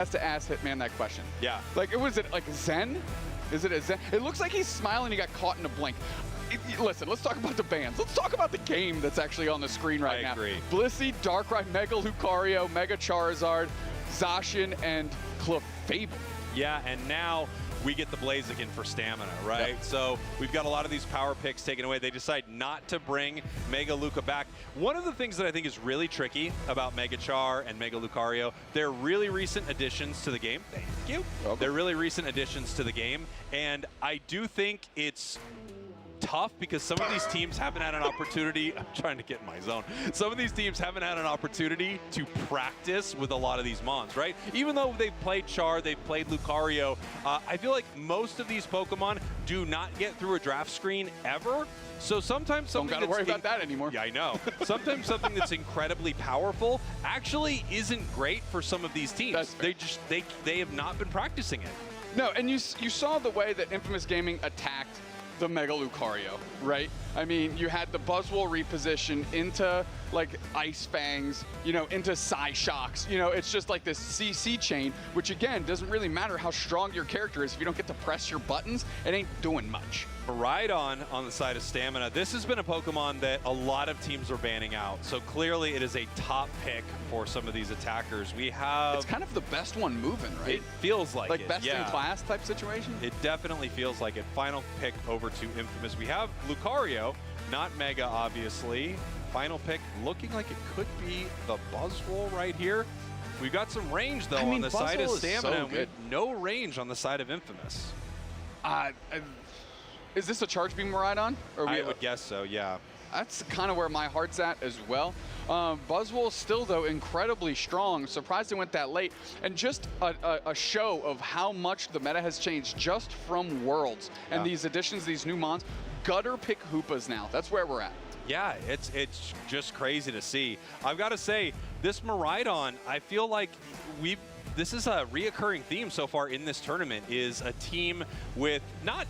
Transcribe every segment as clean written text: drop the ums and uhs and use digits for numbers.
has to ask Hitman that question. Yeah. Like, was it like Zen? Is it a Zen? It looks like he's smiling. He got caught in a blink. Listen, let's talk about the bans. Let's talk about the game that's actually on the screen right now. I agree. Blissey, Darkrai, Mega Lucario, Mega Charizard, Zacian, and Clefable. Yeah, and now we get the Blaziken for stamina, right? Yep. So we've got a lot of these power picks taken away. They decide not to bring Mega Luca back. One of the things that I think is really tricky about Mega Char and Mega Lucario, they're really recent additions to the game. Thank you. Okay. They're really recent additions to the game, and I do think it's tough because some of these teams haven't had an opportunity. I'm trying to get in my zone. Some of these teams haven't had an opportunity to practice with a lot of these mons, right? Even though they've played Char, they've played Lucario, I feel like most of these Pokemon do not get through a draft screen ever. So sometimes something don't gotta worry about that anymore. Yeah, I know. Sometimes something that's incredibly powerful actually isn't great for some of these teams. They have not been practicing it. No, and you saw the way that Infamous Gaming attacked the Mega Lucario, right? I mean, you had the Buzzwole reposition into like Ice Fangs, you know, into Psyshocks. You know, it's just like this CC chain, which again, doesn't really matter how strong your character is. If you don't get to press your buttons, it ain't doing much. Rhydon on the side of stamina. This has been a Pokemon that a lot of teams are banning out. So clearly it is a top pick for some of these attackers. We have... It's kind of the best one moving, right? It feels like it, best in class type situation? It definitely feels like it. Final pick over to Infamous. We have Lucario, not Mega, obviously. Final pick looking like it could be the Buzzwole right here. We've got some range, though, on the side of stamina. So no range on the side of Infamous. Is this a Charge Beam Rhydon? I would guess so, yeah. That's kind of where my heart's at as well. Buzzwole still, though, incredibly strong. Surprised it went that late. And just a show of how much the meta has changed just from Worlds. And these additions, these new mons. Gutter pick Hoopas now. That's where we're at. Yeah, it's just crazy to see. I've got to say, this Miraidon, I feel like this is a reoccurring theme so far in this tournament, is a team with not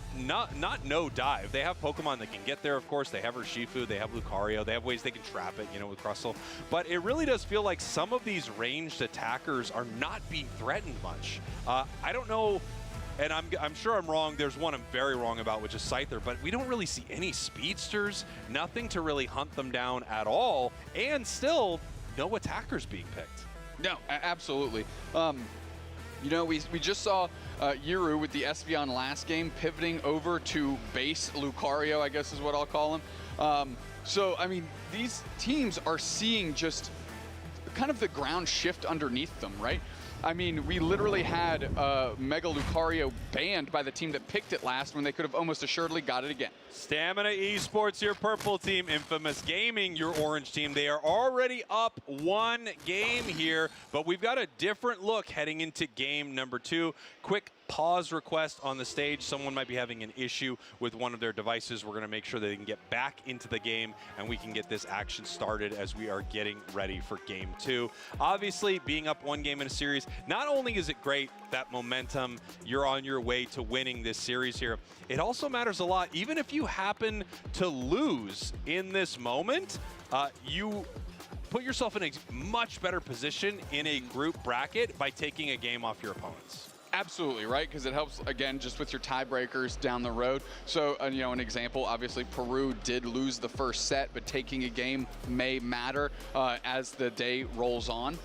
no dive. They have Pokemon that can get there, of course. They have Urshifu, they have Lucario, they have ways they can trap it, you know, with Crustle. But it really does feel like some of these ranged attackers are not being threatened much. I don't know, and I'm sure I'm wrong. There's one I'm very wrong about, which is Scyther, but we don't really see any speedsters, nothing to really hunt them down at all, and still no attackers being picked. No, absolutely. You know, we just saw Yiru with the Espeon last game pivoting over to base Lucario, I guess is what I'll call him. So, I mean, these teams are seeing just kind of the ground shift underneath them, right? I mean, we literally had Mega Lucario banned by the team that picked it last when they could have almost assuredly got it again. Stamina Esports, your purple team. Infamous Gaming, your orange team. They are already up one game here, but we've got a different look heading into game number 2. Quick pause request on the stage. Someone might be having an issue with one of their devices. We're going to make sure that they can get back into the game and we can get this action started as we are getting ready for game 2. Obviously, being up one game in a series, not only is it great, that momentum, you're on your way to winning this series here, it also matters a lot. Even if you happen to lose in this moment, you put yourself in a much better position in a group bracket by taking a game off your opponents. Absolutely, right? Because it helps, again, just with your tiebreakers down the road. So, you know, an example, obviously, Peru did lose the first set, but taking a game may matter as the day rolls on.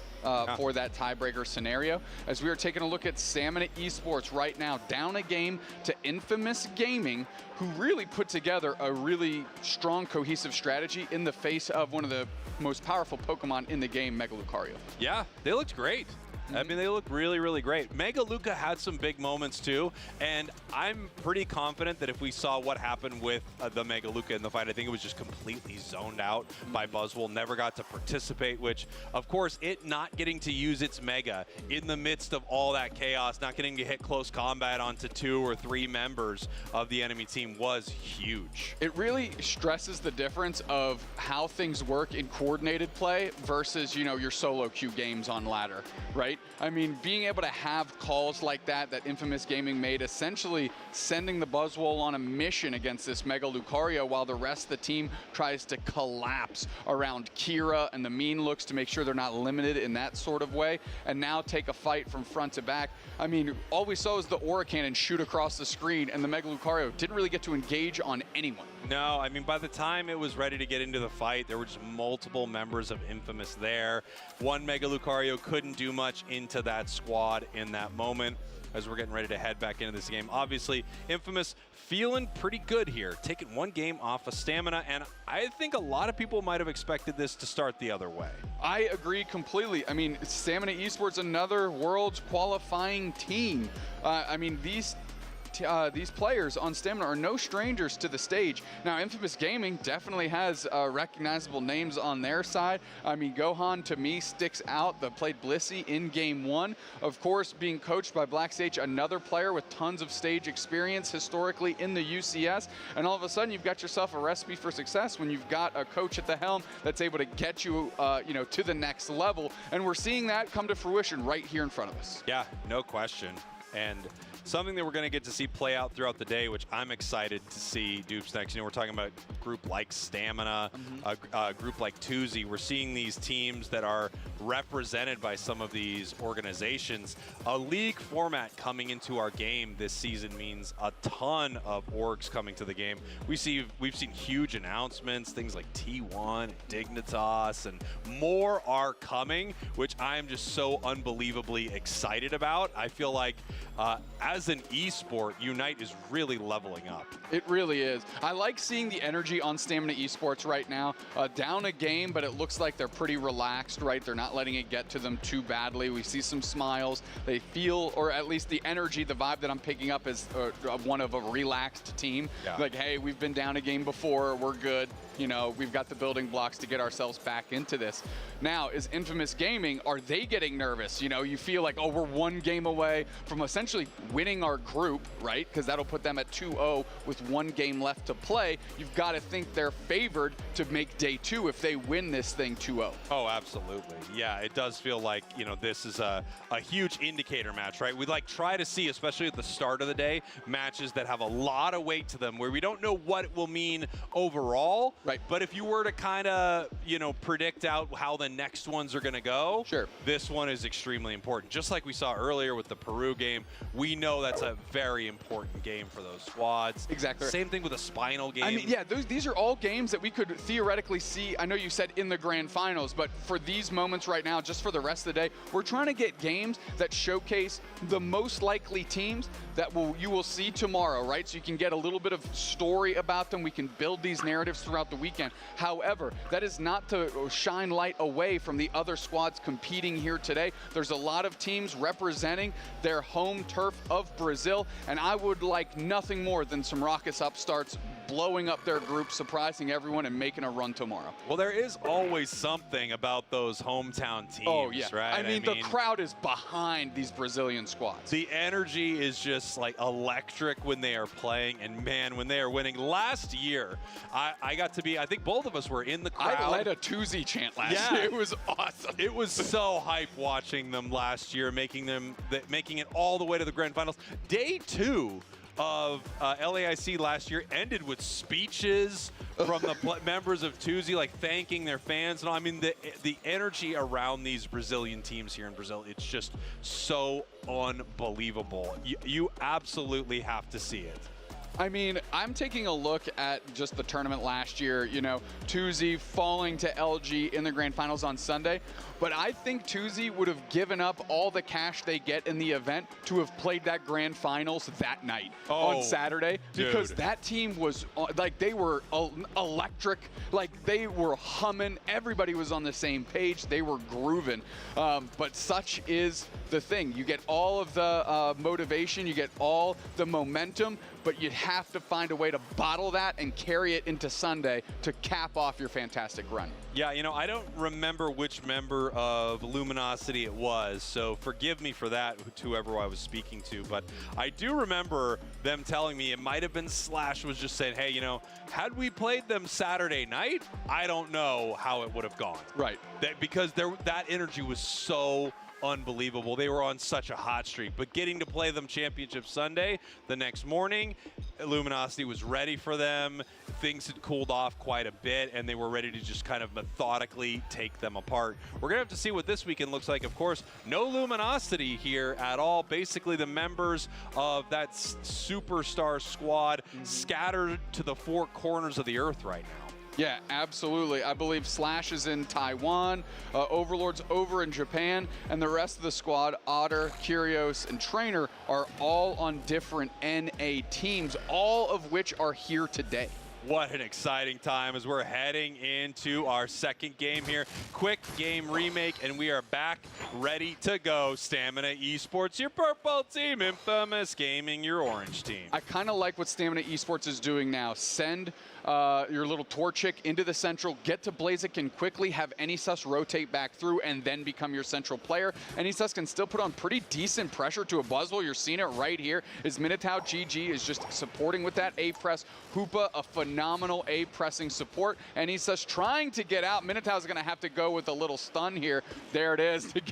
For that tiebreaker scenario. As we are taking a look at Stamina Esports right now, down a game to Infamous Gaming, who really put together a really strong, cohesive strategy in the face of one of the most powerful Pokemon in the game, Mega Lucario. Yeah, they looked great. I mean, they look really, really great. Mega Luca had some big moments too, and I'm pretty confident that if we saw what happened with the Mega Luca in the fight, I think it was just completely zoned out by Buzzwole, never got to participate, which, of course, it not getting to use its Mega in the midst of all that chaos, not getting to hit close combat onto 2 or 3 members of the enemy team was huge. It really stresses the difference of how things work in coordinated play versus, you know, your solo queue games on ladder, right? I mean, being able to have calls like that Infamous Gaming made, essentially sending the Buzzwole on a mission against this Mega Lucario while the rest of the team tries to collapse around Kira and the mean looks to make sure they're not limited in that sort of way, and now take a fight from front to back. I mean, all we saw was the Aura Cannon shoot across the screen, and the Mega Lucario didn't really get to engage on anyone. No, I mean, by the time it was ready to get into the fight, there were just multiple members of Infamous there. One Mega Lucario couldn't do much into that squad in that moment as we're getting ready to head back into this game. Obviously, Infamous feeling pretty good here, taking one game off of stamina, and I think a lot of people might have expected this to start the other way. I agree completely. I mean, Stamina Esports, another Worlds qualifying team. I mean, these players on Stamina are no strangers to the stage. Now, Infamous Gaming definitely has recognizable names on their side. I mean, Gohan, to me, sticks out. They played Blissey in Game 1. Of course, being coached by Black Sage, another player with tons of stage experience historically in the UCS. And all of a sudden, you've got yourself a recipe for success when you've got a coach at the helm that's able to get you, to the next level. And we're seeing that come to fruition right here in front of us. Yeah, no question. And something that we're going to get to see play out throughout the day, which I'm excited to see Dupes next. You know, we're talking about a group like Stamina, a group like Tuzi. We're seeing these teams that are represented by some of these organizations. A league format coming into our game this season means a ton of orgs coming to the game. We've seen huge announcements, things like T1, Dignitas, and more are coming, which I'm just so unbelievably excited about. I feel like as an esport, Unite is really leveling up. It really is. I like seeing the energy on Stamina Esports right now. Down a game, but it looks like they're pretty relaxed, right? They're not letting it get to them too badly. We see some smiles. They feel, or at least the energy, the vibe that I'm picking up is one of a relaxed team. Yeah. Like, hey, we've been down a game before. We're good. You know, we've got the building blocks to get ourselves back into this. Now, is Infamous Gaming, are they getting nervous? You know, you feel like, oh, we're one game away from essentially winning our group, right? Because that'll put them at 2-0 with one game left to play. You've got to think they're favored to make day 2 if they win this thing 2-0. Oh, absolutely. Yeah, it does feel like, you know, this is a huge indicator match, right? We like try to see, especially at the start of the day, matches that have a lot of weight to them where we don't know what it will mean overall. Right. But if you were to kind of, you know, predict out how the next ones are going to go, sure, this one is extremely important. Just like we saw earlier with the Peru game, we know that's a very important game for those squads. Exactly. Same thing with a Spinal game. I mean, yeah, these are all games that we could theoretically see. I know you said in the grand finals, but for these moments right now, just for the rest of the day, we're trying to get games that showcase the most likely teams that you will see tomorrow, right? So you can get a little bit of story about them. We can build these narratives throughout the weekend. However, that is not to shine light away from the other squads competing here today. There's a lot of teams representing their home turf of Brazil, and I would like nothing more than some Raucous upstarts blowing up their group, surprising everyone, and making a run tomorrow. Well, there is always something about those hometown teams, oh, yeah. Right? I mean, the crowd is behind these Brazilian squads. The energy is just like electric when they are playing, and man, when they are winning. Last year, I got to be, I think both of us were in the crowd. I led a Tuzi chant last year. It was awesome. It was so hype watching them last year, making it all the way to the grand finals. Day 2 of LAIC last year ended with speeches from the members of Tuzi, like thanking their fans. And I mean, the energy around these Brazilian teams here in Brazil, it's just so unbelievable. You absolutely have to see it. I mean, I'm taking a look at just the tournament last year, you know, Tuzi falling to LG in the grand finals on Sunday, but I think Tuzi would have given up all the cash they get in the event to have played that grand finals that night on Saturday, because that team was, like, they were electric, like, they were humming, everybody was on the same page, they were grooving, but such is the thing. You get all of the motivation, you get all the momentum, but you have to find a way to bottle that and carry it into Sunday to cap off your fantastic run. Yeah, you know, I don't remember which member of Luminosity it was, so forgive me for that, whoever I was speaking to, but I do remember them telling me, it might have been Slash was just saying, hey, you know, had we played them Saturday night, I don't know how it would have gone. Right. Because that energy was so unbelievable. They were on such a hot streak, but getting to play them Championship Sunday the next morning, Luminosity was ready for them. Things had cooled off quite a bit, and they were ready to just kind of methodically take them apart. We're going to have to see what this weekend looks like. Of course, no Luminosity here at all. Basically, the members of that superstar squad scattered to the four corners of the earth right now. Yeah, absolutely. I believe Slash is in Taiwan, Overlord's over in Japan, and the rest of the squad, Otter, Curios, and Trainer, are all on different NA teams, all of which are here today. What an exciting time as we're heading into our second game here. Quick game remake, and we are back ready to go. Stamina Esports, your purple team. Infamous Gaming, your orange team. I kind of like what Stamina Esports is doing now. Send your little Torchic into the central, get to Blaziken quickly, have Anysus rotate back through, and then become your central player. Anysus can still put on pretty decent pressure to a Buzzwole. You're seeing it right here. Is Minotaur GG is just supporting with that A-press. Hoopa, a phenomenal A-pressing support. Anysus trying to get out. Minotaur's going to have to go with a little stun here. There it is to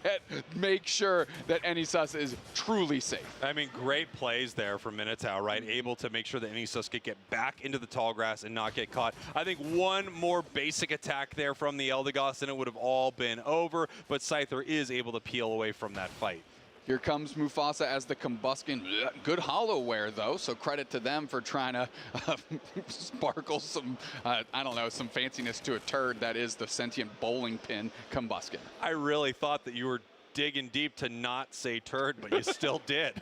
make sure that Anysus is truly safe. I mean, great plays there from Minotaur, right? Able to make sure that Anysus could get back into the tall grass and not get caught. I think one more basic attack there from the Eldegoss and it would have all been over, but Scyther is able to peel away from that fight. Here comes Mufasa as the Combuskin. Good hollow wear, though, so credit to them for trying to sparkle some, I don't know, some fanciness to a turd that is the sentient bowling pin Combuskin. I really thought that you were digging deep to not say turd, but you still did.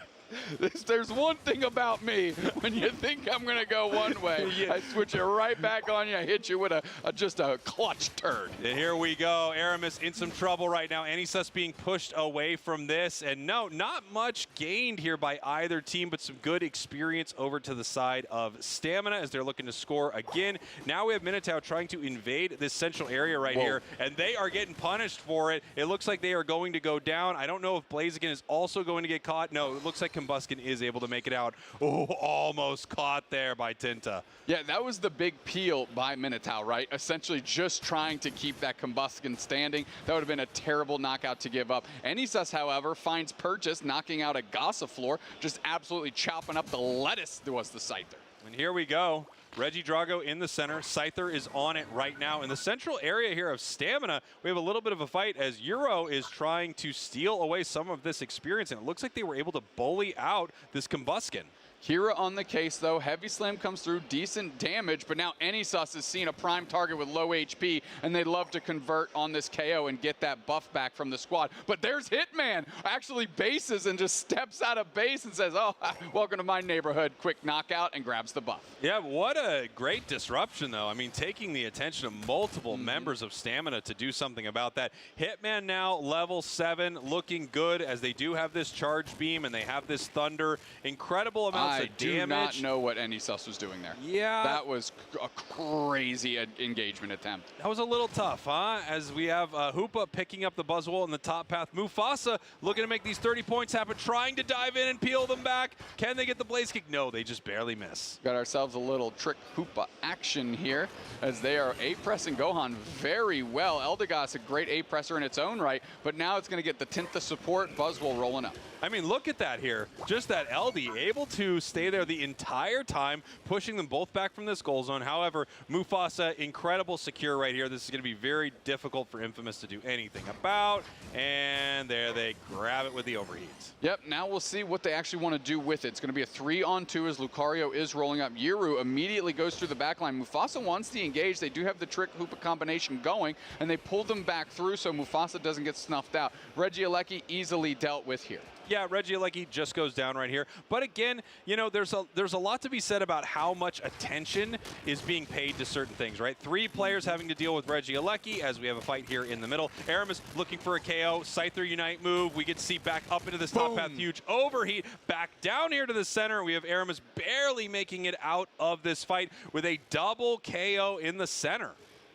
There's one thing about me. When you think I'm going to go one way, I switch it right back on you. I hit you with just a clutch turd. And here we go. Aramis in some trouble right now. Anysus being pushed away from this. And no, not much gained here by either team, but some good experience over to the side of Stamina as they're looking to score again. Now we have Minotaur trying to invade this central area right here, and they are getting punished for it. It looks like they are going to go down. I don't know if Blaziken is also going to get caught. No, it looks like Combuskin is able to make it out. Oh, almost caught there by Tinta. Yeah, that was the big peel by Minotaur, right? Essentially just trying to keep that Combuskin standing. That would have been a terrible knockout to give up. Anysus, however, finds Purchase, knocking out a Gossiflor, just absolutely chopping up the lettuce that was the Scyther. And here we go. Reggie Drago in the center. Scyther is on it right now. In the central area here of Stamina, we have a little bit of a fight as Euro is trying to steal away some of this experience, and it looks like they were able to bully out this Combuskin. Hira on the case, though. Heavy Slam comes through, decent damage, but now Anysus is seeing a prime target with low HP, and they'd love to convert on this KO and get that buff back from the squad. But there's Hitman, actually bases and just steps out of base and says, oh, welcome to my neighborhood. Quick knockout and grabs the buff. Yeah, what a great disruption, though. I mean, taking the attention of multiple members of Stamina to do something about that. Hitman now level 7, looking good as they do have this charge beam and they have this thunder. Incredible amount. I do not know what Anysus was doing there. Yeah. That was a crazy engagement attempt. That was a little tough, huh? As we have Hoopa picking up the Buzzwole in the top path. Mufasa looking to make these 30 points happen, trying to dive in and peel them back. Can they get the Blaze Kick? No, they just barely miss. Got ourselves a little trick Hoopa action here as they are A-pressing Gohan very well. Eldegoss, a great A-presser in its own right, but now it's going to get the Tinta support. Buzzwole rolling up. I mean, look at that here. Just that LD able to stay there the entire time, pushing them both back from this goal zone. However, Mufasa, incredible secure right here. This is going to be very difficult for Infamous to do anything about. And there they grab it with the overheat. Yep, now we'll see what they actually want to do with it. It's going to be a 3-on-2 as Lucario is rolling up. Yiru immediately goes through the backline. Mufasa wants to engage. They do have the trick Hoopa combination going, and they pull them back through so Mufasa doesn't get snuffed out. Regieleki easily dealt with here. Yeah, Regieleki just goes down right here. But again, you know, there's a lot to be said about how much attention is being paid to certain things, right? 3 players having to deal with Regieleki as we have a fight here in the middle. Aramis looking for a KO. Scyther Unite move. We get to see back up into this top path. Huge overheat. Back down here to the center. We have Aramis barely making it out of this fight with a double KO in the center.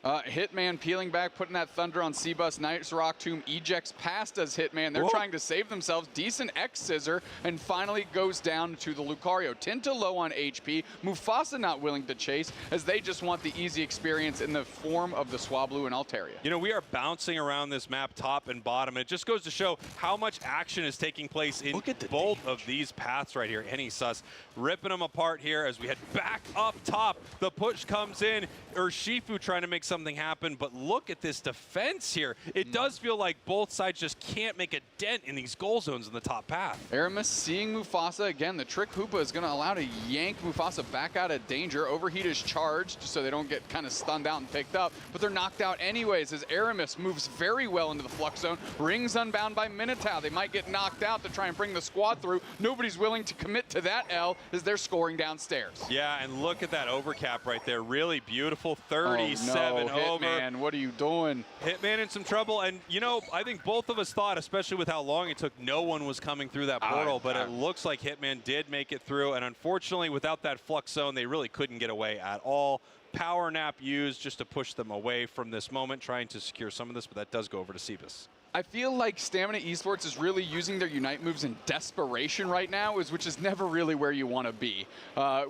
Hitman peeling back, putting that Thunder on C-Bus. Nice Rock Tomb ejects past as Hitman. They're trying to save themselves. Decent X-Scissor, and finally goes down to the Lucario. Tinta low on HP. Mufasa not willing to chase, as they just want the easy experience in the form of the Swablu and Altaria. You know, we are bouncing around this map top and bottom, and it just goes to show how much action is taking place in both of these paths right here. Sus ripping them apart here as we head back up top. The push comes in. Urshifu trying to make something happen, but look at this defense here. It does feel like both sides just can't make a dent in these goal zones in the top path. Aramis seeing Mufasa again. The Trick Hoopa is going to allow to yank Mufasa back out of danger. Overheat is charged so they don't get kind of stunned out and picked up, but they're knocked out anyways as Aramis moves very well into the Flux Zone. Rings unbound by Minotaur. They might get knocked out to try and bring the squad through. Nobody's willing to commit to that L as they're scoring downstairs. Yeah, and look at that overcap right there. Really beautiful. 37 over. Hitman, what are you doing? Hitman in some trouble, and you know, I think both of us thought, especially with how long it took, no one was coming through that portal, but it looks like Hitman did make it through, and unfortunately, without that Flux Zone, they really couldn't get away at all. Power Nap used just to push them away from this moment, trying to secure some of this, but that does go over to Cebus. I feel like Stamina Esports is really using their Unite moves in desperation right now, which is never really where you want to be.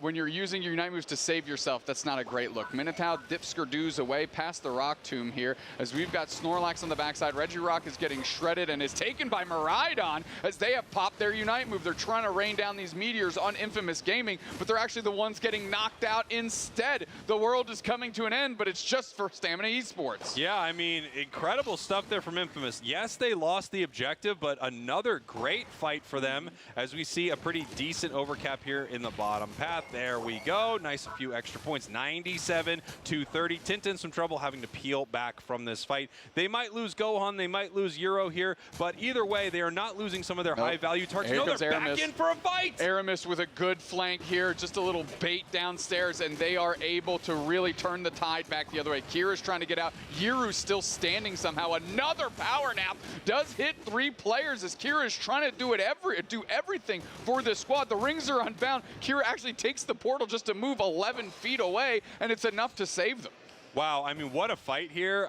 When you're using your Unite moves to save yourself, that's not a great look. Minotaur dips Skirdoos away past the Rock Tomb here, as we've got Snorlax on the backside. Regirock is getting shredded and is taken by Miraidon as they have popped their Unite move. They're trying to rain down these meteors on Infamous Gaming, but they're actually the ones getting knocked out instead. The world is coming to an end, but it's just for Stamina Esports. Yeah, I mean, incredible stuff there from Infamous. Yes, they lost the objective, but another great fight for them as we see a pretty decent overcap here in the bottom path. There we go. Nice, a few extra points. 97 to 30. Tinta in some trouble having to peel back from this fight. They might lose Gohan, they might lose Euro here, but either way, they are not losing some of their high-value targets. No, they're back in for a fight. Aramis with a good flank here, just a little bait downstairs, and they are able to really turn the tide back the other way. Kira's trying to get out. Yiru's still standing somehow. Another power nap does hit 3 players as Kira is trying to do everything for this squad. The rings are unbound. Kira actually takes the portal just to move 11 feet away, and it's enough to save them. Wow, I mean, what a fight here.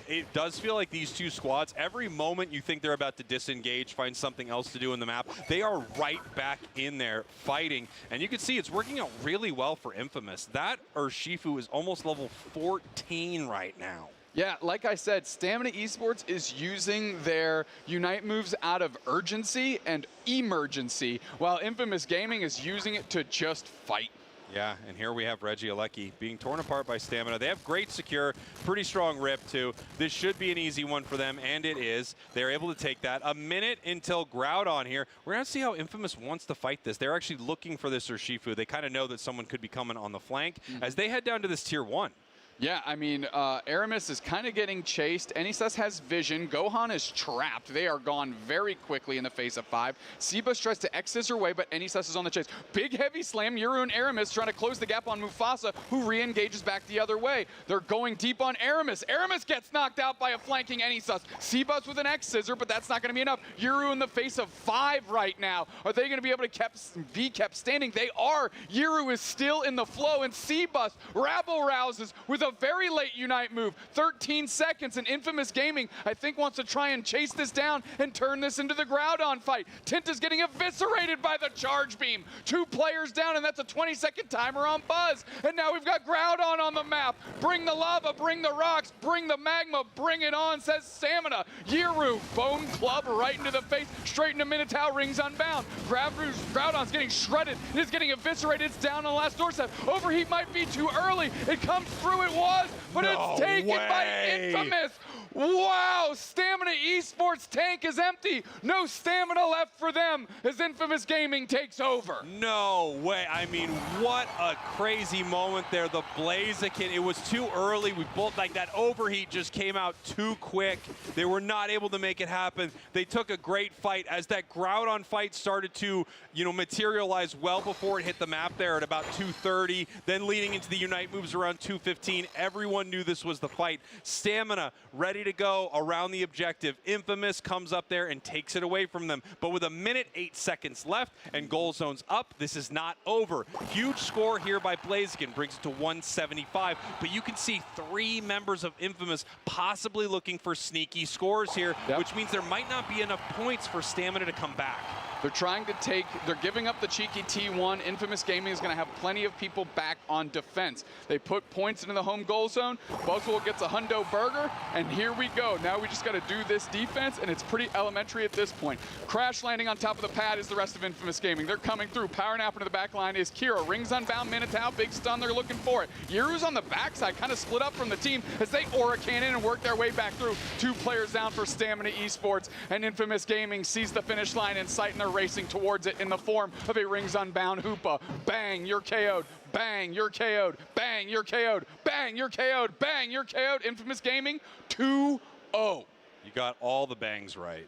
It does feel like these two squads, every moment you think they're about to disengage, find something else to do in the map, they are right back in there fighting. And you can see it's working out really well for Infamous. That Urshifu is almost level 14 right now. Yeah, like I said, Stamina Esports is using their Unite moves out of urgency and emergency, while Infamous Gaming is using it to just fight. Yeah, and here we have Regieleki being torn apart by Stamina. They have great secure, pretty strong rip too. This should be an easy one for them, and it is. They're able to take that. A minute until Groudon here. We're going to see how Infamous wants to fight this. They're actually looking for this Urshifu. They kind of know that someone could be coming on the flank as they head down to this tier 1. Yeah, I mean, Aramis is kind of getting chased. Enisus has vision. Gohan is trapped. They are gone very quickly in the face of 5. Cebus tries to X her way, but Enisus is on the chase. Big heavy slam. Yuru and Aramis trying to close the gap on Mufasa, who re-engages back the other way. They're going deep on Aramis. Aramis gets knocked out by a flanking Enisus. Cebus with an X-Scissor, but that's not going to be enough. Yuru in the face of 5 right now. Are they going to be able to be kept standing? They are. Yuru is still in the flow, and Cebus rabble-rouses with a very late Unite move. 13 seconds, and Infamous Gaming, I think, wants to try and chase this down and turn this into the Groudon fight. Tinta's getting eviscerated by the charge beam. 2 players down, and that's a 20-second timer on Buzz. And now we've got Groudon on the map. Bring the lava, bring the rocks, bring the magma, bring it on, says Stamina. Yiru, Bone Club right into the face, straight into Minotaur, rings unbound. Groudon's getting shredded. It is getting eviscerated. It's down on the last doorstep. Overheat might be too early. It comes through, it was, but it's taken by Infamous. Wow, Stamina Esports tank is empty. No stamina left for them as Infamous Gaming takes over. No way. I mean, what a crazy moment there. The Blaziken, it was too early. We both, like, that overheat just came out too quick. They were not able to make it happen. They took a great fight as that Groudon fight started to, materialize well before it hit the map there at about 2:30, then leading into the Unite moves around 2:15. mean, everyone knew this was the fight. Stamina ready to go around the objective. Infamous comes up there and takes it away from them. But with 1:08 left and goal zones up, this is not over. Huge score here by Blaziken, brings it to 175. But you can see 3 members of Infamous possibly looking for sneaky scores here, which means there might not be enough points for Stamina to come back. They're trying to they're giving up the cheeky T1. Infamous Gaming is going to have plenty of people back on defense. They put points into the home goal zone. Buzzwole gets a hundo burger, and here we go. Now we just got to do this defense, and it's pretty elementary at this point. Crash landing on top of the pad is the rest of Infamous Gaming. They're coming through. Power nap into the back line is Kira. Rings unbound, Minotaur, big stun, they're looking for it. Yiru's on the backside, kind of split up from the team as they aura cannon and work their way back through. 2 players down for Stamina Esports, and Infamous Gaming sees the finish line in sight, and they're racing towards it in the form of a Rings Unbound Hoopa. Bang, you're KO'd. Bang, you're KO'd. Bang, you're KO'd. Bang, you're KO'd. Bang, you're KO'd. Infamous Gaming 2-0. You got all the bangs right.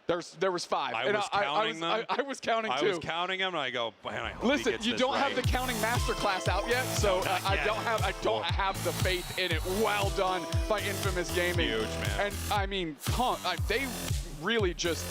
There was 5. I was counting them. I was counting too. I was counting them, and I go, man, I hope Listen, he gets you this don't right. have the counting masterclass out yet, so I don't have the faith in it. Well done by Infamous Gaming. Huge, man. And I mean, they really just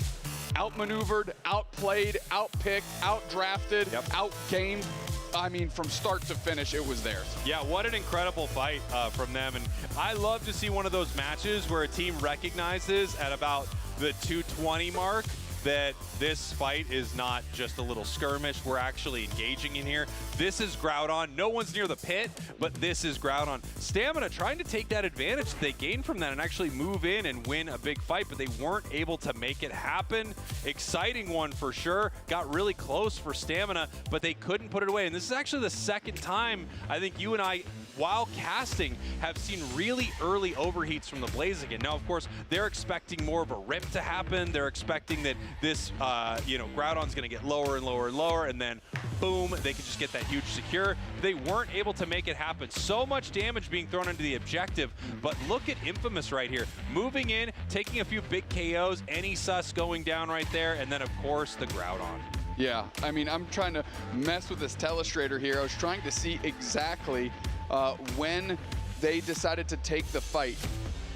outmaneuvered, outplayed, outpicked, outdrafted, outgamed. I mean, from start to finish, it was theirs. Yeah, what an incredible fight from them. And I love to see one of those matches where a team recognizes at about the 220 mark that this fight is not just a little skirmish. We're actually engaging in here. This is Groudon. No one's near the pit, but this is Groudon. Stamina trying to take that advantage that they gained from that and actually move in and win a big fight, but they weren't able to make it happen. Exciting one for sure. Got really close for Stamina, but they couldn't put it away. And this is actually the second time I think you and I, while casting, have seen really early overheats from the Blaziken. Now, of course, they're expecting more of a rip to happen. They're expecting that this, Groudon's going to get lower and lower and lower, and then boom, they can just get that huge secure. They weren't able to make it happen. So much damage being thrown into the objective, but look at Infamous right here. Moving in, taking a few big KOs, any sus going down right there, and then, of course, the Groudon. Yeah, I mean, I'm trying to mess with this telestrator here. I was trying to see exactly when they decided to take the fight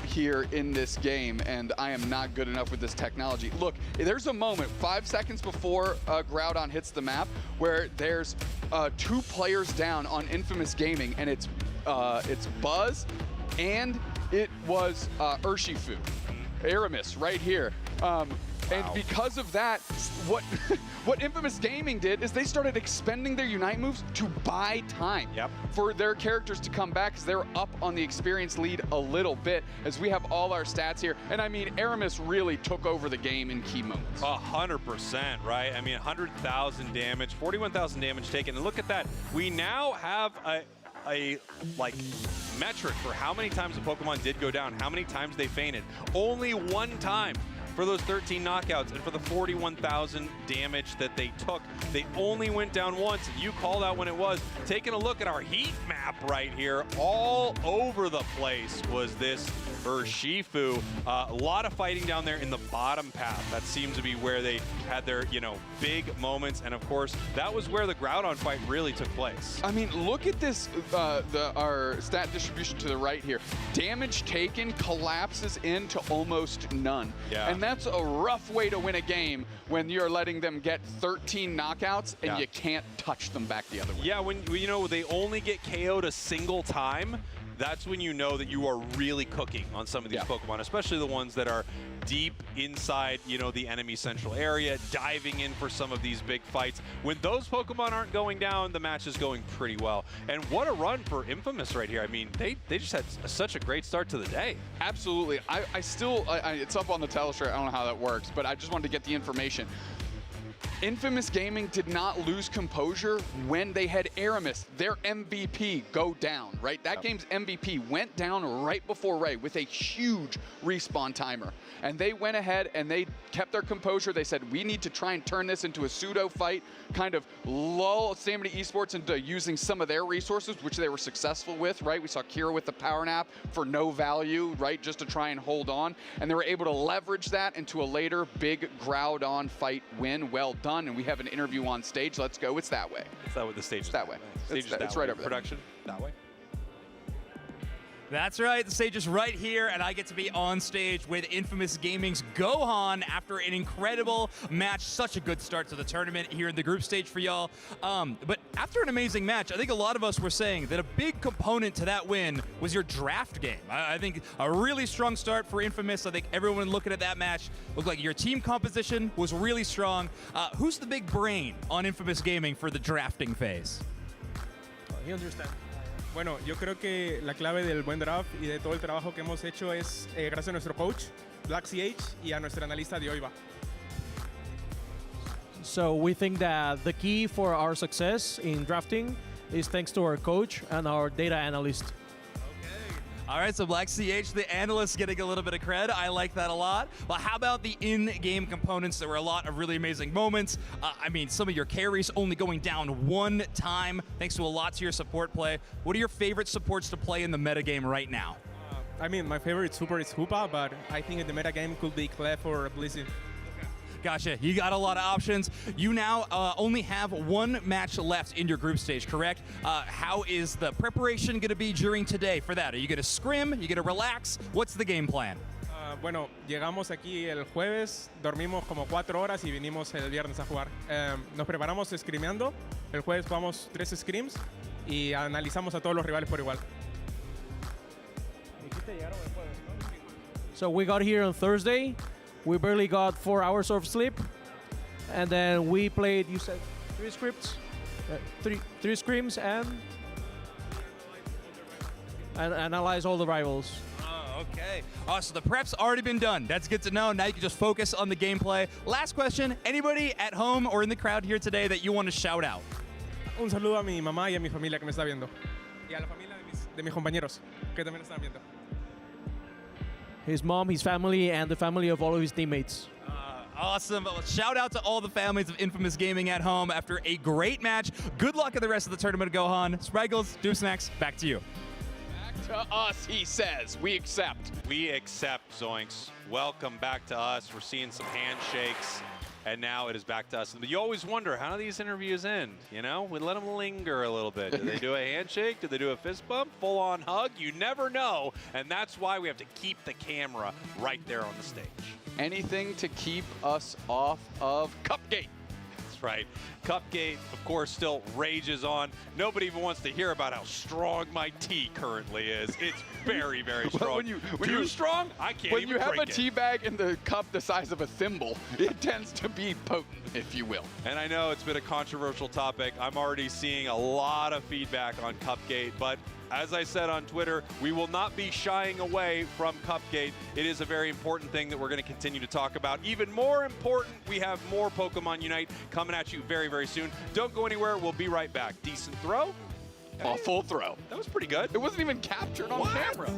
here in this game, and I am not good enough with this technology. Look, there's a moment 5 seconds before Groudon hits the map where there's 2 players down on Infamous Gaming, and it's Buzz and it was Urshifu, Aramis right here. And because of that, what Infamous Gaming did is they started expending their Unite moves to buy time for their characters to come back, because they're up on the experience lead a little bit, as we have all our stats here. And I mean, Aramis really took over the game in key moments. 100%, right? I mean, 100,000 damage, 41,000 damage taken. And look at that. We now have a metric for how many times a Pokemon did go down, how many times they fainted. Only 1 time. For those 13 knockouts and for the 41,000 damage that they took. They only went down once, and you called out when it was. Taking a look at our heat map right here, all over the place was this Urshifu. A lot of fighting down there in the bottom path. That seems to be where they had their, big moments, and of course, that was where the Groudon fight really took place. I mean, look at this, our stat distribution to the right here. Damage taken collapses into almost none. Yeah. And that's a rough way to win a game when you're letting them get 13 knockouts and you can't touch them back the other way. Yeah, when they only get KO'd a single time, that's when you know that you are really cooking on some of these Pokemon, especially the ones that are deep inside, the enemy central area, diving in for some of these big fights. When those Pokemon aren't going down, the match is going pretty well. And what a run for Infamous right here. I mean, they just had such a great start to the day. Absolutely. I still, it's up on the telestrator. I don't know how that works, but I just wanted to get the information. Infamous Gaming did not lose composure when they had Aramis, their MVP, go down, right? That game's MVP went down right before Ray with a huge respawn timer. And they went ahead and they kept their composure. They said, we need to try and turn this into a pseudo fight, kind of lull Stamina Esports into using some of their resources, which they were successful with, right? We saw Kira with the power nap for no value, right? Just to try and hold on. And they were able to leverage that into a later big Groudon fight win. Well done. And we have an interview on stage. Let's go. It's that way. It's that way. The stage is that way. It's right over there. Production, that way. That's right, the stage is right here, and I get to be on stage with Infamous Gaming's Gohan after an incredible match. Such a good start to the tournament here in the group stage for y'all. But after an amazing match, I think a lot of us were saying that a big component to that win was your draft game. I think a really strong start for Infamous. I think everyone looking at that match looked like your team composition was really strong. Who's the big brain on Infamous Gaming for the drafting phase? You understand. Bueno, yo creo que la clave del buen draft y de todo el trabajo que hemos hecho es gracias a nuestro coach, LAIC, y a nuestra analista de Oiva. So we think that the key for our success in drafting is thanks to our coach and our data analyst. All right, so Black CH, the analyst, getting a little bit of cred. I like that a lot. Well, how about the in-game components? There were a lot of really amazing moments. I mean, some of your carries only going down one time, thanks to a lot to your support play. What are your favorite supports to play in the metagame right now? I mean, my favorite super is Hoopa, but I think in the meta game could be Clef or Blizzy. Gotcha. You got a lot of options. You now only have one match left in your group stage, correct? How is the preparation going to be during today for that? Are you going to scrim? Are you going to relax? What's the game plan? Bueno, llegamos aquí el jueves, dormimos como 4 horas y vinimos el viernes a jugar. Nos preparamos scrimeando. El jueves jugamos 3 scrims y analizamos a todos los rivales por igual. So we got here on Thursday. We barely got 4 hours of sleep. And then we played, you said, 3 scripts? 3 scrims and analyze all the rivals. Okay. So the prep's already been done. That's good to know. Now you can just focus on the gameplay. Last question. Anybody at home or in the crowd here today that you want to shout out? Un saludo a mi mamá y a mi familia que me está viendo. Y a la familia de mis compañeros que también están viendo. His mom, his family, and the family of all of his teammates. Awesome. Well, shout out to all the families of Infamous Gaming at home after a great match. Good luck in the rest of the tournament, Gohan. Spraggles, Doom Snacks, back to you. Back to us, he says. We accept. We accept, Zoinks. Welcome back to us. We're seeing some handshakes, and now it is back to us. But you always wonder, how do these interviews end? You know, we let them linger a little bit. Do they do a handshake? Do they do a fist bump? Full-on hug? You never know, and that's why we have to keep the camera right there on the stage. Anything to keep us off of Cupgate. That's right. Cupgate, of course, still rages on. Nobody even wants to hear about how strong my tea currently is. It's very, very strong. Well, when Too strong? I can't when even you have drink a it. tea bag in the cup the size of a thimble, it tends to be potent, if you will. And I know it's been a controversial topic. I'm already seeing a lot of feedback on Cupgate, but as I said on Twitter, we will not be shying away from Cupgate. It is a very important thing that we're going to continue to talk about. Even more important, we have more Pokemon Unite coming at you very, very soon. Don't go anywhere. We'll be right back. Decent throw? A full throw. That was pretty good. It wasn't even captured on camera.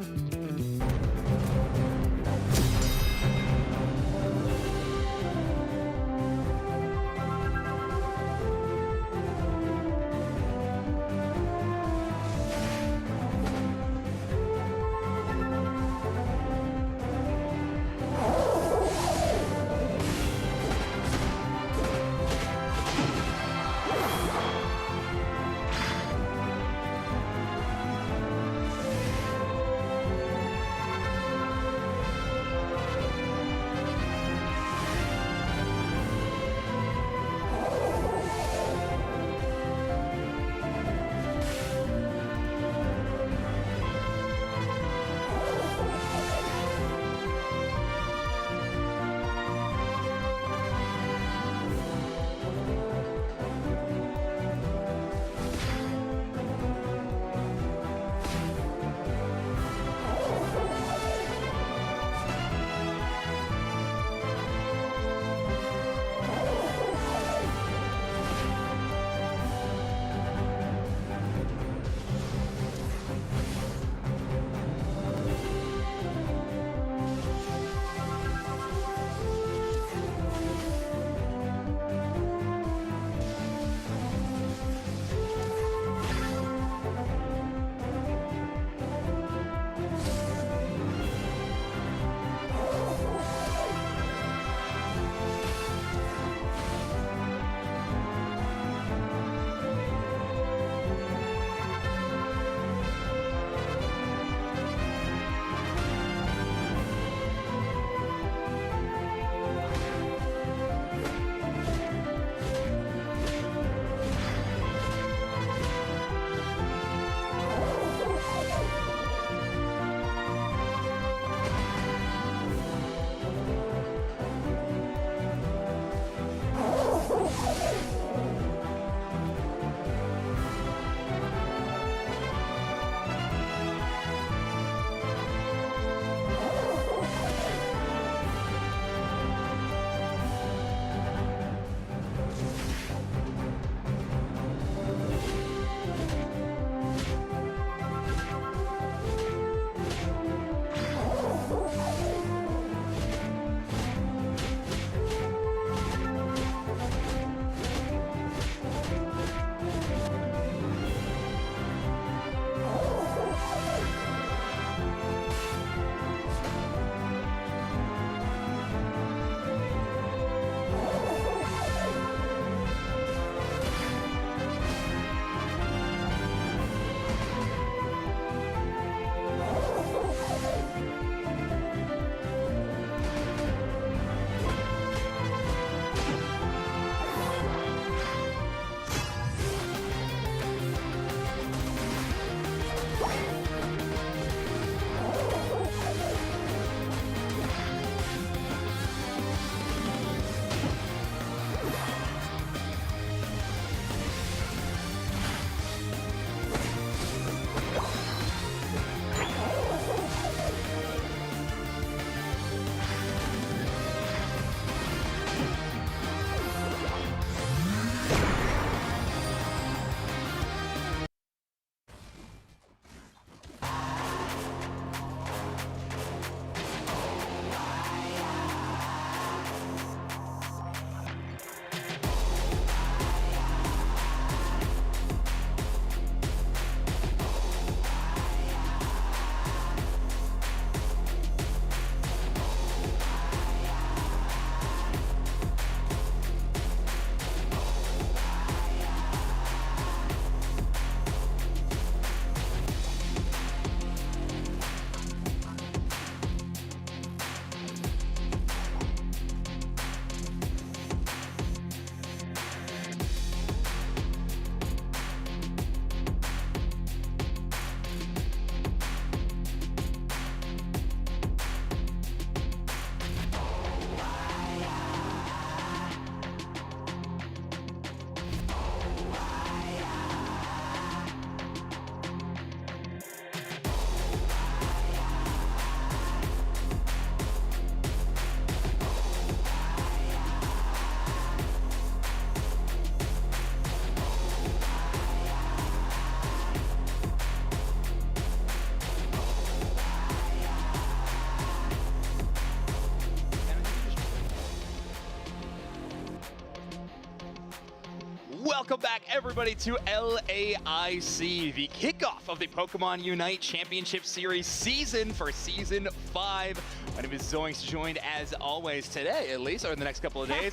Welcome back, everybody, to LAIC, the kickoff of the Pokemon UNITE Championship Series season for Season 5. My name is Zoinks, joined as always today, at least, or in the next couple of days,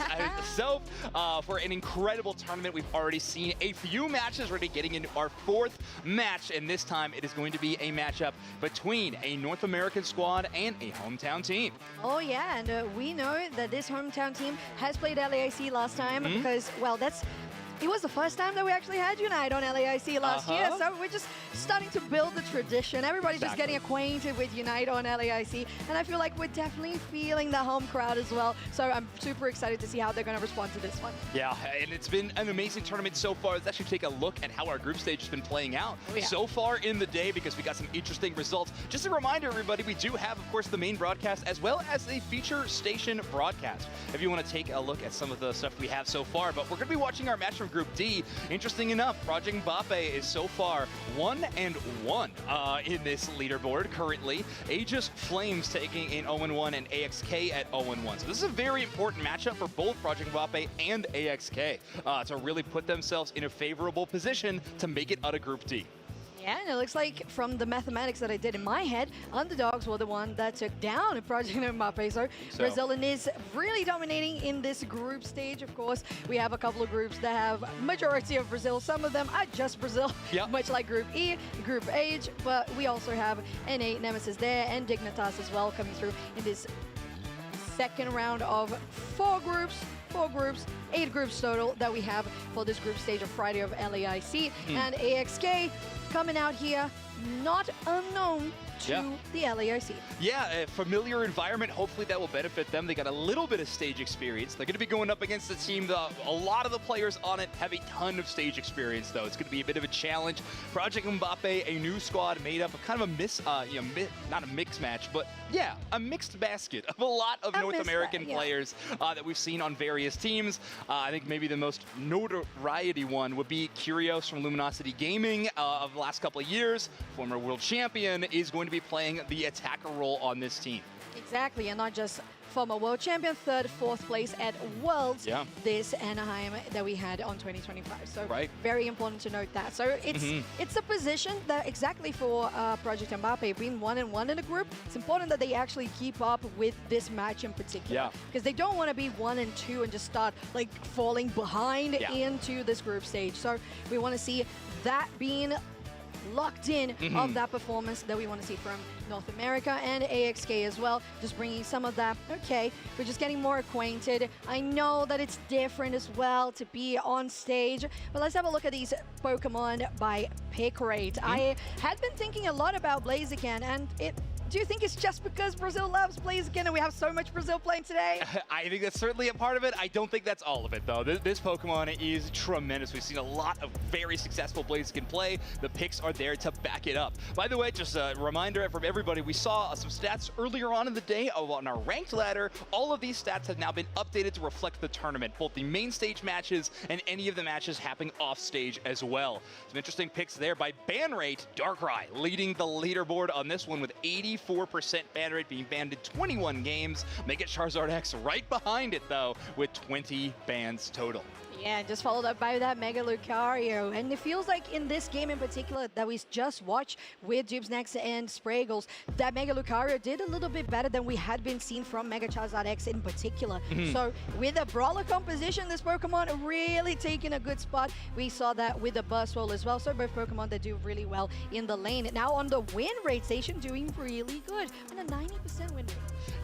for an incredible tournament. We've already seen a few matches, already getting into our 4th match, and this time it is going to be a matchup between a North American squad and a hometown team. Oh yeah, and we know that this hometown team has played LAIC last time because, well, it was the first time that we actually had Unite on LAIC last year, so we're just starting to build the tradition. Everybody's just getting acquainted with Unite on LAIC, and I feel like we're definitely feeling the home crowd as well, so I'm super excited to see how they're going to respond to this one. Yeah, and it's been an amazing tournament so far. Let's actually take a look at how our group stage has been playing out so far in the day, because we got some interesting results. Just a reminder, everybody, we do have, of course, the main broadcast as well as a feature station broadcast, if you want to take a look at some of the stuff we have so far. But we're going to be watching our match from Group D. Interesting enough, Project Mbappe is so far 1-1 in this leaderboard currently. Aegis Flames taking in 0-1 and AXK at 0-1. So this is a very important matchup for both Project Mbappe and AXK to really put themselves in a favorable position to make it out of Group D. Yeah, and it looks like from the mathematics that I did in my head, underdogs were the one that took down Project Mbappe. So Brazil is really dominating in this group stage. Of course, we have a couple of groups that have majority of Brazil. Some of them are just Brazil, much like Group E, Group H. But we also have NA Nemesis there and Dignitas as well coming through in this second round of 4 groups. 8 groups total that we have for this group stage of Friday of LAIC. And AXK coming out here, not unknown to the LAIC. Yeah, a familiar environment. Hopefully that will benefit them. They got a little bit of stage experience. They're going to be going up against a team that a lot of the players on it have a ton of stage experience, though. It's going to be a bit of a challenge. Project Mbappe, a new squad made up of kind of a not a mixed match, but yeah, a mixed basket of a lot of North American players that we've seen on various teams. I think maybe the most notoriety one would be Curios from Luminosity Gaming of the last couple of years. Former world champion is going to be playing the attacker role on this team. Exactly, and not just former world champion, 3rd, 4th place at Worlds this Anaheim that we had on 2025. So very important to note that. So it's a position that exactly for Project Mbappe being 1-1 in the group, it's important that they actually keep up with this match in particular. Because they don't want to be 1-2 and just start like falling behind into this group stage. So we want to see that being locked in of that performance that we want to see from North America and AXK as well. Just bringing some of that, we're just getting more acquainted. I know that it's different as well to be on stage, but let's have a look at these Pokemon by pick rate. I had been thinking a lot about Blaziken, and do you think it's just because Brazil loves Blaziken and we have so much Brazil playing today? I think that's certainly a part of it. I don't think that's all of it, though. This Pokemon is tremendous. We've seen a lot of very successful Blaziken play. The picks are there to back it up. By the way, just a reminder from everybody, we saw some stats earlier on in the day on our ranked ladder. All of these stats have now been updated to reflect the tournament, both the main stage matches and any of the matches happening off stage as well. Some interesting picks there by ban rate. Darkrai leading the leaderboard on this one with 84% ban rate, being banned in 21 games. Mega Charizard X right behind it, though, with 20 bans total. Yeah, just followed up by that Mega Lucario. And it feels like in this game in particular that we just watched with Dubsnax and Spraggles, that Mega Lucario did a little bit better than we had been seen from Mega Charizard X in particular. So with a brawler composition, this Pokemon really taking a good spot. We saw that with the Burst Roll as well. So both Pokemon that do really well in the lane. Now on the win rate, Zacian doing really good on a 90% win rate.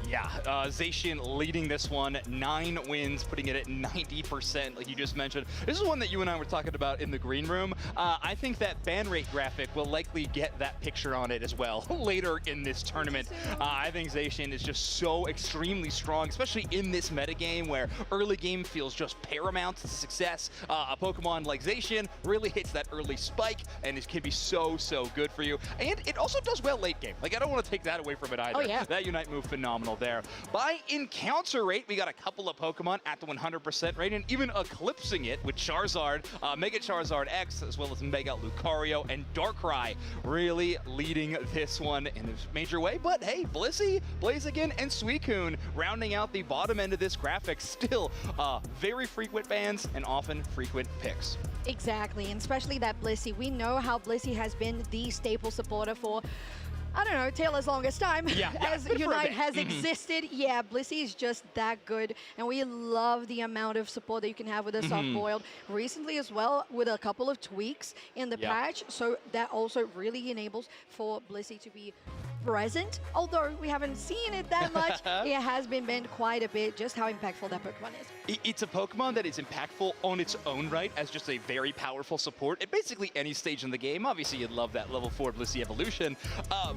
Yeah, Zacian leading this one, 9 wins, putting it at 90%, like you just mentioned. This is one that you and I were talking about in the green room. I think that ban rate graphic will likely get that picture on it as well later in this tournament. I think Zacian is just so extremely strong, especially in this metagame where early game feels just paramount to success. A Pokemon like Zacian really hits that early spike, and it can be so good for you. And it also does well late game. Like, I don't want to take that away from it either. Oh, yeah. That Unite move, phenomenal there. By encounter rate, we got a couple of Pokemon at the 100% rate, and even Eclipse eclipsing it with Charizard, Mega Charizard X, as well as Mega Lucario and Darkrai, really leading this one in a major way. But hey, Blissey, Blaziken, and Suicune rounding out the bottom end of this graphic. Still very frequent bans and often frequent picks. Exactly, and especially that Blissey. We know how Blissey has been the staple supporter for, I don't know, Taylor's longest time as Unite has existed. Yeah, Blissey is just that good, and we love the amount of support that you can have with a soft-boiled. Recently as well, with a couple of tweaks in the patch, so that also really enables for Blissey to be present. Although we haven't seen it that much, it has been banned quite a bit, just how impactful that Pokemon is. It's a Pokemon that is impactful on its own right as just a very powerful support at basically any stage in the game. Obviously, you'd love that level 4 Blissey evolution,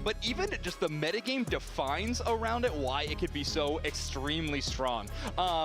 but even just the metagame defines around it why it could be so extremely strong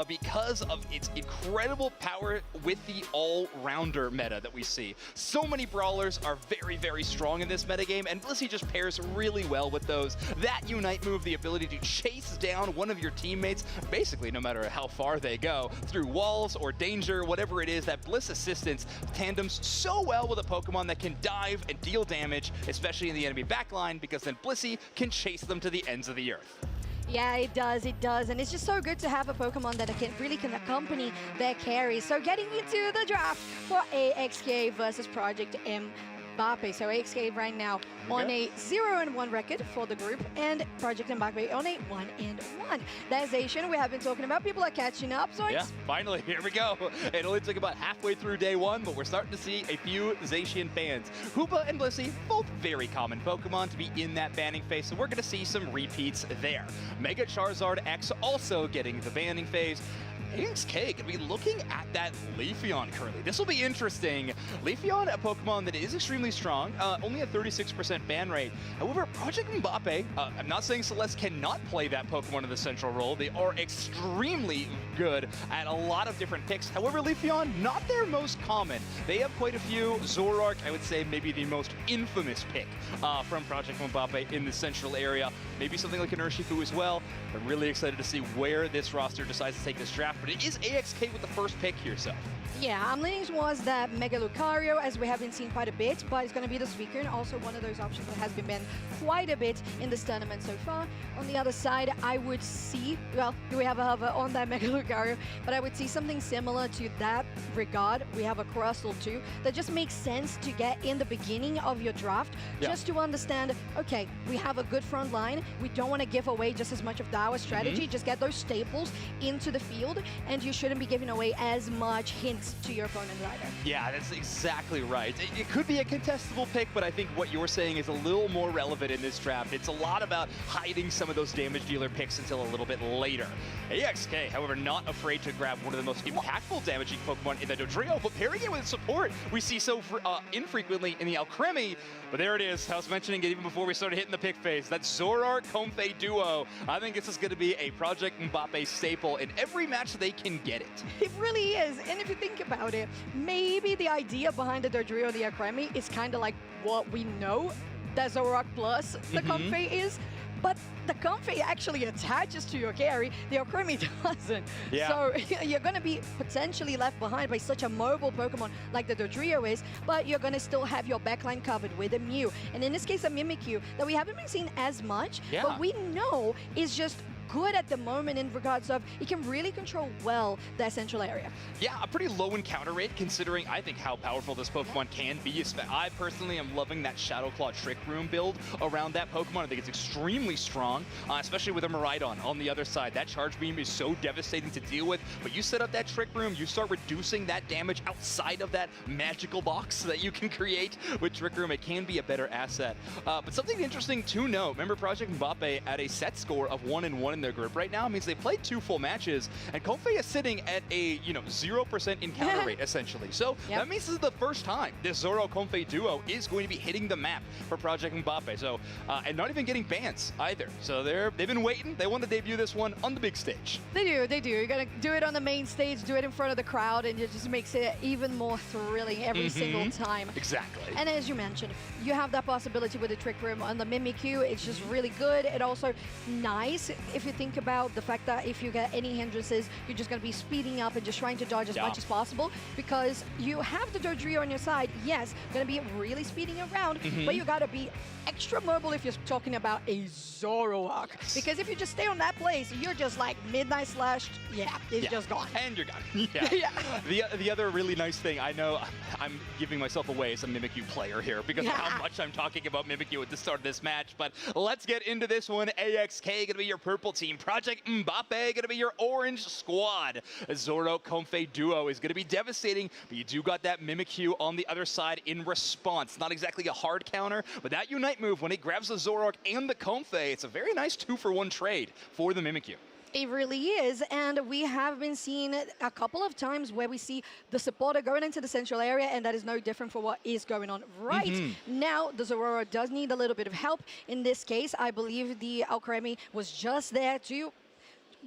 because of its incredible power with the all-rounder meta that we see. So many brawlers are very, very strong in this metagame, and Blissey just pairs really well with those. That Unite move, the ability to chase down one of your teammates, basically no matter how far they go, through walls or danger, whatever it is, that Bliss Assistance tandems so well with a Pokemon that can dive and deal damage, especially in the enemy backline, because then Blissey can chase them to the ends of the earth. Yeah, it does, and it's just so good to have a Pokemon that can accompany their carries. So getting into the draft for AXK versus Project Mbappe. So AXK right now on a 0-1 record for the group, and Project Mbappe on a 1-1. That's Zacian we have been talking about. People are catching up. So yeah, finally, here we go. It only took about halfway through day one, but we're starting to see a few Zacian bans. Hoopa and Blissey, both very common Pokemon to be in that banning phase, so we're going to see some repeats there. Mega Charizard X also getting the banning phase. AXK could be looking at that Leafeon currently. This will be interesting. Leafeon, a Pokemon that is extremely strong, only a 36% ban rate. However, Project Mbappe, I'm not saying Celeste cannot play that Pokemon in the central role. They are extremely good at a lot of different picks. However, Leafeon, not their most common. They have quite a few. Zoroark, I would say maybe the most infamous pick from Project Mbappe in the central area. Maybe something like an Urshifu as well. I'm really excited to see where this roster decides to take this draft. But it is AXK with the first pick here, so. Yeah, I'm leaning towards that Mega Lucario, as we have been seeing quite a bit, but it's going to be the Suicune, also one of those options that has been banned quite a bit in this tournament so far. On the other side, I would see, well, we have a hover on that Mega Lucario, but I would see something similar to that regard. We have a Crustle too, that just makes sense to get in the beginning of your draft, just to understand, okay, we have a good front line, we don't want to give away just as much of our strategy, just get those staples into the field, and you shouldn't be giving away as much hints to your opponent either. Yeah, that's exactly right. It could be a contestable pick, but I think what you're saying is a little more relevant in this draft. It's a lot about hiding some of those damage dealer picks until a little bit later. AXK, however, not afraid to grab one of the most impactful damaging Pokemon in the Dodrio, but pairing it with support we see so infrequently in the Alcremie. But there it is. I was mentioning it even before we started hitting the pick phase. That Zoroark-Comfey duo. I think this is going to be a Project Mbappe staple in every match they can get it. It really is. And if you think about it, maybe the idea behind the Dodrio and the Alcremie is kind of like what we know that Zoroark plus the Comfey is. But the Comfey actually attaches to your carry, the Alcremie doesn't. Yeah. So you're going to be potentially left behind by such a mobile Pokemon like the Dodrio is, but you're going to still have your backline covered with a Mew. And in this case, a Mimikyu that we haven't been seeing as much, but we know is just good at the moment in regards of it can really control well that central area. Yeah, a pretty low encounter rate considering I think how powerful this Pokemon can be. I personally am loving that Shadow Claw Trick Room build around that Pokemon. I think it's extremely strong, especially with a Miraidon on the other side. That Charge Beam is so devastating to deal with, but you set up that Trick Room, you start reducing that damage outside of that magical box that you can create with Trick Room. It can be a better asset. But something interesting to note, remember Project Mbappe at a set score of 1-1 in their group right now means they played 2 full matches, and Comfey is sitting at a 0% encounter rate essentially. So that means this is the first time this Zoro-Comfey duo is going to be hitting the map for Project Mbappe. So and not even getting bans either. So they've been waiting. They want to debut this one on the big stage. They do. You're gonna do it on the main stage, do it in front of the crowd, and it just makes it even more thrilling every single time. Exactly. And as you mentioned, you have that possibility with the Trick Room on the Mimikyu. It's just really good. It also nice if if you think about the fact that if you get any hindrances, you're just going to be speeding up and just trying to dodge as much as possible, because you have the Dodrio on your side. Yes, going to be really speeding around, but you got to be extra mobile if you're talking about a Zoroark. Because if you just stay on that place, you're just like midnight slashed, it's just gone. And you're gone. The other really nice thing, I know I'm giving myself away as a Mimikyu player here because of how much I'm talking about Mimikyu at the start of this match, but let's get into this one. AXK going to be your purple team. Project Mbappe going to be your orange squad. A Zoro Comfey duo is going to be devastating, but you do got that Mimikyu on the other side in response. Not exactly a hard counter, but that Unite move, when it grabs the Zoroark and the Comfey, it's a very nice 2-for-1 trade for the Mimikyu. It really is, and we have been seeing it a couple of times where we see the supporter going into the central area, and that is no different for what is going on right now. The Zoroark does need a little bit of help. In this case, I believe the Alcremie was just there to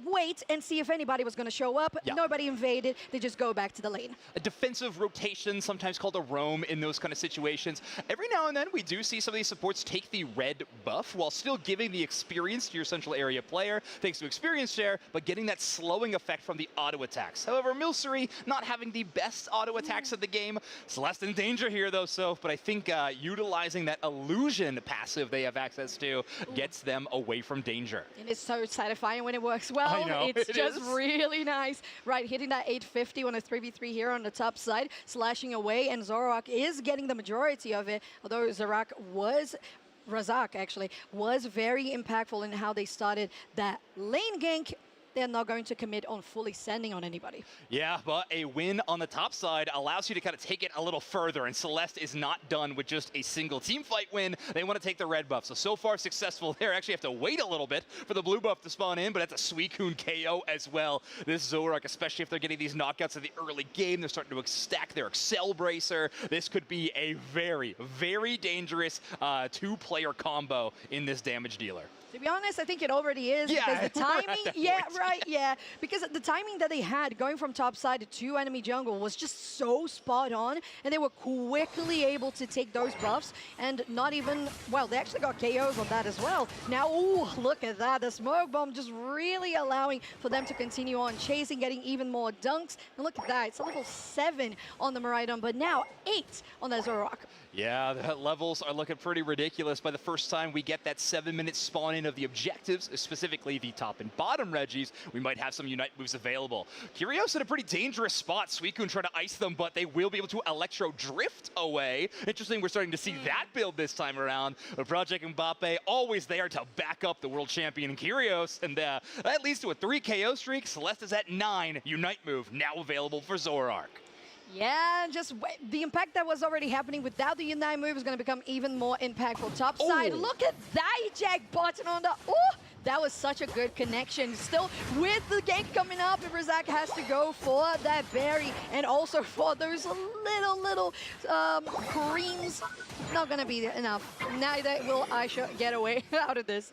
wait and see if anybody was going to show up. Nobody invaded. They just go back to the lane. A defensive rotation, sometimes called a roam in those kind of situations. Every now and then, we do see some of these supports take the red buff while still giving the experience to your central area player, thanks to experience share, but getting that slowing effect from the auto attacks. However, Milcery not having the best auto attacks of the game. Celeste in danger here, though, but I think utilizing that illusion passive they have access to gets them away from danger. And it's so satisfying when it works well. I know, it's just really nice. Right, hitting that 850 on a 3v3 here on the top side, slashing away, and Zoroark is getting the majority of it, although Razak was very impactful in how they started that lane gank. They're not going to commit on fully sending on anybody. Yeah, but a win on the top side allows you to kind of take it a little further, and Celeste is not done with just a single team fight win. They want to take the red buff, so far successful there. Actually have to wait a little bit for the blue buff to spawn in, but that's a Suicune KO as well. This Zoroark, especially if they're getting these knockouts in the early game, they're starting to stack their Excel Bracer. This could be a very, very dangerous two-player combo in this damage dealer. To be honest, I think it already is, because the timing, because the timing that they had going from top side to enemy jungle was just so spot on, and they were quickly able to take those buffs, and not even, well, they actually got KOs on that as well. Now, ooh, look at that, the smoke bomb just really allowing for them to continue on chasing, getting even more dunks, and look at that, it's a level 7 on the Miraidon, but now 8 on the Zoroark. Yeah, the levels are looking pretty ridiculous. By the first time we get that 7-minute spawn-in of the objectives, specifically the top and bottom Regis, we might have some Unite moves available. Curios in a pretty dangerous spot. Suicune trying to ice them, but they will be able to Electro Drift away. Interesting, we're starting to see that build this time around. But Project Mbappe always there to back up the world champion Curios, and that leads to a 3 KO streak. Celeste is at 9. Unite move now available for Zoroark. Yeah, just the impact that was already happening without the Unite move is going to become even more impactful. Top side, look at that eject button on the... That was such a good connection. Still, with the gank coming up, Razak has to go for that berry, and also for those little creams. Not going to be enough. Neither will Aisha get away out of this.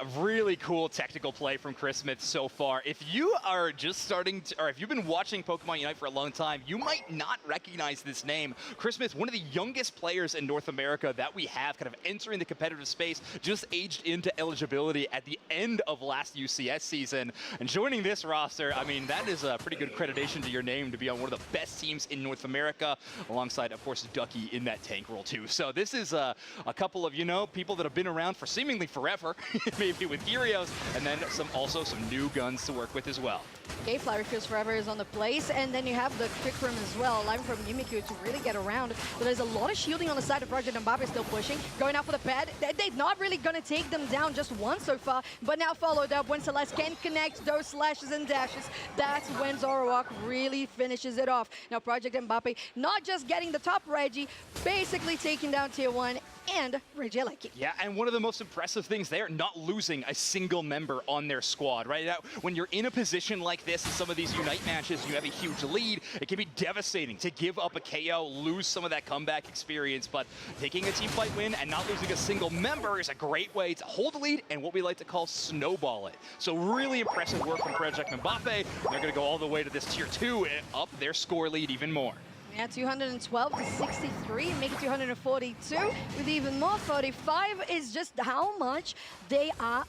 A really cool technical play from Chris Smith so far. If you are just starting to, or if you've been watching Pokemon Unite for a long time, you might not recognize this name. Chris Smith, one of the youngest players in North America that we have kind of entering the competitive space, just aged into eligibility at the end of last UCS season. And joining this roster, I mean, that is a pretty good accreditation to your name to be on one of the best teams in North America, alongside, of course, Ducky in that tank role too. So this is a couple of, people that have been around for seemingly forever. Maybe with Curios, and then also some new guns to work with as well. Okay, Flower Feels Forever is on the place, and then you have the Quick Room as well, allowing from Mimikyu to really get around. But there's a lot of shielding on the side of Project Mbappe still pushing, going out for the pad. They're not really going to take them down just once so far, but now followed up when Celeste can connect those slashes and dashes. That's when Zoroark really finishes it off. Now Project Mbappe not just getting the top Reggie, basically taking down Tier 1 and Regieleki. Yeah, and one of the most impressive things there, not losing a single member on their squad, right? Now, when you're in a position like this in some of these Unite matches, you have a huge lead, it can be devastating to give up a KO, lose some of that comeback experience, but taking a team fight win and not losing a single member is a great way to hold the lead and what we like to call snowball it. So really impressive work from Project Mbappe. They're going to go all the way to this Tier 2 and up their score lead even more. Yeah, 212 to 63, make it 242 with even more. 45 is just how much they are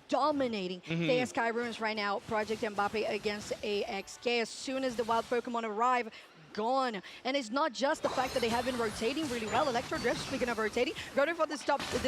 dominating the Sky Ruins right now. Project Mbappe against AXK. As soon as the wild Pokemon arrive, gone. And it's not just the fact that they have been rotating really well. Electro Drift, speaking of rotating, going for this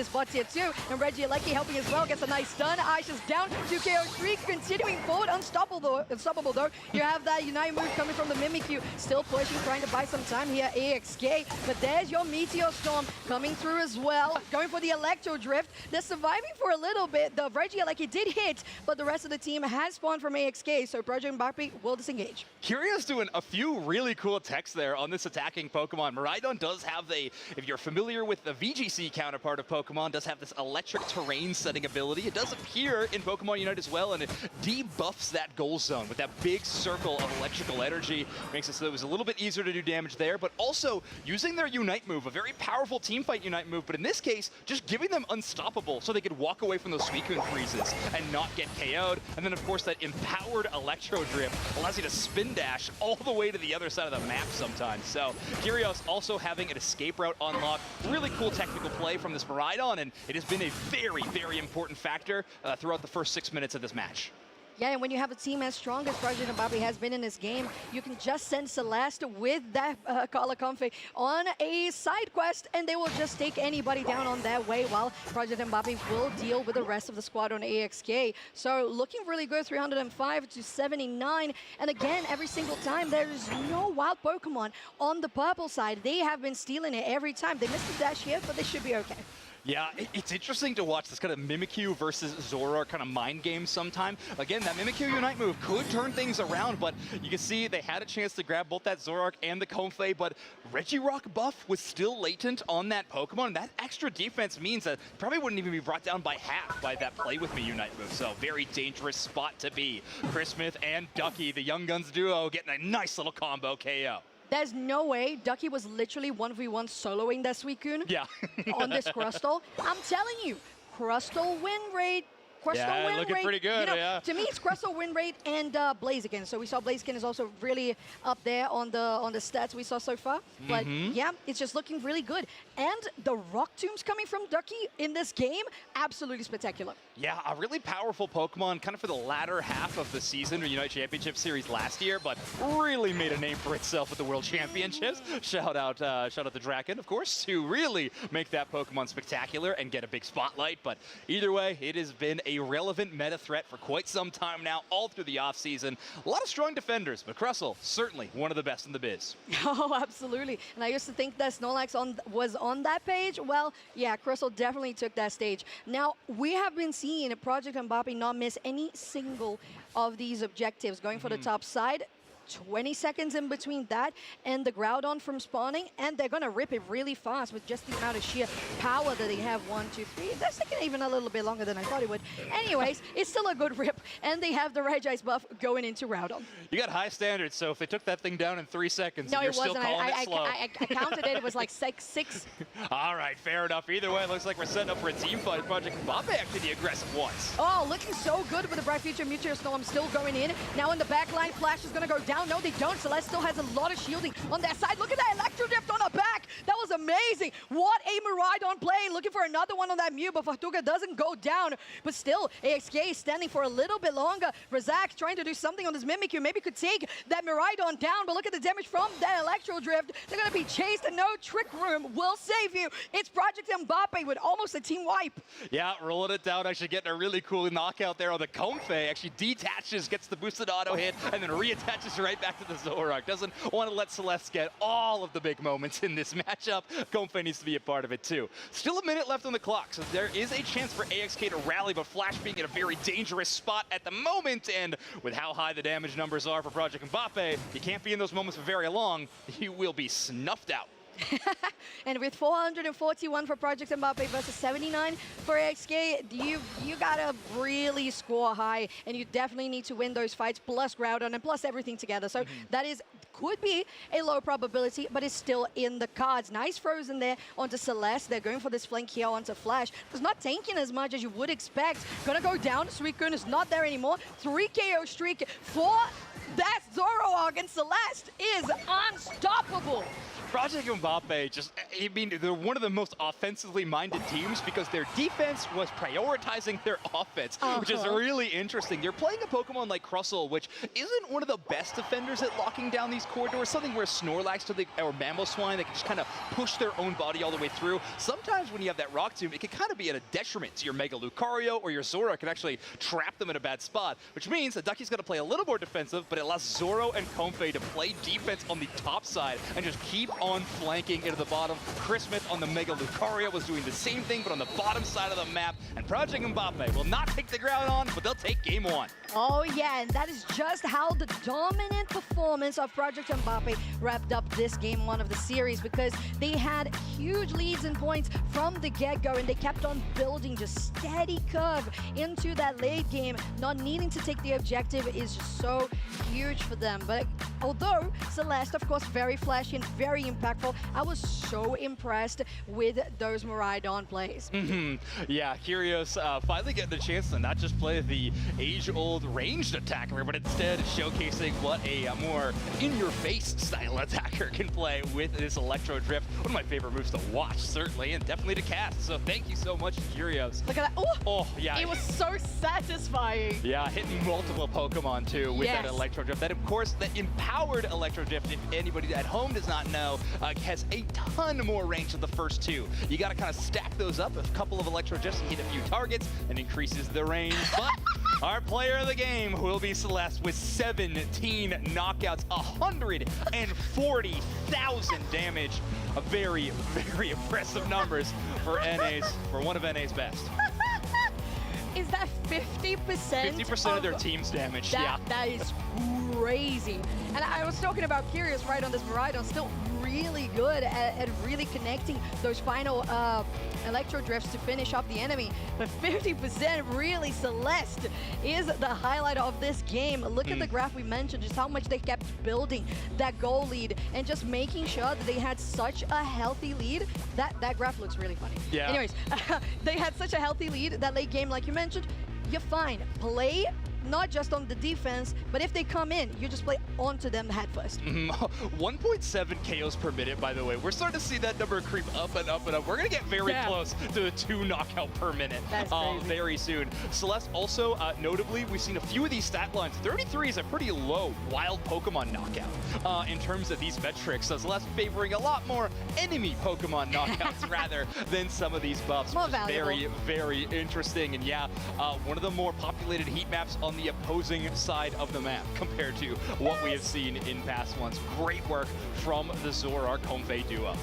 bot tier 2. And Reggie Alecki helping as well, gets a nice stun. Aisha's down, 2 KO streak, continuing forward. Unstoppable though. You have that Unite move coming from the Mimikyu, still pushing, trying to buy some time here, AXK. But there's your Meteor Storm coming through as well, going for the Electro Drift. They're surviving for a little bit. The Reggie Alecki did hit, but the rest of the team has spawned from AXK, so Project Mbappe will disengage. Curio's doing a few really cool techs there on this attacking Pokemon. Miraidon does have if you're familiar with the VGC counterpart of Pokemon, does have this electric terrain setting ability. It does appear in Pokemon Unite as well, and it debuffs that goal zone with that big circle of electrical energy. Makes it so it was a little bit easier to do damage there, but also using their Unite move, a very powerful teamfight Unite move, but in this case, just giving them Unstoppable so they could walk away from those Suicune freezes and not get KO'd. And then, of course, that empowered Electro Drift allows you to spin dash all the way to the other side of the map sometimes. So Kyrios also having an escape route unlocked. Really cool technical play from this Miraidon, and it has been a very, very important factor throughout the first 6 minutes of this match. Yeah, and when you have a team as strong as Project Mbappe has been in this game, you can just send Celeste with that Kala Comfey on a side quest, and they will just take anybody down on that way, while Project Mbappe will deal with the rest of the squad on AXK. So looking really good, 305 to 79. And again, every single time, there is no wild Pokemon on the purple side. They have been stealing it every time. They missed the dash here, but they should be okay. Yeah, it's interesting to watch this kind of Mimikyu versus Zoroark kind of mind game sometime. Again, that Mimikyu Unite move could turn things around, but you can see they had a chance to grab both that Zoroark and the Comfey, but Regirock buff was still latent on that Pokemon, and that extra defense means that probably wouldn't even be brought down by half by that Play With Me Unite move, so very dangerous spot to be. Chris Smith and Ducky, the Young Guns duo, getting a nice little combo KO. There's no way. Ducky was literally 1v1 soloing that Suicune on this Crustle. I'm telling you, Crustle win rate. Looking pretty good, To me, it's Crustle win rate and Blaziken. So we saw Blaziken is also really up there on the stats we saw so far. But yeah, it's just looking really good. And the Rock Tombs coming from Ducky in this game, absolutely spectacular. Yeah, a really powerful Pokemon kind of for the latter half of the season, the Unite Championship Series last year, but really made a name for itself at the World Championships. Shout out to Draken, of course, to really make that Pokemon spectacular and get a big spotlight. But either way, it has been a relevant meta threat for quite some time now, all through the offseason. A lot of strong defenders, but Crustle, certainly one of the best in the biz. Oh, absolutely. And I used to think that Snorlax was on that page. Well, yeah, Crustle definitely took that stage. Now, we have been seeing Project Mbappe not miss any single of these objectives, going for the top side. 20 seconds in between that and the Groudon from spawning, and they're going to rip it really fast with just the amount of sheer power that they have. 1, 2, 3. That's taking even a little bit longer than I thought it would. Anyways, it's still a good rip, and they have the Regice buff going into Groudon. You got high standards, so if they took that thing down in 3 seconds, no, you're it wasn't. still calling it slow. I counted it. It was like 6. All right, fair enough. Either way, it looks like we're setting up for a team fight. Project Mbappe actually the aggressive ones. Oh, looking so good with the Bright Future Meteor Storm still going in. Now in the back line, Flash is going to go down. No, they don't. Celeste still has a lot of shielding on that side. Look at that Electro Drift on the back. That was amazing. What a Miraidon play. Looking for another one on that Mew, but Fartuga doesn't go down. But still, AXK is standing for a little bit longer. Razak trying to do something on this Mimikyu. Maybe could take that Miraidon down, but look at the damage from that Electro Drift. They're going to be chased, and no Trick Room will save you. It's Project Mbappe with almost a team wipe. Yeah, rolling it down, actually getting a really cool knockout there on the Comfey. Actually detaches, gets the boosted auto hit, and then reattaches right back to the Zoroark. Doesn't want to let Celeste get all of the big moments in this matchup. Comfey needs to be a part of it too. Still a minute left on the clock, so there is a chance for AXK to rally, but Flash being in a very dangerous spot at the moment, and with how high the damage numbers are for Project Mbappe, you can't be in those moments for very long. You will be snuffed out. And with 441 for Project Mbappe versus 79 for AXK, you gotta really score high, and you definitely need to win those fights, plus Groudon and plus everything together. So that could be a low probability, but it's still in the cards. Nice frozen there onto Celeste. They're going for this flank here onto Flash. It's not tanking as much as you would expect. Gonna go down. Suicune is not there anymore. 3 KO streak for that Zoroark, and Celeste is unstoppable. Project Mbappe just, I mean, they're one of the most offensively minded teams because their defense was prioritizing their offense, which is really interesting. You're playing a Pokemon like Crustle, which isn't one of the best defenders at locking down these corridors, something where Snorlax or Mamoswine, they can just kind of push their own body all the way through. Sometimes when you have that Rock Tomb, it can kind of be at a detriment to your Mega Lucario, or your Zora can actually trap them in a bad spot, which means that Ducky's going to play a little more defensive, but it allows Zoro and Comfey to play defense on the top side and just keep on flanking into the bottom. Chris Smith on the Mega Lucario was doing the same thing, but on the bottom side of the map, and Project Mbappe will not take the ground on, but they'll take game one. Oh yeah, and that is just how the dominant performance of Project Mbappe wrapped up this game one of the series, because they had huge leads and points from the get-go, and they kept on building just steady curve into that late game. Not needing to take the objective is just so huge for them. But although Celeste, of course, very flashy and very impactful, I was so impressed with those Miraidon plays. Yeah, Kyrios finally getting the chance to not just play the age-old ranged attacker, but instead showcasing what a more in-your-face style attacker can play with this Electro Drift. One of my favorite moves to watch, certainly, and definitely to cast. So thank you so much, Kyrios. Look at that. Oh, yeah. It was so satisfying. Yeah, hitting multiple Pokemon, too, with that Electro Drift. That, of course, that empowered Electro Drift, if anybody at home does not know, has a ton more range than the first two. You got to kind of stack those up, a couple of Electro Drifts, and hit a few targets, and increases the range. But our player of the game will be Celeste with 17 knockouts, 140,000 damage. A very, very impressive numbers for one of NA's best. Is that 50%? 50% of their team's damage, That is crazy. And I was talking about Kyrios right on this Miraidon, still really good at really connecting those final Electro Drifts to finish up the enemy. But 50% really Celeste is the highlight of this game. Look at the graph we mentioned, just how much they kept building that goal lead and just making sure that they had such a healthy lead. That graph looks really funny. Yeah. Anyways, they had such a healthy lead that late game, like you mentioned, you're fine. Play not just on the defense, but if they come in, you just play onto them head first. 1.7 KOs per minute, by the way. We're starting to see that number creep up and up and up. We're going to get very close to the 2 knockout per minute very soon. Celeste also, notably, we've seen a few of these stat lines. 33 is a pretty low wild Pokemon knockout in terms of these metrics. So Celeste favoring a lot more enemy Pokemon knockouts rather than some of these buffs. More which is valuable. very, very interesting. And yeah, one of the more populated heat maps on the opposing side of the map compared to what we have seen in past ones. Great work from the Zora Comfey duo.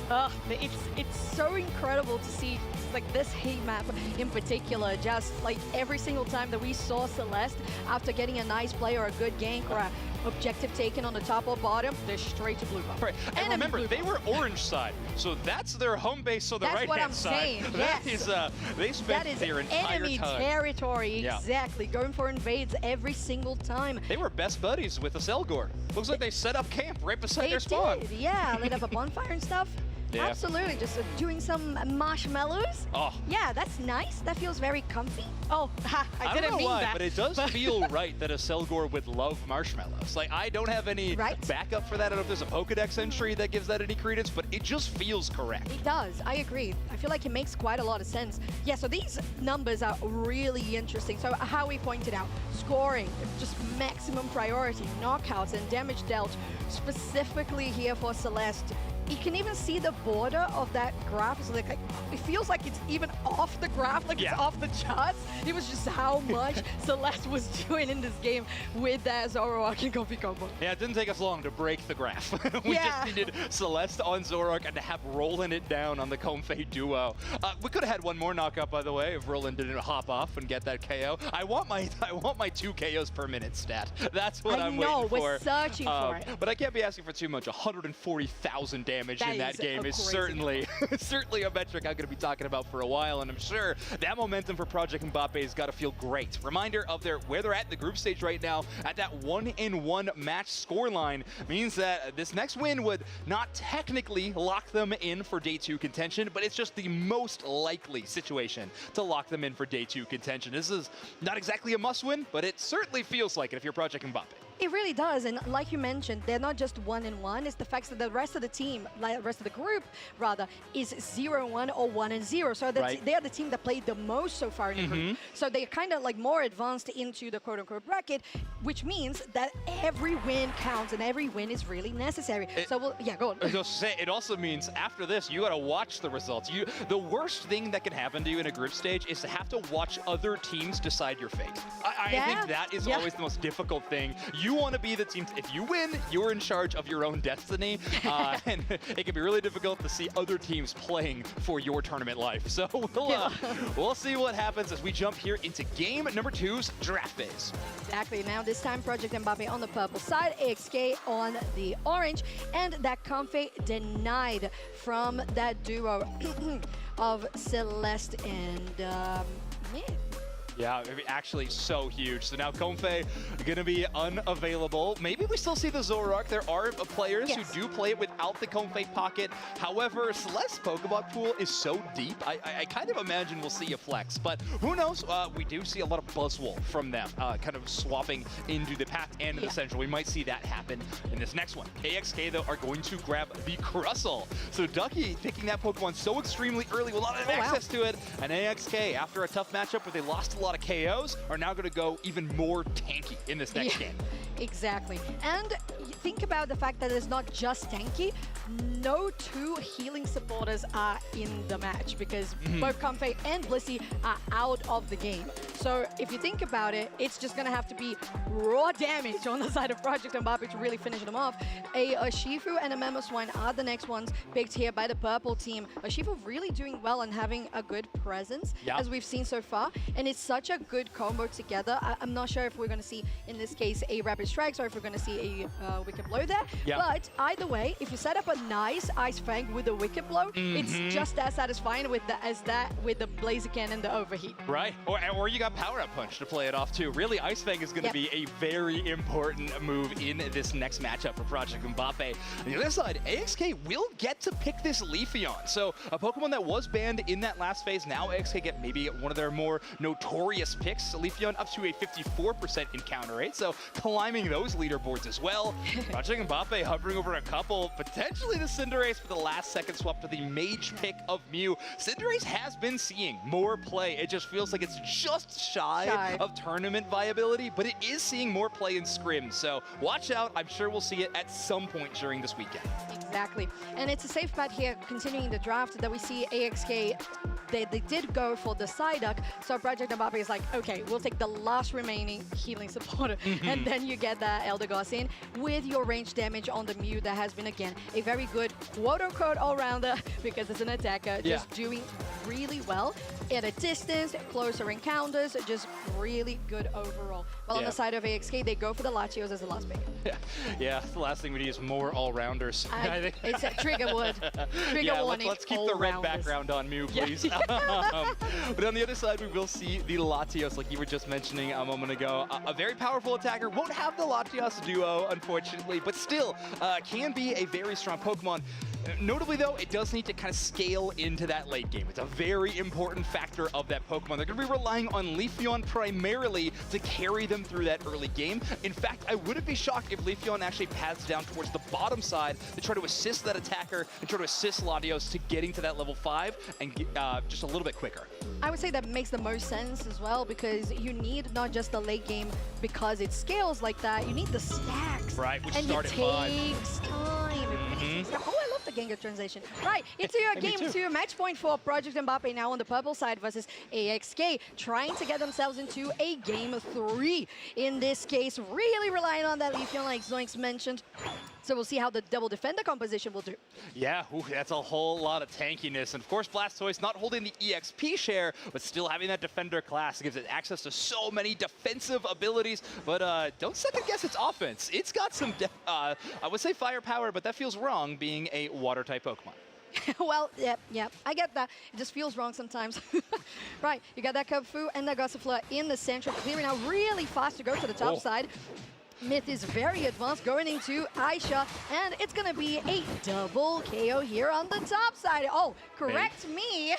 It's so incredible to see like this heat map in particular, just like every single time that we saw Celeste after getting a nice play or a good gank or a objective taken on the top or bottom, they're straight to blue buff. Right. And remember, they were orange side, so that's their home base on the right-hand side. That's what I'm saying, That yes. is, they spent their entire enemy time. territory, Yeah. exactly. Going for invades every single time. They were best buddies with a Selgor. Looks like they set up camp right beside They their spawn. did, yeah. Lit up a bonfire and stuff. Yeah. Absolutely, just doing some marshmallows. Oh. Yeah, that's nice. That feels very comfy. Oh, I don't didn't know mean why, that. but it does feel right that a Selgor would love marshmallows. Like, I don't have any backup for that. I don't know if there's a Pokedex entry that gives that any credence, but it just feels correct. It does. I agree. I feel like it makes quite a lot of sense. Yeah, so these numbers are really interesting. So how we pointed out, scoring, just maximum priority, knockouts and damage dealt, specifically here for Celeste. You can even see the border of that graph. It's like, it feels like it's even off the graph, like it's off the charts. It was just how much Celeste was doing in this game with that Zoroark and Comfey combo. Yeah, it didn't take us long to break the graph. We just needed Celeste on Zoroark and to have Roland it down on the Comfey duo. We could have had one more knockout, by the way, if Roland didn't hop off and get that KO. I want my 2 KOs per minute stat. That's what I'm waiting for. We're searching for it. But I can't be asking for too much. 140,000 damage in that game is certainly a metric I'm going to be talking about for a while, and I'm sure that momentum for Project Mbappe has got to feel great. Reminder of where they're at in the group stage right now, at that 1-in-1 match scoreline, means that this next win would not technically lock them in for Day 2 contention, but it's just the most likely situation to lock them in for Day 2 contention. This is not exactly a must-win, but it certainly feels like it if you're Project Mbappe. It really does, and like you mentioned, they're not just 1-1. It's the fact that the rest of the team, like the rest of the group, rather, is 0-1 or 1-0. So they're the team that played the most so far in the group. So they're kind of like more advanced into the quote-unquote bracket, which means that every win counts and every win is really necessary. Yeah, go on. I was just say, it also means after this, you got to watch the results. The worst thing that can happen to you in a group stage is to have to watch other teams decide your fate. I think that is always the most difficult thing. You want to be the team. If you win, you're in charge of your own destiny, and it can be really difficult to see other teams playing for your tournament life. So we'll see what happens as we jump here into game number 2's draft phase. Exactly. Now this time, Project Mbappe on the purple side, AXK on the orange, and that Comfey denied from that duo of Celeste and Mid. Yeah, actually so huge. So now Comfey going to be unavailable. Maybe we still see the Zoroark. There are players who do play it without the Comfey pocket. However, Celeste's Pokemon pool is so deep, I kind of imagine we'll see a flex. But who knows? We do see a lot of Buzzwole from them, kind of swapping into the path and the central. We might see that happen in this next one. AXK, though, are going to grab the Crustle. So Ducky picking that Pokemon so extremely early will not have access to it. And AXK, after a tough matchup where they lost a lot of KOs, are now going to go even more tanky in this next game. Exactly. And think about the fact that it's not just tanky. No two healing supporters are in the match because both Comfey and Blissey are out of the game. So if you think about it, it's just going to have to be raw damage on the side of Project Mbappe to really finish them off. A Shifu and a Mamoswine are the next ones picked here by the purple team. A Shifu really doing well and having a good presence, as we've seen so far. And it's such a good combo together. I'm not sure if we're going to see, in this case, a Rapid Strikes or if we're going to see a Wicked Blow there. But either way, if you set up a nice Ice Fang with a Wicked Blow, it's just as satisfying with the Blaziken and the Overheat. Right. Or you got Power Up Punch to play it off too. Really, Ice Fang is going to be a very important move in this next matchup for Project Mbappe. On the other side, AXK will get to pick this Leafeon. So a Pokemon that was banned in that last phase, now AXK get maybe one of their more notorious picks. Leafeon up to a 54% encounter rate, so climbing those leaderboards as well. Project Mbappe hovering over a couple, potentially the Cinderace for the last second swap to the Mage pick of Mew. Cinderace has been seeing more play. It just feels like it's just shy of tournament viability, but it is seeing more play in scrims. So watch out. I'm sure we'll see it at some point during this weekend. Exactly. And it's a safe bet here, continuing the draft, that we see AXK. They did go for the Psyduck, so Project Mbappe is like, okay, we'll take the last remaining healing supporter, and then you get the Eldegoss in with your range damage on the Mew that has been, again, a very good quote-unquote all-rounder because it's an attacker, just doing really well at a distance, closer encounters, just really good overall. Well, on the side of AXK, they go for the Latios as the last pick. Yeah, the last thing we need is more all-rounders. It's a trigger word. Trigger warning. Let's keep the red background on Mew, please. But on the other side, we will see the Latios, like you were just mentioning a moment ago. A very powerful attacker. Won't have the Latios duo, unfortunately, but still can be a very strong Pokemon. Notably, though, it does need to kind of scale into that late game. It's a very important factor of that Pokemon. They're going to be relying on Leafeon primarily to carry them through that early game. In fact, I wouldn't be shocked if Leafeon actually paths down towards the bottom side to try to assist that attacker and try to assist Latios to getting to that level 5 and get, just a little bit quicker. I would say that makes the most sense as well because you need not just the late game because it scales like that. You need the stacks. Right, which and start it at 5. Takes time. Oh, I love the Gengar transition. Right, into your game 2. Match point for Project Mbappe now on the purple side versus AXK, trying to get themselves into a game 3. In this case, really relying on that Leafeon, like Zoinks mentioned. So we'll see how the double defender composition will do. Yeah, that's a whole lot of tankiness. And of course, Blastoise not holding the EXP share, but still having that defender class. It gives it access to so many defensive abilities. But don't second guess its offense. It's got some, I would say firepower, but that feels wrong being a water-type Pokemon. Well, yeah, I get that. It just feels wrong sometimes. Right, you got that Kubfu and that Gossifleur in the center, clearing out really fast to go to the top side. Myth is very advanced going into Aisha, and it's going to be a double KO here on the top side. Oh, correct me,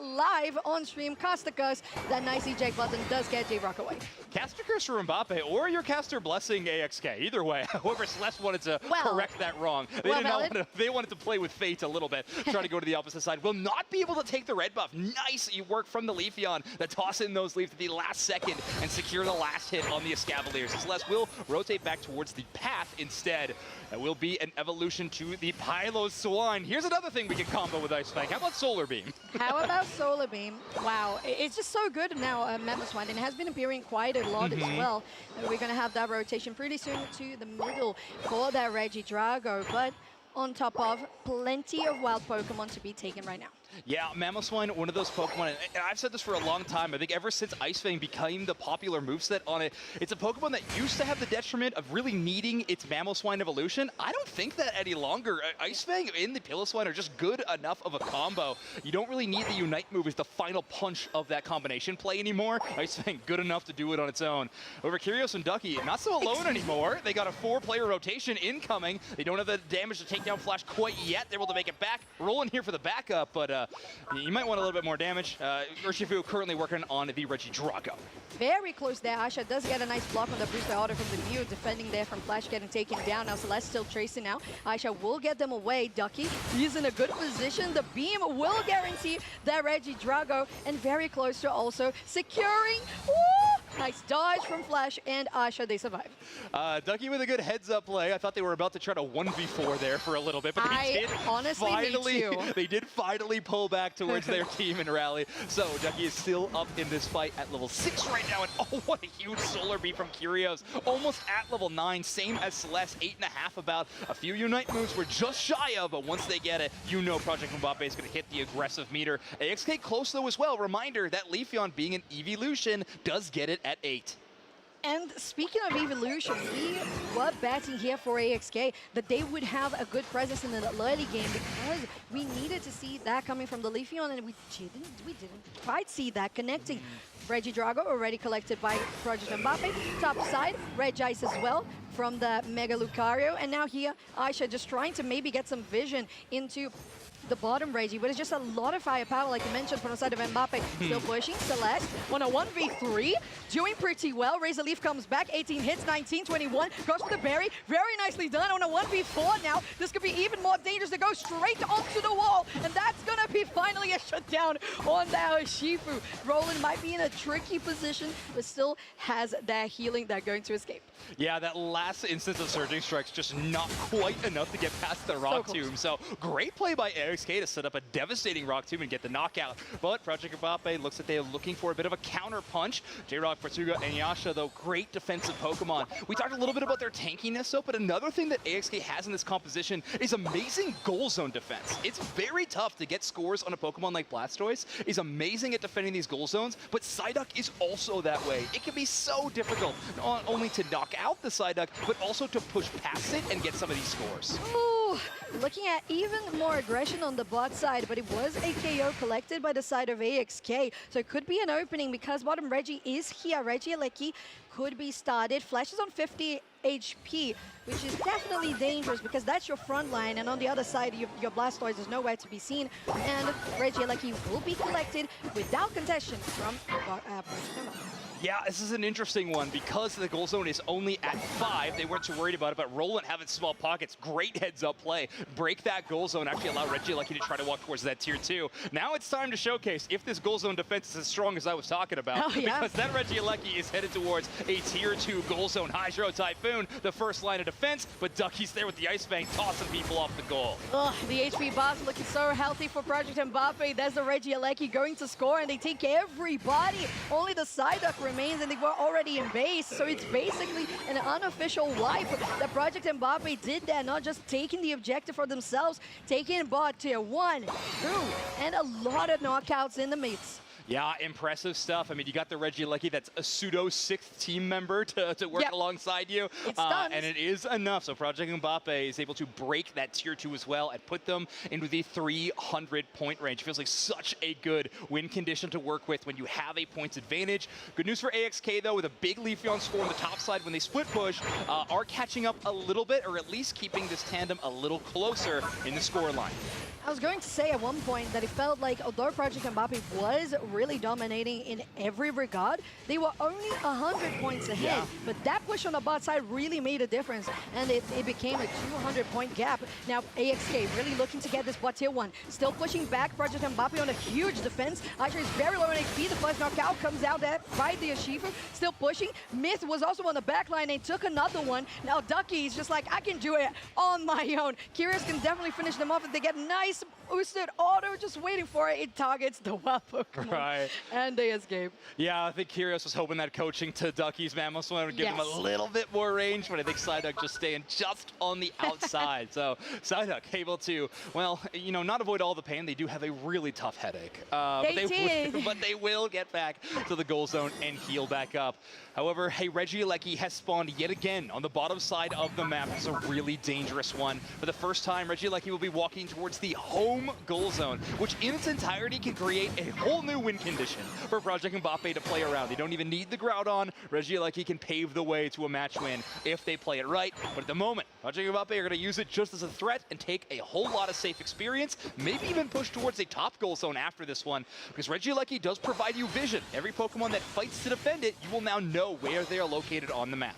live on stream, Caster Curse. That nice eject button does get J-Rock away. Caster Curse for Mbappe, or your caster blessing AXK. Either way, however, Celeste wanted to correct that wrong. They wanted to play with fate a little bit, try to go to the opposite side. Will not be able to take the red buff. Nice work from the Leafeon that toss in those leaves at the last second and secure the last hit on the Escavaliers. Celeste will rotate back towards the path instead. That will be an evolution to the Pylo Swine. Here's another thing we can combo with Ice Fang. How about Solar Beam? How about Solar Beam? Wow, it's just so good now, Mammoth Swine, and it has been appearing quite a lot as well. We're going to have that rotation pretty soon to the middle for that Regidrago, but on top of plenty of wild Pokemon to be taken right now. Yeah, Mamoswine, one of those Pokemon, and I've said this for a long time, I think ever since Ice Fang became the popular moveset on it, it's a Pokemon that used to have the detriment of really needing its Mamoswine evolution. I don't think that any longer. Ice Fang and the Piloswine are just good enough of a combo. You don't really need the Unite move as the final punch of that combination play anymore. Ice Fang good enough to do it on its own. Over Kyrios and Ducky, not so alone anymore. They got a 4-player rotation incoming. They don't have the damage to take down Flash quite yet. They're able to make it back. Rolling here for the backup, but you might want a little bit more damage. Urshifu currently working on the Regidrago. Very close there. Asha does get a nice block on the booster auto from the Mew, defending there from Flash getting taken down. Now Celeste still chasing now. Aisha will get them away. Ducky, he's in a good position. The beam will guarantee that Regidrago, and very close to also securing. Woo! Nice dodge from Flash and Asha, they survive. Ducky with a good heads-up play. I thought they were about to try to 1v4 there for a little bit, but they did finally pull back towards their team and rally. So Ducky is still up in this fight at level 6 right now, and oh, what a huge Solar Beam from Kyrios. Almost at level 9, same as Celeste, 8.5 about. A few Unite moves we're just shy of, but once they get it, you know Project Mbappe is going to hit the aggressive meter. AXK close though as well. Reminder that Leafeon being an evolution does get it at 8. And speaking of evolution, we were betting here for AXK that they would have a good presence in the early game because we needed to see that coming from the Leafeon, and we didn't quite see that connecting. Regidrago already collected by Project Mbappe. Top side, Regice as well from the Mega Lucario. And now here, Aisha just trying to maybe get some vision into the bottom Reggie, but it's just a lot of firepower, like you mentioned, from the side of Mbappe. Still pushing. Celeste on a 1v3, doing pretty well. Razor Leaf comes back, 18 hits, 19, 21. Goes for the berry. Very nicely done on a 1v4 now. This could be even more dangerous to go straight onto the wall, and that's going to be finally a shutdown on that Urshifu. Roland might be in a tricky position, but still has that healing that's going to escape. Yeah, that last instance of Surging Strike's just not quite enough to get past the Rock Tomb. So great play by AXK to set up a devastating Rock Tomb and get the knockout. But Project Mbappe looks like they're looking for a bit of a counter punch. J-Rock, Portuga, and Yasha, though, great defensive Pokemon. We talked a little bit about their tankiness, though, but another thing that AXK has in this composition is amazing goal zone defense. It's very tough to get scores on a Pokemon like Blastoise. He's amazing at defending these goal zones, but Psyduck is also that way. It can be so difficult, not only to knock out the Psyduck, but also to push past it and get some of these scores. Ooh, looking at even more aggression on the bot side, but it was a KO collected by the side of AXK, so it could be an opening because bottom Reggie is here. Regieleki could be started. Flash is on 50 HP, which is definitely dangerous because that's your front line, and on the other side, your Blastoise is nowhere to be seen, and Regieleki will be collected without contention from Yeah, this is an interesting one because the goal zone is only at 5. They weren't too worried about it, but Roland having small pockets, great heads-up play. Break that goal zone, actually allow Regieleki to try to walk towards that tier 2. Now it's time to showcase if this goal zone defense is as strong as I was talking about. Because that Regieleki is headed towards a tier 2 goal zone. Hydro Typhoon, the first line of defense, but Ducky's there with the Ice Fang, tossing people off the goal. Ugh, the HP bars looking so healthy for Project Mbappe. There's the Regieleki going to score, and they take everybody. Only the Psyduck remains, and they were already in base, so it's basically an unofficial wipe that Project Mbappe did there, not just taking the objective for themselves, taking bot tier 1, 2, and a lot of knockouts in the mates. Yeah, impressive stuff. I mean, you got the Regieleki that's a pseudo 6th team member to work alongside you. It's done. And it is enough. So Project Mbappe is able to break that tier 2 as well and put them into the 300-point range. It feels like such a good win condition to work with when you have a points advantage. Good news for AXK, though, with a big Leafeon score on the top side when they split push, are catching up a little bit, or at least keeping this tandem a little closer in the scoreline. I was going to say at one point that it felt like although Project Mbappe was really dominating in every regard, they were only 100 points ahead. Yeah. But that push on the bot side really made a difference, and it became a 200-point gap. Now AXK really looking to get this bot tier 1. Still pushing back Project Mbappe on a huge defense. Aisha is very low on HP. The first knockout comes out there by the Urshifu. Still pushing. Myth was also on the back line. They took another one. Now Ducky is just like, I can do it on my own. Curious can definitely finish them off if they get nice boosted auto, just waiting for it. It targets the wild Pokemon. Right. And they escape. Yeah, I think Kyrgios was hoping that coaching to Ducky's Mammoth would give him a little bit more range, but I think Psyduck just staying just on the outside. So Psyduck able to, well, you know, not avoid all the pain. They do have a really tough headache. But they will get back to the goal zone and heal back up. However, hey, Regieleki has spawned yet again on the bottom side of the map. It's a really dangerous one. For the first time, Regieleki will be walking towards the home goal zone, which in its entirety can create a whole new win condition for Project Mbappe to play around. They don't even need the Groudon. Regieleki can pave the way to a match win if they play it right. But at the moment, Project Mbappe are going to use it just as a threat and take a whole lot of safe experience, maybe even push towards a top goal zone after this one, because Regieleki does provide you vision. Every Pokemon that fights to defend it, you will now know where they are located on the map.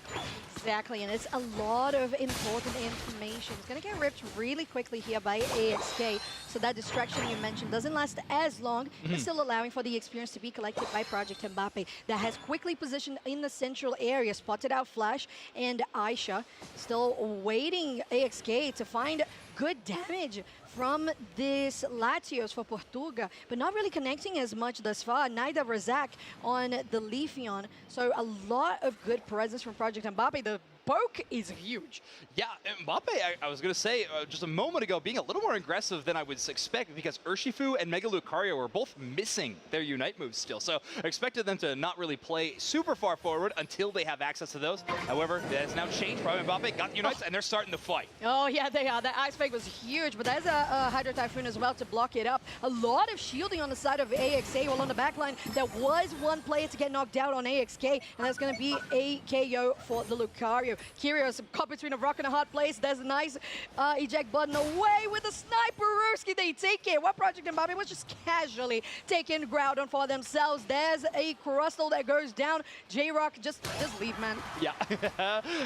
Exactly, and it's a lot of important information. It's going to get ripped really quickly here by AXK, so that distraction you mentioned doesn't last as long, but still allowing for the experience to be collected by Project Mbappe. That has quickly positioned in the central area, spotted out Flash and Aisha, still waiting AXK to find good damage from this Latios for Portuga, but not really connecting as much thus far. Neither Razak on the Leafeon. So a lot of good presence from Project Mbappe. The poke is huge. Yeah, Mbappe, I was going to say just a moment ago, being a little more aggressive than I would expect, because Urshifu and Mega Lucario were both missing their Unite moves still. So I expected them to not really play super far forward until they have access to those. However, that has now changed. Probably Mbappe got the Unites, and they're starting to fight. Oh, yeah, they are. That Ice Fake was huge, but there's a Hydro Typhoon as well to block it up. A lot of shielding on the side of AXK, while on the back line, there was one player to get knocked out on AXK, and that's going to be a KO for the Lucario. Kyrgios caught between a rock and a hard place. There's a nice eject button away with a sniper. Ruski, they take it. What Project Mbappe was just casually taking Groudon for themselves. There's a Crustle that goes down. J-Rock, just leave, man. Yeah,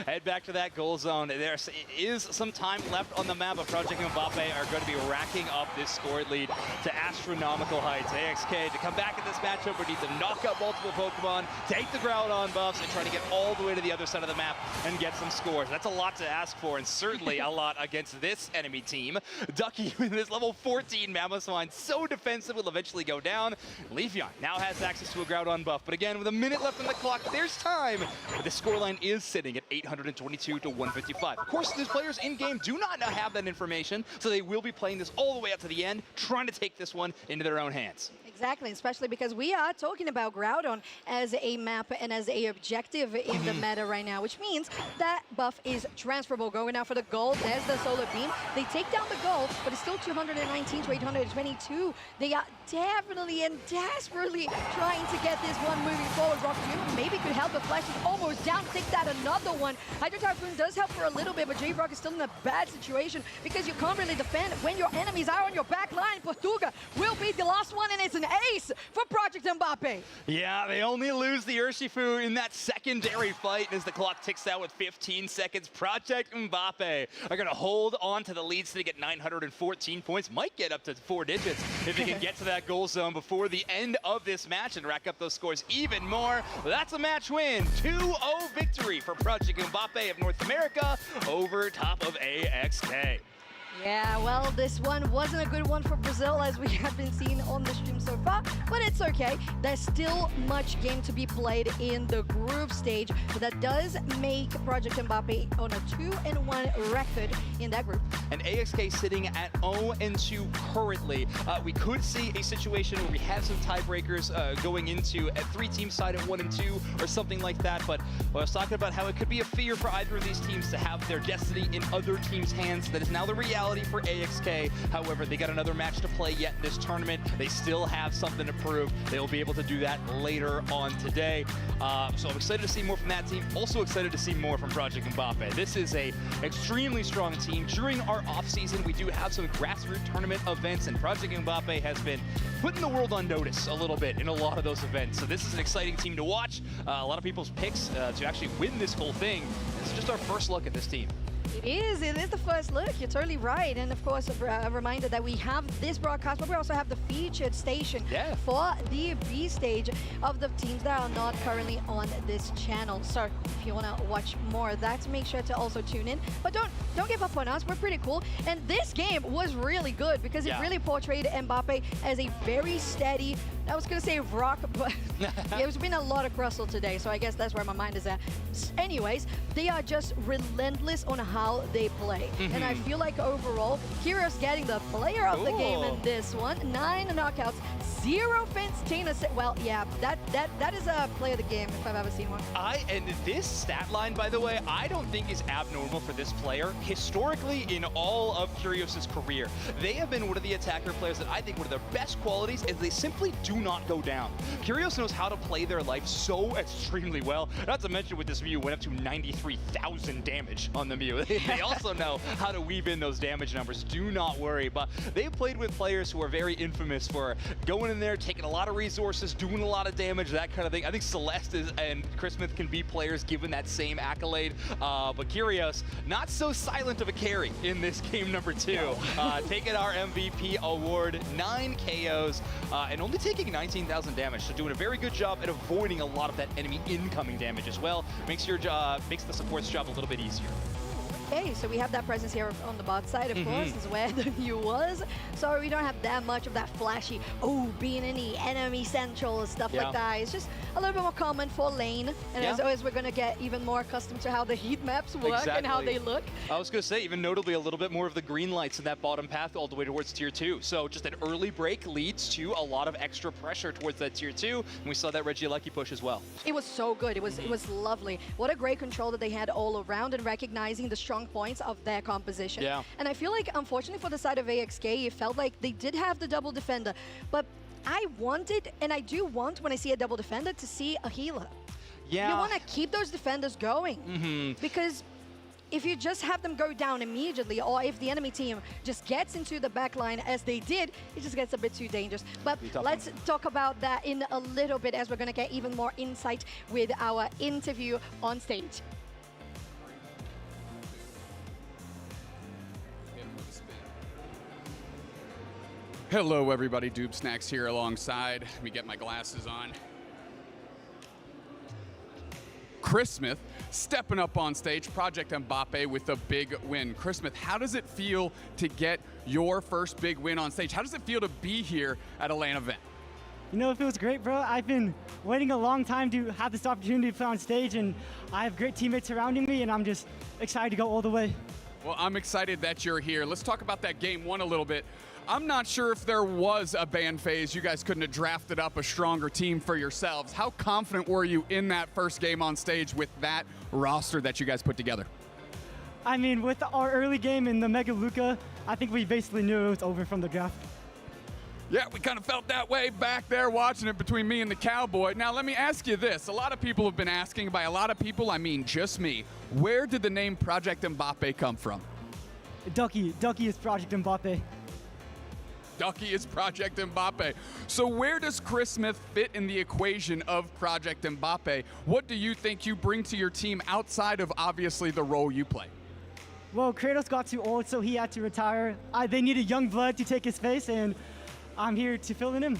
head back to that goal zone. There is some time left on the map, but Project Mbappe are going to be racking up this score lead to astronomical heights. AXK, to come back in this matchup, we need to knock out multiple Pokemon, take the Groudon buffs, and try to get all the way to the other side of the map and get some scores. That's a lot to ask for, and certainly a lot against this enemy team. Ducky with this level 14 Mammothswine, so defensive, will eventually go down. Leafeon now has access to a Groudon buff, but again, with a minute left on the clock, there's time. But the scoreline is sitting at 822 to 155. Of course, these players in-game do not have that information, so they will be playing this all the way up to the end, trying to take this one into their own hands. Exactly, especially because we are talking about Groudon as a map and as a objective in the meta right now, which means that buff is transferable. Going out for the gold, there's the Solar Beam. They take down the gold, but it's still 219 to 822. They are definitely and desperately trying to get this one moving forward. Rock Jr. maybe could help, but Flash is almost down. Take that another one. Hydro Typhoon does help for a little bit, but J-Rock is still in a bad situation because you can't really defend when your enemies are on your back line. Portuga will be the last one, and it's an ace for Project Mbappe. Yeah, they only lose the Urshifu in that secondary fight, and as the clock ticks out with 15 seconds, Project Mbappe are going to hold on to the lead so they get 914 points. Might get up to 4 digits if they can get to that goal zone before the end of this match and rack up those scores even more. Well, that's a match win. 2-0 victory for Project Mbappe of North America over top of AXK. Yeah, well, this one wasn't a good one for Brazil, as we have been seeing on the stream so far, but it's okay. There's still much game to be played in the group stage, but that does make Project Mbappe on a 2-1 record in that group. And AXK sitting at 0-2 currently. We could see a situation where we have some tiebreakers going into a 3-team side at 1-2 or something like that, but I was talking about how it could be a fear for either of these teams to have their destiny in other teams' hands. That is now the reality for AXK. However, they got another match to play yet in this tournament. They still have something to prove. They will be able to do that later on today. So I'm excited to see more from that team. Also excited to see more from Project Mbappe. This is a extremely strong team. During our offseason, we do have some grassroots tournament events, and Project Mbappe has been putting the world on notice a little bit in a lot of those events. So this is an exciting team to watch. A lot of people's picks to actually win this whole thing. This is just our first look at this team. It is the first look. You're totally right. And of course, a reminder that we have this broadcast, but we also have the featured station for the B stage of the teams that are not currently on this channel. So if you want to watch more of that, make sure to also tune in. But don't give up on us. We're pretty cool. And this game was really good because it really portrayed Mbappe as a very steady, I was going to say rock, but there's been a lot of Crustle today, so I guess that's where my mind is at. Anyways, they are just relentless on how they play. And I feel like overall, Kyrgios getting the player of the game in this one. 9 knockouts, 0 fence. Well, yeah, that is a play of the game if I've ever seen one. And this stat line, by the way, I don't think is abnormal for this player. Historically, in all of Kyrgios' career, they have been one of the attacker players that I think one of their best qualities is they simply do not go down. Kyrgios knows how to play their life so extremely well. Not to mention with this Mew went up to 93,000 damage on the Mew. They also know how to weave in those damage numbers. Do not worry. But they've played with players who are very infamous for going in there, taking a lot of resources, doing a lot of damage, that kind of thing. I think Celeste and Chris Smith can be players given that same accolade. But Kyrgios, not so silent of a carry in this game number 2. Taking our MVP award, 9 KOs, and only taking 19,000 damage. So doing a very good job at avoiding a lot of that enemy incoming damage as well. Makes the support's job a little bit easier. Okay, so we have that presence here on the bot side, of course, is where the Mew was. So we don't have that much of that flashy, being in the enemy central, stuff like that. It's just a little bit more common for lane. And as always, we're going to get even more accustomed to how the heat maps work and how they look. I was going to say, even notably, a little bit more of the green lights in that bottom path all the way towards Tier 2. So just an early break leads to a lot of extra pressure towards that Tier 2. And we saw that Regieleki push as well. It was so good. It was lovely. What a great control that they had all around and recognizing the strong points of their composition. And I feel like, unfortunately, for the side of AXK, it felt like they did have the double defender. But I wanted, and I do want, when I see a double defender, to see a healer. You want to keep those defenders going. Because if you just have them go down immediately, or if the enemy team just gets into the back line as they did, it just gets a bit too dangerous. But let's talk about that in a little bit as we're going to get even more insight with our interview on stage. Hello everybody, Doob Snacks here alongside. Let me get my glasses on. Chris Smith stepping up on stage, Project Mbappe with a big win. Chris Smith, how does it feel to get your first big win on stage? How does it feel to be here at a LAN event? You know, it feels great, bro. I've been waiting a long time to have this opportunity to play on stage, and I have great teammates surrounding me, and I'm just excited to go all the way. Well, I'm excited that you're here. Let's talk about that game 1 a little bit. I'm not sure if there was a ban phase. You guys couldn't have drafted up a stronger team for yourselves. How confident were you in that first game on stage with that roster that you guys put together? I mean, with our early game in the Mega Luca, I think we basically knew it was over from the draft. Yeah, we kind of felt that way back there watching it between me and the Cowboy. Now, let me ask you this. A lot of people have been asking, by a lot of people, I mean just me, where did the name Project Mbappe come from? Ducky is Project Mbappe. Ducky is Project Mbappe. So where does Chris Smith fit in the equation of Project Mbappe? What do you think you bring to your team outside of, obviously, the role you play? Well, Kratos got too old, so he had to retire. They needed young blood to take his place, and I'm here to fill in him.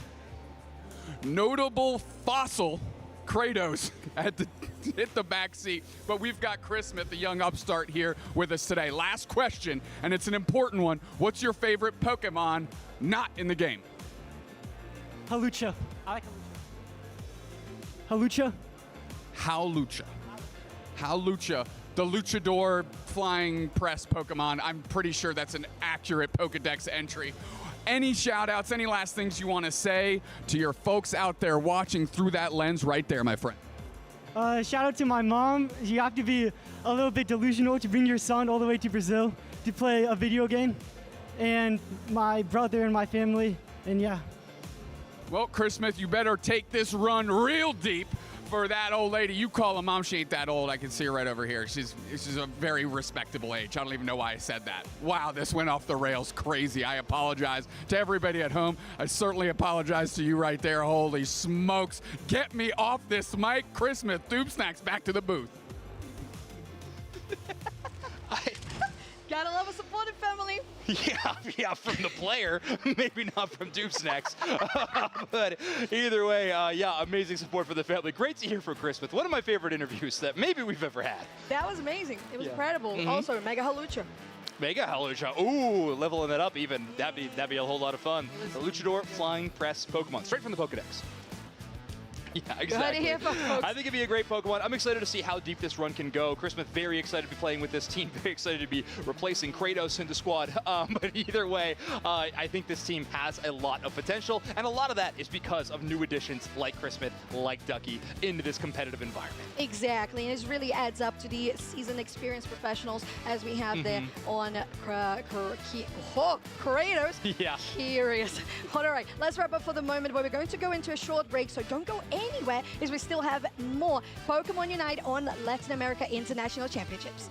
Notable fossil Kratos had to hit the back seat, but we've got Chris Smith, the young upstart, here with us today. Last question, and it's an important one. What's your favorite Pokemon not in the game? Halucha. I like Halucha. Howlucha. Howlucha, the luchador flying press Pokemon. I'm pretty sure that's an accurate Pokedex entry. Any shout outs, any last things you want to say to your folks out there watching through that lens right there, my friend? Shout out to my mom. You have to be a little bit delusional to bring your son all the way to Brazil to play a video game. And my brother and my family, and yeah. Well, Chris Smith, you better take this run real deep for that old lady. You call her mom, she ain't that old. I can see her right over here. She's a very respectable age. I don't even know why I said that. Wow, this went off the rails crazy. I apologize to everybody at home. I certainly apologize to you right there. Holy smokes. Get me off this mic. Chris Smith, Tube Snacks, back to the booth. Gotta love a supportive family. Yeah, from the player, maybe not from Dupe Snacks. But either way, yeah, amazing support for the family. Great to hear from Chris Smith. One of my favorite interviews that maybe we've ever had. That was amazing. It was incredible. Also, Mega Halucha. Mega Halucha. Ooh, leveling that up even. That'd be a whole lot of fun. The Luchador Flying Press Pokemon, straight from the Pokedex. Yeah, exactly. I think it'd be a great Pokemon. I'm excited to see how deep this run can go. Chris Smith, very excited to be playing with this team. Very excited to be replacing Kratos in the squad. But either way, I think this team has a lot of potential, and a lot of that is because of new additions like Chris Smith, like Ducky, into this competitive environment. Exactly, and it really adds up to the seasoned experienced professionals as we have there on Kratos. Yeah. Curious. All right, let's wrap up for the moment, where we're going to go into a short break, so don't go anywhere, as we still have more Pokemon Unite on Latin America International Championships.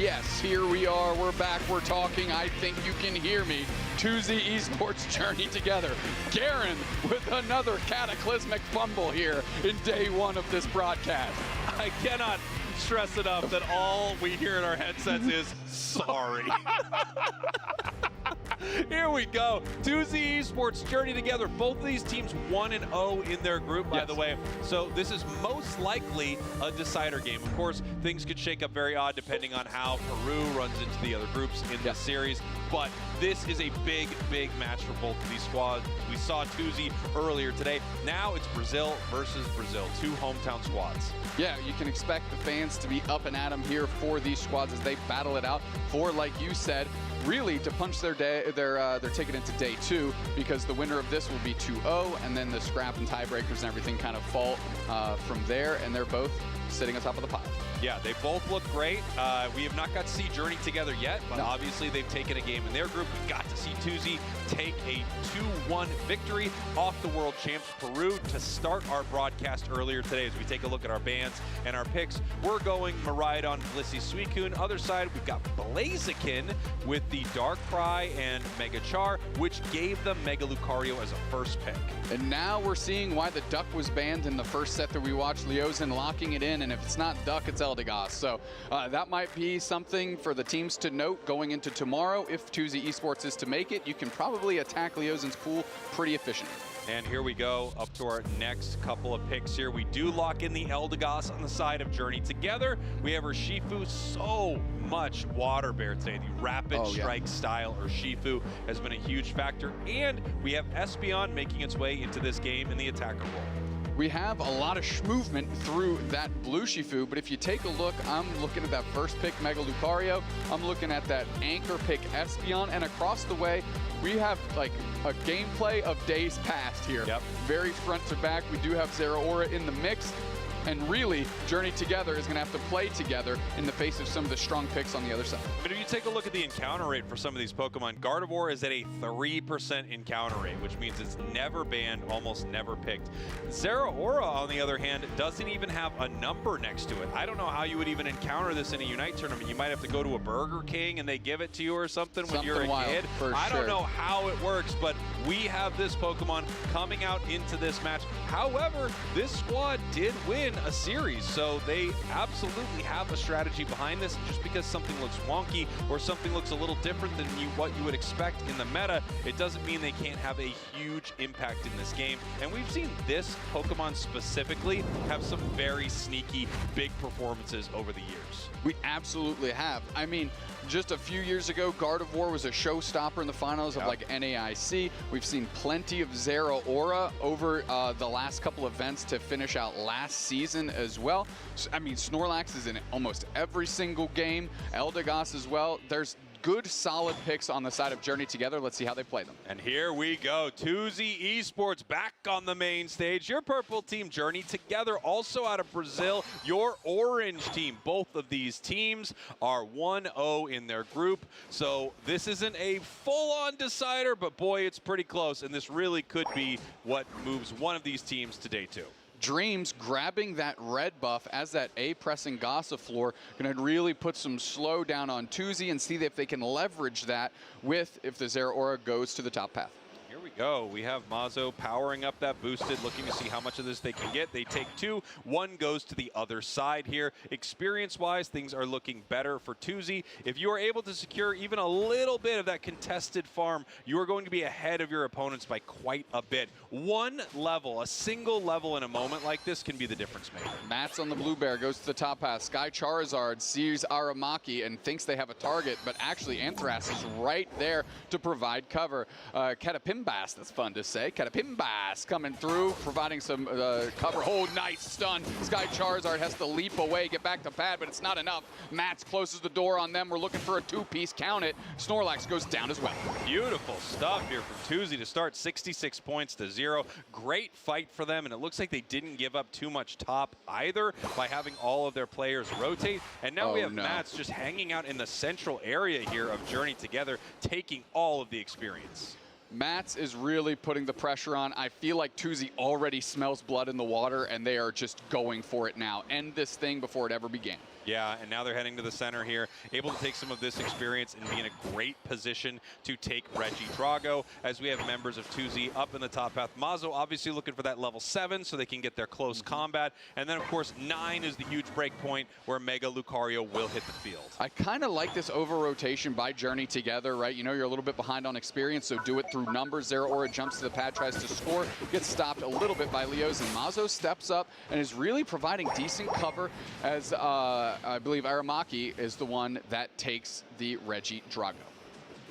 yes, here we are. We're back. We're talking. I think you can hear me. 2Z Esports journey together. Garen with another cataclysmic fumble here in day one of this broadcast. I cannot stress enough that all we hear in our headsets is sorry. Here we go. 2Z Esports journey together. Both of these teams 1-0 in their group, by the way. So this is most likely a decider game. Of course, things could shake up very odd depending on how Peru runs into the other groups in this series. But this is a big, big match for both of these squads. We saw 2Z earlier today. Now it's Brazil versus Brazil, two hometown squads. Yeah, you can expect the fans to be up and at 'em here for these squads as they battle it out for, like you said, really to punch their ticket into day two, because the winner of this will be 2-0, and then the scrap and tiebreakers and everything kind of fall from there, and they're both sitting on top of the pile. Yeah, they both look great. We have not got to see Journey together yet, but obviously they've taken a game in their group. We got to see 2Z take a 2-1 victory off the world champs Peru to start our broadcast earlier today. As we take a look at our bands and our picks, we're going Miraidon, Blissey, Suicune. Other side, we've got Blaziken with the Darkrai and Mega Char, which gave them Mega Lucario as a first pick. And now we're seeing why the Duck was banned in the first set that we watched. Leozen locking it in, and if it's not Duck, it's Eldegoss. So that might be something for the teams to note going into tomorrow. If 2Z Esports is to make it, you can probably attack Leozen's pool pretty efficiently. And here we go up to our next couple of picks here. We do lock in the Eldegoss on the side of Journey together. We have Urshifu, so much water bear today. The rapid strike style Urshifu has been a huge factor. And we have Espeon making its way into this game in the attacker role. We have a lot of movement through that blue Shifu, but if you take a look, I'm looking at that first pick, Mega Lucario. I'm looking at that anchor pick, Espeon, and across the way, we have like a gameplay of days past here. Yep. Very front to back. We do have Zeraora in the mix. And really, Journey together is going to have to play together in the face of some of the strong picks on the other side. But if you take a look at the encounter rate for some of these Pokemon, Gardevoir is at a 3% encounter rate, which means it's never banned, almost never picked. Zeraora, on the other hand, doesn't even have a number next to it. I don't know how you would even encounter this in a Unite tournament. You might have to go to a Burger King and they give it to you or something when you're a kid. I don't know how it works, but we have this Pokemon coming out into this match. However, this squad did win a series, so they absolutely have a strategy behind this. Just because something looks wonky or something looks a little different than what you would expect in the meta, it doesn't mean they can't have a huge impact in this game. And we've seen this Pokemon specifically have some very sneaky, big performances over the years. We absolutely have. I mean, just a few years ago, Gardevoir was a showstopper in the finals of like NAIC. We've seen plenty of Zeraora over the last couple events to finish out last season as well. I mean, Snorlax is in almost every single game. Eldegoss as well. There's good, solid picks on the side of Journey together. Let's see how they play them. And here we go. 2Z Esports back on the main stage. Your purple team, Journey together, also out of Brazil. Your orange team. Both of these teams are 1-0 in their group. So this isn't a full-on decider, but boy, it's pretty close. And this really could be what moves one of these teams to day two. Dreams grabbing that red buff as that A pressing Gossifleur, going to really put some slow down on 2Z and see if they can leverage that with if the Zeraora goes to the top path. Here we go. We have Mazo powering up that boosted, looking to see how much of this they can get. They take two. One goes to the other side here. Experience-wise, things are looking better for 2Z. If you are able to secure even a little bit of that contested farm, you are going to be ahead of your opponents by quite a bit. One level, a single level in a moment like this can be the difference maker. Mats on the blue bear goes to the top path. Sky Charizard sees Aramaki and thinks they have a target, but actually Anthrax is right there to provide cover. Caterpimbass, that's fun to say. Caterpimbass coming through, providing some cover. Oh, nice stun. Sky Charizard has to leap away, get back to pad, but it's not enough. Mats closes the door on them. We're looking for a two-piece. Count it. Snorlax goes down as well. Beautiful stuff here from 2Z to start 66 points to 0. Great fight for them, and it looks like they didn't give up too much top either by having all of their players rotate. And now we have Mats just hanging out in the central area here of Journey together, taking all of the experience. Mats is really putting the pressure on. I feel like 2Z already smells blood in the water, and they are just going for it now. End this thing before it ever began. Yeah, and now they're heading to the center here, able to take some of this experience and be in a great position to take Reggie Drago, as we have members of 2Z up in the top path. Mazo obviously looking for that level 7 so they can get their close combat. And then, of course, 9 is the huge break point where Mega Lucario will hit the field. I kind of like this over-rotation by Journey Together, right? You know you're a little bit behind on experience, so do it through numbers. Zero Aura jumps to the pad, tries to score, gets stopped a little bit by Leos, and Mazo steps up and is really providing decent cover as I believe Aramaki is the one that takes the Reggie Drago.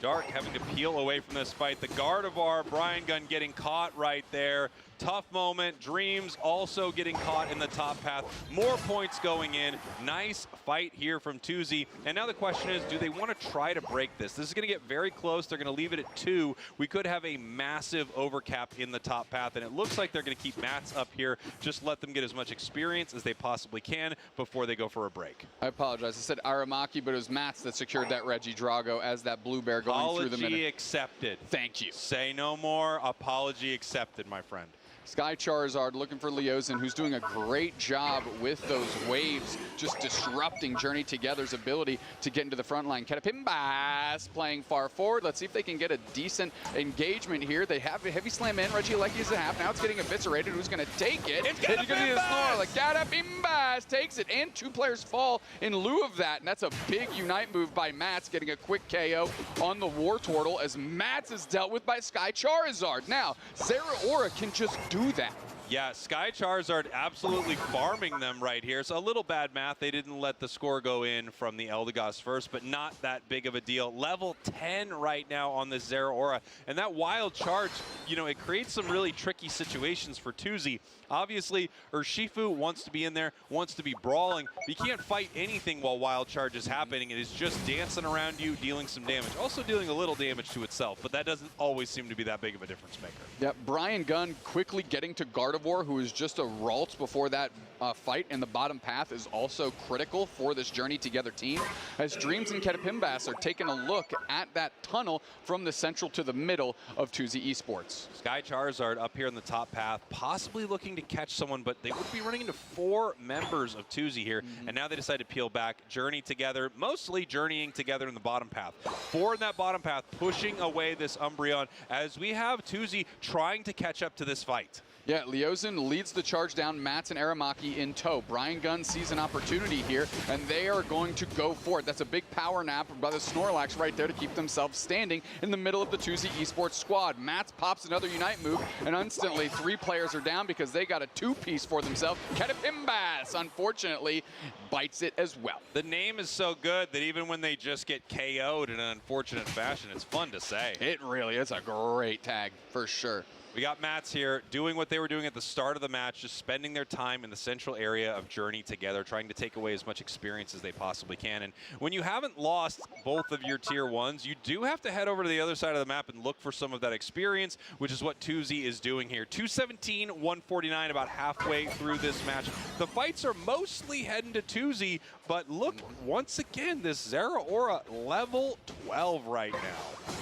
Dark having to peel away from this fight. The Gardevoir, Brian Gunn getting caught right there. Tough moment. Dreams also getting caught in the top path. More points going in. Nice fight here from 2Z. And now the question is, do they want to try to break this? This is going to get very close. They're going to leave it at 2. We could have a massive overcap in the top path. And it looks like they're going to keep Mats up here. Just let them get as much experience as they possibly can before they go for a break. I apologize. I said Aramaki, but it was Mats that secured that Reggie Drago as that blue bear going through the middle. Apology accepted. Thank you. Say no more. Apology accepted, my friend. Sky Charizard looking for Leosin, who's doing a great job with those waves, just disrupting Journey Together's ability to get into the front line. Caterpimbas playing far forward. Let's see if they can get a decent engagement here. They have a heavy slam in. Reggie Lecky is a half. Now it's getting eviscerated. Who's going to take it? It's Caterpimbas! Caterpimbas takes it, and 2 players fall in lieu of that. And that's a big Unite move by Mats, getting a quick KO on the Wartortle as Mats is dealt with by Sky Charizard. Now, Zeraora can just do that. Yeah, Sky Charizard absolutely farming them right here. So a little bad math. They didn't let the score go in from the Eldegoss first, but not that big of a deal. Level 10 right now on this Zeraora. And that Wild Charge, you know, it creates some really tricky situations for 2Z. Obviously, Urshifu wants to be in there, wants to be brawling, but you can't fight anything while Wild Charge is happening. It is just dancing around you, dealing some damage. Also dealing a little damage to itself, but that doesn't always seem to be that big of a difference maker. Yeah, Brian Gunn quickly getting to Gardevoir, who is just a Ralts before that fight in the bottom path, is also critical for this Journey Together team, as Dreams and Caterpimbas are taking a look at that tunnel from the central to the middle of 2Z Esports. Sky Charizard up here in the top path, possibly looking to catch someone, but they would be running into 4 members of 2Z here, and now they decide to peel back. Journey Together, mostly journeying together in the bottom path. 4 in that bottom path, pushing away this Umbreon, as we have 2Z trying to catch up to this fight. Yeah, Leosin leads the charge down, Mats and Aramaki in tow. Brian Gunn sees an opportunity here, and they are going to go for it. That's a big power nap by the Snorlax right there to keep themselves standing in the middle of the 2Z Esports squad. Mats pops another Unite move, and instantly 3 players are down because they got a 2-piece for themselves. Caterpimbas, unfortunately, bites it as well. The name is so good that even when they just get KO'd in an unfortunate fashion, it's fun to say. It really is a great tag, for sure. We got Mats here doing what they were doing at the start of the match, just spending their time in the central area of Journey Together, trying to take away as much experience as they possibly can. And when you haven't lost both of your tier 1s, you do have to head over to the other side of the map and look for some of that experience, which is what 2Z is doing here. 217, 149, about halfway through this match. The fights are mostly heading to 2Z, but look, once again, this Zeraora level 12 right now.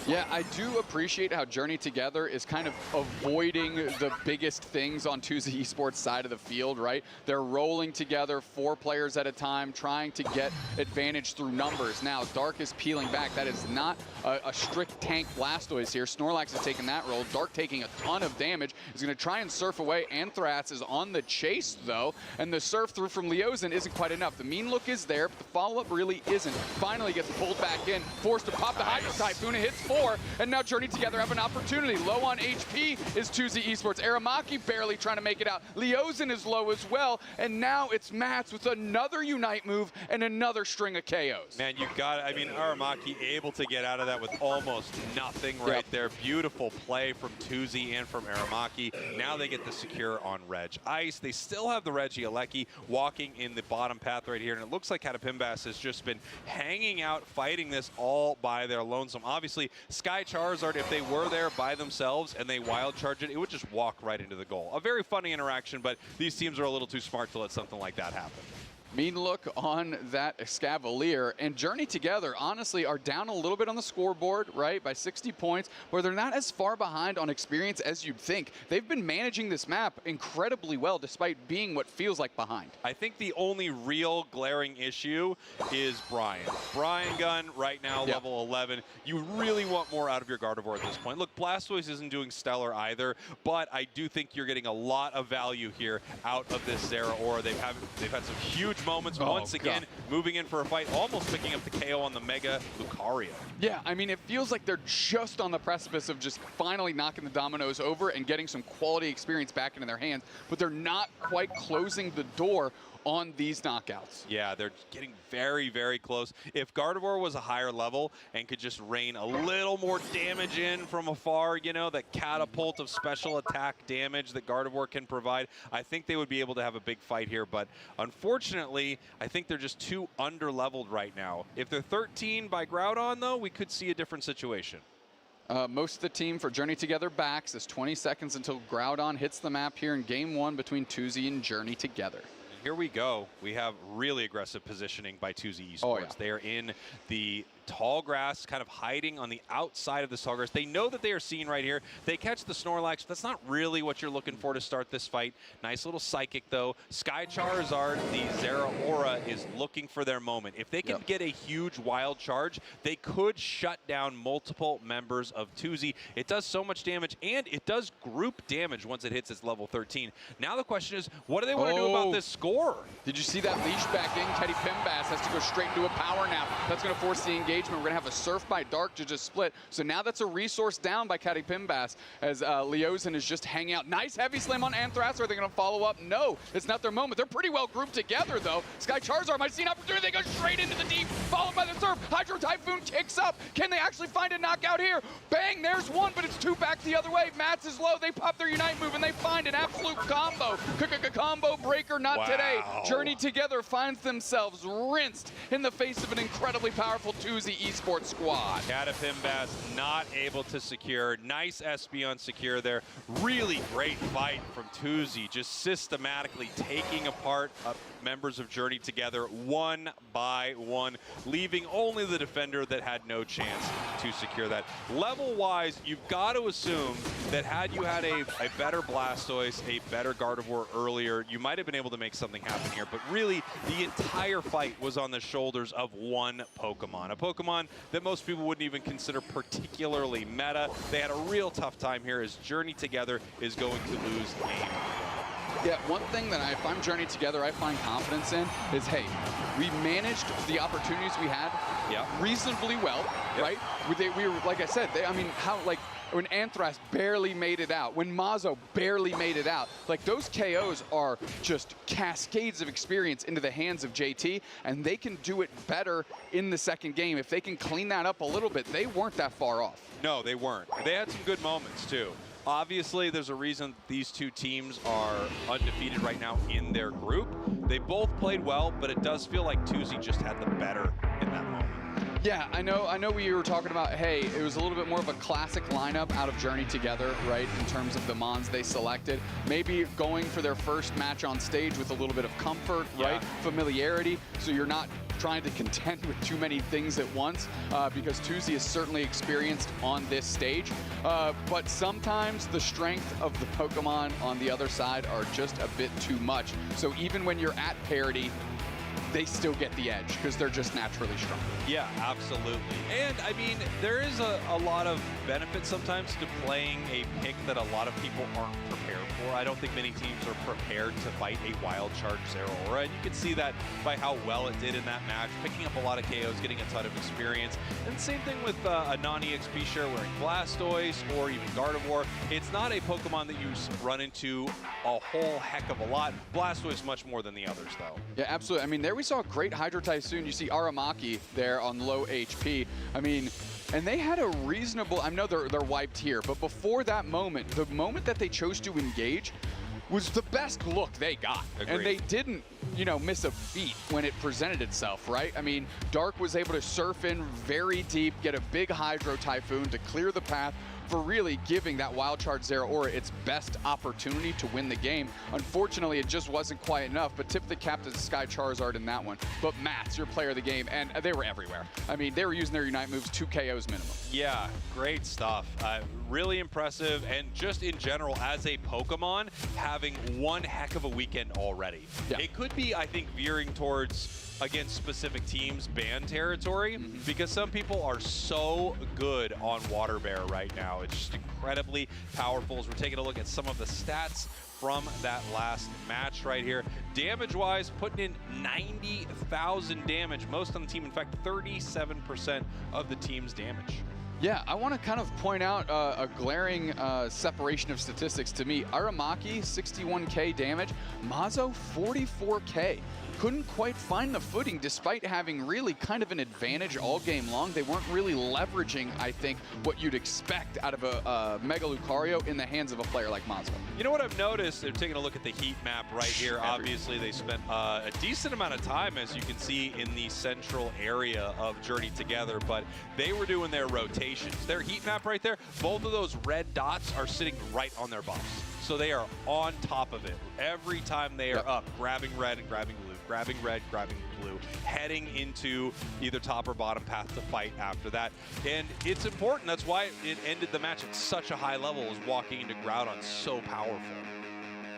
Yeah, I do appreciate how Journey Together is kind of avoiding the biggest things on 2Z Esports side of the field, right? They're rolling together 4 players at a time, trying to get advantage through numbers. Now, Dark is peeling back. That is not a strict tank Blastoise here. Snorlax is taking that role. Dark taking a ton of damage. Is going to try and surf away. Anthrax is on the chase, though, and the surf through from Leosin isn't quite enough. The mean look is there, but the follow-up really isn't. Finally gets pulled back in, forced to pop the Hydro Typhoon. It hits 4, and now Journey Together have an opportunity. Low on HP is 2Z Esports. Aramaki barely trying to make it out. Leosin is low as well, and now it's Mats with another Unite move and another string of KOs. Man, you got it. I mean, Aramaki able to get out of that with almost nothing right there. Beautiful play from 2Z and from Aramaki. Now they get the secure on Reg Ice. They still have the Reggie Alecki walking in the bottom path right here, and it looks like Caterpimbas has just been hanging out, fighting this all by their lonesome. Obviously, Sky Charizard, if they were there by themselves and they wild charge it, it would just walk right into the goal. A very funny interaction, but these teams are a little too smart to let something like that happen. Mean look on that Escavalier. And Journey Together, honestly, are down a little bit on the scoreboard, right, by 60 points, where they're not as far behind on experience as you'd think. They've been managing this map incredibly well, despite being what feels like behind. I think the only real glaring issue is Brian. Brian Gunn, right now, level 11. You really want more out of your Gardevoir at this point. Look, Blastoise isn't doing stellar either, but I do think you're getting a lot of value here out of this Zeraora. They've had some huge moments once again, moving in for a fight, almost picking up the KO on the Mega Lucario. Yeah, I mean, it feels like they're just on the precipice of just finally knocking the dominoes over and getting some quality experience back into their hands, but they're not quite closing the door on these knockouts. Yeah, they're getting very, very close. If Gardevoir was a higher level and could just rain a little more damage in from afar, you know, that catapult of special attack damage that Gardevoir can provide, I think they would be able to have a big fight here. But unfortunately, I think they're just too under-leveled right now. If they're 13 by Groudon, though, we could see a different situation. Most of the team for Journey Together backs. There's 20 seconds until Groudon hits the map here in Game 1 between Tuzi and Journey Together. Here we go. We have really aggressive positioning by Tuzi Esports. They are in the tall grass, kind of hiding on the outside of this tall grass. They know that they are seen right here. They catch the Snorlax. That's not really what you're looking for to start this fight. Nice little Psychic, though. Sky Charizard, the Zeraora, is looking for their moment. If they can get a huge wild charge, they could shut down multiple members of Tuzi. It does so much damage, and it does group damage once it hits its level 13. Now the question is, what do they want to do about this score? Did you see that leash back in? Teddy Pimbass has to go straight into a power nap. That's going to force the engagement. We're going to have a Surf by Dark to just split. So now that's a resource down by Teddy Pimbass as Leozen is just hanging out. Nice heavy slam on Anthrax. Are they going to follow up? No, it's not their moment. They're pretty well grouped together, though. Sky Charizard might see an opportunity. They go straight into the deep, followed by the Surf. Hydro Typhoon kicks up. Can they actually find a knockout here? Bang, there's one, but it's two back the other way. Mats is low. They pop their Unite move, and they find an absolute combo. Combo breaker, not today. Journey Together finds themselves rinsed in the face of an incredibly powerful Tuzi Esports squad. Catapimbass not able to secure. Nice SB on secure there. Really great fight from Tuzi, just systematically taking apart members of Journey Together one by one, leaving only the defender that had no chance to secure that. Level-wise, you've got to assume that had you had a better Blastoise, a better Gardevoir earlier, you might have been able to make something happen here. But really, the entire fight was on the shoulders of one Pokemon. A Pokemon that most people wouldn't even consider particularly meta. They had a real tough time here as Journey Together is going to lose game. Yeah, one thing that if I'm Journey Together, I find confidence in is, hey, we managed the opportunities we had reasonably well, right? We were, like I said, when Anthrax barely made it out, when Mazo barely made it out, like those KOs are just cascades of experience into the hands of JT, and they can do it better in the second game. If they can clean that up a little bit, they weren't that far off. No, they weren't. They had some good moments, too. Obviously, there's a reason these two teams are undefeated right now in their group. They both played well, but it does feel like Tuzi just had the better in that moment. Yeah, I know we were talking about, hey, it was a little bit more of a classic lineup out of Journey Together, right, in terms of the Mons they selected. Maybe going for their first match on stage with a little bit of comfort, right, familiarity, so you're not trying to contend with too many things at once because Tuzi is certainly experienced on this stage. But sometimes the strength of the Pokemon on the other side are just a bit too much. So even when you're at parity, they still get the edge because they're just naturally stronger. Yeah, absolutely. And I mean, there is a lot of benefit sometimes to playing a pick that a lot of people aren't prepared for. I don't think many teams are prepared to fight a wild charge Zeraora, and you can see that by how well it did in that match, picking up a lot of KOs, getting a ton of experience. And same thing with a non-EXP share wearing Blastoise or even Gardevoir. It's not a Pokemon that you run into a whole heck of a lot. Blastoise much more than the others, though. Yeah, absolutely. I mean, there we saw a great Hydro Typhoon. You see Aramaki there on low HP. I mean, and they had a reasonable, I know they're wiped here, but before that moment, the moment that they chose to engage was the best look they got. Agreed. And they didn't you know, miss a beat when it presented itself, right? I mean, Dark was able to surf in very deep, get a big Hydro Typhoon to clear the path for really giving that Wild Charge Zeraora its best opportunity to win the game. Unfortunately, it just wasn't quite enough, but tip the cap to Sky Charizard in that one. But Matt's your player of the game, and they were everywhere. I mean, they were using their Unite moves 2 KOs minimum. Yeah, great stuff. Really impressive, and just in general, as a Pokemon, having one heck of a weekend already. Yeah. It could be, I think, veering towards, against specific teams, ban territory, because some people are so good on Water Bear right now. It's just incredibly powerful. As we're taking a look at some of the stats from that last match right here. Damage-wise, putting in 90,000 damage. Most on the team, in fact, 37% of the team's damage. Yeah, I want to kind of point out a glaring separation of statistics to me. Aramaki, 61K damage. Mazo, 44K. Couldn't quite find the footing despite having really kind of an advantage all game long. They weren't really leveraging, I think, what you'd expect out of a Mega Lucario in the hands of a player like Mazo. You know what I've noticed? They're taking a look at the heat map right here. Obviously, they spent a decent amount of time, as you can see, in the central area of Journey Together, but they were doing their rotations. Their heat map right there, both of those red dots are sitting right on their buffs. So they are on top of it every time they are up, grabbing red and grabbing blue, grabbing red, grabbing blue, heading into either top or bottom path to fight after that. And it's important. That's why it ended the match at such a high level, as walking into Groudon so powerful.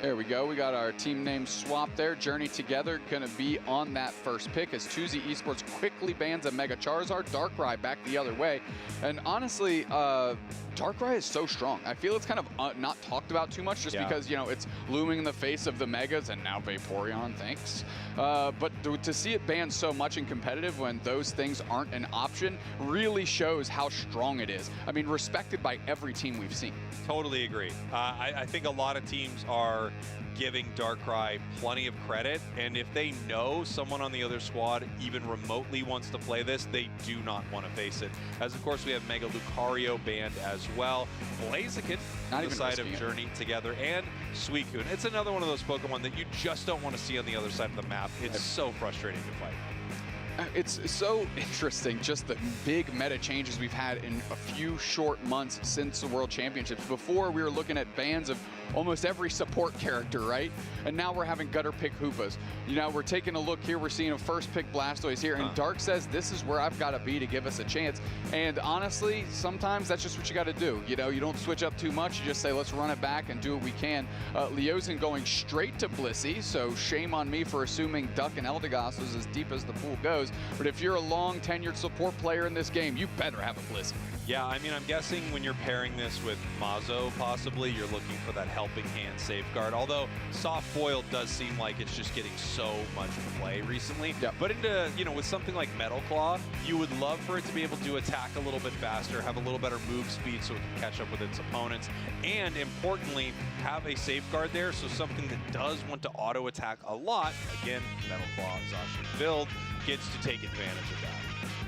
There we go. We got our team name swapped there. Journey Together going to be on that first pick as Tuesday Esports quickly bans a Mega Charizard. Darkrai back the other way. And honestly, Darkrai is so strong. I feel it's kind of not talked about too much just because, you know, it's looming in the face of the Megas and now Vaporeon, thanks. But to see it banned so much in competitive when those things aren't an option really shows how strong it is. I mean, respected by every team we've seen. Totally agree. I think a lot of teams are giving Darkrai plenty of credit, and if they know someone on the other squad even remotely wants to play this, they do not want to face it. As of course we have Mega Lucario banned as well. Blaziken on the side of Journey Together, and Suicune. It's another one of those Pokemon that you just don't want to see on the other side of the map. It's so frustrating to fight. It's so interesting, just the big meta changes we've had in a few short months since the World Championships. Before, we were looking at bans of almost every support character, right? And now we're having gutter pick Hoopas. You know, we're taking a look here, we're seeing a first pick Blastoise here, and Dark says this is where I've got to be to give us a chance. And honestly, sometimes that's just what you got to do. You know, you don't switch up too much, you just say, let's run it back and do what we can. Leosin going straight to Blissey, so shame on me for assuming Duck and Eldegoss was as deep as the pool goes. But if you're a long tenured support player in this game, you better have a Blissey. Yeah, I mean, I'm guessing when you're pairing this with Mazo, possibly, you're looking for that helping hand safeguard. Although soft foil does seem like it's just getting so much play recently. Yep. But into, you know, with something like Metal Claw, you would love for it to be able to attack a little bit faster, have a little better move speed so it can catch up with its opponents, and importantly, have a safeguard there, so something that does want to auto attack a lot, again, Metal Claw, Zacian build, gets to take advantage of that.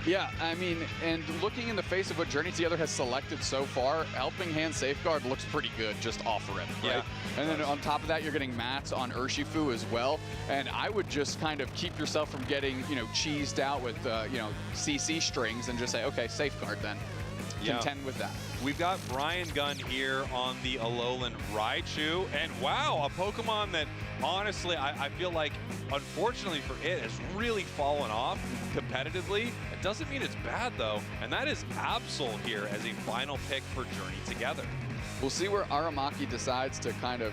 Yeah, I mean, and looking in the face of what Journey Together has selected so far, Helping Hand Safeguard looks pretty good just off rip, right? Yeah, and then on top of that, you're getting mats on Urshifu as well. And I would just kind of keep yourself from getting, you know, cheesed out with, you know, CC strings and just say, okay, Safeguard then. Contend with that. We've got Brian Gunn here on the Alolan Raichu, and wow, a Pokemon that honestly I feel like, unfortunately for it, has really fallen off competitively. It doesn't mean it's bad though, and that is Absol here as a final pick for Journey Together. We'll see where Aramaki decides to kind of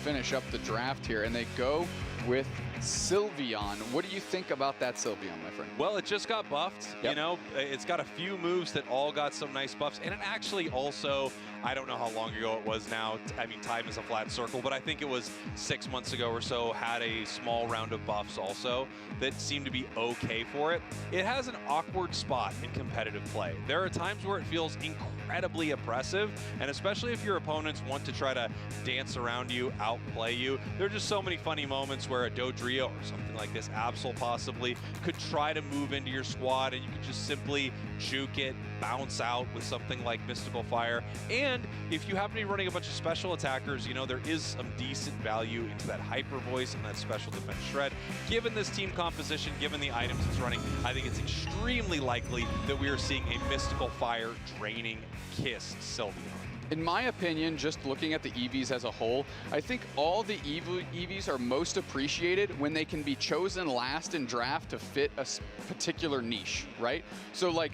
finish up the draft here, and they go with Sylveon. What do you think about that Sylveon, my friend? Well, it just got buffed. You know, it's got a few moves that all got some nice buffs, and it actually also, I don't know how long ago it was now. I mean, time is a flat circle, but I think it was 6 months ago or so, had a small round of buffs also that seemed to be okay for it. It has an awkward spot in competitive play. There are times where it feels incredibly oppressive, and especially if your opponents want to try to dance around you, outplay you. There are just so many funny moments where a Dodrio Dugtrio or something like this, Absol possibly, could try to move into your squad, and you could just simply juke it, bounce out with something like Mystical Fire. And if you happen to be running a bunch of special attackers, you know, there is some decent value into that Hyper Voice and that special defense shred. Given this team composition, given the items it's running, I think it's extremely likely that we are seeing a Mystical Fire draining Kiss Sylveon. In my opinion, just looking at the EVs as a whole, I think all the EVs are most appreciated when they can be chosen last in draft to fit a particular niche, right? So like,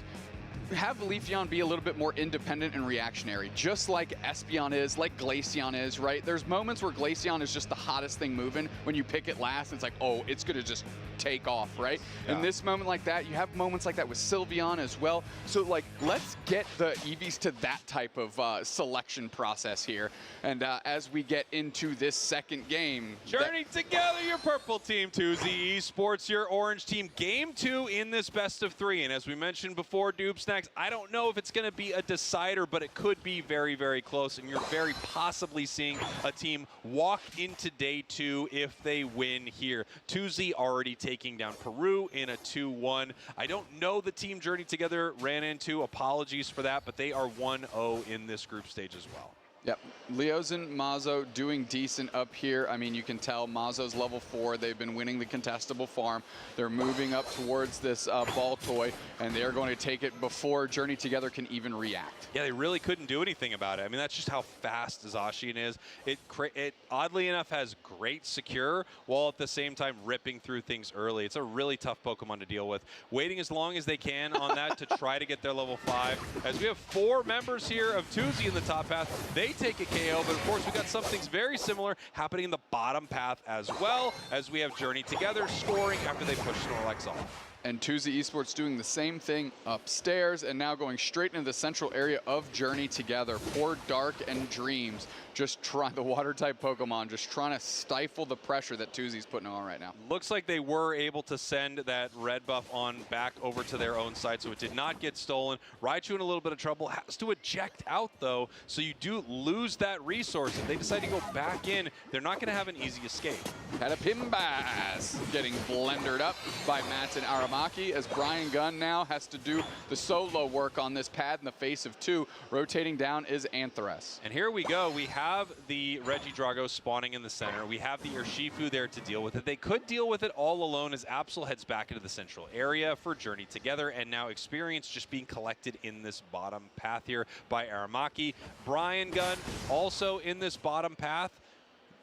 have Leafeon be a little bit more independent and reactionary, just like Espeon is, like Glaceon is, right? There's moments where Glaceon is just the hottest thing moving. When you pick it last, it's like, oh, it's gonna just take off, right? Yeah. In this moment like that, you have moments like that with Sylveon as well. So like, let's get the EVs to that type of selection process here. And as we get into this second game. Journey together, your purple team, 2Z Esports, your orange team. Game 2 in this best of 3. And as we mentioned before, Doob Snacks, I don't know if it's going to be a decider, but it could be very, very close. And you're very possibly seeing a team walk into day 2 if they win here. 2Z already taking down Peru in a 2-1. I don't know the team Journey Together ran into. Apologies for that, but they are 1-0 in this group stage as well. Yep, Leozen, Mazo doing decent up here. I mean, you can tell Mazo's level 4. They've been winning the contestable farm. They're moving up towards this ball toy, and they're going to take it before Journey Together can even react. Yeah, they really couldn't do anything about it. I mean, that's just how fast Zacian is. It oddly enough has great secure, while at the same time ripping through things early. It's a really tough Pokemon to deal with. Waiting as long as they can on that to try to get their level 5. As we have 4 members here of 2Z in the top path, they take a KO, but of course we got some things very similar happening in the bottom path as well, as we have Journey Together scoring after they push Snorlax off. And 2Z Esports doing the same thing upstairs and now going straight into the central area of Journey Together. Poor Dark and Dreams just trying, the water type Pokemon, just trying to stifle the pressure that 2Z's putting on right now. Looks like they were able to send that red buff on back over to their own side, so it did not get stolen. Raichu in a little bit of trouble, has to eject out though, so you do lose that resource. If they decide to go back in, they're not going to have an easy escape. Caterpimbas getting blendered up by Mats and Aramaki as Brian Gunn now has to do the solo work on this pad in the face of 2. Rotating down is Anthras. And here we go. We have the Regidrago spawning in the center. We have the Urshifu there to deal with it. They could deal with it all alone as Absol heads back into the central area for Journey Together, and now Experience just being collected in this bottom path here by Aramaki. Brian Gunn also in this bottom path.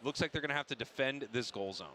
Looks like they're going to have to defend this goal zone.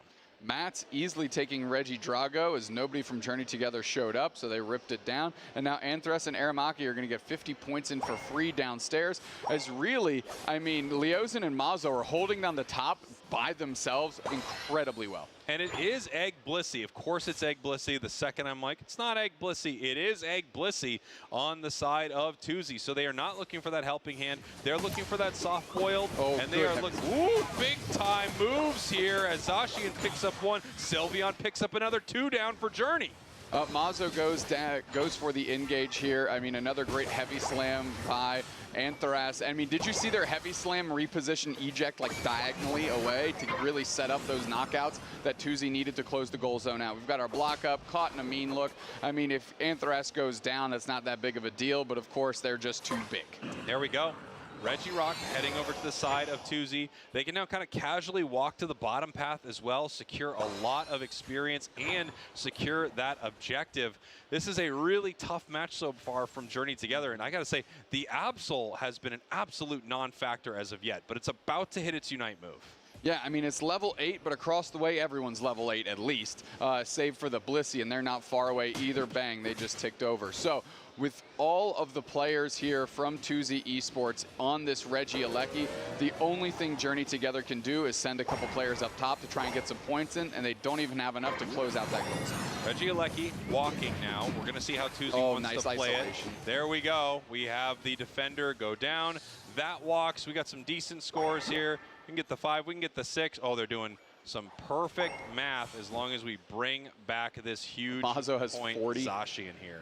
Matt's easily taking Regidrago as nobody from Journey Together showed up, so they ripped it down. And now Anthras and Aramaki are going to get 50 points in for free downstairs. As really, I mean, Leozen and Mazo are holding down the top by themselves incredibly well. And it is Egg Blissey. Of course it's Egg Blissey. The second I'm like, it's not Egg Blissey. It is Egg Blissey on the side of 2Z. So they are not looking for that helping hand. They're looking for that soft boiled. Oh, and they are looking, ooh, big time moves here as Zacian picks up 1. Sylveon picks up another 2 down for Journey. Mazo goes for the engage here. I mean, another great heavy slam by Anthras. I mean, did you see their heavy slam reposition eject like diagonally away to really set up those knockouts that 2Z needed to close the goal zone out? We've got our block up, caught in a mean look. I mean, if Anthras goes down, that's not that big of a deal, but of course they're just too big. There we go. Regirock heading over to the side of 2Z. They can now kind of casually walk to the bottom path as well, secure a lot of experience and secure that objective. This is a really tough match so far from Journey Together, and I gotta say, the Absol has been an absolute non-factor as of yet, but it's about to hit its Unite move. Yeah, I mean, it's level 8, but across the way, everyone's level 8 at least, save for the Blissey, and they're not far away either. Bang, they just ticked over. So with all of the players here from 2Z Esports on this Regieleki, the only thing Journey Together can do is send a couple players up top to try and get some points in, and they don't even have enough to close out that goal zone. Regieleki walking now. We're going to see how 2Z wants to play isolation. it. There we go. We have the defender go down. That walks. We got some decent scores here. We can get the 5, we can get the 6. Oh, they're doing some perfect math as long as we bring back this huge Mazo has point 40. Zacian here.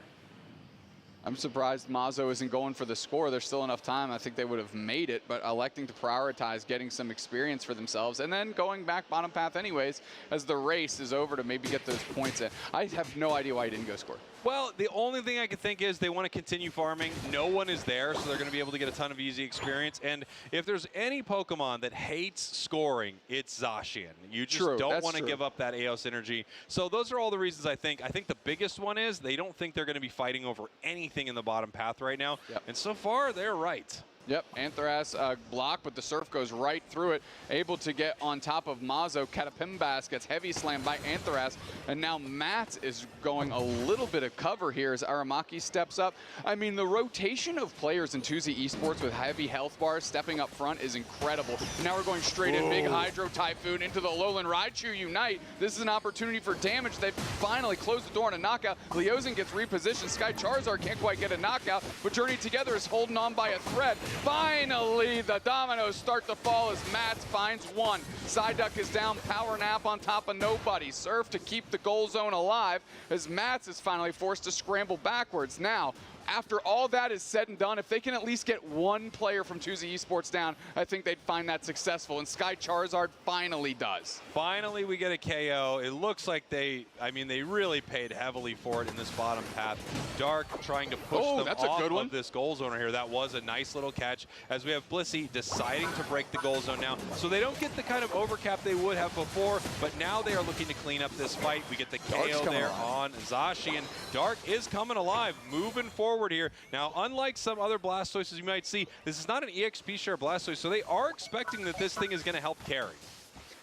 I'm surprised Mazo isn't going for the score. There's still enough time. I think they would have made it, but electing to prioritize getting some experience for themselves and then going back bottom path anyways as the race is over to maybe get those points in. I have no idea why he didn't go score. Well, the only thing I could think is they want to continue farming. No one is there, so they're going to be able to get a ton of easy experience. And if there's any Pokemon that hates scoring, it's Zacian. You just don't want to give up that Eos energy. So those are all the reasons I think. I think the biggest one is they don't think they're going to be fighting over anything in the bottom path right now. And so far, they're right. Yep, Anthras block, but the Surf goes right through it, able to get on top of Mazo. Catapimbas gets heavy slammed by Anthras, and now Matt is going a little bit of cover here as Aramaki steps up. I mean, the rotation of players in 2Z Esports with heavy health bars stepping up front is incredible. And now we're going straight in, big Hydro Typhoon into the Lowland Raichu Unite. This is an opportunity for damage. They've finally closed the door on a knockout. Leosin gets repositioned. Sky Charizard can't quite get a knockout, but Journey Together is holding on by a thread. Finally, the dominoes start to fall as Mats finds one. Psyduck is down, Power Nap on top of nobody. Surf to keep the goal zone alive as Mats is finally forced to scramble backwards. Now, after all that is said and done, if they can at least get one player from 2Z Esports down, I think they'd find that successful, and Sky Charizard finally does. Finally, we get a KO. It looks like they really paid heavily for it in this bottom path. Dark trying to push them off of this goal zone here. That was a nice little catch as we have Blissey deciding to break the goal zone now. So they don't get the kind of overcap they would have before, but now they are looking to clean up this fight. We get the KO there on Zacian. Dark is coming alive, moving forward here. Now, unlike some other Blastoises you might see, this is not an EXP share Blastoise, so they are expecting that this thing is going to help carry.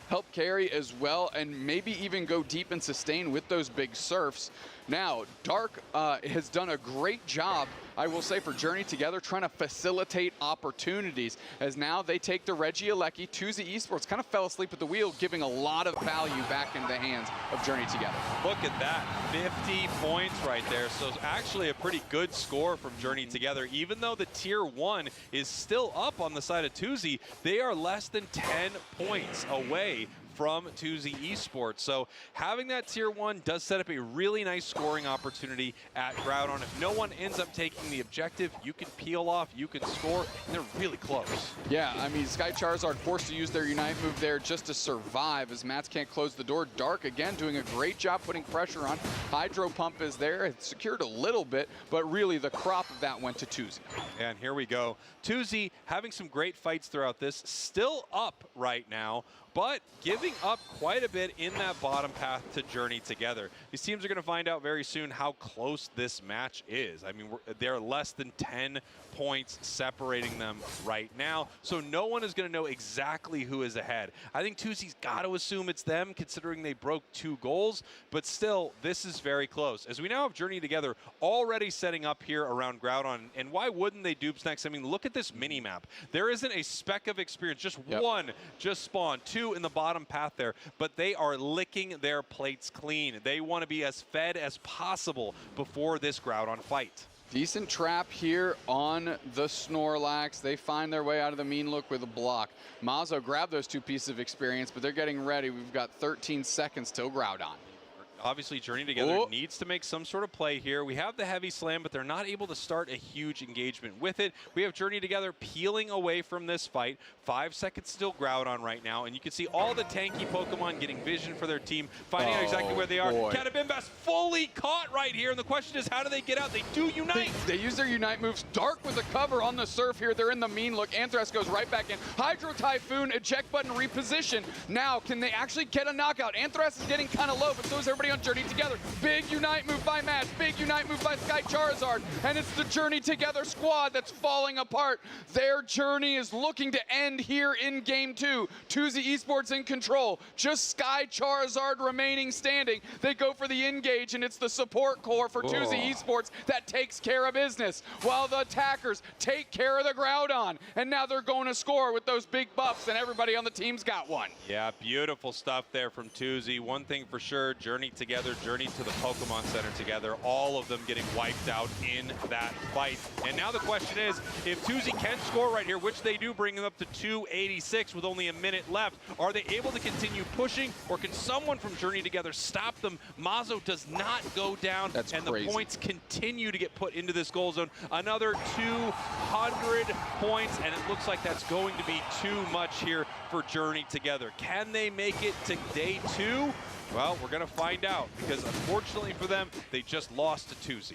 Help carry as well, and maybe even go deep and sustain with those big Surfs. Now, Dark has done a great job, I will say, for Journey Together, trying to facilitate opportunities, as now they take the Regieleki. 2Z Esports kind of fell asleep at the wheel, giving a lot of value back into the hands of Journey Together. Look at that, 50 points right there. So it's actually a pretty good score from Journey Together. Even though the Tier 1 is still up on the side of 2Z, they are less than 10 points away from 2Z Esports. So having that Tier 1 does set up a really nice scoring opportunity at Groudon. If no one ends up taking the objective, you can peel off, you can score, and they're really close. Yeah, I mean, Sky Charizard forced to use their Unite move there just to survive as Mats can't close the door. Dark, again, doing a great job putting pressure on. Hydro Pump is there. It secured a little bit, but really the crop of that went to 2Z. And here we go. 2Z having some great fights throughout this, still up right now, but giving up quite a bit in that bottom path to Journey Together. These teams are going to find out very soon how close this match is. I mean, they're less than 10 points separating them right now, so no one is going to know exactly who is ahead. I think 2Z's got to assume it's them, considering they broke 2 goals, but still, this is very close. As we now have Journey Together already setting up here around Groudon, and why wouldn't they dupes next? I mean, look at this mini-map. There isn't a speck of experience, just one just spawned, 2 in the bottom path there, but they are licking their plates clean. They want to be as fed as possible before this Groudon fight. Decent trap here on the Snorlax. They find their way out of the mean look with a block. Mazo grabbed those 2 pieces of experience, but they're getting ready. We've got 13 seconds till Groudon. Obviously, Journey Together needs to make some sort of play here. We have the heavy slam, but they're not able to start a huge engagement with it. We have Journey Together peeling away from this fight. 5 seconds still Groudon right now, and you can see all the tanky Pokemon getting vision for their team, finding out exactly where they are. Catapimbas fully caught right here, and the question is, how do they get out? They do Unite. They use their Unite moves. Dark with a cover on the Surf here. They're in the mean look. Anthras goes right back in. Hydro Typhoon, eject button, reposition. Now, can they actually get a knockout? Anthras is getting kind of low, but so is everybody on Journey Together. Big Unite move by Matt, big Unite move by Sky Charizard, and it's the Journey Together squad that's falling apart. Their journey is looking to end here in Game 2. 2Z Esports in control, just Sky Charizard remaining standing. They go for the engage, and it's the support core for 2Z Esports that takes care of business, while the attackers take care of the Groudon, and now they're going to score with those big buffs, and everybody on the team's got one. Yeah, beautiful stuff there from 2Z. One thing for sure, Journey together, Journey to the Pokemon Center together, all of them getting wiped out in that fight. And now the question is, if TCG can score right here, which they do, bring them up to 286 with only a minute left, are they able to continue pushing, or can someone from Journey together stop them? Mazo does not go down, and crazy. The points continue to get put into this goal zone. Another 200 points, and it looks like that's going to be too much here for Journey together. Can they make it to day 2? Well, we're going to find out, because unfortunately for them, they just lost to TCG.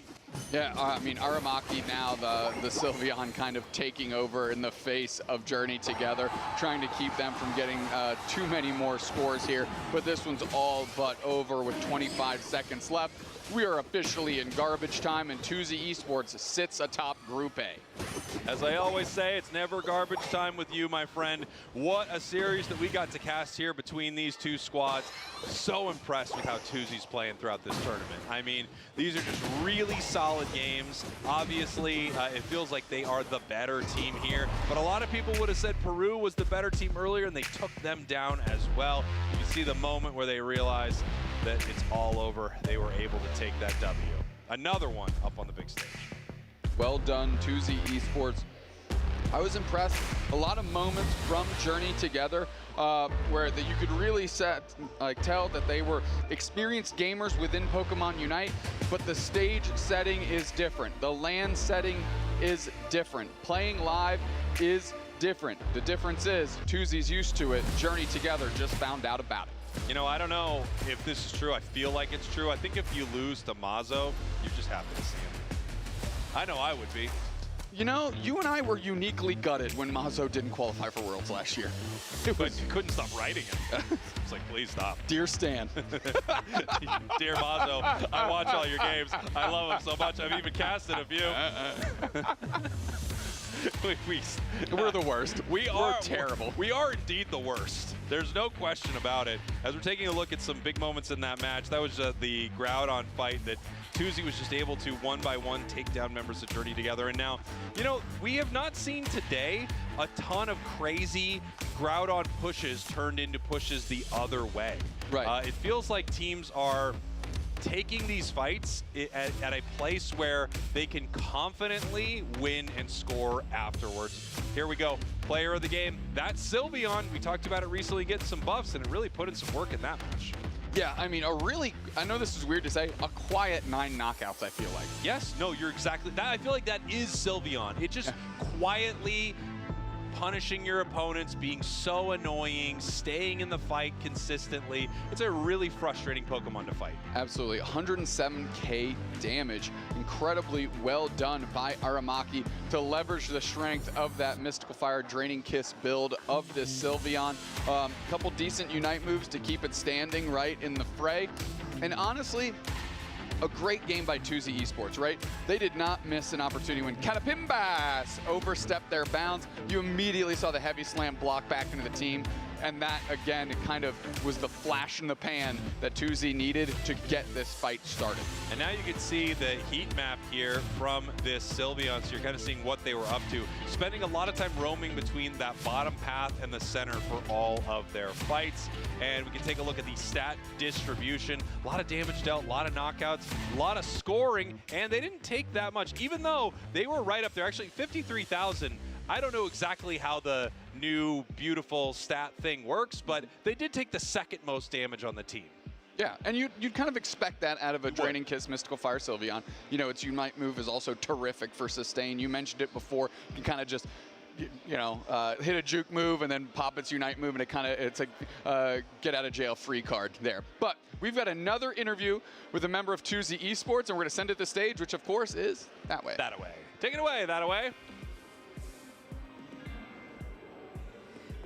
Yeah, I mean, Aramaki now, the Sylveon kind of taking over in the face of Journey together, trying to keep them from getting too many more scores here. But this one's all but over with 25 seconds left. We are officially in garbage time, and TCG Esports sits atop Group A. As I always say, it's never garbage time with you, my friend. What a series that we got to cast here between these two squads. So impressed with how TCG's playing throughout this tournament. I mean, these are just really solid games. Obviously, it feels like they are the better team here, but a lot of people would have said Peru was the better team earlier, and they took them down as well. You can see the moment where they realized that it's all over. They were able to take that W. Another one up on the big stage. Well done, TCG Esports. I was impressed. A lot of moments from Journey together where you could really tell that they were experienced gamers within Pokemon Unite, but the stage setting is different. The LAN setting is different. Playing live is different. The difference is TCG's used to it. Journey together just found out about it. You know, I don't know if this is true. I feel like it's true. I think if you lose to Mazo, you're just happy to see him. I know I would be. You know, you and I were uniquely gutted when Mazo didn't qualify for Worlds last year. But you couldn't stop writing it. It's like, please stop. Dear Stan. Dear Mazo, I watch all your games. I love him so much. I've even casted a few. We're the worst. We're terrible. We are indeed the worst. There's no question about it. As we're taking a look at some big moments in that match, that was the Groudon fight that TCG was just able to one by one take down members of Journey together. And now, you know, we have not seen today a ton of crazy Groudon pushes turned into pushes the other way. Right. It feels like teams are taking these fights at a place where they can confidently win and score afterwards. Here we go. Player of the game. That's Sylveon. We talked about it recently, getting some buffs, and it really put in some work in that match. Yeah, I mean, I know this is weird to say, a quiet 9 knockouts, I feel like. Yes, no, you're exactly, I feel like that is Sylveon. It just quietly punishing your opponents, being so annoying, staying in the fight consistently. It's a really frustrating Pokemon to fight. Absolutely. 107k damage. Incredibly well done by Aramaki to leverage the strength of that Mystical Fire Draining Kiss build of this Sylveon. Couple decent Unite moves to keep it standing right in the fray. And honestly, a great game by TCG Esports, right? They did not miss an opportunity when Catapimbas overstepped their bounds. You immediately saw the heavy slam block back into the team. And that, again, it kind of was the flash in the pan that TCG needed to get this fight started. And now you can see the heat map here from this Sylveon, so you're kind of seeing what they were up to. Spending a lot of time roaming between that bottom path and the center for all of their fights. And we can take a look at the stat distribution. A lot of damage dealt, a lot of knockouts, a lot of scoring, and they didn't take that much, even though they were right up there. Actually, 53,000. I don't know exactly how the new beautiful stat thing works, but they did take the second most damage on the team. Yeah, and you'd kind of expect that out of a Draining Kiss Mystical Fire Sylveon. You know, its Unite move is also terrific for sustain. You mentioned it before. You can kind of just, you know, hit a juke move and then pop its Unite move, and it's a get out of jail free card there. But we've got another interview with a member of TCG Esports, and we're going to send it to the stage, which of course is that way. That away. Take it away, that away.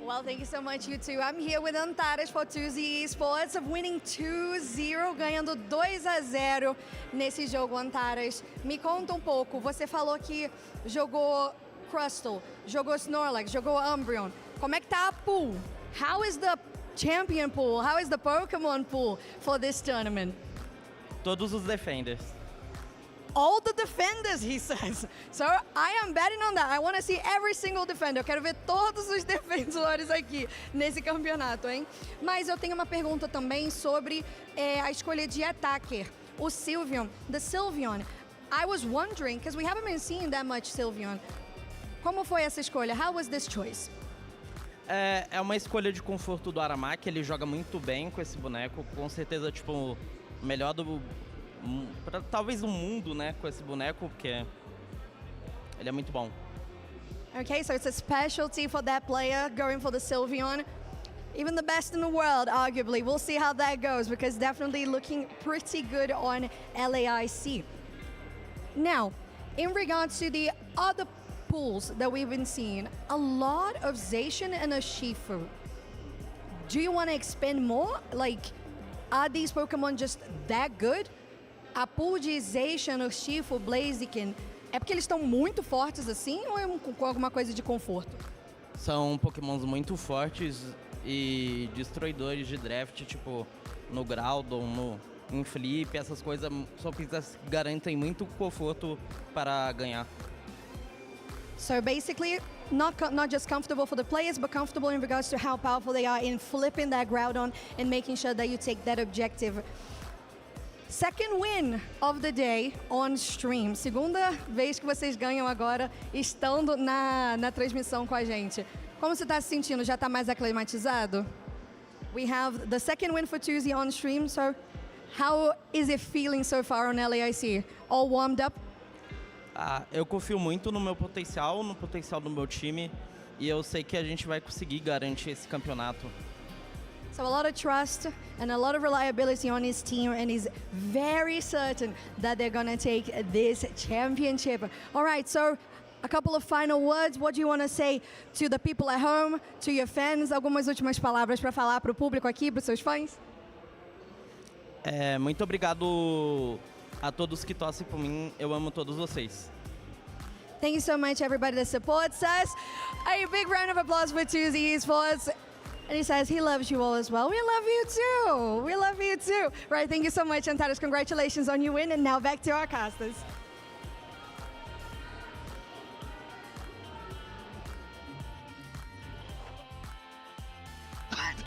Well, thank you so much, you two. I'm here with Antares for TCG Esports, winning 2-0, ganhando 2-0 nesse jogo, Antares. Me conta um pouco, você falou que jogou Crustle, jogou Snorlax, jogou Umbreon. Como é que tá a pool? How is the champion pool? How is the Pokemon pool for this tournament? Todos os defenders. all the defenders, he says. So I am betting on that. I want to see every single defender. Eu quero ver todos os defensores aqui nesse campeonato, hein? Mas eu tenho uma pergunta também sobre a escolha de attacker. O Sylveon, the Sylveon. I was wondering, because we haven't been seeing that much Sylveon. Como foi essa escolha? How was this choice? É uma escolha de conforto do Aramaki, ele joga muito bem com esse boneco, com certeza, tipo, melhor do... talvez do mundo, né, com esse boneco, porque ele é muito bom. Okay, so it's a specialty for that player going for the Sylveon. Even the best in the world, arguably. We'll see how that goes, because definitely looking pretty good on LAIC. Now, in regards to the other pools that we've been seeing, a lot of Zacian and Urshifu. Do you want to expand more? Like, are these Pokemon just that good? A pool de Zacian, Urshifu, Blaziken, é porque eles estão muito fortes assim ou é com alguma coisa de conforto? São Pokémons muito fortes e destruidores de draft, tipo, no Groudon, em Flip, essas coisas, só que garantem muito conforto para ganhar. So basically, not just comfortable for the players, but comfortable in regards to how powerful they are in flipping that Groudon and making sure that you take that objective. Second win of the day on stream. Segunda vez que vocês ganham agora, estando na transmissão com a gente. Como você está se sentindo? Já está mais aclimatizado? We have the second win for Tuesday on stream, so how is it feeling so far on LAIC? All warmed up? Eu confio muito no meu potencial, no potencial do meu time, e eu sei que a gente vai conseguir garantir esse campeonato. So a lot of trust and a lot of reliability on his team, and he's very certain that they're going to take this championship. All right, so a couple of final words. What do you want to say to the people at home, to your fans? Algumas últimas palavras para falar para o público aqui, para os seus fãs? Muito obrigado a todos que torcem por mim. Eu amo todos vocês. Thank you so much, everybody that supports us. A big round of applause for Tuesday Esports. And he says he loves you all as well. We love you too. We love you too. Right, thank you so much, Antares. Congratulations on your win. And now back to our casters.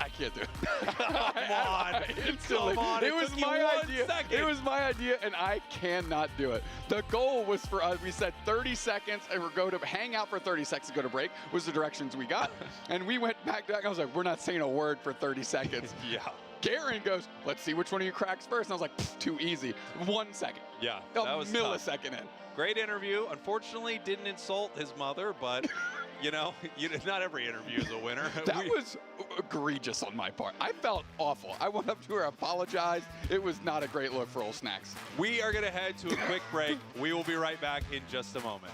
I can't do it. Come on. Instantly. Come on. It was took you my 1 idea. second. It was my idea, and I cannot do it. The goal was for us. We said 30 seconds, and we're going to hang out for 30 seconds to go to break. Was the directions we got, and we went back to back. I was like, we're not saying a word for 30 seconds. Yeah. Garen goes, let's see which one of you cracks first. And I was like, too easy. 1 second. Yeah, A that was millisecond tough. in. Great interview. Unfortunately, didn't insult his mother, but you know, not every interview is a winner. That was egregious on my part. I felt awful. I went up to her, apologized. It was not a great look for old Snacks. We are going to head to a quick break. We will be right back in just a moment.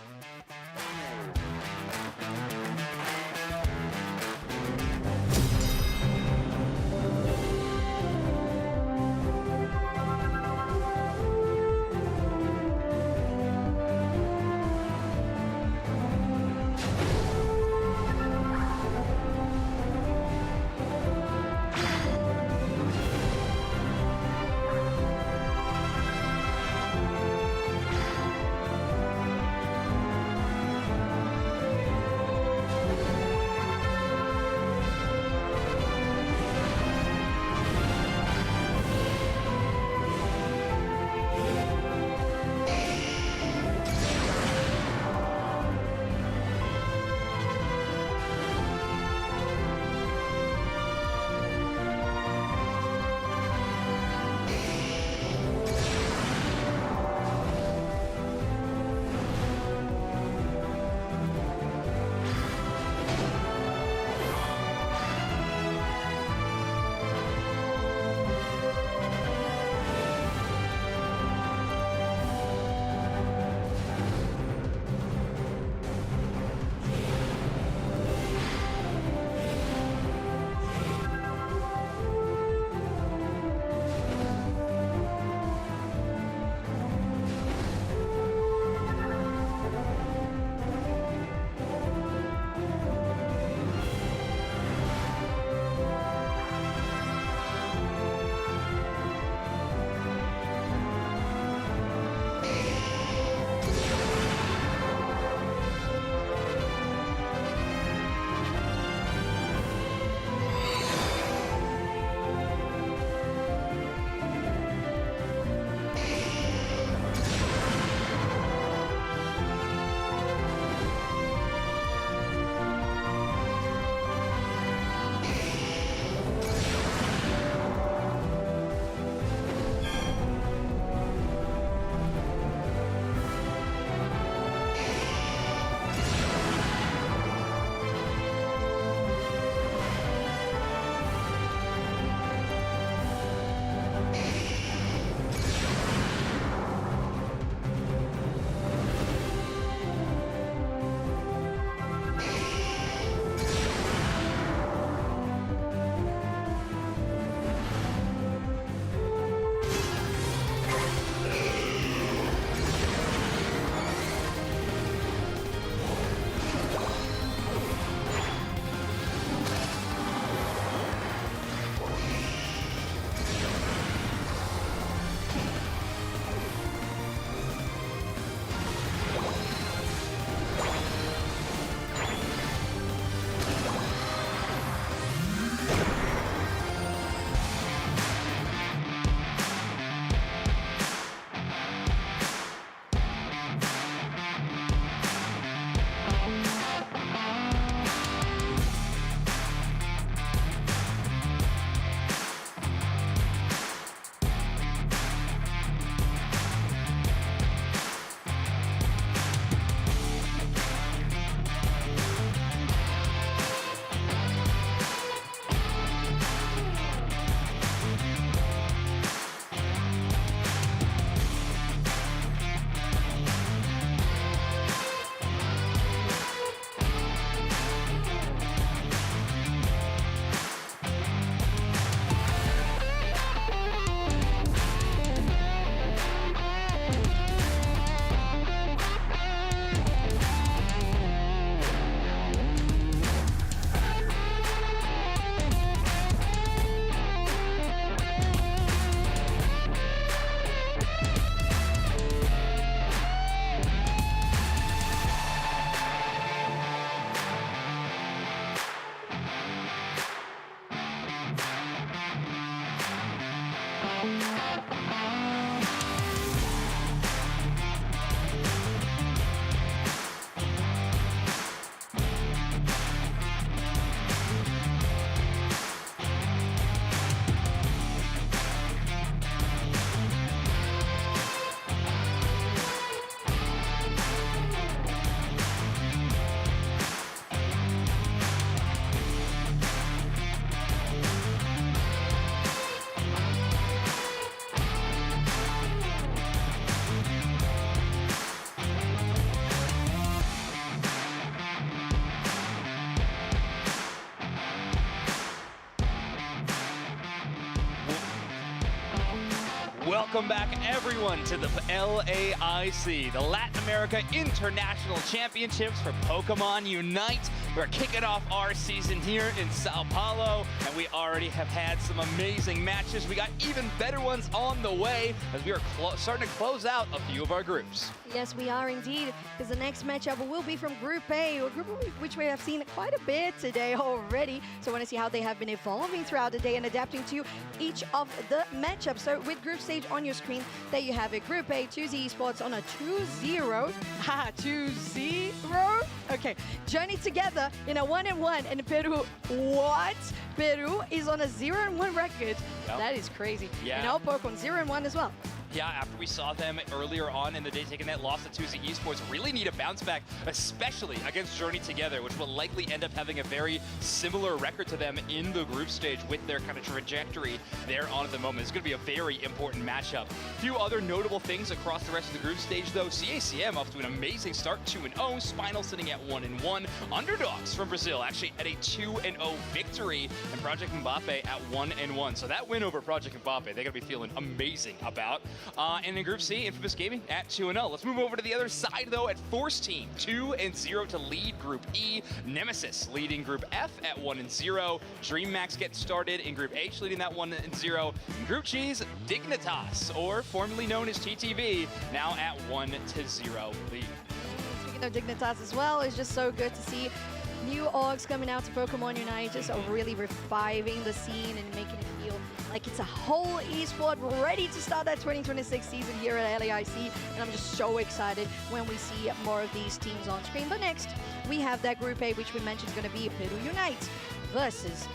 Welcome back, everyone, to the LAIC, the Latin America International Championships for Pokemon UNITE. We're kicking off our season here in São Paulo, and we already have had some amazing matches. We got even better ones on the way as we are starting to close out a few of our groups. Yes, we are indeed, because the next matchup will be from Group A, a group which we have seen quite a bit today already. So I want to see how they have been evolving throughout the day and adapting to each of the matchups. So with group stage on your screen, there you have it. Group A, 2Z Esports on a 2-0. Haha, 2-0. Okay, Journey Together in a 1-1, and Peru, what? Peru is on a 0-1 record. Yep. That is crazy. Yeah. And our Pokemon 0-1 as well. Yeah, after we saw them earlier on in the day taking that loss to 2Z Esports, really need a bounce back, especially against Journey Together, which will likely end up having a very similar record to them in the group stage with their kind of trajectory they're on at the moment. It's going to be a very important matchup. A few other notable things across the rest of the group stage, though. CACM off to an amazing start, 2-0. Spinal sitting at 1-1. Underdogs from Brazil actually at a 2-0 victory, and Project Mbappe at 1-1. So that win over Project Mbappe, they're going to be feeling amazing about. And in Group C, Infamous Gaming at 2-0. Let's move over to the other side, though, at Force Team, 2-0 to lead Group E. Nemesis leading Group F at 1-0. DreamMax gets started in Group H, leading that 1-0. In Group G's, Dignitas, or formerly known as TTV, now at 1-0 lead. Speaking of Dignitas as well, it's just so good to see new orgs coming out to Pokemon UNITE, just really reviving the scene and making it feel like it's a whole esport ready to start that 2026 season here at LAIC. And I'm just so excited when we see more of these teams on screen. But next, we have that Group A, which we mentioned is going to be Peru UNITE versus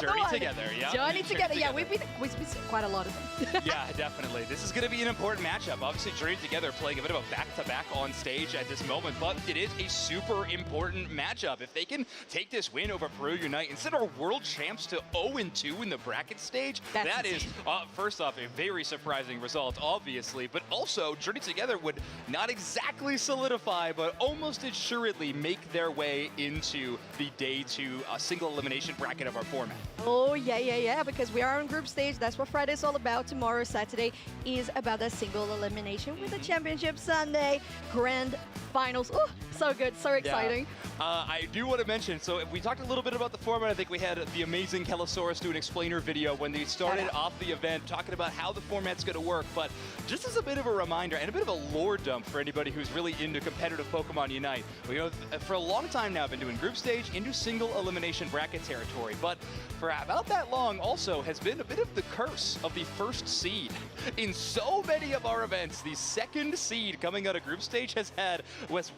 Journey Together, yeah. Journey Together, yeah, we've seen quite a lot of them. Yeah, definitely. This is going to be an important matchup. Obviously, Journey Together playing a bit of a back-to-back on stage at this moment, but it is a super important matchup. If they can take this win over Peru UNITE and send our world champs to 0-2 in the bracket stage, that is, first off, a very surprising result, obviously, but also Journey Together would not exactly solidify, but almost assuredly make their way into the Day 2 single elimination bracket of our format. Oh, yeah, because we are on group stage. That's what Friday's all about. Tomorrow, Saturday, is about the single elimination with the Championship Sunday Grand Finals. Oh, so good, so exciting. Yeah. I do want to mention, so if we talked a little bit about the format, I think we had the amazing Kellosaurus do an explainer video when they started off the event talking about how the format's going to work, but just as a bit of a reminder and a bit of a lore dump for anybody who's really into competitive Pokemon UNITE, you know, for a long time now, I've been doing group stage into single elimination bracket territory, but for about that long also has been a bit of the curse of the first seed. In so many of our events, the second seed coming out of group stage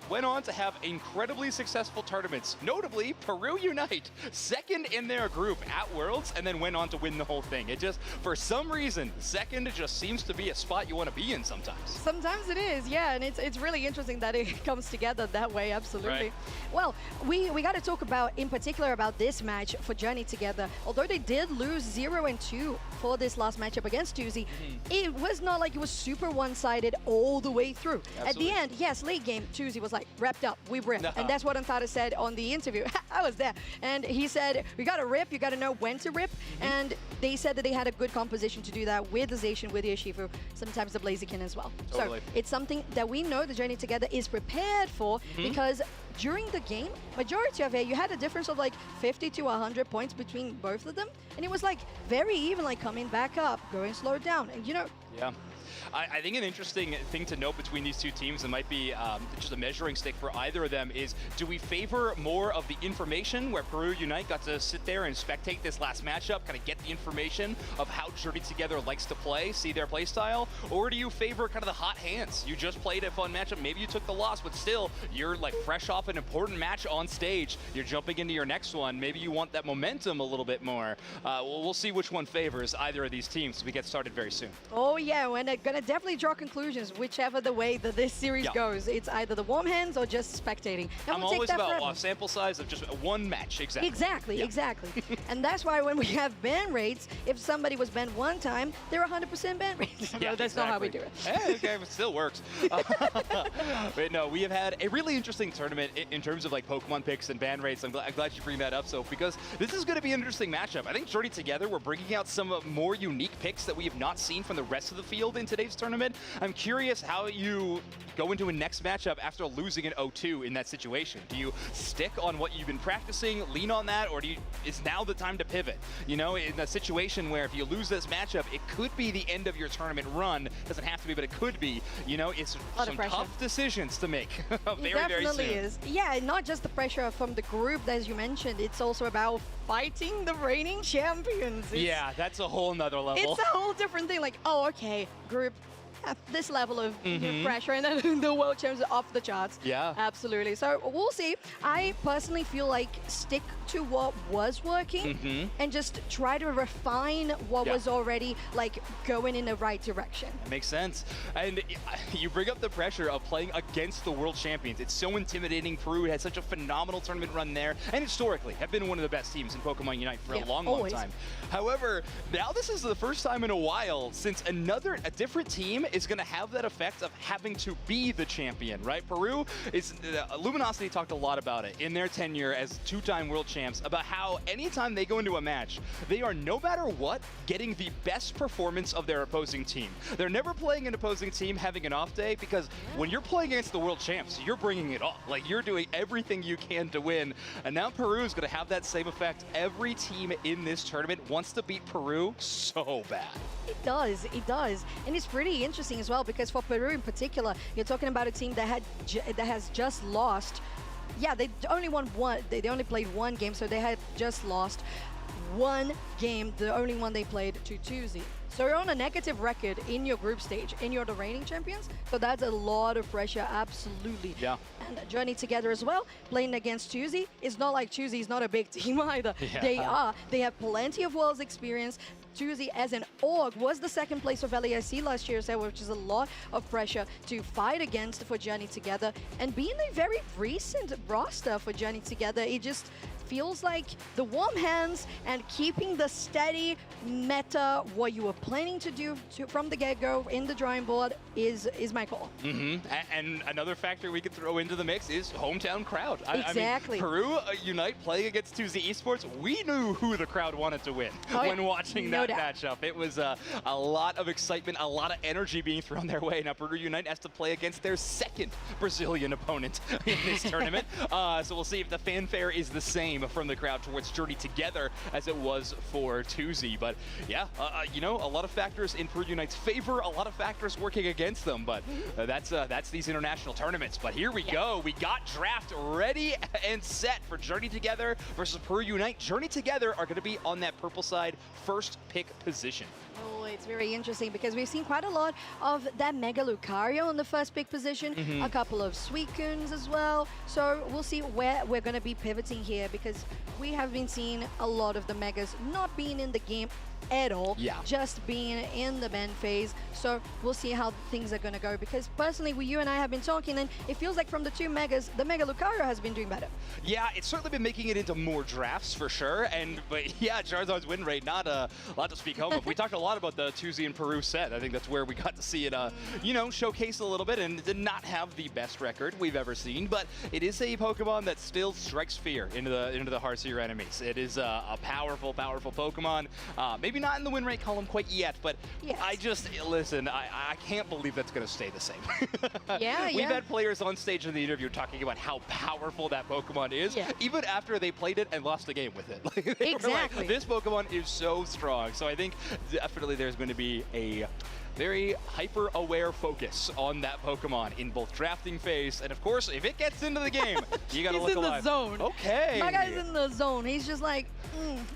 went on to have incredibly successful tournaments, notably Peru UNITE, second in their group at Worlds, and then went on to win the whole thing. It just, for some reason, second just seems to be a spot you want to be in sometimes. Sometimes it is, yeah, and it's really interesting that it comes together that way, absolutely. Right. Well, we got to talk about, in particular, about this match for Journey Together. Although they did lose 0-2 for this last matchup against 2Z, it was not like it was super one-sided all the way through. Absolutely. At the end, yes, late game, 2Z was like, wrapped up, we ripped. And that's what Antada said on the interview. I was there. And he said, we got to rip, you got to know when to rip. And they said that they had a good composition to do that with the Zacian, with the Urshifu, sometimes the Blaziken as well. Totally. So it's something that we know the Journey Together is prepared for because during the game, majority of it, you had a difference of like 50 to 100 points between both of them. And it was like very even, like coming back up, going slow down. And you know, yeah. I think an interesting thing to note between these two teams, that might be just a measuring stick for either of them, is do we favor more of the information where Peru UNITE got to sit there and spectate this last matchup, kind of get the information of how Journey Together likes to play, see their play style, or do you favor kind of the hot hands? You just played a fun matchup, maybe you took the loss, but still, you're like fresh off an important match on stage, you're jumping into your next one, maybe you want that momentum a little bit more. We'll see which one favors either of these teams as we get started very soon. Oh yeah, when we're gonna definitely draw conclusions whichever the way that this series goes. It's either the warm hands or just spectating. And I'm we'll always take that about forever. a sample size of just one match, exactly. Exactly. And that's why when we have ban rates, if somebody was banned one time, they're 100% ban rates. That's not how we do it. Okay, it still works. But no, we have had a really interesting tournament in terms of like Pokemon picks and ban rates. I'm glad you bring that up, so because this is going to be an interesting matchup. I think Journey Together, we're bringing out some more unique picks that we have not seen from the rest of the field in today's tournament. I'm curious how you go into a next matchup after losing an 0-2 in that situation. Do you stick on what you've been practicing, lean on that, or is now the time to pivot? You know, in a situation where if you lose this matchup, it could be the end of your tournament run. Doesn't have to be, but it could be. You know, it's some tough decisions to make very soon. Is. Yeah, not just the pressure from the group, as you mentioned, it's also about fighting the reigning champions. Yeah, that's a whole nother level. It's a whole different thing. Like, oh, okay, group have this level of pressure, and then the world champions are off the charts. Yeah. Absolutely. So we'll see. I personally feel like stick to what was working and just try to refine what was already like going in the right direction. That makes sense. And you bring up the pressure of playing against the world champions. It's so intimidating. Peru had such a phenomenal tournament run there, and historically have been one of the best teams in Pokemon Unite for a long time. However, now this is the first time in a while since a different team is going to have that effect of having to be the champion, right? Peru is, Luminosity talked a lot about it in their tenure as two-time world champs, about how anytime they go into a match, they are no matter what getting the best performance of their opposing team. They're never playing an opposing team having an off day, because when you're playing against the world champs, you're bringing it all. Like, you're doing everything you can to win. And now Peru is going to have that same effect. Every team in this tournament wants to beat Peru so bad. It does. And it's pretty interesting as well, because for Peru in particular, you're talking about a team that has just lost. Yeah, they only won one. They only played one game, so they had just lost one game, the only one they played, to Tuesday. So you're on a negative record in your group stage, and you're the reigning champions. So that's a lot of pressure, absolutely. Yeah. And Journey Together as well, playing against Tuesday. It's not like Tuesday is not a big team either. Yeah. They have plenty of Worlds experience. Tuesday as an org was the second place of LAIC last year, so which is a lot of pressure to fight against for Journey Together. And being a very recent roster for Journey Together, it just feels like the warm hands and keeping the steady meta, what you were planning to do from the get-go in the drawing board, is my call. And another factor we could throw into the mix is hometown crowd. Exactly. I mean, Peru Unite playing against Tuesday Esports, we knew who the crowd wanted to win when watching that matchup. It was a lot of excitement, a lot of energy being thrown their way. Now Peru Unite has to play against their second Brazilian opponent in this tournament. So we'll see if the fanfare is the same from the crowd towards Journey Together as it was for Tuesday. But yeah, you know, a lot of factors in Peru Unite's favor, a lot of factors working against them. But that's these international tournaments. But here we go. We got draft ready and set for Journey Together versus Peru Unite. Journey Together are going to be on that purple side, first pick position. Oh, it's very interesting because we've seen quite a lot of that Mega Lucario in the first pick position, a couple of Suicunes as well. So we'll see where we're going to be pivoting here, because we have been seeing a lot of the Megas not being in the game at all, just being in the ban phase. So we'll see how things are going to go, because personally, you and I have been talking, and it feels like from the two Megas, the Mega Lucario has been doing better. Yeah, it's certainly been making it into more drafts for sure. But yeah, Charizard's win rate, not a lot to speak home of. We talked a lot about the Tuesday and Peru set. I think that's where we got to see it, you know, showcase a little bit, and did not have the best record we've ever seen. But it is a Pokemon that still strikes fear into the hearts of your enemies. It is a powerful Pokemon. Maybe not in the win rate column quite yet, but I just, listen, I can't believe that's going to stay the same. We've had players on stage in the interview talking about how powerful that Pokemon is, even after they played it and lost a game with it. They were like, this Pokemon is so strong. So I think definitely there's going to be a very hyper-aware focus on that Pokemon in both drafting phase, and of course, if it gets into the game, you gotta look alive. He's in the zone. Okay. My guy's in the zone. He's just like,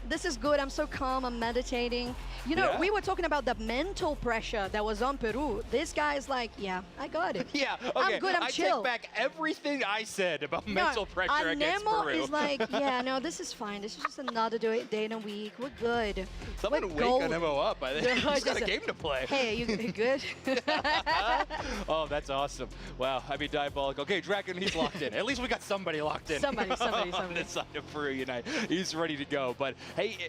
this is good. I'm so calm. I'm meditating. You know, we were talking about the mental pressure that was on Peru. This guy's like, yeah, I got it. Okay. I'm good. I'm chill. I take back everything I said about mental pressure against Nemo Peru. is like, yeah, no, this is fine. This is just another day in a week. We're good. Someone wake Nemo up. He's got a game to play. Hey, you Good. Oh, that's awesome. Wow, I mean, diabolical. Okay, Draken, he's locked in. At least we got somebody locked in. Somebody. On this side of Peru Unite. He's ready to go. But hey,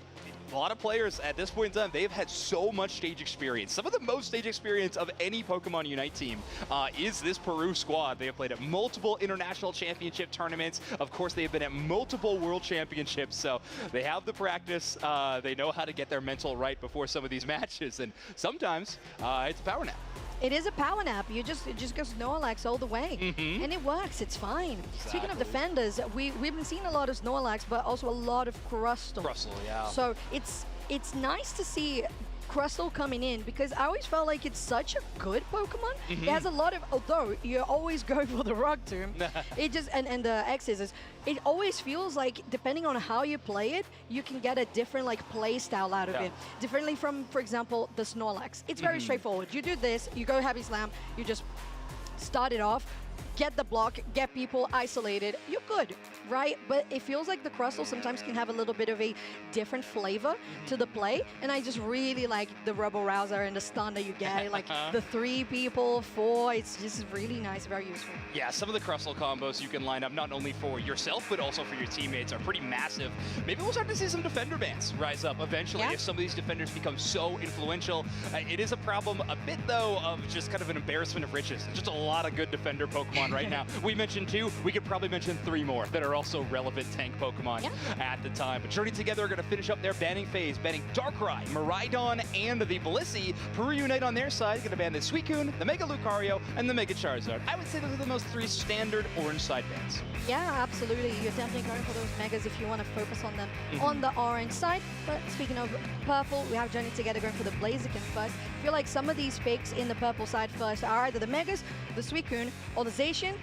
a lot of players at this point in time, they've had so much stage experience. Some of the most stage experience of any Pokemon Unite team is this Peru squad. They have played at multiple international championship tournaments. Of course, they have been at multiple world championships, so they have the practice. They know how to get their mental right before some of these matches, and sometimes it's a power nap. It is a power nap. It just goes Snorlax all the way. And it works. It's fine. Exactly. Speaking of defenders, we've been seeing a lot of Snorlax, but also a lot of Crustle. Crustle, yeah. So it's nice to see Crustle coming in because I always felt like it's such a good Pokemon. It has a lot of, although you're always going for the Rock Tomb, it just, and the X's, it always feels like depending on how you play it, you can get a different like play style out of it. Differently from, for example, the Snorlax. It's very straightforward. You do this, you go Heavy Slam, you just start it off, get the block, get people isolated, you're good, right? But it feels like the Crustle sometimes can have a little bit of a different flavor to the play, and I just really like the Rebel Rouser and the stun that you get, like the 3 people, 4, it's just really nice, very useful. Yeah, some of the Crustle combos you can line up not only for yourself, but also for your teammates are pretty massive. Maybe we'll start to see some defender bans rise up eventually if some of these defenders become so influential. It is a problem a bit, though, of just kind of an embarrassment of riches. There's just a lot of good defender Pokemon right now. We mentioned 2. We could probably mention 3 more that are also relevant tank Pokemon at the time. But Journey Together are going to finish up their banning phase, banning Darkrai, Miraidon, and the Blissey. Peru Unite on their side going to ban the Suicune, the Mega Lucario, and the Mega Charizard. I would say those are the most 3 standard orange side bans. Yeah, absolutely. You're definitely going for those Megas if you want to focus on them on the orange side. But speaking of purple, we have Journey Together going for the Blaziken first. I feel like some of these picks in the purple side first are either the Megas, the Suicune, or the Zacian.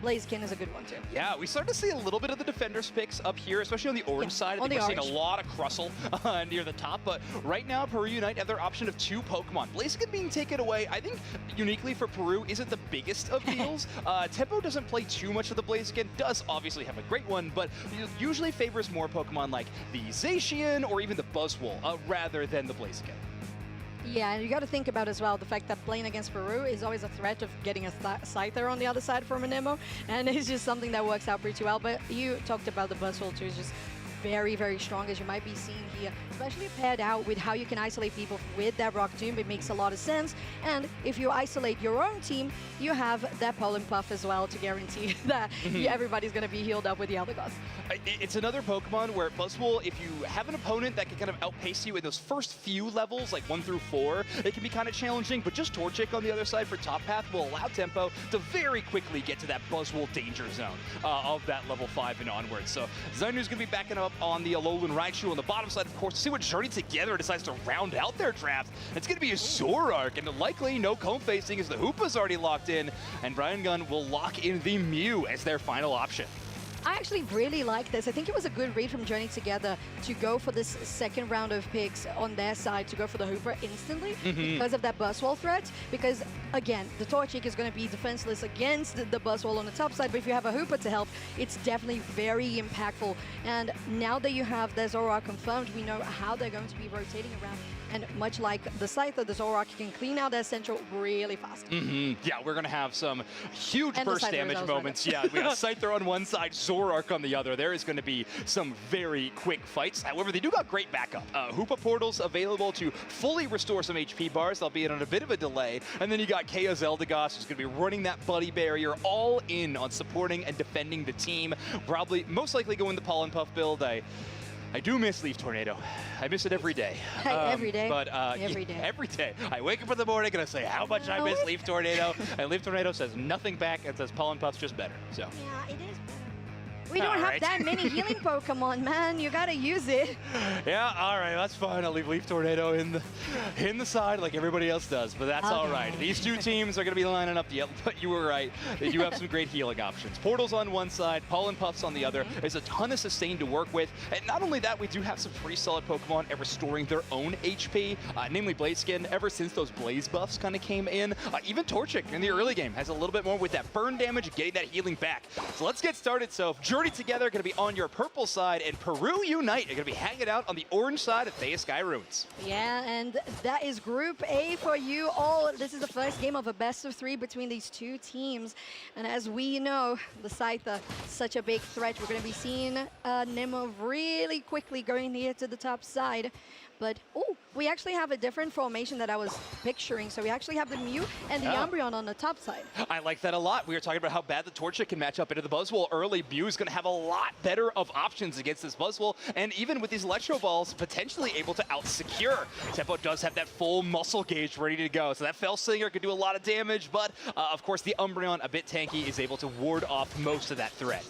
Blaziken is a good one too. Yeah, we started to see a little bit of the defenders picks up here, especially on the orange side. I think we're seeing a lot of Crustle near the top, but right now Peru Unite have their option of 2 Pokemon. Blaziken being taken away, I think uniquely for Peru, isn't the biggest of deals. Tempo doesn't play too much of the Blaziken, does obviously have a great one, but usually favors more Pokemon like the Zacian or even the Buzzwole rather than the Blaziken. Yeah, and you got to think about as well the fact that playing against Peru is always a threat of getting a Scyther on the other side from an Nemo, and it's just something that works out pretty well. But you talked about the Buzzwole too, it's just very, very strong, as you might be seeing here, especially paired out with how you can isolate people with that Rock Tomb. It makes a lot of sense. And if you isolate your own team, you have that Pollen Puff as well to guarantee that everybody's going to be healed up with the Eldegoss. It's another Pokemon where Buzzwole, if you have an opponent that can kind of outpace you in those first few levels, like 1 through 4, it can be kind of challenging, but just Torchic on the other side for top path will allow Tempo to very quickly get to that Buzzwole danger zone of that level 5 and onwards. So Zainu's going to be backing up on the Alolan Raichu on the bottom side, of course. See what Journey Together decides to round out their draft. It's going to be a Zoroark, and likely no comb facing as the Hoopa's already locked in, and Brian Gunn will lock in the Mew as their final option. I actually really like this. I think it was a good read from Journey Together to go for this second round of picks on their side, to go for the Hooper instantly because of that Buzzwole threat. Because, again, the Torchic is going to be defenseless against the Buzzwole on the top side, but if you have a Hooper to help, it's definitely very impactful. And now that you have the Zoroark confirmed, we know how they're going to be rotating around. And much like the Scyther, the Zoroark can clean out their central really fast. Yeah, we're going to have some huge burst damage moments. Yeah, we got Scyther on one side, Zoroark on the other. There is going to be some very quick fights. However, they do got great backup. Hoopa portals available to fully restore some HP bars, albeit on a bit of a delay. And then you got Chaos Eldegoss, who's going to be running that buddy barrier all in on supporting and defending the team. Probably, most likely going the Pollen Puff build. I do miss Leaf Tornado. I miss it every day. Every day. But every day. Every day. I wake up in the morning and I say how much I miss Leaf Tornado, and Leaf Tornado says nothing back and says Pollen Puff's just better. So. Yeah, it is better. We don't have that many healing Pokemon, man. You gotta use it. Yeah, all right, that's fine. I'll leave Leaf Tornado in the side like everybody else does, but that's all right. These 2 teams are going to be lining up, but you were right. They do have some great healing options. Portals on one side, Pollen Puffs on the other. There's a ton of sustain to work with, and not only that, we do have some pretty solid Pokemon at restoring their own HP, namely Blaziken, ever since those Blaze buffs kind of came in. Even Torchic in the early game has a little bit more with that burn damage, getting that healing back. So let's get started. So Journey Together going to be on your purple side, and Peru Unite are going to be hanging out on the orange side of Thea Sky Ruins. Yeah, and that is Group A for you all. This is the first game of a best-of-3 between these two teams. And as we know, the Scyther, such a big threat. We're going to be seeing Nemo really quickly going here to the top side. But, oh, we actually have a different formation that I was picturing. So we actually have the Mew and the Umbreon on the top side. I like that a lot. We were talking about how bad the Torchic can match up into the Buzzwole early. Mew is going to have a lot better of options against this Buzzwole. And even with these Electro Balls, potentially able to out-secure. Tempo does have that full muscle gauge ready to go. So that Fell Slinger could do a lot of damage. But, of course, the Umbreon, a bit tanky, is able to ward off most of that threat.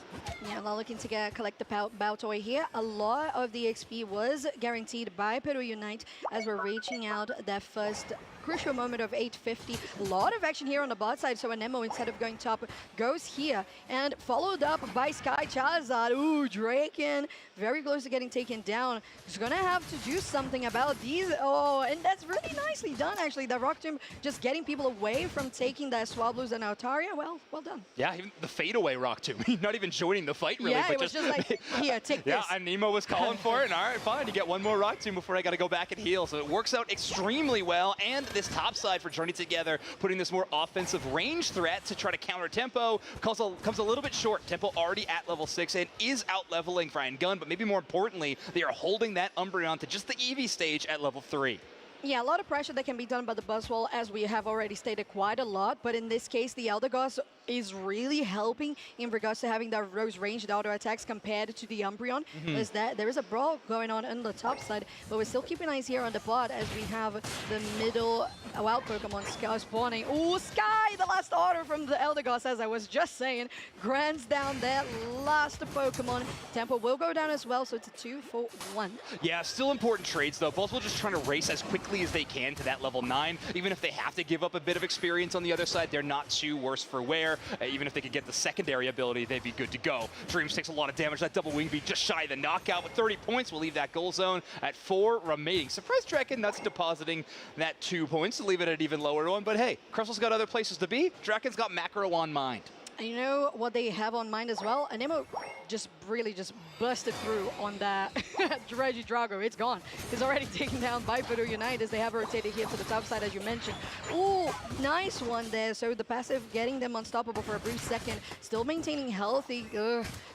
Yeah, not looking to collect the Baltoy here. A lot of the XP was guaranteed by Peru Unite as we're reaching out that first crucial moment of 850. A lot of action here on the bot side, so Anemo, instead of going top, goes here and followed up by Sky Charizard. Ooh, Draken, very close to getting taken down. He's gonna have to do something about these. Oh, and that's really nicely done, actually. The Rock Tomb just getting people away from taking that Swablu's and Altaria. Well done. Yeah, even the fadeaway Rock Tomb. Not even joining the fight, really. Yeah, but it was just like, here, take this. Yeah, and Nemo was calling for it. And all right, fine, you get one more Rock Tomb before I got to go back and heal. So it works out extremely well. And this top side for Journey Together, putting this more offensive range threat to try to counter Tempo, comes a little bit short. Tempo already at level 6 and is out-leveling Frying Gun, but maybe more importantly, they are holding that Umbreon to just the Eevee stage at level 3. Yeah, a lot of pressure that can be done by the Buzzwole, as we have already stated quite a lot. But in this case, the Eldegoss is really helping in regards to having those ranged auto attacks compared to the Umbreon. Is that there is a brawl going on the top side, but we're still keeping eyes here on the bot as we have the middle wild Pokemon Sky spawning. Ooh, Sky, the last order from the Eldegoss, as I was just saying, grants down that last Pokemon. Tempo will go down as well, so it's a 2-for-1. Yeah, still important trades though. Buzzwole just trying to race as quickly as they can to that level 9. Even if they have to give up a bit of experience on the other side, they're not too worse for wear. Even if they could get the secondary ability, they'd be good to go. Dreams takes a lot of damage. That double wing beat just shy of the knockout with 30 points. We'll leave that goal zone at 4 remaining. Surprise Draken, that's depositing that 2 points to leave it at an even lower one. But hey, Crystal's got other places to be. Draken's got macro on mind. And you know what they have on mind as well? Anemo just really just busted through on that Regidrago. It's gone. It's already taken down by Peru Unite as they have rotated here to the top side, as you mentioned. Ooh, nice one there. So the passive getting them unstoppable for a brief second. Still maintaining healthy.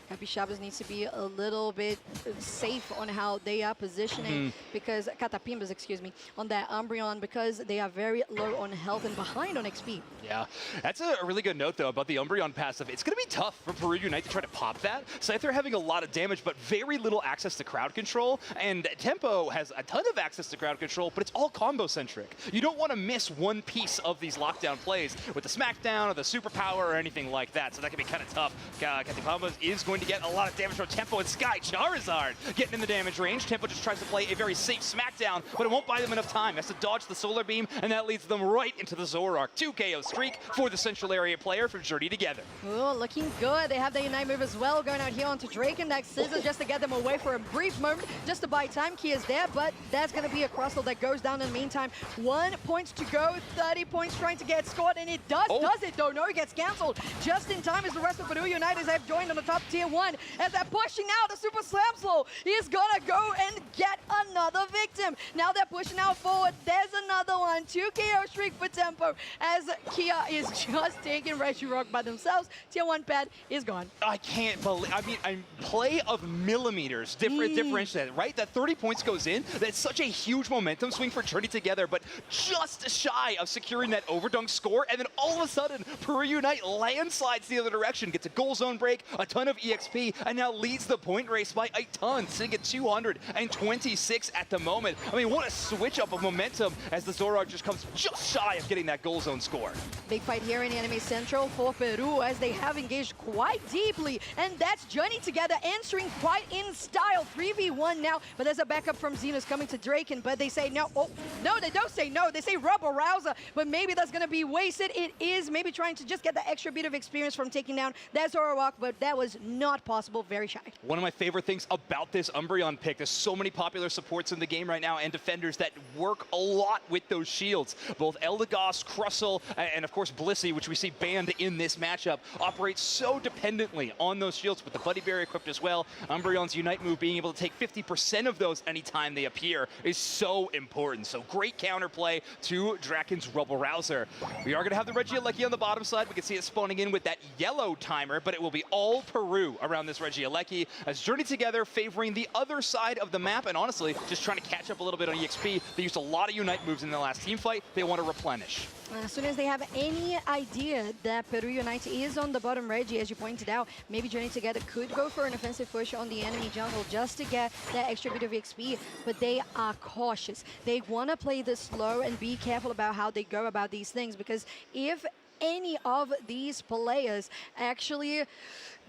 Happy Shabbos needs to be a little bit safe on how they are positioning because Catapimbas, excuse me, on that Umbreon, because they are very low on health and behind on XP. Yeah, that's a really good note though about the Umbreon passive. It's going to be tough for Peru Unite to try to pop that. Scyther having a lot of damage, but very little access to crowd control. And Tempo has a ton of access to crowd control, but it's all combo centric. You don't want to miss one piece of these lockdown plays with the Smackdown or the Superpower or anything like that. So that can be kind of tough. Catapimbas is going to get a lot of damage from Tempo and Sky Charizard getting in the damage range. Tempo just tries to play a very safe Smackdown, but it won't buy them enough time. Has to dodge the Solar Beam, and that leads them right into the Zoroark. 2 KO streak for the Central Area player from Journey Together. Oh, looking good. They have the Unite move as well, going out here onto Draken. That Scissor just to get them away for a brief moment, just to buy time. Key is there, but that's going to be a Crustle that goes down in the meantime. 1 point to go, 30 points trying to get scored, and it does it though. No, it gets cancelled just in time as the rest of Peru United have joined on the top tier 1. As they're pushing out the Super Slam Slow, he's gonna go and get another victim. Now they're pushing out forward. There's another one. 2 KO streak for Tempo as Kia is just taking Regirock by themselves. Tier 1 pad is gone. I can't believe, I mean, a play of millimeters differentiated, right? That 30 points goes in. That's such a huge momentum swing for Journey Together, but just shy of securing that overdunk score. And then all of a sudden, Peru Unite landslides the other direction, gets a goal zone break, a ton of EXP, and now leads the point race by a ton, sitting at 226 at the moment. I mean, what a switch up of momentum as the Zoroark just comes just shy of getting that goal zone score. Big fight here in Enemy Central for Peru as they have engaged quite deeply, and that's Journey Together answering quite in style. 3v1 now, but there's a backup from Xenos coming to Draken, but they say no. Oh, no, they don't say no. They say Rubber Rouser, but maybe that's going to be wasted. It is maybe trying to just get the extra bit of experience from taking down that Zoroark, but that was not possible. Very shy. One of my favorite things about this Umbreon pick, there's so many popular supports in the game right now and defenders that work a lot with those shields. Both Eldegoss, Crustle, and of course Blissey, which we see banned in this matchup, operates so dependently on those shields. With the Buddy Berry equipped as well. Umbreon's Unite move being able to take 50% of those anytime they appear is so important. So great counterplay to Draken's Rubble Rouser. We are going to have the Regieleki on the bottom side. We can see it spawning in with that yellow timer, but it will be all Peru around this Regieleki as Journey Together favoring the other side of the map, and honestly, just trying to catch up a little bit on EXP. They used a lot of Unite moves in the last team fight. They want to replenish. As soon as they have any idea that Peru Unite is on the bottom Regi, as you pointed out, maybe Journey Together could go for an offensive push on the enemy jungle just to get that extra bit of XP, but they are cautious. They want to play this slow and be careful about how they go about these things, because if any of these players actually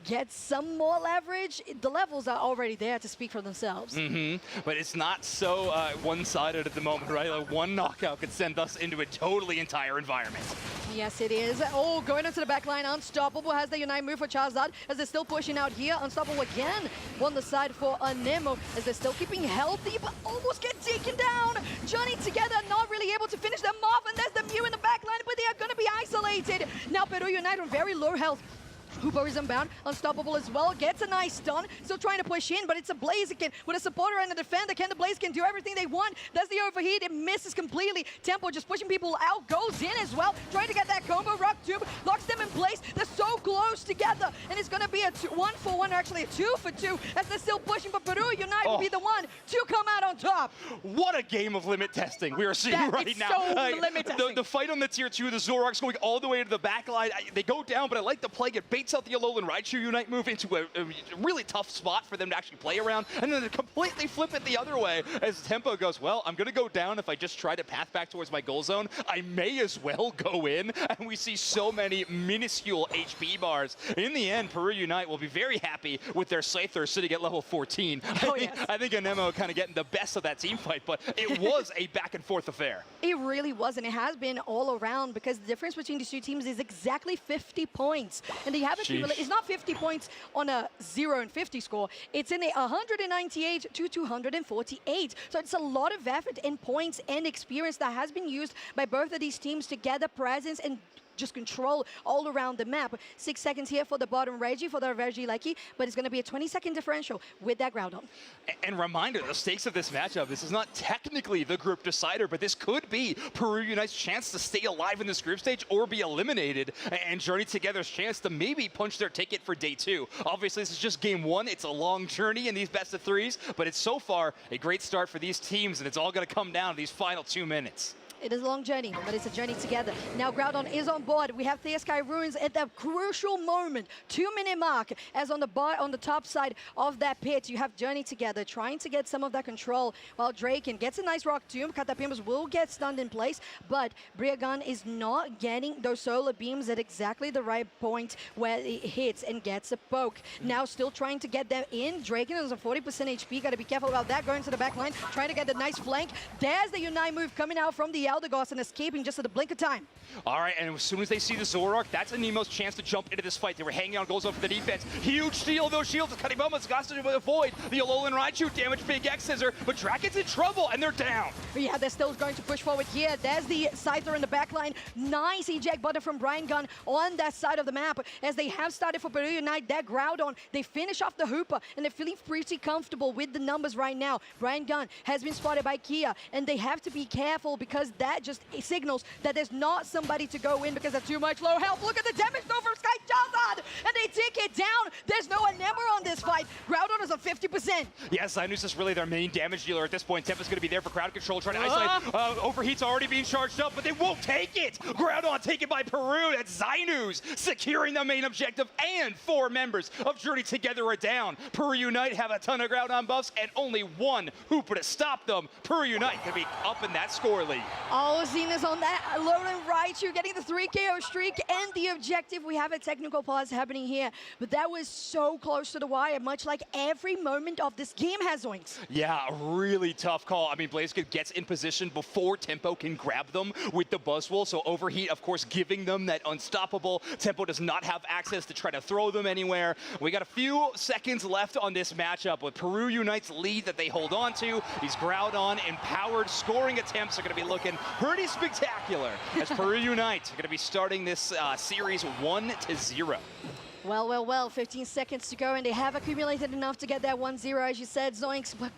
get some more leverage, the levels are already there to speak for themselves. But it's not so one-sided at the moment, right? Like one knockout could send us into a totally entire environment. Yes, it is. Oh, going into the back line, Unstoppable has the Unite move for Charizard as they're still pushing out here. Unstoppable again on the side for Nemo as they're still keeping healthy, but almost get taken down. Journey Together not really able to finish them off, and there's the Mew in the back line, but they are going to be isolated. Now Peru Unite on very low health. Hooper is unbound, Unstoppable as well, gets a nice stun, still trying to push in, but it's a Blaziken with a supporter and a defender. Can the Blaziken do everything they want? That's the overheat, it misses completely. Tempo just pushing people out, goes in as well, trying to get that combo. Rock Tomb locks them in place, they're so close together, and it's gonna be a 1-for-1, or actually a 2-for-2, as they're still pushing, but Peru Unite will be the one to come out on top. What a game of limit testing we are seeing right now. So limit testing. The fight on the tier 2, the Zoroark's going all the way to the back line. They go down, but I like the play. It baits out the Alolan Raichu Unite move into a really tough spot for them to actually play around, and then they completely flip it the other way as Tempo goes, well, I'm going to go down. If I just try to path back towards my goal zone, I may as well go in, and we see so many minuscule HP bars. In the end, Peru Unite will be very happy with their Scyther sitting at level 14. I think Anemo kind of getting the best of that team fight, but it was a back-and-forth affair. It really was, and it has been all around, because the difference between these two teams is exactly 50 points. And they haven't it's not 50 points on a 0 and 50 score. It's in a 198 to 248. So it's a lot of effort and points and experience that has been used by both of these teams to gather presence and just control all around the map. 6 seconds here for the bottom Regi, for the Regieleki, but it's going to be a 20-second differential with that Groudon. And reminder, the stakes of this matchup, this is not technically the group decider, but this could be Peru Unite's chance to stay alive in this group stage or be eliminated, and Journey Together's chance to maybe punch their ticket for day 2. Obviously, this is just game 1. It's a long journey in these best of 3s, but it's so far a great start for these teams, and it's all going to come down to these final 2 minutes. It is a long journey, but it's a journey together. Now Groudon is on board. We have Theosky Ruins at the crucial moment, 2-minute mark, as on the top side of that pit, you have Journey Together trying to get some of that control, while Draken gets a nice Rock Tomb. Catapimbas will get stunned in place, but Briagon is not getting those solar beams at exactly the right point where it hits and gets a poke. Now still trying to get them in. Draken is a 40% HP, gotta be careful about that, going to the back line, trying to get the nice flank. There's the Unite move coming out from the Eldegoss and escaping just at the blink of time. All right, and as soon as they see the Zoroark, that's Anemo's chance to jump into this fight. They were hanging on, goes over for the defense. Huge steal of those shields. Kariboma's got to avoid the Alolan Raichu damage. Big X Scissor, but Draken's in trouble, and they're down. Yeah, they're still going to push forward here. There's the Scyther in the back line. Nice eject button from Brian Gunn on that side of the map. As they have started for Peru Unite, that Groudon, they finish off the Hooper, and they're feeling pretty comfortable with the numbers right now. Brian Gunn has been spotted by Kia, and they have to be careful because that just signals that there's not somebody to go in because they're too much low health. Look at the damage though from Sky Charizard, and they take it down. There's no Anemor on this fight. Groudon is on 50%. Yeah, Zinus is really their main damage dealer at this point. Tempa's going to be there for crowd control, trying to isolate. Overheat's already being charged up, but they won't take it. Groudon taken by Peru. That's Zinus securing the main objective, and 4 members of Journey Together are down. Peru Unite have a ton of Groudon buffs and only 1 Hooper to stop them. Peru Unite going to be up in that score lead. Oh, Zena's on that Alolan Raichu getting the 3 KO streak and the objective. We have a technical pause happening here, but that was so close to the wire, much like every moment of this game has Zoinks. Yeah, a really tough call. I mean, Blaziken gets in position before Tempo can grab them with the Buzzwole, so Overheat, of course, giving them that unstoppable. Tempo does not have access to try to throw them anywhere. We got a few seconds left on this matchup with Peru Unite's lead that they hold on to. These Groudon empowered scoring attempts are going to be looking pretty spectacular as Peru Unite are going to be starting this series 1-0. Well, well, well, 15 seconds to go, and they have accumulated enough to get that 1-0, as you said, Zoinks, but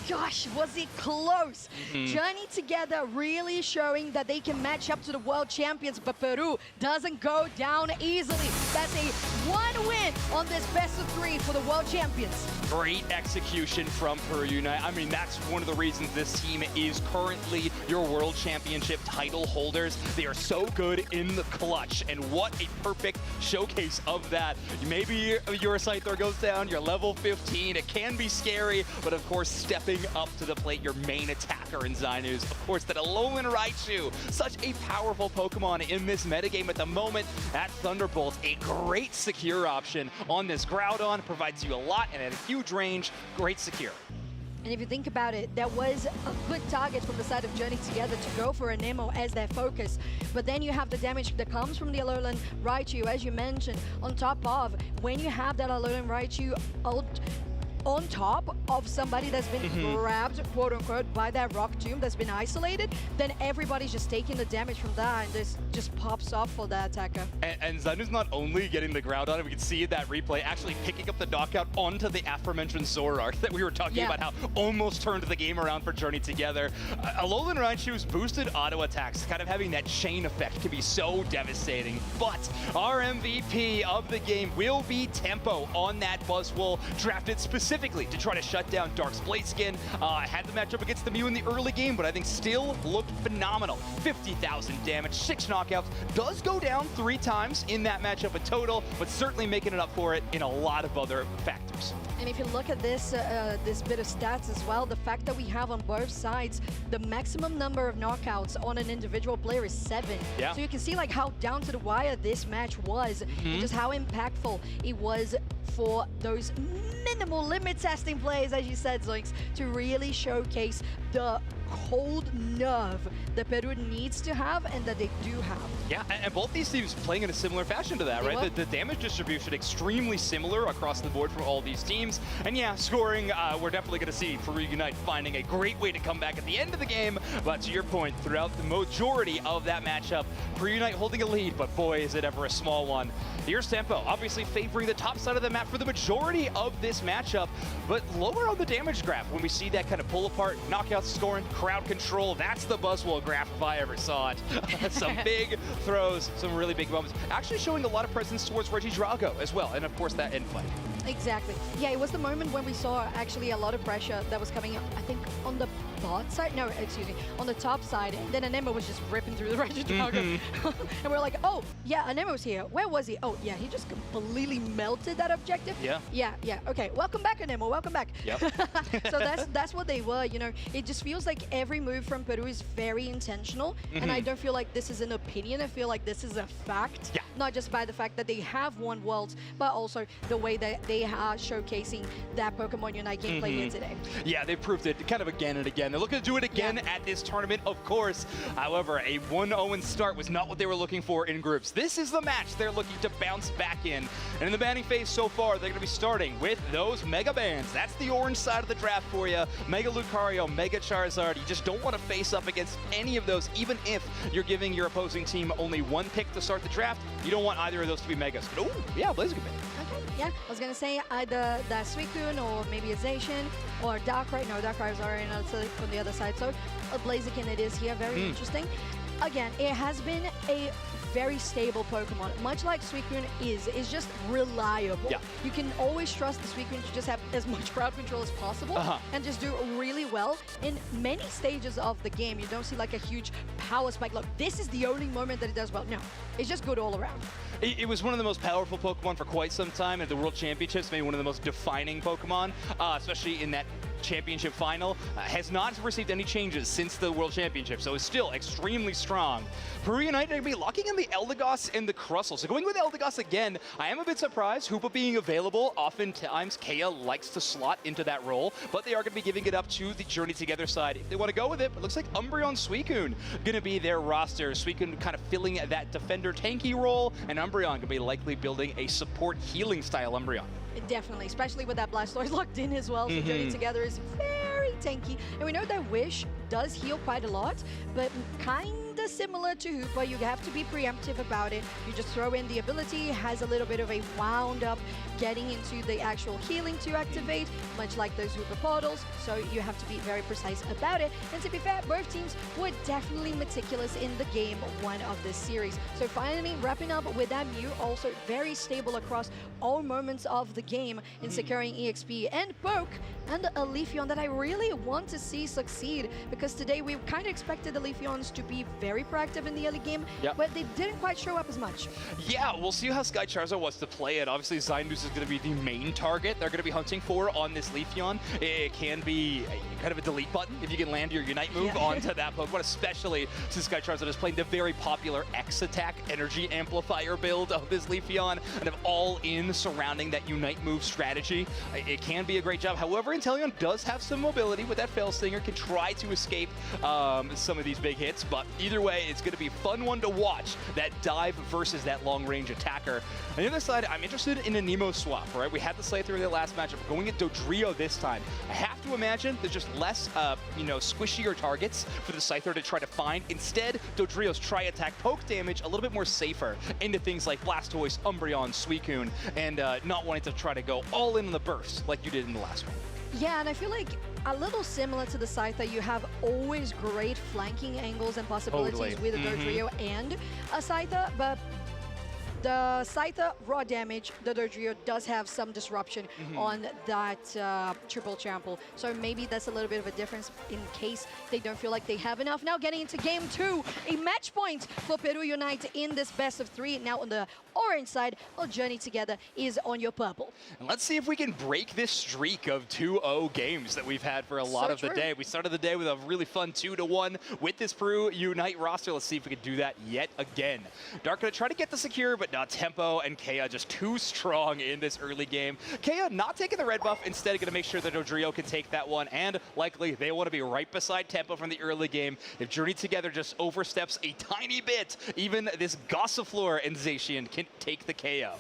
gosh, was it close. Journey Together really showing that they can match up to the world champions, but Peru doesn't go down easily. That's a 1 win on this best of 3 for the world champions. Great execution from Peru Unite. I mean, that's one of the reasons this team is currently your world championship title holders. They are so good in the clutch, and what a perfect showcase of that. Maybe your Scyther goes down, you're level 15, it can be scary, but of course stepping up to the plate, your main attacker in Zainus. Of course, that Alolan Raichu, such a powerful Pokemon in this metagame at the moment. That Thunderbolt, a great secure option on this Groudon, provides you a lot and at a huge range, great secure. And if you think about it, that was a good target from the side of Journey Together to go for an Nemo as their focus. But then you have the damage that comes from the Alolan Raichu, as you mentioned, on top of when you have that Alolan Raichu on top of somebody that's been grabbed, quote unquote, by that rock tomb that's been isolated, then everybody's just taking the damage from that, and this just pops off for the attacker. And Zanu's not only getting the Groudon, we can see that replay actually picking up the knockout onto the aforementioned Zoroark that we were talking about, how almost turned the game around for Journey Together. Alolan Raichu's boosted auto attacks, kind of having that chain effect, can be so devastating. But our MVP of the game will be Tempo on that Buzzwole, drafted specifically to try to shut down Dark's Bladeskin. Had the matchup against the Mew in the early game, but I think still looked phenomenal. 50,000 damage, 6 knockouts, does go down 3 times in that matchup in total, but certainly making it up for it in a lot of other factors. And if you look at this this bit of stats as well, the fact that we have on both sides, the maximum number of knockouts on an individual player is 7. Yeah. So you can see like how down to the wire this match was, and just how impactful it was for those minimal limit testing plays, as you said, Zoinks, to really showcase the cold nerve that Peru needs to have and that they do have. Yeah, and both these teams playing in a similar fashion to that, right? The damage distribution extremely similar across the board for all these teams. And yeah, scoring, we're definitely going to see Peru Unite finding a great way to come back at the end of the game. But to your point, throughout the majority of that matchup, Peru Unite holding a lead, but boy, is it ever a small one. Here's Tempo, obviously favoring the top side of the map for the majority of this matchup, but lower on the damage graph when we see that kind of pull apart, knockouts scoring, crowd control. That's the Buzzwole graph if I ever saw it. Some big throws, some really big moments. Actually showing a lot of presence towards Regidrago as well, and of course that end fight. Exactly. Yeah, it was the moment when we saw actually a lot of pressure that was coming, I think, on the bot side? No, excuse me, on the top side. And then Anemo was just ripping through the Regidrago. And we're like, oh, yeah, Anemo was here. Where was he? Oh, yeah, he just completely melted that objective. Yeah. Yeah. Okay, welcome back, Anemo. Welcome back. Yep. So that's what they were, you know. It just feels like every move from Peru is very intentional. And I don't feel like this is an opinion. I feel like this is a fact. Yeah. Not just by the fact that they have won Worlds, but also the way that they are showcasing that Pokemon Unite gameplay here today. Yeah, they proved it kind of again and again. They're looking to do it again at this tournament, of course. However, a 1-0 start was not what they were looking for in groups. This is the match they're looking to bounce back in. And in the banning phase so far, they're going to be starting with those Mega Bans. That's the orange side of the draft for you. Mega Lucario, Mega Charizard. You just don't want to face up against any of those, even if you're giving your opposing team only 1 pick to start the draft. You don't want either of those to be Megas. But, oh, yeah, Blaziken. Okay, yeah, I was gonna say either that Suicune or maybe a Zacian or Darkrai. No, Darkrai is already on the other side. So a Blaziken it is here, very interesting. Again, it has been a very stable Pokemon, much like Suicune is. It's just reliable. Yeah. You can always trust the Suicune to just have as much crowd control as possible and just do really well in many stages of the game. You don't see like a huge power spike. Look, this is the only moment that it does well. No, it's just good all around. It was one of the most powerful Pokemon for quite some time at the World Championships, maybe one of the most defining Pokemon, especially in that championship final. Has not received any changes since the World Championship, so it's still extremely strong. Peru Unite are going to be locking in the Eldegoss and the Crustle. So going with Eldegoss again, I am a bit surprised. Hoopa being available, oftentimes Kea likes to slot into that role, but they are going to be giving it up to the Journey Together side if they want to go with it. But it looks like Umbreon Suicune going to be their roster. Suicune kind of filling that defender tanky role, and Umbreon going to be likely building a support healing style Umbreon. Definitely, especially with that Blastoise locked in as well. So Journey Together is very tanky. And we know that Wish does heal quite a lot, but kind of of similar to Hoopa. You have to be preemptive about it. You just throw in the ability, has a little bit of a wound up getting into the actual healing to activate, much like those Hoopa portals. So you have to be very precise about it. And to be fair, both teams were definitely meticulous in the game one of this series. So finally wrapping up with that Mew, also very stable across all moments of the game in securing EXP and Poke and a Leafeon that I really want to see succeed, because today we kind of expected the Leafeons to be very proactive in the early game, but they didn't quite show up as much. Yeah, we'll see how Sky Charizard wants to play it. Obviously, Zyndus is going to be the main target they're going to be hunting for on this Leafeon. It can be kind of a delete button if you can land your Unite move onto that Pokemon, especially since Sky Charizard is playing the very popular X-Attack Energy Amplifier build of this Leafeon, and of all in surrounding that Unite move strategy. It can be a great job. However, Inteleon does have some mobility with that Fail Stinger, can try to escape some of these big hits, but either way, it's going to be a fun one to watch, that dive versus that long-range attacker. On the other side, I'm interested in a Nemo swap, right? We had the Scyther in the last matchup. We're going at Dodrio this time. I have to imagine there's just less, squishier targets for the Scyther to try to find. Instead, Dodrio's Tri-Attack poke damage a little bit more safer into things like Blastoise, Umbreon, Suicune, and not wanting to try to go all in on the burst like you did in the last one. Yeah, and I feel like a little similar to the Scyther, you have always great flanking angles and possibilities with a Dodrio and a Scyther, but the Scyther raw damage, the Dodrio does have some disruption on that triple trample. So maybe that's a little bit of a difference in case they don't feel like they have enough. Now getting into game 2, a match point for Peru Unite in this best of 3. Now on the orange side, our journey together is on your purple. And let's see if we can break this streak of 2-0 games that we've had for a lot of the day. We started the day with a really fun 2-1 with this Peru Unite roster. Let's see if we can do that yet again. Dark gonna try to get the secure, but not Tempo and Kea just too strong in this early game. Kea not taking the red buff, instead going to make sure that Dodrio can take that one, and likely they want to be right beside Tempo from the early game. If Journey Together just oversteps a tiny bit, even this Gossifleur and Zacian can take the KO.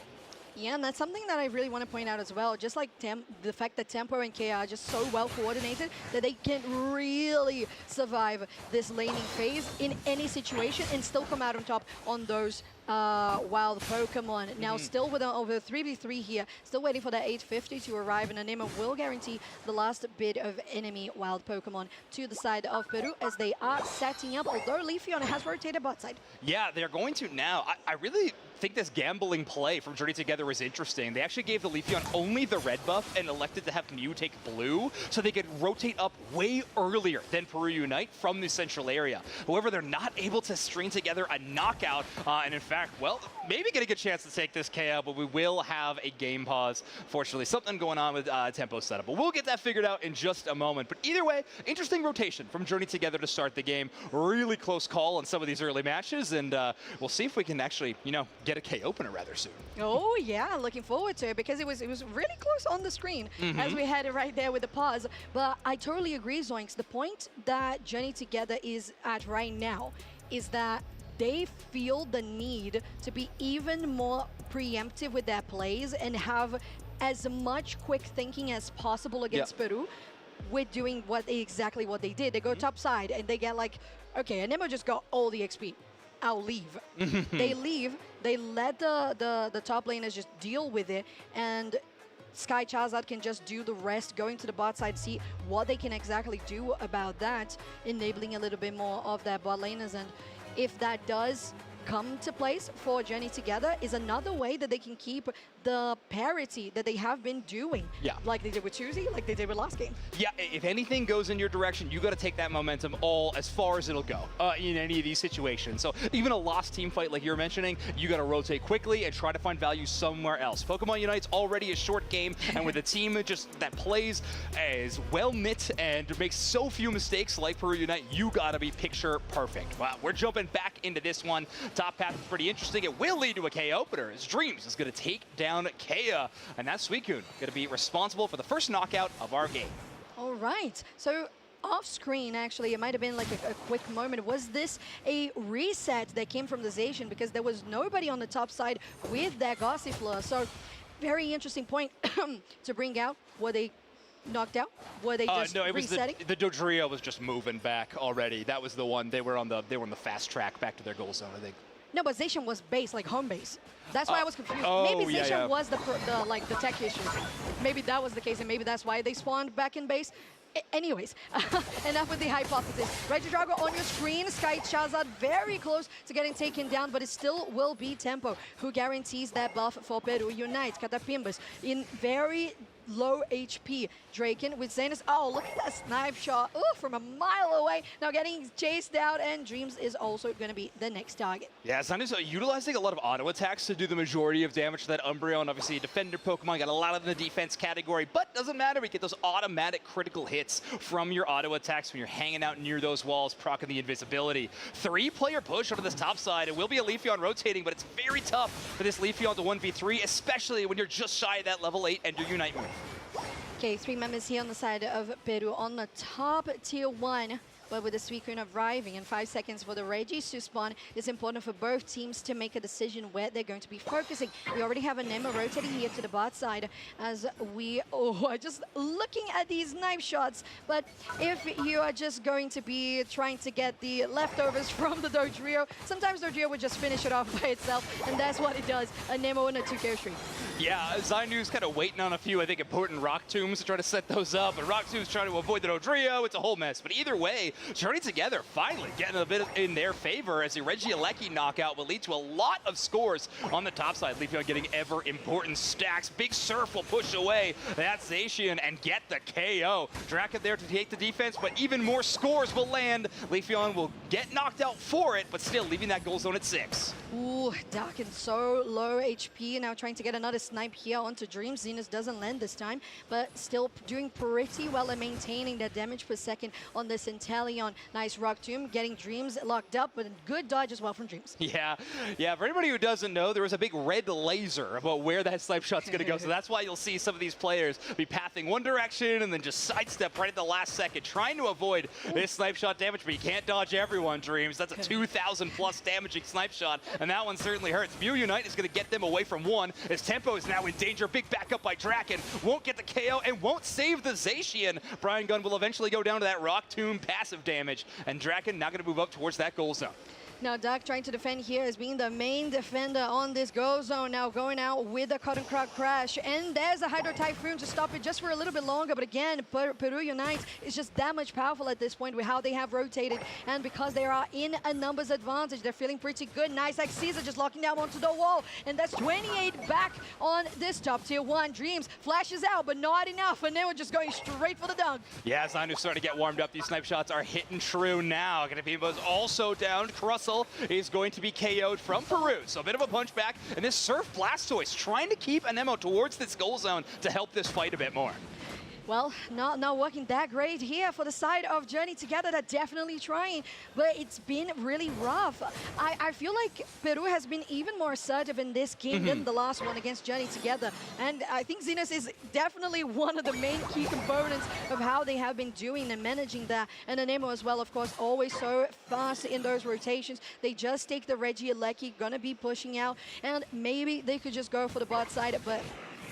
Yeah, and that's something that I really want to point out as well. Just like the fact that Tempo and Kea are just so well coordinated that they can really survive this laning phase in any situation and still come out on top on those wild Pokemon. Now still with over 3v3 here, still waiting for that 850 to arrive, and Anima will guarantee the last bit of enemy wild Pokemon to the side of Peru as they are setting up, although Leafeon has rotated bot side. Yeah, they're going to now. I really think this gambling play from Journey Together was interesting. They actually gave the Leafeon only the red buff and elected to have Mew take blue so they could rotate up way earlier than Peru Unite from the central area. However, they're not able to string together a knockout, and in fact, well, maybe get a good chance to take this KO, but we will have a game pause. Fortunately, something going on with Tempo setup, but we'll get that figured out in just a moment. But either way, interesting rotation from Journey Together to start the game. Really close call on some of these early matches, and we'll see if we can actually, get a K opener rather soon. Oh yeah, looking forward to it, because it was really close on the screen as we had it right there with the pause. But I totally agree, Zoinks. The point that Journey Together is at right now is that they feel the need to be even more preemptive with their plays and have as much quick thinking as possible against Peru with doing exactly what they did. They go top side and they get like, okay, Anemo just got all the XP. I'll leave. They leave, they let the top laners just deal with it, and Sky Charizard can just do the rest, going to the bot side, see what they can exactly do about that, enabling a little bit more of their bot laners. And if that does come to place for Journey Together, is another way that they can keep the parity that they have been doing. Yeah. Like they did with Chuzi, like they did with last game. Yeah, if anything goes in your direction, you got to take that momentum all as far as it'll go in any of these situations. So even a lost team fight like you're mentioning, you got to rotate quickly and try to find value somewhere else. Pokemon Unite's already a short game, and with a team that plays as well knit and makes so few mistakes like Peru Unite, you got to be picture perfect. Wow, we're jumping back into this one. Top path is pretty interesting. It will lead to a K opener as Dreams is going to take down Kea, and that's Suicune going to be responsible for the first knockout of our game. All right, so off screen, actually, it might have been like a quick moment. Was this a reset that came from the Zacian, because there was nobody on the top side with that Gossifleur? So very interesting point to bring out. Were they knocked out? Were they just no, it was resetting? the Dodrio was just moving back already. That was the one. They were on the fast track back to their goal zone, I think. No, but Zacian was base, like home base. That's why I was confused. oh, Maybe yeah, Zacian yeah. was the tech issue. Maybe that was the case, and maybe that's why they spawned back in base. Anyways, enough with the hypothesis. Regidrago on your screen. Sky Charizard very close to getting taken down, but it still will be Tempo who guarantees that buff for Peru Unite. Catapimbas in very low HP. Draken with Xenos. Oh, look at that snipe shot. Ooh, from a mile away. Now getting chased out, and Dreams is also going to be the next target. Yeah, Xenos utilizing a lot of auto attacks to do the majority of damage to that Umbreon. Obviously, a defender Pokemon, got a lot of the defense category, but doesn't matter. We get those automatic critical hits from your auto attacks when you're hanging out near those walls, proccing the invisibility. 3-player push onto this top side. It will be a Leafeon rotating, but it's very tough for this Leafeon to 1v3, especially when you're just shy of that level 8 Ender Unite move. Okay, 3 members here on the side of Peru on the top tier 1. But with the Suicune arriving in 5 seconds for the Regis to spawn, it's important for both teams to make a decision where they're going to be focusing. We already have a Nemo rotating here to the bot side as we are just looking at these knife shots. But if you are just going to be trying to get the leftovers from the Dodrio, sometimes Dodrio would just finish it off by itself, and that's what it does. A Nemo and a 2K streak. Yeah, Zainu's kind of waiting on a few, I think, important Rock Tombs to try to set those up. And Rock Tombs trying to avoid the Dodrio. It's a whole mess. But either way, Journey Together finally getting a bit in their favor as the Regieleki knockout will lead to a lot of scores on the top side. Leafeon getting ever important stacks. Big Surf will push away that Zacian and get the KO. Draken there to take the defense, but even more scores will land. Leafeon will get knocked out for it, but still leaving that goal zone at 6. Ooh, Darkin so low HP. Now trying to get another snipe here onto Dreams. Zenus doesn't land this time, but still doing pretty well and maintaining that damage per second on this Inteleon. Nice Rock Tomb, getting Dreams locked up, but a good dodge as well from Dreams. Yeah. For anybody who doesn't know, there was a big red laser about where that snipe shot's going to go. So that's why you'll see some of these players be pathing one direction and then just sidestep right at the last second, trying to avoid this snipe shot damage, but you can't dodge everyone, Dreams. That's a 2,000 plus damaging snipe shot, and that one certainly hurts. Mew Unite is going to get them away from one, as Tempo is now in danger. Big backup by Draken. Won't get the KO and won't save the Zacian. Brian Gunn will eventually go down to that Rock Tomb passive damage, and Draken now going to move up towards that goal zone. Now Duck trying to defend here as being the main defender on this go zone. Now going out with a Cotton Crowd Crash. And there's a Hydro Typhoon to stop it just for a little bit longer. But again, Peru Unite is just that much powerful at this point with how they have rotated. And because they are in a numbers advantage, they're feeling pretty good. Nice like Caesar just locking down onto the wall. And that's 28 back on this top tier 1. Dreams flashes out, but not enough. And they were just going straight for the dunk. Yeah, Zainu's starting to get warmed up. These snipe shots are hitting true now. Gonna also down. Crussell is going to be KO'd from Peru. So a bit of a punch back. And this Surf Blastoise trying to keep Anemo towards this goal zone to help this fight a bit more. Well, not working that great here for the side of Journey Together. They're definitely trying, but it's been really rough. I feel like Peru has been even more assertive in this game than the last one against Journey Together. And I think Zenus is definitely one of the main key components of how they have been doing and managing that. And Anemo as well, of course, always so fast in those rotations. They just take the Regieleki, gonna be pushing out, and maybe they could just go for the bot side, but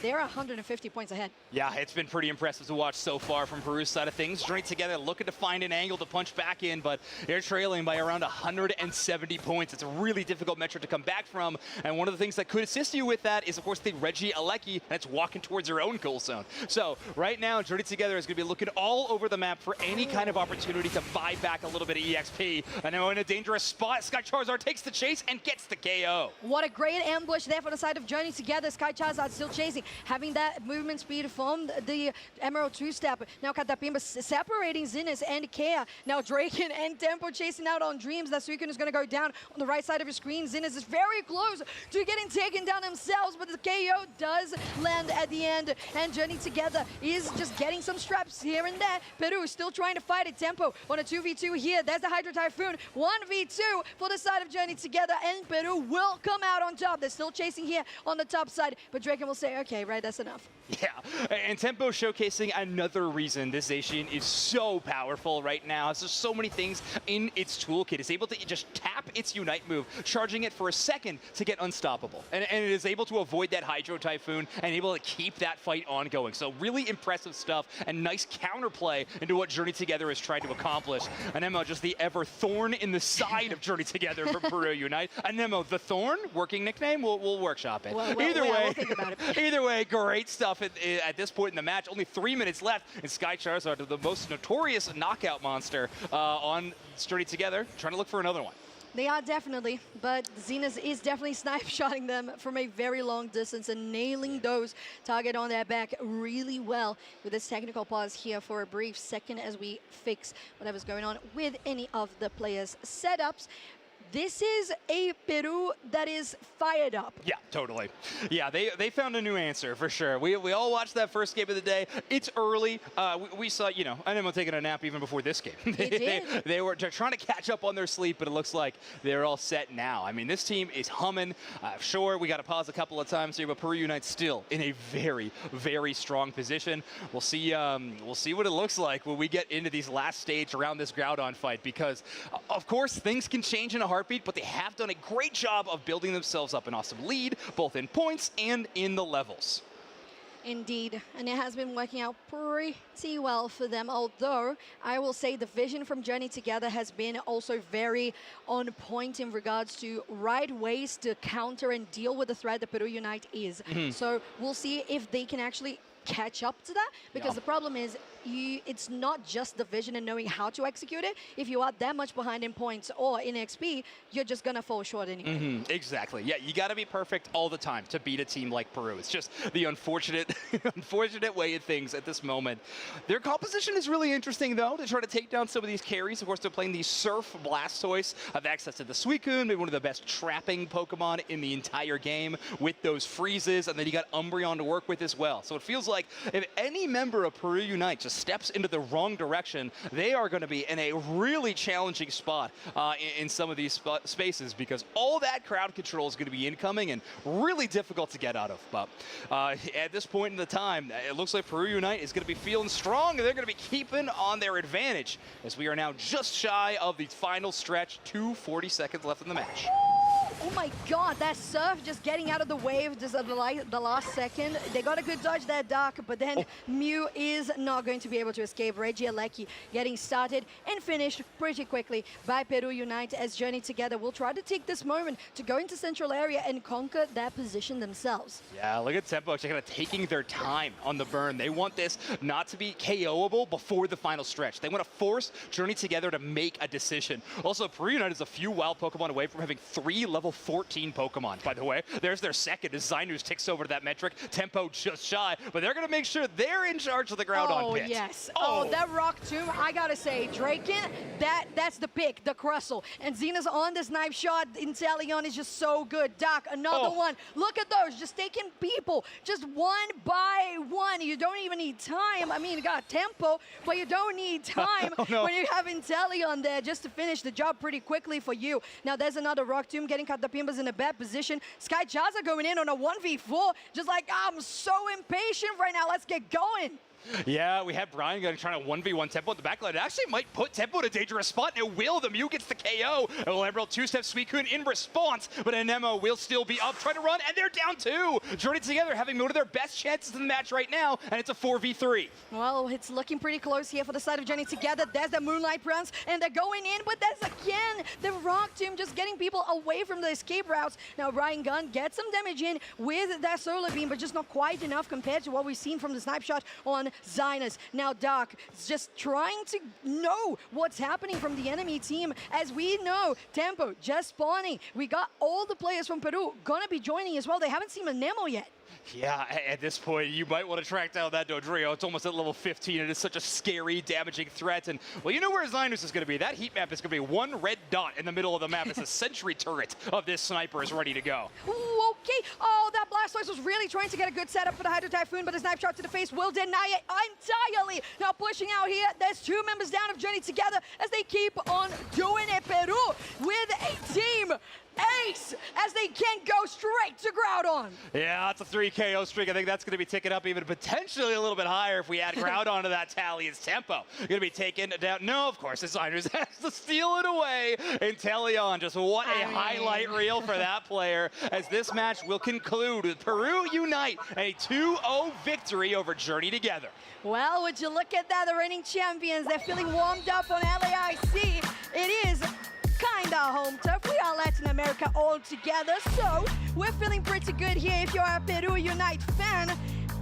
they're 150 points ahead. Yeah, it's been pretty impressive to watch so far from Peru's side of things. Journey Together looking to find an angle to punch back in, but they're trailing by around 170 points. It's a really difficult metric to come back from, and one of the things that could assist you with that is, of course, the Regieleki, and it's walking towards your own goal zone. So right now, Journey Together is going to be looking all over the map for any kind of opportunity to buy back a little bit of EXP. And now in a dangerous spot, Sky Charizard takes the chase and gets the KO. What a great ambush there for the side of Journey Together. Sky Charizard still chasing, having that movement speed from the Emerald 2-step. Now Catapimba separating Zinnis and Kea. Now Draken and Tempo chasing out on Dreams. That Suicune is going to go down on the right side of your screen. Zinnis is very close to getting taken down themselves, but the KO does land at the end. And Journey Together is just getting some straps here and there. Peru is still trying to fight it. Tempo on a 2v2 here. There's the Hydro Typhoon. 1v2 for the side of Journey Together, and Peru will come out on top. They're still chasing here on the top side, but Draken will say, okay, okay, right? That's enough. Yeah, and Tempo showcasing another reason this Zacian is so powerful right now. There's so many things in its toolkit. It's able to just tap its Unite move, charging it for a second to get unstoppable. And it is able to avoid that Hydro Typhoon and able to keep that fight ongoing. So really impressive stuff and nice counterplay into what Journey Together is trying to accomplish. Anemo, just the ever thorn in the side of Journey Together from Peru Unite. Anemo, the Thorn, working nickname, we'll workshop it. We'll think about it. Either way, great stuff at this point in the match. Only 3 minutes left, and Sky Charizard, the most notorious knockout monster on Journey Together, trying to look for another one. They are definitely, but Zenus is definitely snipe-shotting them from a very long distance and nailing those target on their back really well with this technical pause here for a brief second as we fix whatever's going on with any of the players' setups. This is a Peru that is fired up. Yeah, totally. Yeah, they found a new answer for sure. We all watched that first game of the day. It's early. We saw, you know, Anemo taking a nap even before this game. They were trying to catch up on their sleep, but it looks like they're all set now. I mean, this team is humming. Sure, we got to pause a couple of times here, but Peru Unite's still in a very, very strong position. We'll see what it looks like when we get into these last stage around this Groudon fight, because of course things can change in a heartbeat, but they have done a great job of building themselves up an awesome lead, both in points and in the levels. Indeed, and it has been working out pretty well for them, although I will say the vision from Journey Together has been also very on point in regards to right ways to counter and deal with the threat that Peru Unite is. So we'll see if they can actually catch up to that, because the problem is it's not just the vision and knowing how to execute it. If you are that much behind in points or in XP, you're just gonna fall short anyway. Exactly. Yeah, you got to be perfect all the time to beat a team like Peru. It's just the unfortunate way of things at this moment. Their composition is really interesting, though, to try to take down some of these carries. Of course, they're playing the Surf Blastoise, have access to the Suicune, maybe one of the best trapping Pokemon in the entire game with those freezes, and then you got Umbreon to work with as well. So it feels like if any member of Peru Unite just steps into the wrong direction, they are going to be in a really challenging spot in some of these spaces, because all that crowd control is going to be incoming and really difficult to get out of. But at this point in the time, it looks like Peru Unite is going to be feeling strong, and they're going to be keeping on their advantage as we are now just shy of the final stretch. 2:40 seconds left in the match. Oh my god, that Surf just getting out of the wave just at the last second. They got a good dodge there, Dark, but then Mew is not going to be able to escape. Regieleki getting started and finished pretty quickly by Peru Unite as Journey Together will try to take this moment to go into central area and conquer that position themselves. Yeah, look at Tempo kind of taking their time on the burn. They want this not to be KOable before the final stretch. They want to force Journey Together to make a decision. Also, Peru Unite is a few wild Pokemon away from having 3 level 14 Pokemon, by the way. There's their second as Zainus ticks over to that metric. Tempo just shy, but they're going to make sure they're in charge of the Groudon pit. Yes. Oh, that Rock Tomb, I got to say, Draken, that's the pick, the Crustle. And Xena's on this knife shot. Inteleon is just so good. Doc, another one. Look at those, just taking people, just one by one. You don't even need time. I mean, you got tempo, but you don't need time when you have Inteleon there just to finish the job pretty quickly for you. Now, there's another Rock Tomb getting Catapimbas in a bad position. Sky Chaza going in on a 1v4, just like, I'm so impatient right now. Let's get going. Yeah, we had Brian trying to 1v1 Tempo in the backline. It actually might put Tempo in a dangerous spot, and it will. The Mew gets the KO. And will Emerald two-step Suicune in response, but Anemo will still be up, trying to run, and they're down 2. Journey Together having one of their best chances in the match right now, and it's a 4v3. Well, it's looking pretty close here for the side of Journey Together. There's the Moonlight Runs, and they're going in, but there's again the Rock Tomb just getting people away from the escape routes. Now, Ryan Gunn gets some damage in with that Solar Beam, but just not quite enough compared to what we've seen from the Snipe Shot on Zainus. Now Doc is just trying to know what's happening from the enemy team. As we know, Tempo just spawning. We got all the players from Peru gonna be joining as well. They haven't seen a Nemo yet. Yeah, at this point, you might want to track down that Dodrio. It's almost at level 15. It is such a scary, damaging threat. And, well, you know where Zainus is going to be. That heat map is going to be one red dot in the middle of the map as the sentry turret of this sniper is ready to go. Ooh, okay. Oh, that Blastoise was really trying to get a good setup for the Hydro Typhoon, but his knife shot to the face will deny it entirely. Now pushing out here, there's 2 members down of Journey Together as they keep on doing it. Peru with a team ace as they can go straight to Groudon. Yeah, that's a 3 KO streak. I think that's going to be ticking up even potentially a little bit higher if we add Groudon to that tally. His tempo going to be taken down. No, of course, Designers has to steal it away. Inteleon, just what a highlight reel for that player, as this match will conclude with Peru Unite, a 2-0 victory over Journey Together. Well, would you look at that, the reigning champions, they're feeling warmed up on LAIC. It is kinda home turf. We are Latin America all together, so we're feeling pretty good here if you're a Peru Unite fan.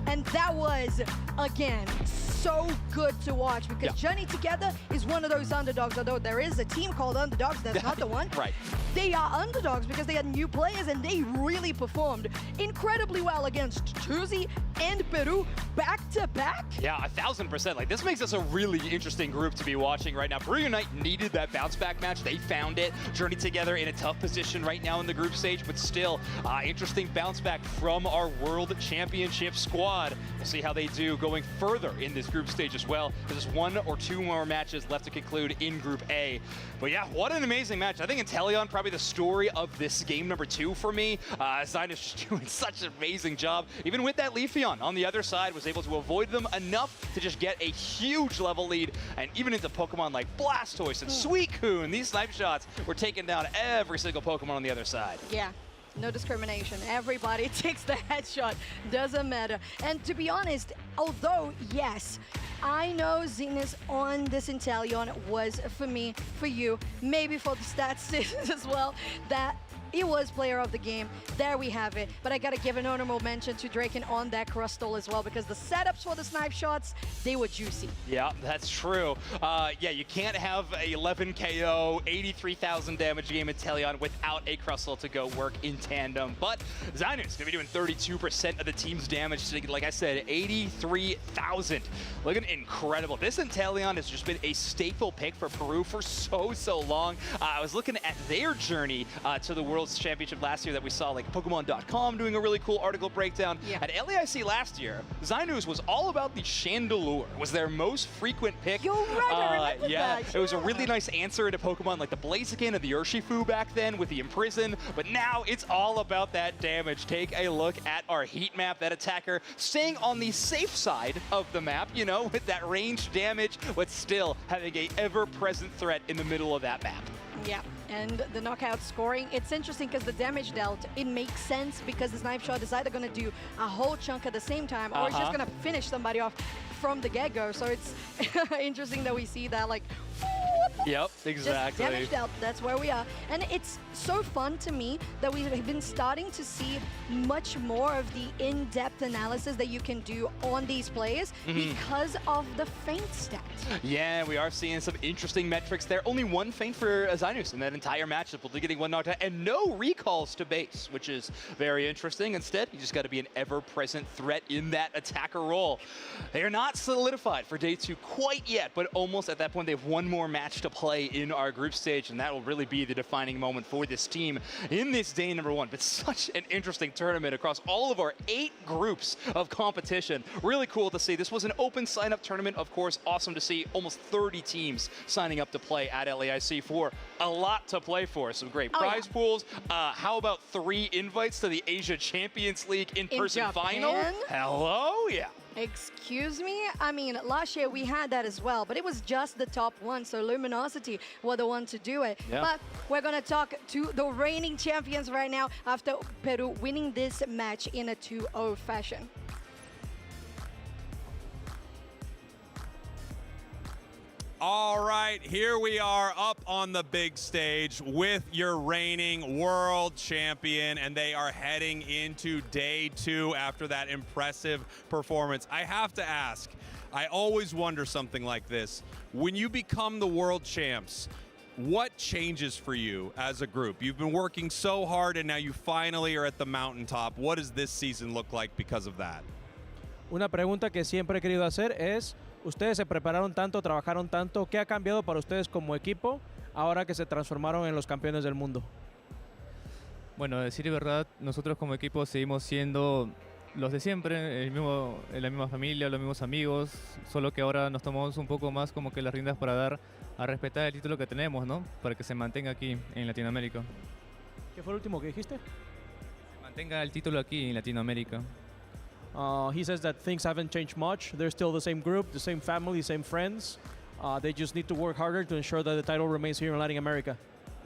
And that was, again, so good to watch because Journey Together is one of those underdogs, although there is a team called Underdogs, that's not the one. Right. They are underdogs because they had new players and they really performed incredibly well against Tuzi and Peru back to back. Yeah, 1000%. Like, this makes us a really interesting group to be watching right now. Peru Unite needed that bounce back match. They found it. Journey Together in a tough position right now in the group stage, but still interesting bounce back from our World Championship squad. We'll see how they do going further in this group stage as well. There's 1 or 2 more matches left to conclude in Group A. But yeah, what an amazing match. I think Inteleon probably the story of this game number 2 for me. Zyna's just doing such an amazing job. Even with that Leafeon on the other side, was able to avoid them enough to just get a huge level lead. And even into Pokemon like Blastoise and Suicune, these snipe shots were taking down every single Pokemon on the other side. Yeah. No discrimination. Everybody takes the headshot. Doesn't matter. And to be honest, although, yes, I know Zenith on this Inteleon was, for me, for you, maybe for the stats as well, that it was player of the game. There we have it. But I gotta give an honorable mention to Draken on that Crustal as well, because the setups for the snipe shots, they were juicy. Yeah, that's true. Yeah, you can't have a 11 KO, 83,000 damage game Inteleon without a Crustal to go work in tandem. But Zyna's gonna be doing 32% of the team's damage. Like I said, 83,000. Looking incredible. This Inteleon has just been a staple pick for Peru for so long. I was looking at their journey to the World Championship last year that we saw, like Pokemon.com doing a really cool article breakdown. Yeah. At LAIC last year, Zynews was all about the Chandelure, was their most frequent pick. You're right, I remember yeah, that. it was a really nice answer to Pokemon like the Blaziken and the Urshifu back then with the Imprison, but now it's all about that damage. Take a look at our heat map, that attacker staying on the safe side of the map, you know, with that range damage, but still having a ever-present threat in the middle of that map. Yeah, and the knockout scoring, it's interesting because the damage dealt, it makes sense because the snipe shot is either going to do a whole chunk at the same time or it's just going to finish somebody off from the get-go. So it's interesting that we see that, like, yep, exactly. Just damage dealt, that's where we are. And it's so fun to me that we've been starting to see much more of the in-depth analysis that you can do on these plays because of the feint stats. Yeah, we are seeing some interesting metrics there. Only one feint for Zynews in that entire matchup. We'll be getting one knocked out and no recalls to base, which is very interesting. Instead, you just got to be an ever-present threat in that attacker role. They are not solidified for day 2 quite yet, but almost at that point. They have one more match to play in our group stage, and that will really be the defining moment for this team in this day number 1. But such an interesting tournament across all of our 8 groups of competition. Really cool to see. This was an open sign-up tournament, of course. Awesome to see almost 30 teams signing up to play at LAIC for a lot to play for. Some great prize pools. How about 3 invites to the Asia Champions League in-person final? Hello? Yeah. Excuse me? I mean, last year we had that as well, but it was just the top 1, so Luminosity were the one to do it. Yeah. But we're going to talk to the reigning champions right now after Peru winning this match in a 2-0 fashion. All right, here we are up on the big stage with your reigning world champion, and they are heading into day 2 after that impressive performance. I have to ask, I always wonder something like this. When you become the world champs, what changes for you as a group? You've been working so hard and now you finally are at the mountaintop. What does this season look like because of that? Una pregunta que siempre he querido hacer es, ustedes se prepararon tanto, trabajaron tanto, ¿qué ha cambiado para ustedes como equipo ahora que se transformaron en los campeones del mundo? Bueno, a decir verdad, nosotros como equipo seguimos siendo los de siempre, la misma familia, los mismos amigos, solo que ahora nos tomamos un poco más como que las riendas para dar a respetar el título que tenemos, ¿no? Para que se mantenga aquí en Latinoamérica. ¿Qué fue el último que dijiste? Mantenga el título aquí en Latinoamérica. He says that things haven't changed much. They're still the same group, the same family, same friends. They just need to work harder to ensure that the title remains here in Latin America.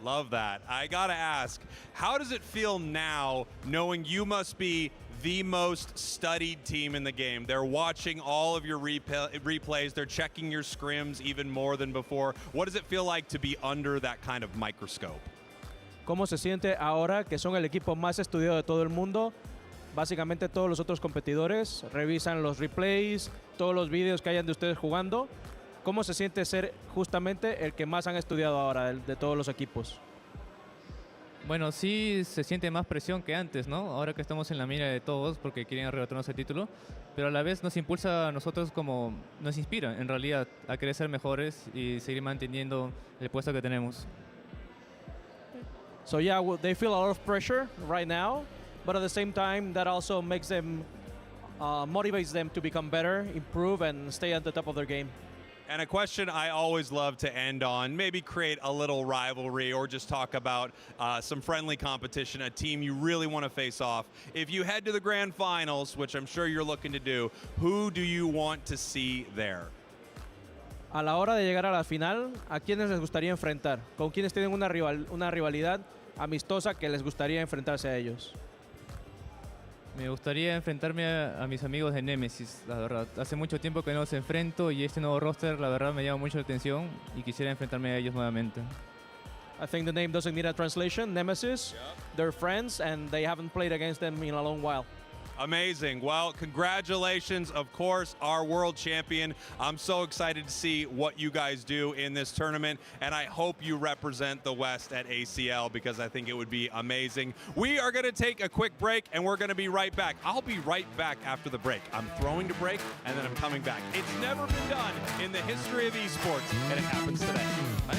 Love that. I gotta ask, how does it feel now knowing you must be the most studied team in the game? They're watching all of your replays. They're checking your scrims even more than before. What does it feel like to be under that kind of microscope? ¿Cómo se siente ahora que son el equipo más estudiado de todo el mundo? Básicamente todos los otros competidores revisan los replays, todos los vídeos que hayan de ustedes jugando. ¿Cómo se siente ser justamente el que más han estudiado ahora de todos los equipos? Bueno, sí se siente más presión que antes, ¿no? Ahora que estamos en la mira de todos porque quieren arrebatarnos el título, pero a la vez nos impulsa a nosotros como nos inspira, en realidad, a querer ser mejores y seguir manteniendo el puesto que tenemos. So yeah, they feel a lot of pressure right now, but at the same time, that also makes them, motivates them to become better, improve, and stay at the top of their game. And a question I always love to end on, maybe create a little rivalry or just talk about some friendly competition, a team you really want to face off. If you head to the grand finals, which I'm sure you're looking to do, who do you want to see there? A la hora de llegar a la final, ¿a quiénes les gustaría enfrentar? ¿Con quiénes tienen una rivalidad amistosa que les gustaría enfrentarse a ellos? Me gustaría enfrentarme a mis amigos de Nemesis, la verdad. Hace mucho tiempo que no los enfrento y este nuevo roster, la verdad, me llama mucho la atención y quisiera enfrentarme a ellos nuevamente. I think the name doesn't need a translation. Nemesis, they're friends and they haven't played against them in a long while. Amazing. Well, congratulations, of course, our world champion. I'm so excited to see what you guys do in this tournament, and I hope you represent the West at ACL because I think it would be amazing. We are going to take a quick break, and we're going to be right back. I'll be right back after the break. I'm throwing to break, and then I'm coming back. It's never been done in the history of esports, and it happens today. Bye.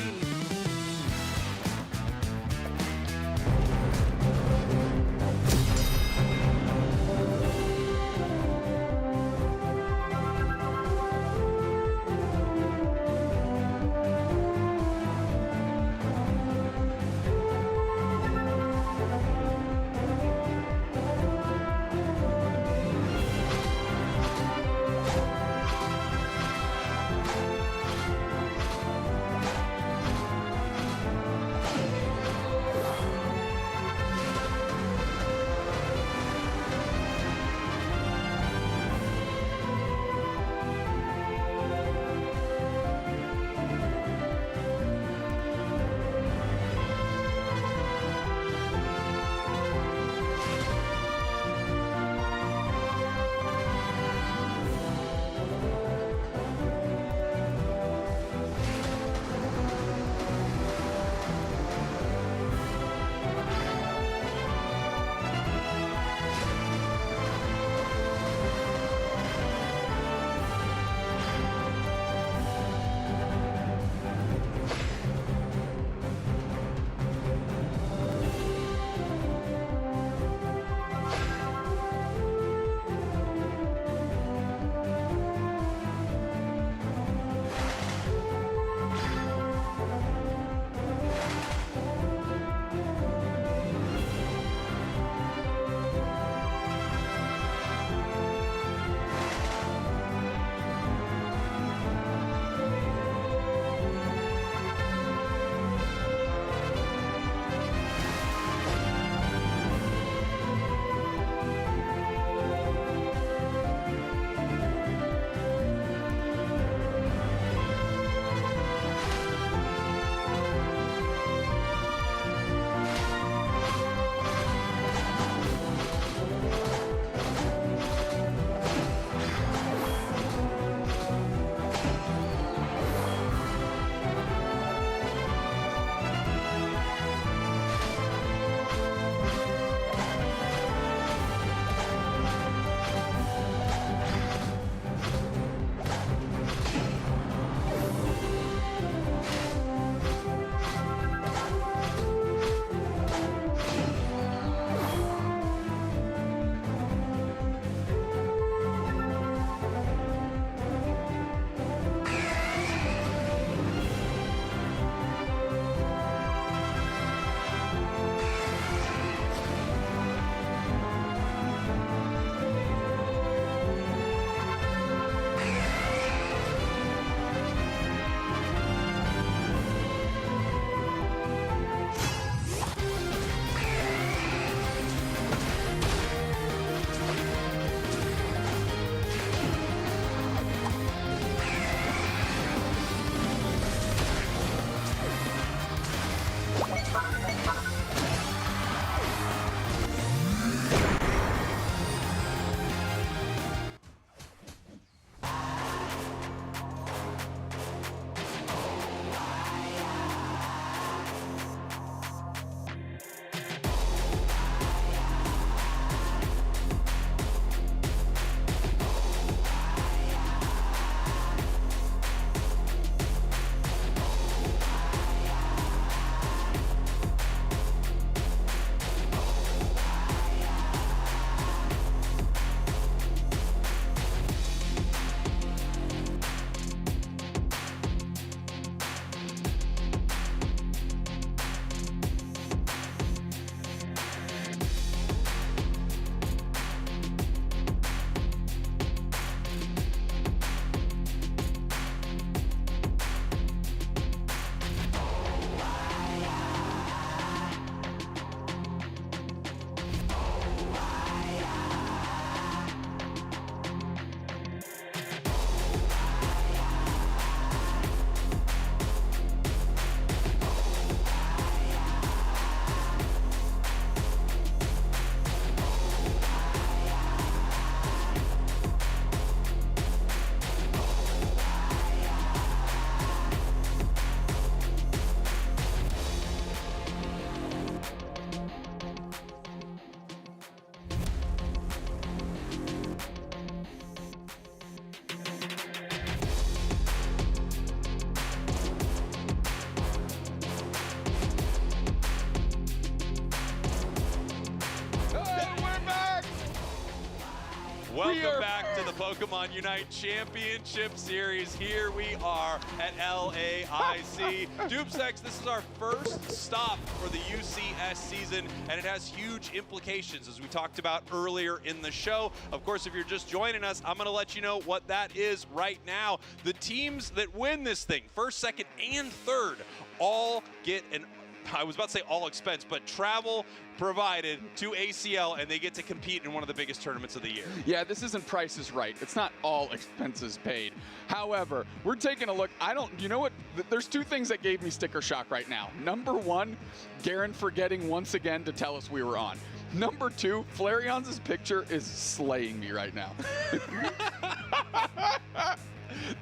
Welcome back to the Pokemon UNITE Championship Series. Here we are at LAIC. Dupsex, this is our first stop for the UCS season, and it has huge implications, as we talked about earlier in the show. Of course, if you're just joining us, I'm going to let you know what that is right now. The teams that win this thing, first, second, and third, all get an, I was about to say all expense, but travel provided to ACL, and they get to compete in one of the biggest tournaments of the year. Yeah, this isn't Price is Right. It's not all expenses paid. However, we're taking a look. You know what? There's two things that gave me sticker shock right now. Number one, Garen forgetting once again to tell us we were on. Number two, Flareon's picture is slaying me right now.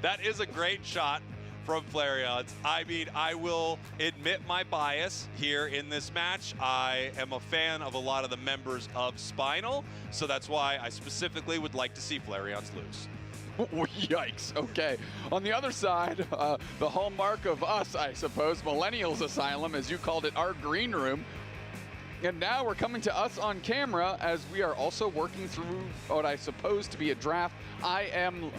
That is a great shot from Flareon's. I mean, I will admit my bias here in this match. I am a fan of a lot of the members of Spinal, so that's why I specifically would like to see Flareon's lose. Yikes, okay. On the other side, the hallmark of us, I suppose, Millennials Asylum, as you called it, our green room. And now we're coming to us on camera as we are also working through what I suppose to be a draft. I am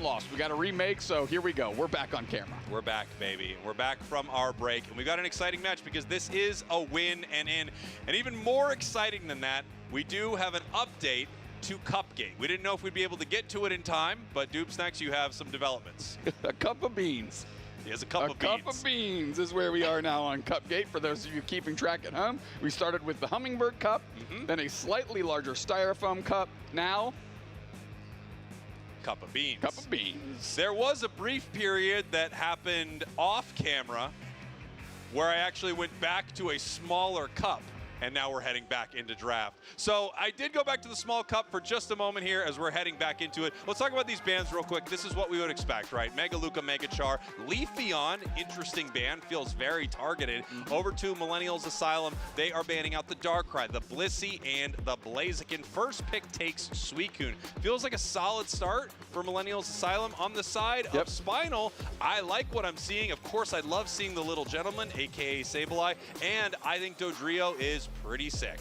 lost. We got a remake, so here we go. We're back on camera. We're back, baby. We're back from our break, and we got an exciting match because this is a win and in. And even more exciting than that, we do have an update to Cupgate. We didn't know if we'd be able to get to it in time, but Doopsnacks, you have some developments. A cup of beans. He has a cup of beans. A cup of beans is where we are now on Cupgate. For those of you keeping track at home, we started with the Hummingbird Cup, then a slightly larger Styrofoam Cup. Now, cup of beans. Cup of beans. There was a brief period that happened off camera where I actually went back to a smaller cup, and now we're heading back into draft. So I did go back to the small cup for just a moment here as we're heading back into it. Let's talk about these bans real quick. This is what we would expect, right? Mega Luca, Mega Char, Leafeon, interesting ban, feels very targeted. Over to Millennials Asylum, they are banning out the Darkrai, the Blissey, and the Blaziken. First pick takes Suicune. Feels like a solid start for Millennials Asylum. On the side of Spinal, I like what I'm seeing. Of course, I love seeing the little gentleman, aka Sableye, and I think Dodrio is pretty sick.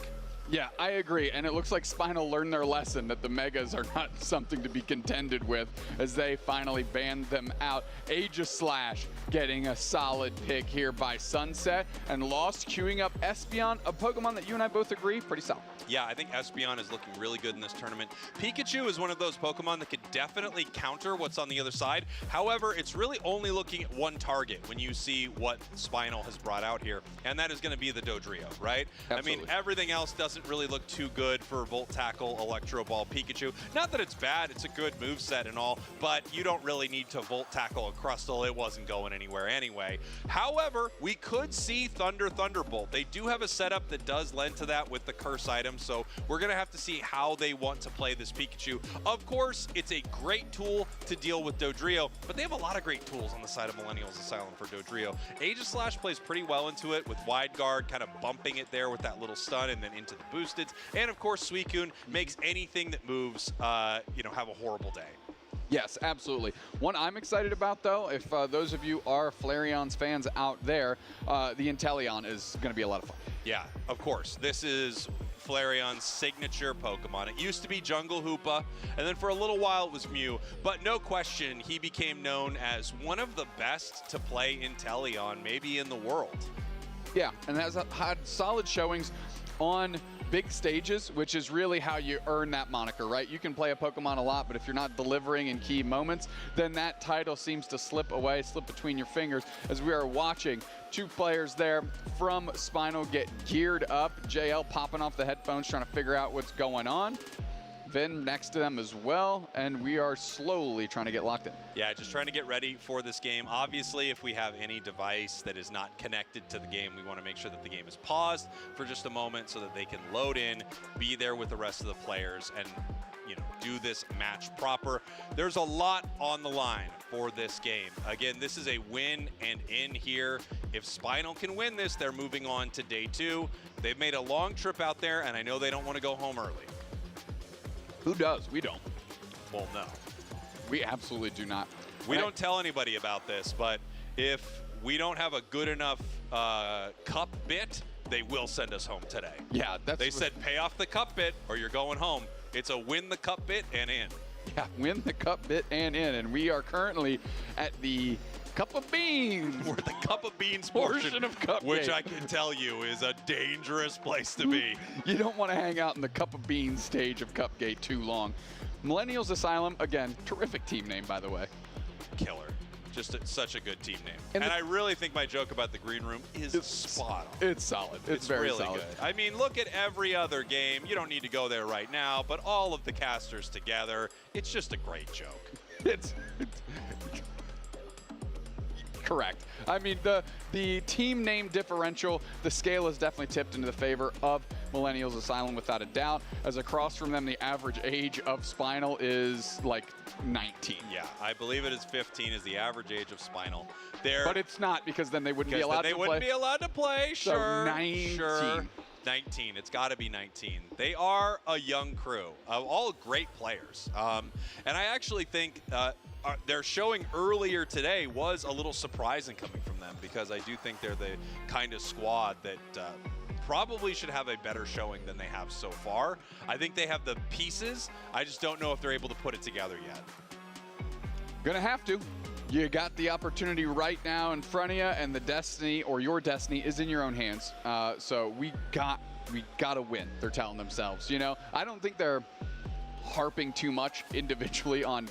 Yeah, I agree, and it looks like Spinal learned their lesson that the Megas are not something to be contended with as they finally banned them out. Aegislash getting a solid pick here by Sunset, and Lost queuing up Espeon, a Pokemon that you and I both agree, pretty solid. Yeah, I think Espeon is looking really good in this tournament. Pikachu is one of those Pokemon that could definitely counter what's on the other side. However, it's really only looking at one target when you see what Spinal has brought out here, and that is going to be the Dodrio, right? Absolutely. I mean, everything else doesn't really look too good for Volt Tackle, Electro Ball, Pikachu. Not that it's bad, it's a good moveset and all, but you don't really need to Volt Tackle a Crustle. It wasn't going anywhere anyway. However, we could see Thunderbolt. They do have a setup that does lend to that with the curse item, so we're going to have to see how they want to play this Pikachu. Of course, it's a great tool to deal with Dodrio, but they have a lot of great tools on the side of Millennials Asylum for Dodrio. Aegislash plays pretty well into it with Wide Guard, kind of bumping it there with that little stun and then into the boosted. And of course, Suicune makes anything that moves, have a horrible day. Yes, absolutely. One I'm excited about, though, if those of you are Flareon's fans out there, the Inteleon is going to be a lot of fun. Yeah, of course. This is Flareon's signature Pokemon. It used to be Jungle Hoopa, and then for a little while it was Mew. But no question, he became known as one of the best to play Inteleon, maybe in the world. Yeah, and has had solid showings on big stages, which is really how you earn that moniker, right? You can play a Pokemon a lot, but if you're not delivering in key moments, then that title seems to slip away, slip between your fingers, as we are watching two players there from Spinal get geared up. JL popping off the headphones, trying to figure out what's going on. Vin next to them as well, and we are slowly trying to get locked in. Yeah, just trying to get ready for this game. Obviously, if we have any device that is not connected to the game, we want to make sure that the game is paused for just a moment so that they can load in, be there with the rest of the players, and do this match proper. There's a lot on the line for this game. Again, this is a win and in here. If Spinal can win this, they're moving on to day 2. They've made a long trip out there, and I know they don't want to go home early. Who does? We don't. Well, no. We absolutely do not. We don't tell anybody about this, but if we don't have a good enough cup bit, they will send us home today. Yeah, They said pay off the cup bit or you're going home. It's a win the cup bit and in. Yeah, win the cup bit and in. And we are currently at the Cup of Beans. We're at the Cup of Beans portion of Cupgate, which I can tell you is a dangerous place to be. You don't want to hang out in the Cup of Beans stage of Cupgate too long. Millennials Asylum, again, terrific team name, by the way. Killer. Just such a good team name. And I really think my joke about the green room is spot on. It's solid. It's very really solid. Good. I mean, look at every other game. You don't need to go there right now, but all of the casters together, it's just a great joke. It's correct. I mean, the team name differential, the scale is definitely tipped into the favor of Millennials Asylum without a doubt. As across from them, the average age of Spinal is like 19. Yeah, I believe it is 15 is the average age of Spinal. But it's not, because then they wouldn't be allowed to play. They wouldn't be allowed to play, sure. So 19. Sure. 19. It's got to be 19. They are a young crew, all great players. And I actually think their showing earlier today was a little surprising coming from them, because I do think they're the kind of squad that probably should have a better showing than they have so far. I think they have the pieces. I just don't know if they're able to put it together yet. Gonna have to. You got the opportunity right now in front of you, and the destiny, or your destiny, is in your own hands. So we gotta win, they're telling themselves. You know, I don't think they're harping too much individually on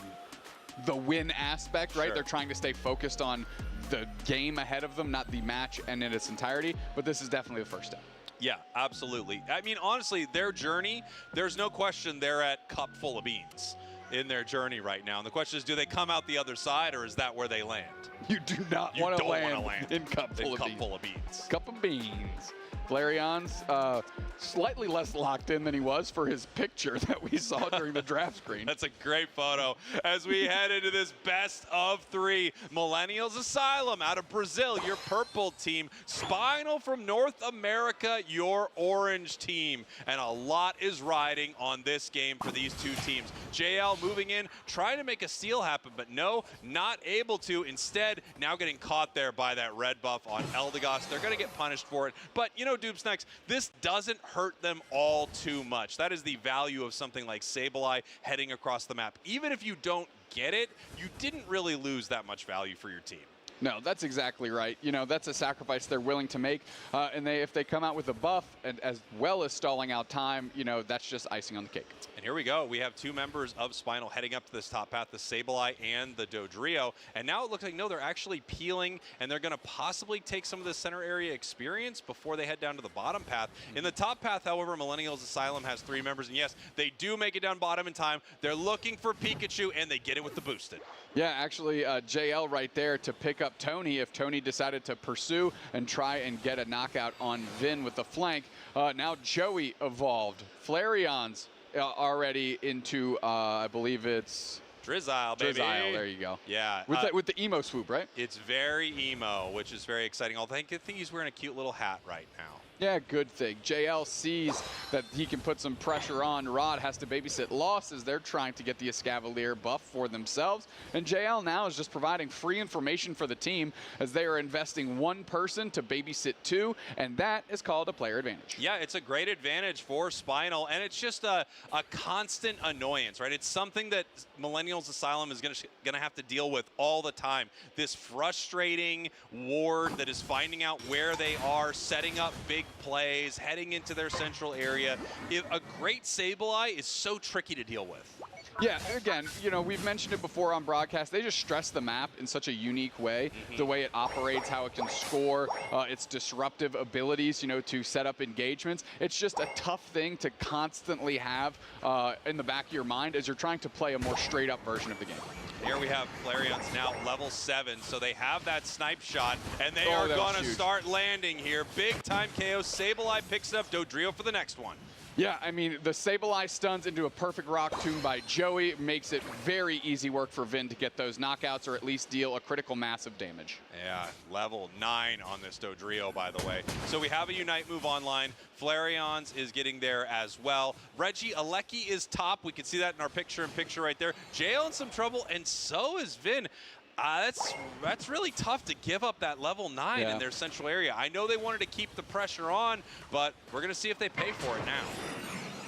the win aspect, right? Sure. They're trying to stay focused on the game ahead of them, not the match and in its entirety, but this is definitely the first step. Yeah, absolutely. I mean, honestly, their journey, there's no question they're at cup full of beans in their journey right now. And the question is, do they come out the other side, or is that where they land? You do not want to land in cup full of beans. Cup of beans. Flareon's slightly less locked in than he was for his picture that we saw during the draft screen. That's a great photo as we head into this best of 3. Millennials Asylum out of Brazil, your purple team. Spinal from North America, your orange team. And a lot is riding on this game for these two teams. JL moving in, trying to make a steal happen, but no, not able to. Instead, now getting caught there by that red buff on Eldegoss. They're going to get punished for it. But, you know, Doopsnacks, this doesn't hurt them all too much. That is the value of something like Sableye heading across the map. Even if you don't get it, you didn't really lose that much value for your team. No, that's exactly right. You know, that's a sacrifice they're willing to make. And if they come out with a buff, and as well as stalling out time, you know, that's just icing on the cake. And here we go. We have 2 members of Spinal heading up to this top path, the Sableye and the Dodrio. And now it looks like, no, they're actually peeling, and they're going to possibly take some of the center area experience before they head down to the bottom path. In the top path, however, Millennials Asylum has 3 members. And yes, they do make it down bottom in time. They're looking for Pikachu, and they get it with the boosted. Yeah, actually, JL right there to pick up Tony if Tony decided to pursue and try and get a knockout on Vin with the flank. Now Joey evolved. Flareon's already into, I believe it's Drizzile, baby. Drizzile, there you go. Yeah. With the emo swoop, right? It's very emo, which is very exciting. Although I think he's wearing a cute little hat right now. Yeah, good thing. JL sees that he can put some pressure on. Rod has to babysit losses. They're trying to get the Escavalier buff for themselves. And JL now is just providing free information for the team as they are investing 1 person to babysit 2, and that is called a player advantage. Yeah, it's a great advantage for Spinal, and it's just a constant annoyance, right? It's something that Millennials Asylum is going to have to deal with all the time. This frustrating ward that is finding out where they are, setting up big plays, heading into their central area. A great Sableye is so tricky to deal with. Yeah, again, you know, we've mentioned it before on broadcast. They just stress the map in such a unique way, the way it operates, how it can score, its disruptive abilities, you know, to set up engagements. It's just a tough thing to constantly have in the back of your mind as you're trying to play a more straight-up version of the game. Here we have Flareon's now level 7, so they have that snipe shot, and they are going to start landing here. Big-time KO. Sableye picks it up. Dodrio for the next one. Yeah, I mean, the Sableye stuns into a perfect rock tomb by Joey makes it very easy work for Vin to get those knockouts or at least deal a critical mass of damage. Yeah, level 9 on this Dodrio, by the way. So we have a Unite move online. Flareon's is getting there as well. Reggie Alecki is top. We can see that in our picture-in-picture right there. JL in some trouble, and so is Vin. That's really tough to give up that level 9 in their central area. I know they wanted to keep the pressure on, but we're going to see if they pay for it now.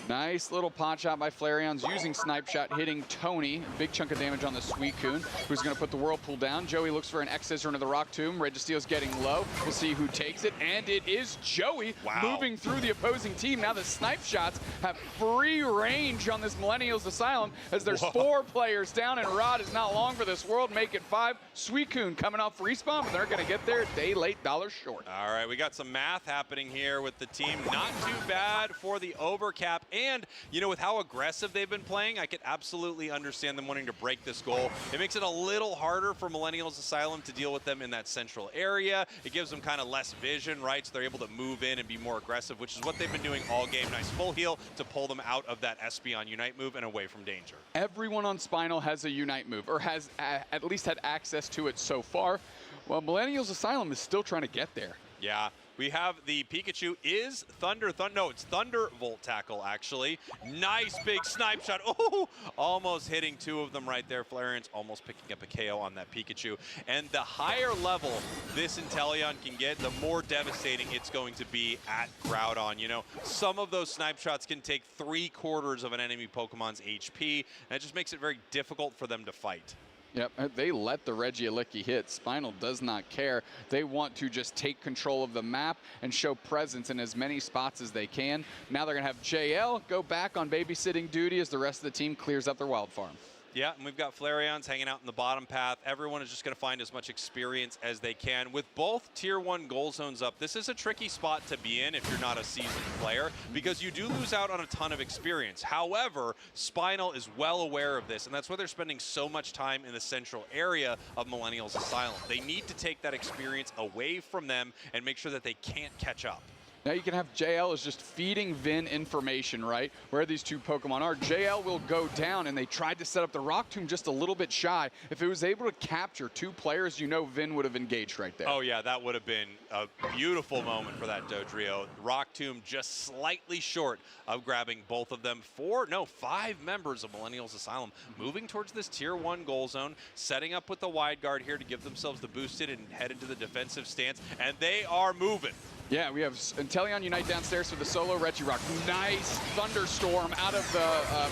Nice little pot shot by Flareon's using Snipe Shot, hitting Tony. Big chunk of damage on the Suicune, who's going to put the Whirlpool down. Joey looks for an X-Scissor into the Rock Tomb. Registeel's getting low. We'll see who takes it, and it is Joey moving through the opposing team. Now the Snipe Shots have free range on this Millennials Asylum as there's 4 players down, and Rod is not long for this world. Make it 5. Suicune coming off respawn, but they're going to get there a day late, $1 short. All right, we got some math happening here with the team. Not too bad for the overcap. And, you know, with how aggressive they've been playing, I could absolutely understand them wanting to break this goal. It makes it a little harder for Millennials Asylum to deal with them in that central area. It gives them kind of less vision, right? So they're able to move in and be more aggressive, which is what they've been doing all game. Nice full heal to pull them out of that Espeon Unite move and away from danger. Everyone on Spinal has a Unite move, or has at least had access to it so far. Well, Millennials Asylum is still trying to get there. Yeah. We have the Pikachu is no, it's Thunderbolt tackle, actually. Nice big Snipe Shot. Oh, almost hitting 2 of them right there. Flareon's almost picking up a KO on that Pikachu. And the higher level this Inteleon can get, the more devastating it's going to be at Groudon. You know, some of those Snipe Shots can take 3/4 of an enemy Pokemon's HP, and it just makes it very difficult for them to fight. Yep, they let the Regieleki hit. Spinal does not care. They want to just take control of the map and show presence in as many spots as they can. Now they're going to have JL go back on babysitting duty as the rest of the team clears up their wild farm. Yeah, and we've got Flareons hanging out in the bottom path. Everyone is just going to find as much experience as they can. With both Tier 1 goal zones up, this is a tricky spot to be in if you're not a seasoned player, because you do lose out on a ton of experience. However, Spinal is well aware of this, and that's why they're spending so much time in the central area of Millennials Asylum. They need to take that experience away from them and make sure that they can't catch up. Now you can have JL is just feeding Vin information, right? Where these 2 Pokemon are. JL will go down, and they tried to set up the Rock Tomb just a little bit shy. If it was able to capture 2 players, you know Vin would have engaged right there. Oh yeah, that would have been a beautiful moment for that Dodrio. Rock Tomb just slightly short of grabbing both of them. 5 members of Millennials Asylum moving towards this Tier 1 goal zone, setting up with the wide guard here to give themselves the boosted and head into the defensive stance, and they are moving. Yeah, we have Inteleon Unite downstairs for the solo Regirock. Nice Thunderstorm out of the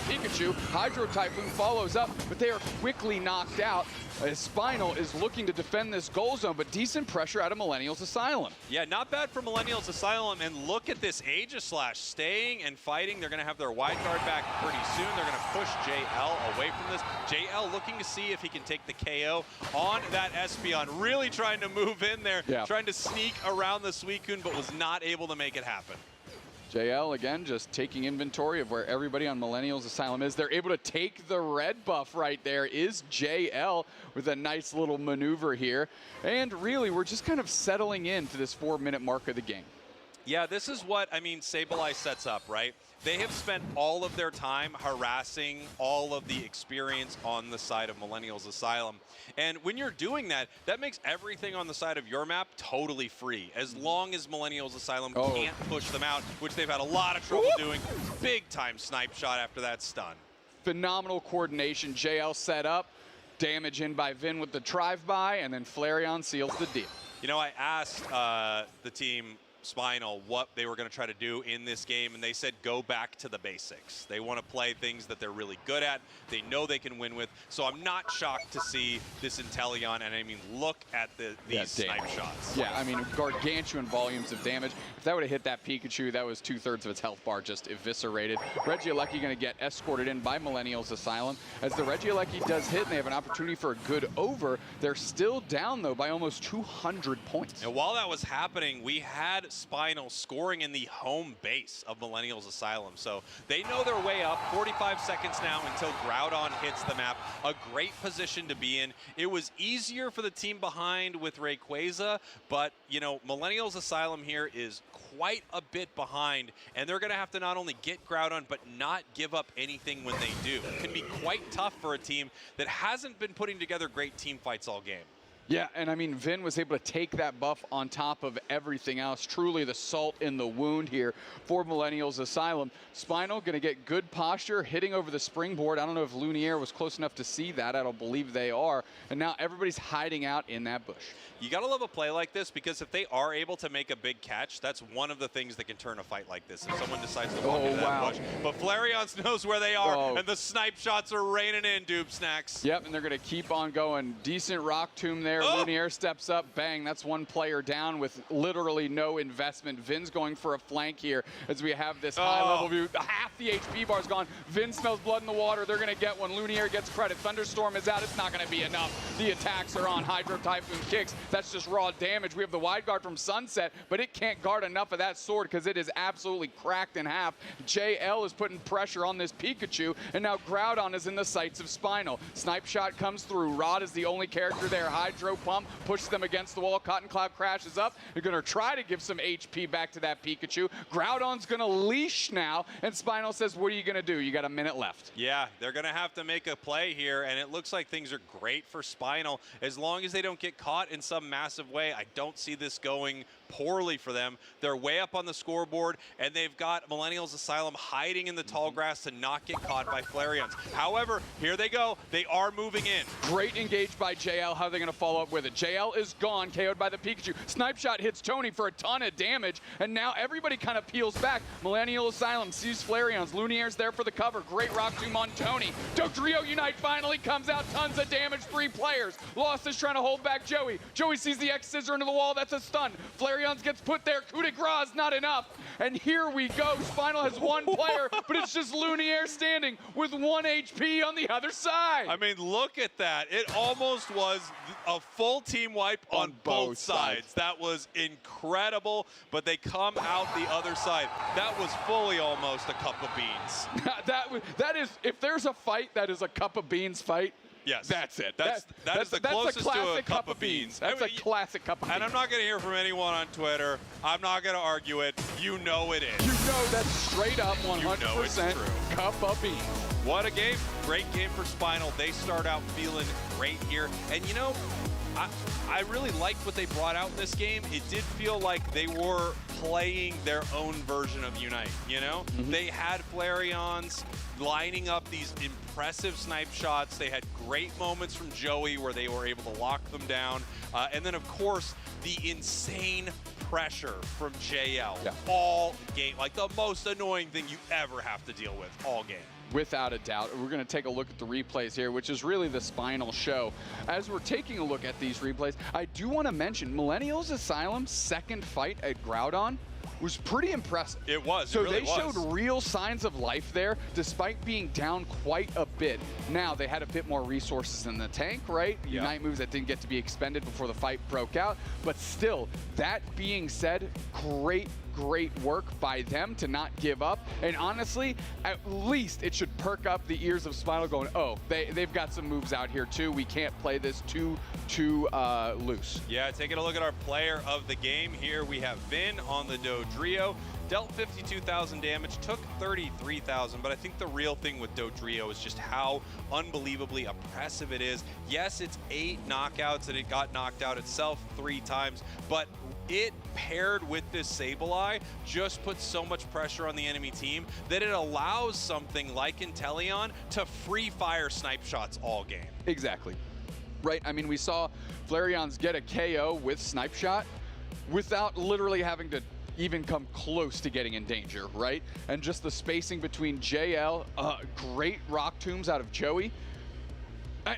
Pikachu. Hydro Typhoon follows up, but they are quickly knocked out. Spinal is looking to defend this goal zone, but decent pressure out of Millennials Asylum. Yeah, not bad for Millennials Asylum, and look at this Aegislash staying and fighting. They're going to have their wide guard back pretty soon. They're going to push JL away from this. JL looking to see if he can take the KO on that Espeon, really trying to move in there, trying to sneak around the Suicune, but was not able to make it happen. JL, again, just taking inventory of where everybody on Millennials Asylum is. They're able to take the red buff right there is JL with a nice little maneuver here. And really, we're just kind of settling into this 4-minute mark of the game. Yeah, this is what, I mean, Sableye sets up, right? They have spent all of their time harassing all of the experience on the side of Millennials Asylum. And when you're doing that, that makes everything on the side of your map totally free, as long as Millennials Asylum can't push them out, which they've had a lot of trouble doing. Big time Snipe Shot after that stun. Phenomenal coordination. JL set up, damage in by Vin with the drive-by, and then Flareon seals the deal. You know, I asked the team Spinal what they were going to try to do in this game, and they said go back to the basics. They want to play things that they're really good at, they know they can win with, so I'm not shocked to see this Inteleon, and I mean, look at these Snipe Shots. Yeah, I mean, gargantuan volumes of damage. If that would have hit that Pikachu, that was 2/3 of its health bar just eviscerated. Regieleki going to get escorted in by Millennials Asylum. As the Regieleki does hit, and they have an opportunity for a good over, they're still down, though, by almost 200 points. And while that was happening, we had Spinal scoring in the home base of Millennials Asylum. So they know their way up. 45 seconds now until Groudon hits the map. A great position to be in. It was easier for the team behind with Rayquaza, but, you know, Millennials Asylum here is quite a bit behind, and they're going to have to not only get Groudon, but not give up anything when they do. It can be quite tough for a team that hasn't been putting together great team fights all game. Yeah, and I mean, Vin was able to take that buff on top of everything else. Truly the salt in the wound here for Millennials Asylum. Spinal going to get good posture, hitting over the springboard. I don't know if Lunier was close enough to see that. I don't believe they are. And now everybody's hiding out in that bush. You got to love a play like this, because if they are able to make a big catch, that's one of the things that can turn a fight like this, if someone decides to walk into that bush. But Flareons knows where they are, and the snipe shots are raining in, Doob Snacks. Yep, and they're going to keep on going. Decent rock tomb there. Lunier steps up. Bang, that's one player down with literally no investment. Vin's going for a flank here as we have this high-level view. Half the HP bar's gone. Vin smells blood in the water. They're going to get one. Lunier gets credit. Thunderstorm is out. It's not going to be enough. The attacks are on. Hydro Typhoon kicks. That's just raw damage. We have the wide guard from Sunset, but it can't guard enough of that sword because it is absolutely cracked in half. JL is putting pressure on this Pikachu, and now Groudon is in the sights of Spinal. Snipe shot comes through. Rod is the only character there. Hydro Pump pushes them against the wall. Cotton Cloud crashes up. They're going to try to give some HP back to that Pikachu. Groudon's going to leash now, and Spinal says, what are you going to do? You got a minute left. Yeah, they're going to have to make a play here, and it looks like things are great for Spinal. As long as they don't get caught in some massive way, I don't see this going poorly for them. They're way up on the scoreboard, and they've got Millennials Asylum hiding in the tall grass to not get caught by Flareons. However, here they go. They are moving in. Great engaged by JL. How are they going to follow up with it? JL is gone, KO'd by the Pikachu. Snipe shot hits Tony for a ton of damage, and now everybody kind of peels back. Millennial Asylum sees Flareons. Lunier's there for the cover. Great rock tomb on Tony. Dodrio Unite finally comes out. Tons of damage. 3 players. Lost is trying to hold back Joey. Joey sees the X-Scissor into the wall. That's a stun. Flareons gets put there. Coup de grace is not enough. And here we go. Spinal has 1 player, but it's just Lunier standing with 1 HP on the other side. I mean, look at that. It almost was a full team wipe on both sides. That was incredible, but they come out the other side. That was fully almost a cup of beans. that is, if there's a fight that is a cup of beans fight, yes, that's it. That is the closest to a cup of beans. That's a classic cup of beans. And I'm not going to hear from anyone on Twitter. I'm not going to argue it. You know it is. You know that's straight up 100% You know it's true. Cup of beans. What a game. Great game for Spinal. They start out feeling great here. And you know, I really liked what they brought out in this game. It did feel like they were playing their own version of Unite, you know? They had Flareons lining up these impressive snipe shots. They had great moments from Joey where they were able to lock them down. And then, of course, the insane pressure from JL all game. Like the most annoying thing you ever have to deal with all game. Without a doubt. We're going to take a look at the replays here, which is really the Spinal show. As we're taking a look at these replays, I do want to mention Millennials Asylum's second fight at Groudon was pretty impressive. It was. So it really they showed real signs of life there, despite being down quite a bit. Now, they had a bit more resources in the tank, right? Yeah. Unite moves that didn't get to be expended before the fight broke out. But still, that being said, great work by them to not give up. And honestly, at least it should perk up the ears of Spinal going, oh, they've got some moves out here too. We can't play this too loose. Yeah, taking a look at our player of the game here, we have Vin on the Dodrio. Dealt 52,000 damage, took 33,000, but I think the real thing with Dodrio is just how unbelievably oppressive it is. Yes, it's 8 knockouts and it got knocked out itself 3 times, but it paired with this Sableye just puts so much pressure on the enemy team that it allows something like Inteleon to free fire snipe shots all game. Exactly. Right, I mean, we saw Flareons get a KO with Snipe Shot without literally having to even come close to getting in danger, right? And just the spacing between JL, great rock tombs out of Joey.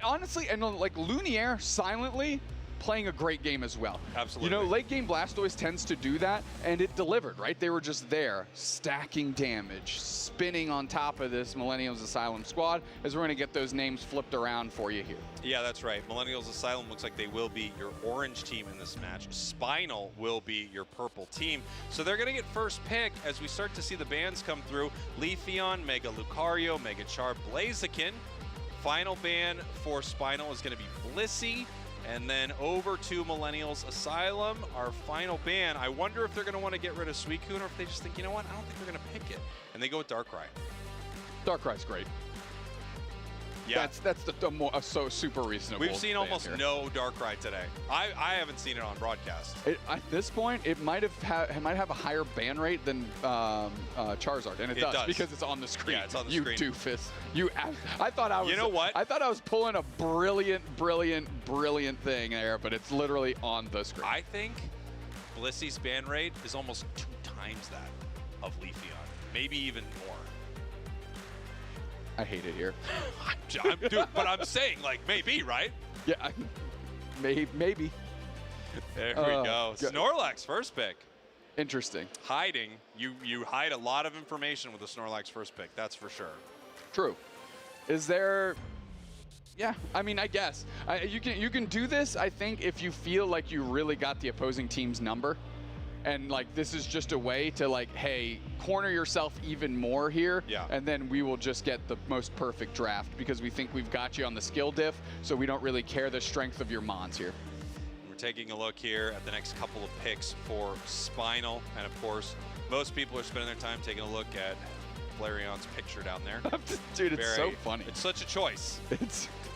Honestly, and like Lunier silently playing a great game as well. Absolutely. You know, late game Blastoise tends to do that, and it delivered, right? They were just there, stacking damage, spinning on top of this Millennials Asylum squad, as we're gonna get those names flipped around for you here. Yeah, that's right. Millennials Asylum looks like they will be your orange team in this match. Spinal will be your purple team. So they're gonna get first pick as we start to see the bans come through. Leafeon, Mega Lucario, Mega Char, Blaziken. Final ban for Spinal is gonna be Blissey. And then over to Millennials Asylum, our final ban. I wonder if they're going to want to get rid of Suicune or if they just think, you know what, I don't think they're going to pick it. And they go with Darkrai. Darkrai's great. Yeah. That's so super reasonable. We've seen almost no Darkrai today. I haven't seen it on broadcast. At this point, it might have a higher ban rate than Charizard, and it does because it's on the screen. Yeah, it's on the screen. You doofus. I thought I was. You know what? I thought I was pulling a brilliant thing there, but it's literally on the screen. I think Blissey's ban rate is almost 2 times that of Leafeon, maybe even more. I hate it here. Dude, but I'm saying, like, maybe, right? Yeah, maybe. There we go. Snorlax first pick. Interesting. Hiding. You hide a lot of information with the Snorlax first pick, that's for sure. True. Is there... Yeah, I mean, I guess. You can do this, I think, if you feel like you really got the opposing team's number. And like this is just a way to like, hey, corner yourself even more here, and then we will just get the most perfect draft because we think we've got you on the skill diff, so we don't really care the strength of your mons here. We're taking a look here at the next couple of picks for Spinal, and of course, most people are spending their time taking a look at Flareon's picture down there. Dude, it's so funny. It's such a choice.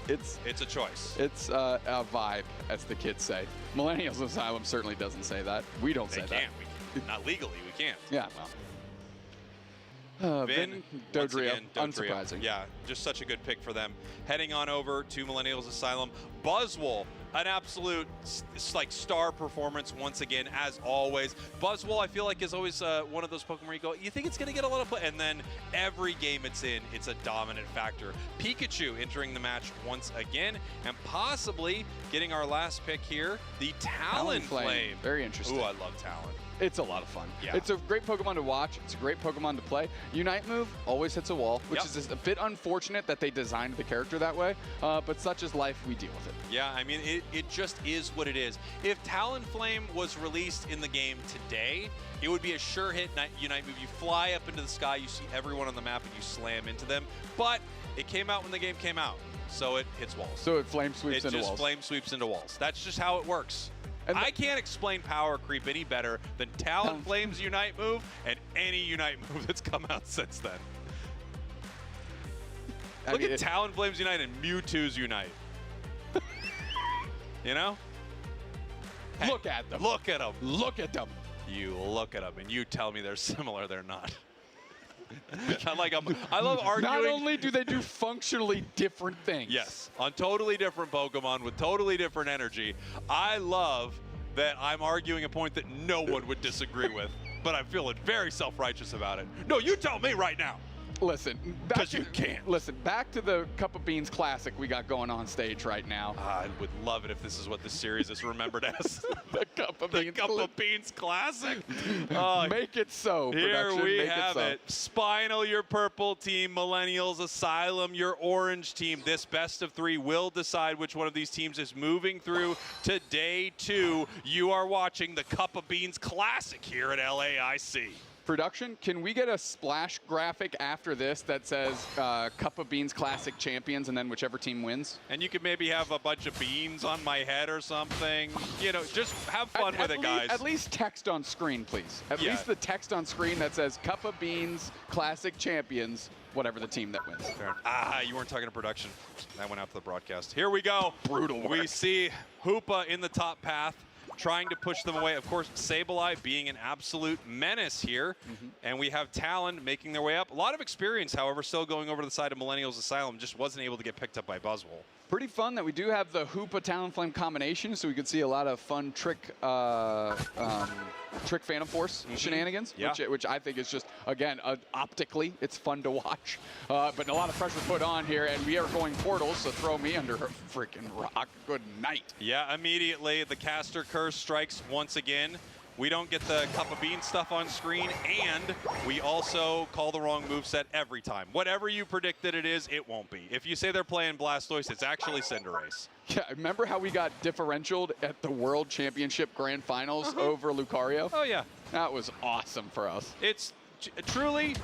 It's a choice. It's a vibe, as the kids say. Millennials Asylum certainly doesn't say that. We don't say that. We can't. Not legally, we can't. Yeah, well. Vin, Dodrio, unsurprising. Yeah, just such a good pick for them. Heading on over to Millennials Asylum. Buzzwole, an absolute like star performance once again, as always. Buzzwole, I feel like, is always one of those Pokemon where you go, you think it's going to get a lot of play, and then every game it's in, it's a dominant factor. Pikachu entering the match once again, and possibly getting our last pick here, the Talonflame. Very interesting. Ooh, I love Talon. It's a lot of fun. Yeah. It's a great Pokemon to watch. It's a great Pokemon to play. Unite move always hits a wall, which is just a bit unfortunate that they designed the character that way, but such is life, we deal with it. Yeah, I mean, it just is what it is. If Talonflame was released in the game today, it would be a sure hit Unite move. You fly up into the sky, you see everyone on the map, and you slam into them. But it came out when the game came out, so it hits walls. So it flame sweeps into walls. It just flame sweeps into walls. That's just how it works. And I can't explain power creep any better than Talonflame's Unite move and any Unite move that's come out since then. Look at Talonflame's Unite and Mewtwo's Unite. You know? Hey, look at them. Look at them. Look at them. You look at them and you tell me they're similar, they're not. I love arguing. Not only do they do functionally different things. Yes, on totally different Pokemon with totally different energy. I love that I'm arguing a point that no one would disagree with, but I'm feeling very self-righteous about it. No, you tell me right now. Listen, because you can't. Listen, back to the Cup of Beans Classic we got going on stage right now. I would love it if this is what this series is remembered as. The Cup of Beans Classic. Make it so. Here we have it. Spinal, your purple team. Millennials Asylum, your orange team. This best of 3 will decide which one of these teams is moving through to day 2. You are watching the Cup of Beans Classic here at LAIC. Production, can we get a splash graphic after this that says Cup of Beans Classic Champions and then whichever team wins? And you could maybe have a bunch of beans on my head or something. You know, just have fun with it, guys. At least text on screen, please. At least the text on screen that says Cup of Beans Classic Champions, whatever the team that wins. You weren't talking to production. That went out to the broadcast. Here we go. Brutal work. We see Hoopa in the top path, trying to push them away. Of course, Sableye being an absolute menace here. And we have Talon making their way up. A lot of experience, however, still going over to the side of Millennials Asylum. Just wasn't able to get picked up by Buzzwole. Pretty fun that we do have the Hoopa Talonflame combination, so we could see a lot of fun trick Phantom Force shenanigans, which I think is just, again, optically, it's fun to watch. But a lot of pressure put on here, and we are going portals, so throw me under a freaking rock. Good night. Yeah, immediately the caster curse strikes once again. We don't get the Cup of Beans stuff on screen, and we also call the wrong moveset every time. Whatever you predicted it is, it won't be. If you say they're playing Blastoise, it's actually Cinderace. Yeah, remember how we got differentialed at the World Championship Grand Finals over Lucario? Oh, yeah. That was awesome for us. It's truly,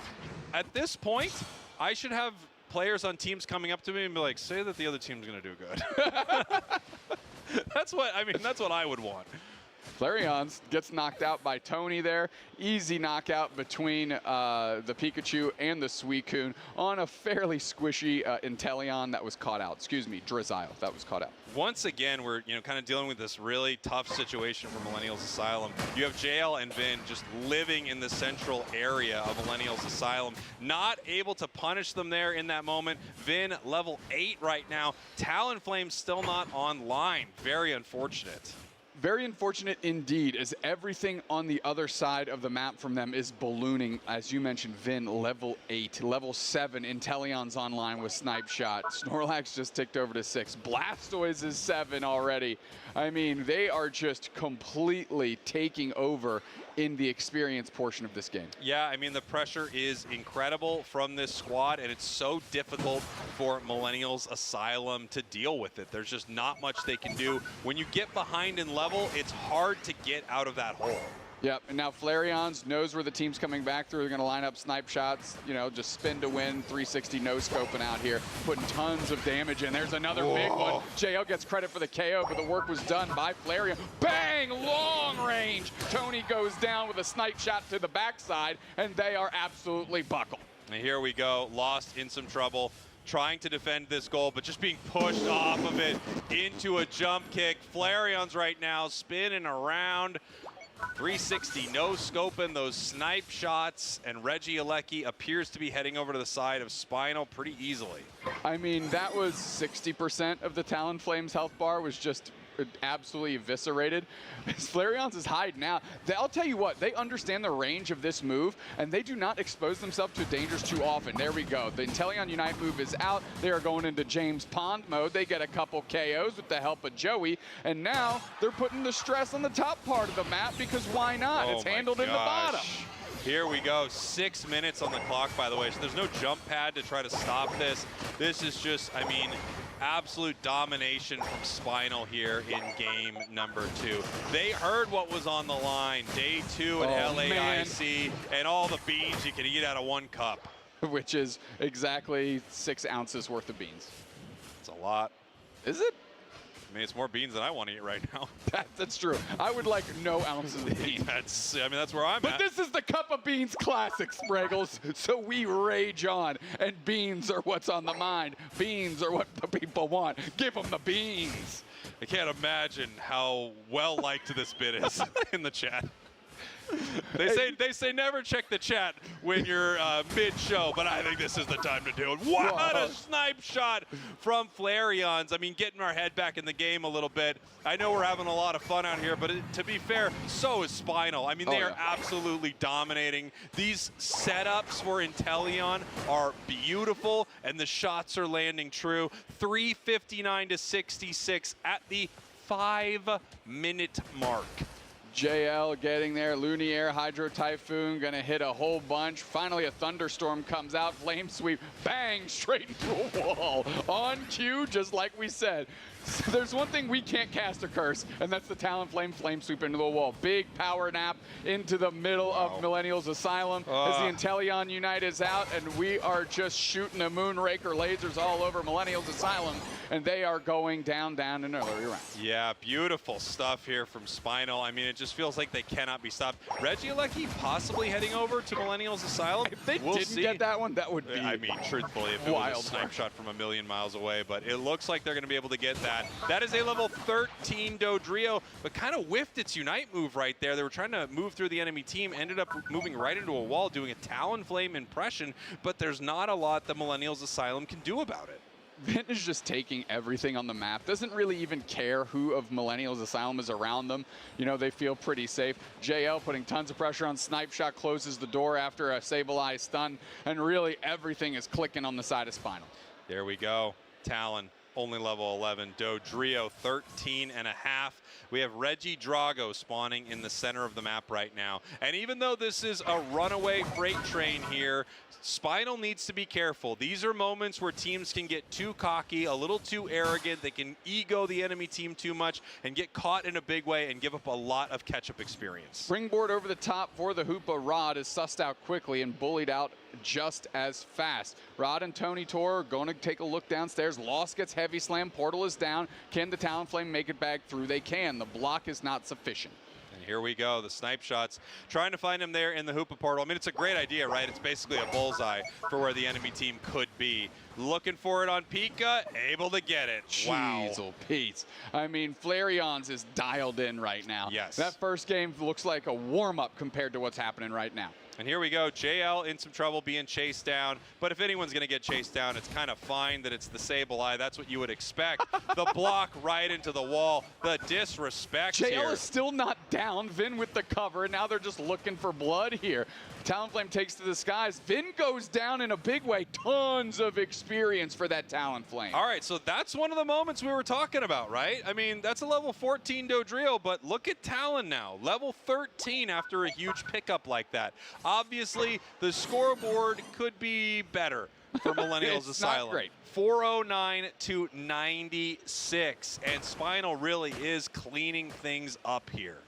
at this point, I should have players on teams coming up to me and be like, say that the other team's going to do good. That's what I would want. Flareon gets knocked out by Tony there. Easy knockout between the Pikachu and the Suicune on a fairly squishy Inteleon that was caught out. Excuse me, Drizzile that was caught out. Once again, we're kind of dealing with this really tough situation for Millennials Asylum. You have JL and Vin just living in the central area of Millennials Asylum, not able to punish them there in that moment. Vin level 8 right now. Talonflame still not online. Very unfortunate. Very unfortunate indeed, as everything on the other side of the map from them is ballooning. As you mentioned, Vin, level 8. Level 7, Inteleon's online with Snipe Shot. Snorlax just ticked over to 6. Blastoise is 7 already. I mean, they are just completely taking over in the experience portion of this game. Yeah, I mean, the pressure is incredible from this squad, and it's so difficult for Millennials Asylum to deal with it. There's just not much they can do. When you get behind in level, it's hard to get out of that hole. Yep, and now Flareon knows where the team's coming back through. They're going to line up Snipe Shots, you know, just spin to win, 360 no-scoping out here, putting tons of damage in. There's another big one. JL gets credit for the KO, but the work was done by Flareon. Bang! Long range! Tony goes down with a Snipe Shot to the backside, and they are absolutely buckled. And here we go, Lost in some trouble, trying to defend this goal, but just being pushed off of it into a jump kick. Flareon's right now spinning around. 360 no scoping those Snipe Shots, and Reggie Alecki appears to be heading over to the side of Spinal pretty easily. I mean, that was 60% of the Talonflame's health bar was just absolutely eviscerated. Flareon's is hiding out. I'll tell you what, they understand the range of this move, and they do not expose themselves to dangers too often. There we go. The Inteleon Unite move is out. They are going into James Pond mode. They get a couple KOs with the help of Joey, and now they're putting the stress on the top part of the map because why not? It's handled in the bottom. Here we go, 6 minutes on the clock, by the way, so there's no jump pad to try to stop this. This is just, I mean, absolute domination from Spinal here in game number 2. They heard what was on the line. Day 2 at LAIC, and all the beans you can eat out of one cup. Which is exactly 6 ounces worth of beans. It's a lot. Is it? I mean, it's more beans than I want to eat right now. That's true. I would like no ounces of beans. That's where I'm at. But this is the Cup of Beans Classic, Spraggles, so we rage on. And beans are what's on the mind. Beans are what the people want. Give them the beans. I can't imagine how well-liked this bit is in the chat. They say never check the chat when you're mid-show, but I think this is the time to do it. What a Snipe Shot from Flareon's. I mean, getting our head back in the game a little bit. I know we're having a lot of fun out here, but to be fair, so is Spinal. I mean, they are absolutely dominating. These setups for Inteleon are beautiful, and the shots are landing true. 359 to 66 at the 5-minute mark. JL getting there, Lumiere, Hydro Typhoon, gonna hit a whole bunch. Finally a thunderstorm comes out, flame sweep, bang, straight into a wall. On cue, just like we said. So there's one thing we can't cast or curse, and that's the Talonflame flame sweep into the wall. Big power nap into the middle of Millennials Asylum as the Inteleon Unite is out, and we are just shooting the Moonraker lasers all over Millennials Asylum, and they are going down in an early round. Yeah, beautiful stuff here from Spinal. I mean, it just feels like they cannot be stopped. Reggie Alecki possibly heading over to Millennials Asylum. If they didn't get that one, that would be I mean, truthfully, if it was a Snipe Shot from a million miles away, but it looks like they're going to be able to get that. That is a level 13 Dodrio, but kind of whiffed its Unite move right there. They were trying to move through the enemy team, ended up moving right into a wall, doing a Talonflame impression, but there's not a lot that Millennials Asylum can do about it. Vin is just taking everything on the map. Doesn't really even care who of Millennials Asylum is around them. You know, they feel pretty safe. JL putting tons of pressure on Snipe Shot, closes the door after a Sableye stun, and really everything is clicking on the side of Spinal. There we go. Talon, only level 11. Dodrio, 13 and a half. We have Reggie Drago spawning in the center of the map right now. And even though this is a runaway freight train here, Spinal needs to be careful. These are moments where teams can get too cocky, a little too arrogant. They can ego the enemy team too much and get caught in a big way and give up a lot of catch-up experience. Springboard over the top for the Hoopa. Rod is sussed out quickly and bullied out just as fast. Rod and Tony Tor are going to take a look downstairs. Lost gets heavy slam. Portal is down. Can the Talonflame make it back through? They can. The block is not sufficient. Here we go, the snipe shots. Trying to find him there in the Hoopa portal. I mean, it's a great idea, right? It's basically a bullseye for where the enemy team could be. Looking for it on Pika, able to get it. Wow. Jeez, Pete. I mean, Flareon's is dialed in right now. Yes. That first game looks like a warm-up compared to what's happening right now. And here we go, JL in some trouble being chased down. But if anyone's going to get chased down, it's kind of fine that it's the Sableye. That's what you would expect. The block right into the wall. The disrespect JL here. is still not down. Vin with the cover, and now they're just looking for blood here. Talonflame takes to the skies. Vin goes down in a big way. Tons of experience for that Talonflame. All right, so that's one of the moments we were talking about, right? I mean, that's a level 14 Dodrio, but look at Talon now. Level 13 after a huge pickup like that. Obviously, the scoreboard could be better for Millennials Asylum. Not great. 409 to 96, and Spinal really is cleaning things up here.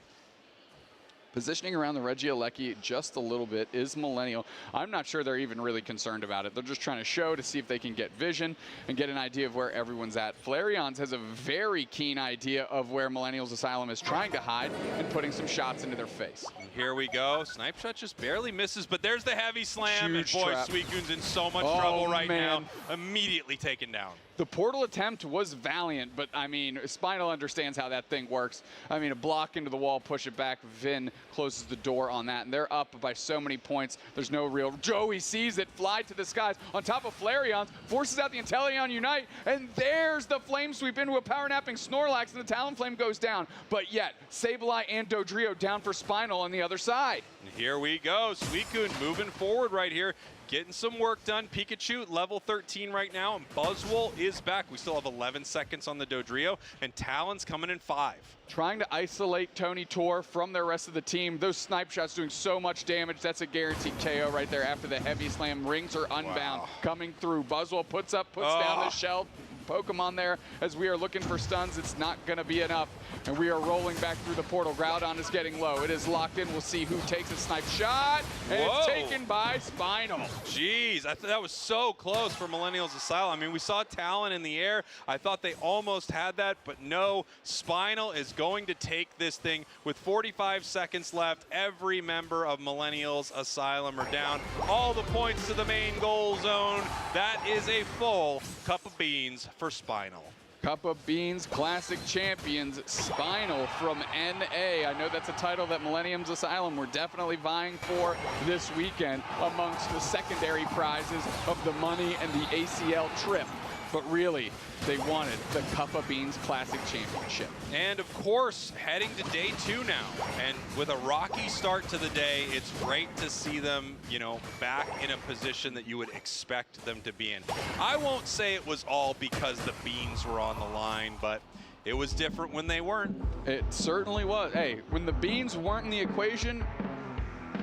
Positioning around the Regieleki just a little bit is Millennial. I'm not sure they're even really concerned about it. They're just trying to show to see if they can get vision and get an idea of where everyone's at. Flareon's has a very keen idea of where Millennials Asylum is trying to hide and putting some shots into their face. Here we go. Snipe shot just barely misses, but there's the heavy slam. Huge and boy, trap. Suicune's in so much trouble right now. Immediately taken down. The portal attempt was valiant, but I mean, Spinal understands how that thing works. I mean, a block into the wall, push it back. Vin closes the door on that, and they're up by so many points. There's no real. Joey sees it fly to the skies on top of Flareon's, forces out the Inteleon Unite, and there's the flame sweep into a power napping Snorlax, and the Talonflame goes down. But yet, Sableye and Dodrio down for Spinal on the other side. And here we go. Suicune moving forward right here. Getting some work done. Pikachu, level 13 right now, and Buzzwole is back. We still have 11 seconds on the Dodrio, and Talon's coming in 5. Trying to isolate Tony Tor from the rest of the team. Those snipe shots doing so much damage. That's a guaranteed KO right there after the heavy slam. Rings are unbound. Wow. Coming through. Buzzwole puts down the shell. Pokemon there as we are looking for stuns. It's not going to be enough, and we are rolling back through the portal. Groudon is getting low. It is locked in. We'll see who takes a snipe shot, and it's taken by Spinal. Jeez, I thought that was so close for Millennials Asylum. I mean, we saw Talon in the air. I thought they almost had that, but no. Spinal is going to take this thing with 45 seconds left. Every member of Millennials Asylum are down. All the points to the main goal zone. That is a full cup of beans for Spinal. Cup of Beans Classic Champions, Spinal from NA. I know that's a title that Millenniums Asylum were definitely vying for this weekend amongst the secondary prizes of the money and the ACL trip. But really, they wanted the Cup of Beans Classic Championship. And of course, heading to day 2 now. And with a rocky start to the day, it's great to see them, you know, back in a position that you would expect them to be in. I won't say it was all because the beans were on the line, but it was different when they weren't. It certainly was. Hey, when the beans weren't in the equation,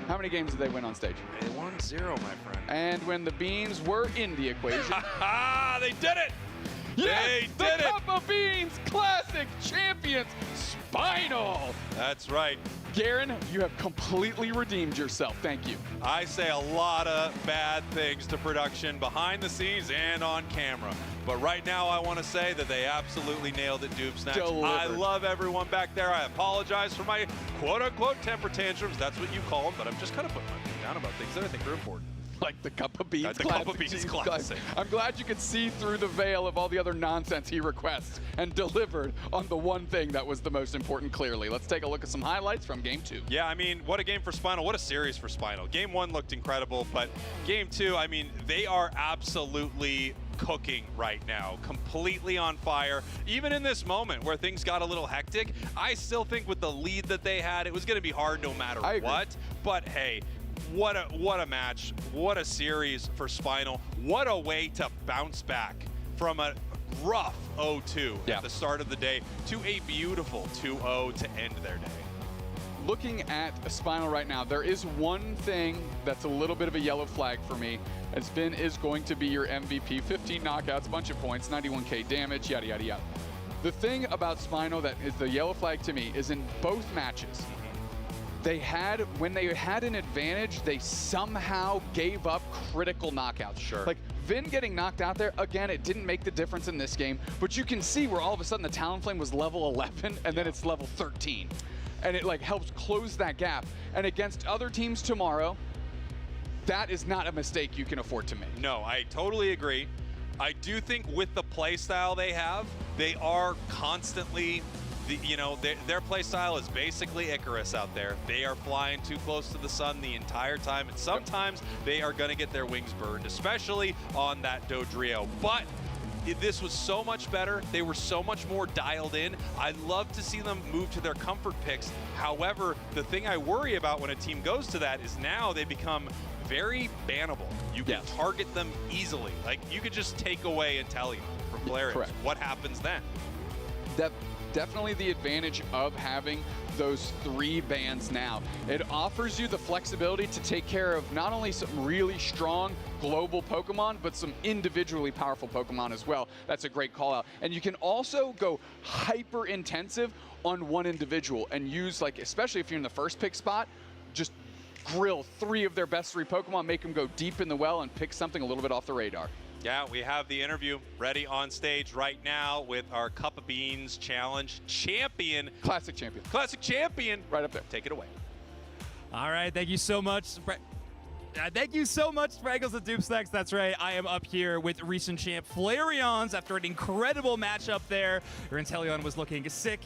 how many games did they win on stage? They won 0, my friend. And when the beans were in the equation, they did it! Yes, the Cup of Beans Classic Champions, Spinal. That's right. Garen, you have completely redeemed yourself. Thank you. I say a lot of bad things to production behind the scenes and on camera. But right now, I want to say that they absolutely nailed it, Doob Snacks. I love everyone back there. I apologize for my quote-unquote temper tantrums. That's what you call them, but I'm just kind of putting my foot down about things that I think are important. Like the Cup of Beans the Cup of Beans Classic. I'm glad you could see through the veil of all the other nonsense he requests and delivered on the one thing that was the most important, clearly. Let's take a look at some highlights from Game 2. Yeah, I mean, what a game for Spinal. What a series for Spinal. Game 1 looked incredible, but Game 2, I mean, they are absolutely cooking right now, completely on fire. Even in this moment where things got a little hectic, I still think with the lead that they had, it was going to be hard no matter what. But hey, what a match, what a series for Spinal. What a way to bounce back from a rough 0-2 at the start of the day to a beautiful 2-0 to end their day. Looking at Spinal right now, there is one thing that's a little bit of a yellow flag for me. As Vin is going to be your MVP, 15 knockouts, bunch of points, 91k damage, yada, yada, yada. The thing about Spinal that is the yellow flag to me is in both matches, when they had an advantage, they somehow gave up critical knockouts. Sure. Like Vin getting knocked out there, again, it didn't make the difference in this game, but you can see where all of a sudden the Talonflame was level 11 and then it's level 13. and it like helps close that gap. And against other teams tomorrow, that is not a mistake you can afford to make. No, I totally agree. I do think with the play style they have, they are constantly, their play style is basically Icarus out there. They are flying too close to the sun the entire time, and sometimes they are going to get their wings burned, especially on that Dodrio. But this was so much better. They were so much more dialed in. I'd love to see them move to their comfort picks. However, the thing I worry about when a team goes to that is now they become very bannable. You can target them easily. Like, you could just take away Inteleon from Galarian. Correct. What happens then? Definitely the advantage of having those 3 bans now. It offers you the flexibility to take care of not only some really strong global Pokemon, but some individually powerful Pokemon as well. That's a great call out. And you can also go hyper intensive on one individual and use, like, especially if you're in the first pick spot, just grill 3 of their best 3 Pokemon, make them go deep in the well and pick something a little bit off the radar. Yeah, we have the interview ready on stage right now with our Cup of Beans Challenge champion. Classic champion. Classic champion. Right up there. Take it away. All right, thank you so much. Thank you so much, Fraggles and Doomstacks. That's right, I am up here with recent champ Flareons after an incredible matchup there. Your Inteleon was looking sick.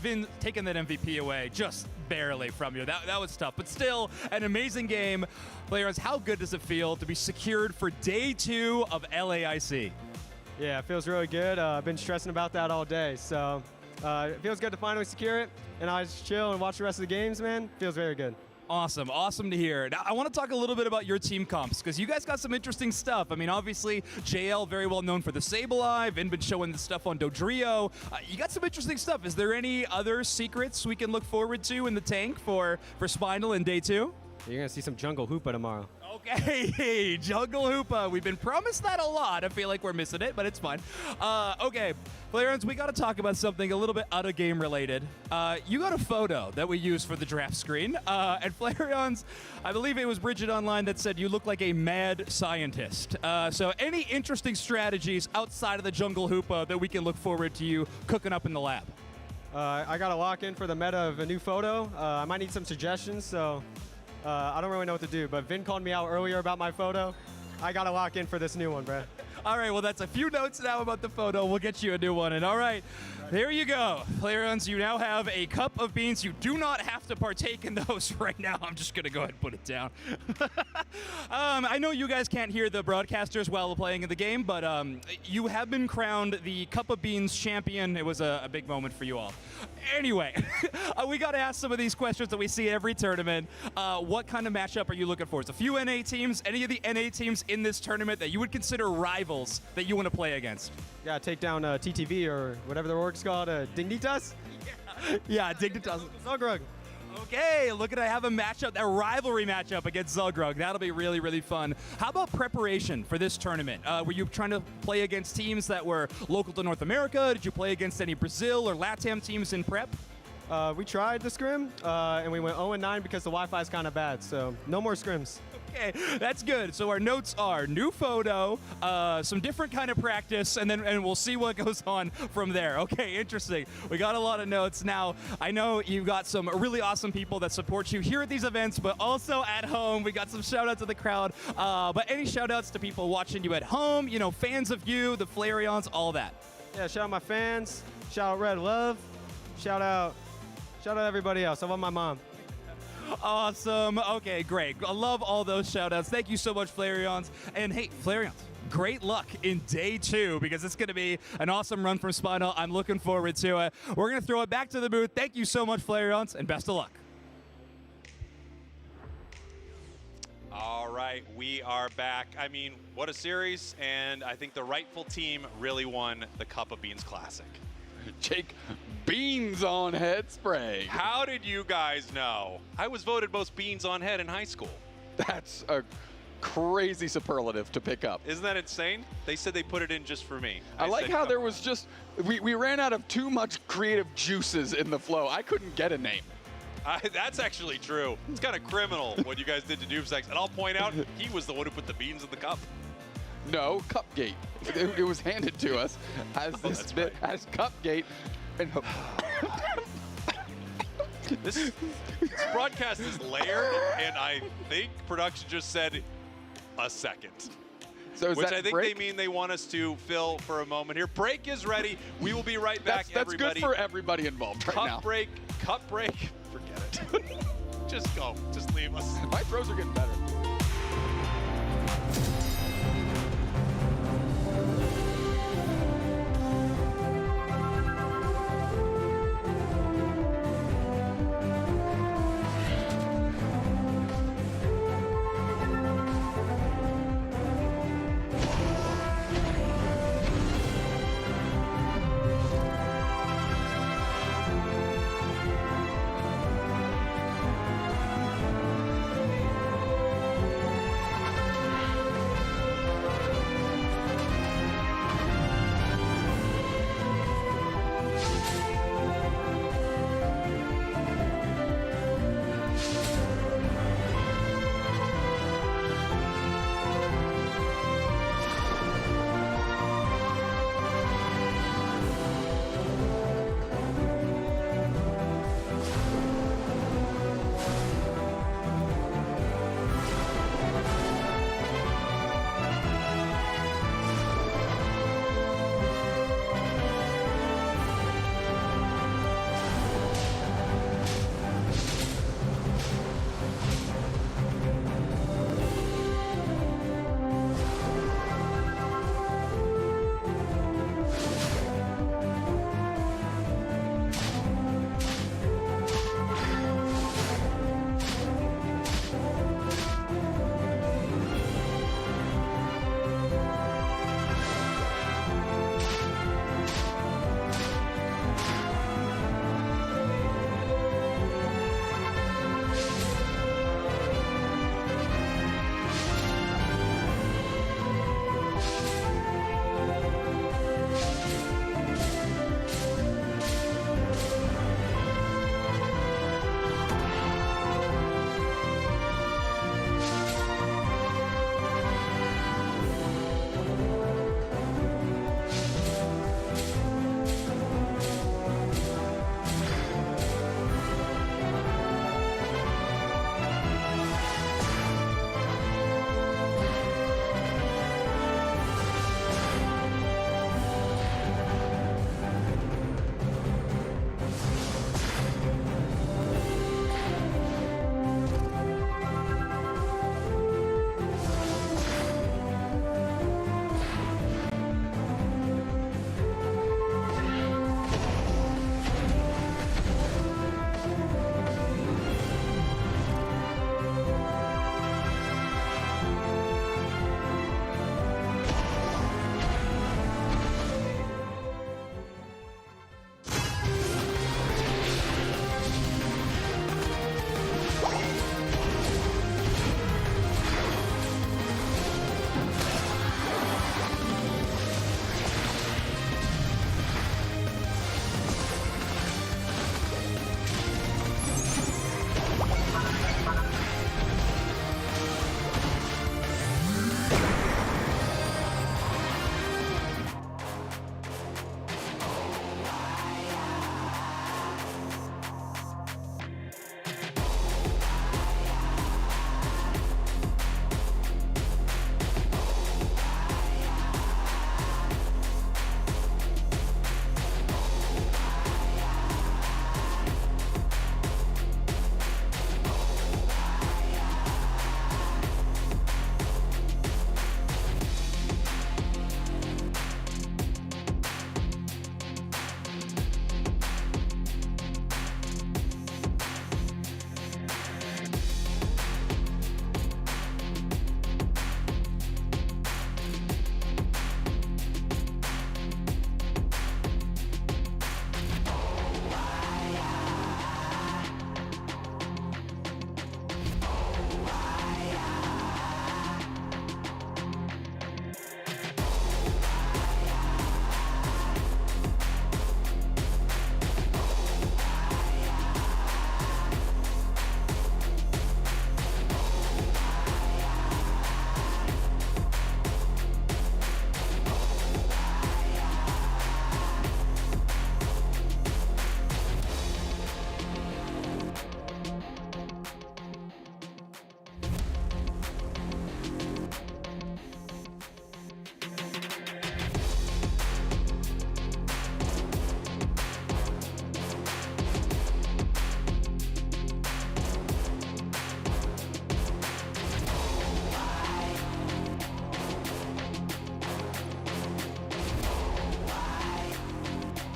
Vin taking that MVP away just barely from you. That was tough, but still an amazing game. Flareons, how good does it feel to be secured for day 2 of LAIC? Yeah, it feels really good. I've been stressing about that all day, so it feels good to finally secure it. And I just chill and watch the rest of the games, man. Feels very good. Awesome, awesome to hear. Now, I want to talk a little bit about your team comps, because you guys got some interesting stuff. I mean, obviously, JL, very well known for the Sableye. Vin been showing the stuff on Dodrio. You got some interesting stuff. Is there any other secrets we can look forward to in the tank for Spinal in day 2? You're going to see some Jungle Hoopa tomorrow. Okay, Jungle Hoopa. We've been promised that a lot. I feel like we're missing it, but it's fine. Okay, Flareons, we got to talk about something a little bit out of game related. You got a photo that we used for the draft screen. And Flareons, I believe it was Bridget Online that said you look like a mad scientist. So any interesting strategies outside of the Jungle Hoopa that we can look forward to you cooking up in the lab? I got to lock in for the meta of a new photo. I might need some suggestions, so I don't really know what to do. But Vin called me out earlier about my photo. I got to lock in for this new one, bruh. All right, well, that's a few notes now about the photo. We'll get you a new one. And all right, there you go. Flareons, you now have a cup of beans. You do not have to partake in those right now. I'm just going to go ahead and put it down. I know you guys can't hear the broadcasters while playing in the game, but you have been crowned the Cup of Beans champion. It was a big moment for you all. Anyway, we got to ask some of these questions that we see every tournament. What kind of matchup are you looking for? It's a few NA teams. Any of the NA teams in this tournament that you would consider rivals that you want to play against? Yeah, take down TTV or whatever their org's called, Dignitas? Yeah, Dignitas. Zogrug. Okay, look at I have a matchup, a rivalry matchup against Zogrug. That'll be really, really fun. How about preparation for this tournament? Were you trying to play against teams that were local to North America? Did you play against any Brazil or LATAM teams in prep? We tried the scrim, and we went 0-9 because the Wi-Fi is kind of bad, so no more scrims. Okay, that's good. So our notes are new photo, some different kind of practice, and we'll see what goes on from there. Okay, interesting. We got a lot of notes. Now, I know you got some really awesome people that support you here at these events, but also at home. We got some shout outs to the crowd. But any shout outs to people watching you at home, you know, fans of you, the Flareons, all that? Yeah, shout out my fans. Shout out Red Love. Shout out everybody else. I love my mom. Awesome. Okay, great. I love all those shout-outs. Thank you so much, Flareons. And hey, Flareons, great luck in day 2 because it's going to be an awesome run from Spinal. I'm looking forward to it. We're going to throw it back to the booth. Thank you so much, Flareons, and best of luck. All right, we are back. I mean, what a series, and I think the rightful team really won the Cup of Beans Classic. Jake Beans on head spray. How did you guys know? I was voted most beans on head in high school. That's a crazy superlative to pick up. Isn't that insane? They said they put it in just for me. I like how there was just, we ran out of too much creative juices in the flow. I couldn't get a name. That's actually true. It's kind of criminal what you guys did to Doomstacks. And I'll point out, he was the one who put the beans in the cup. No, Cupgate. It was handed to us as as Cupgate. And This broadcast is layered, and I think production just said a second. So Which that I think break? they mean they want us to fill for a moment here. Break is ready. We will be right back, That's everybody. good for everybody involved right now. Cup break. Forget it. Just go. Just leave us. My throws are getting better.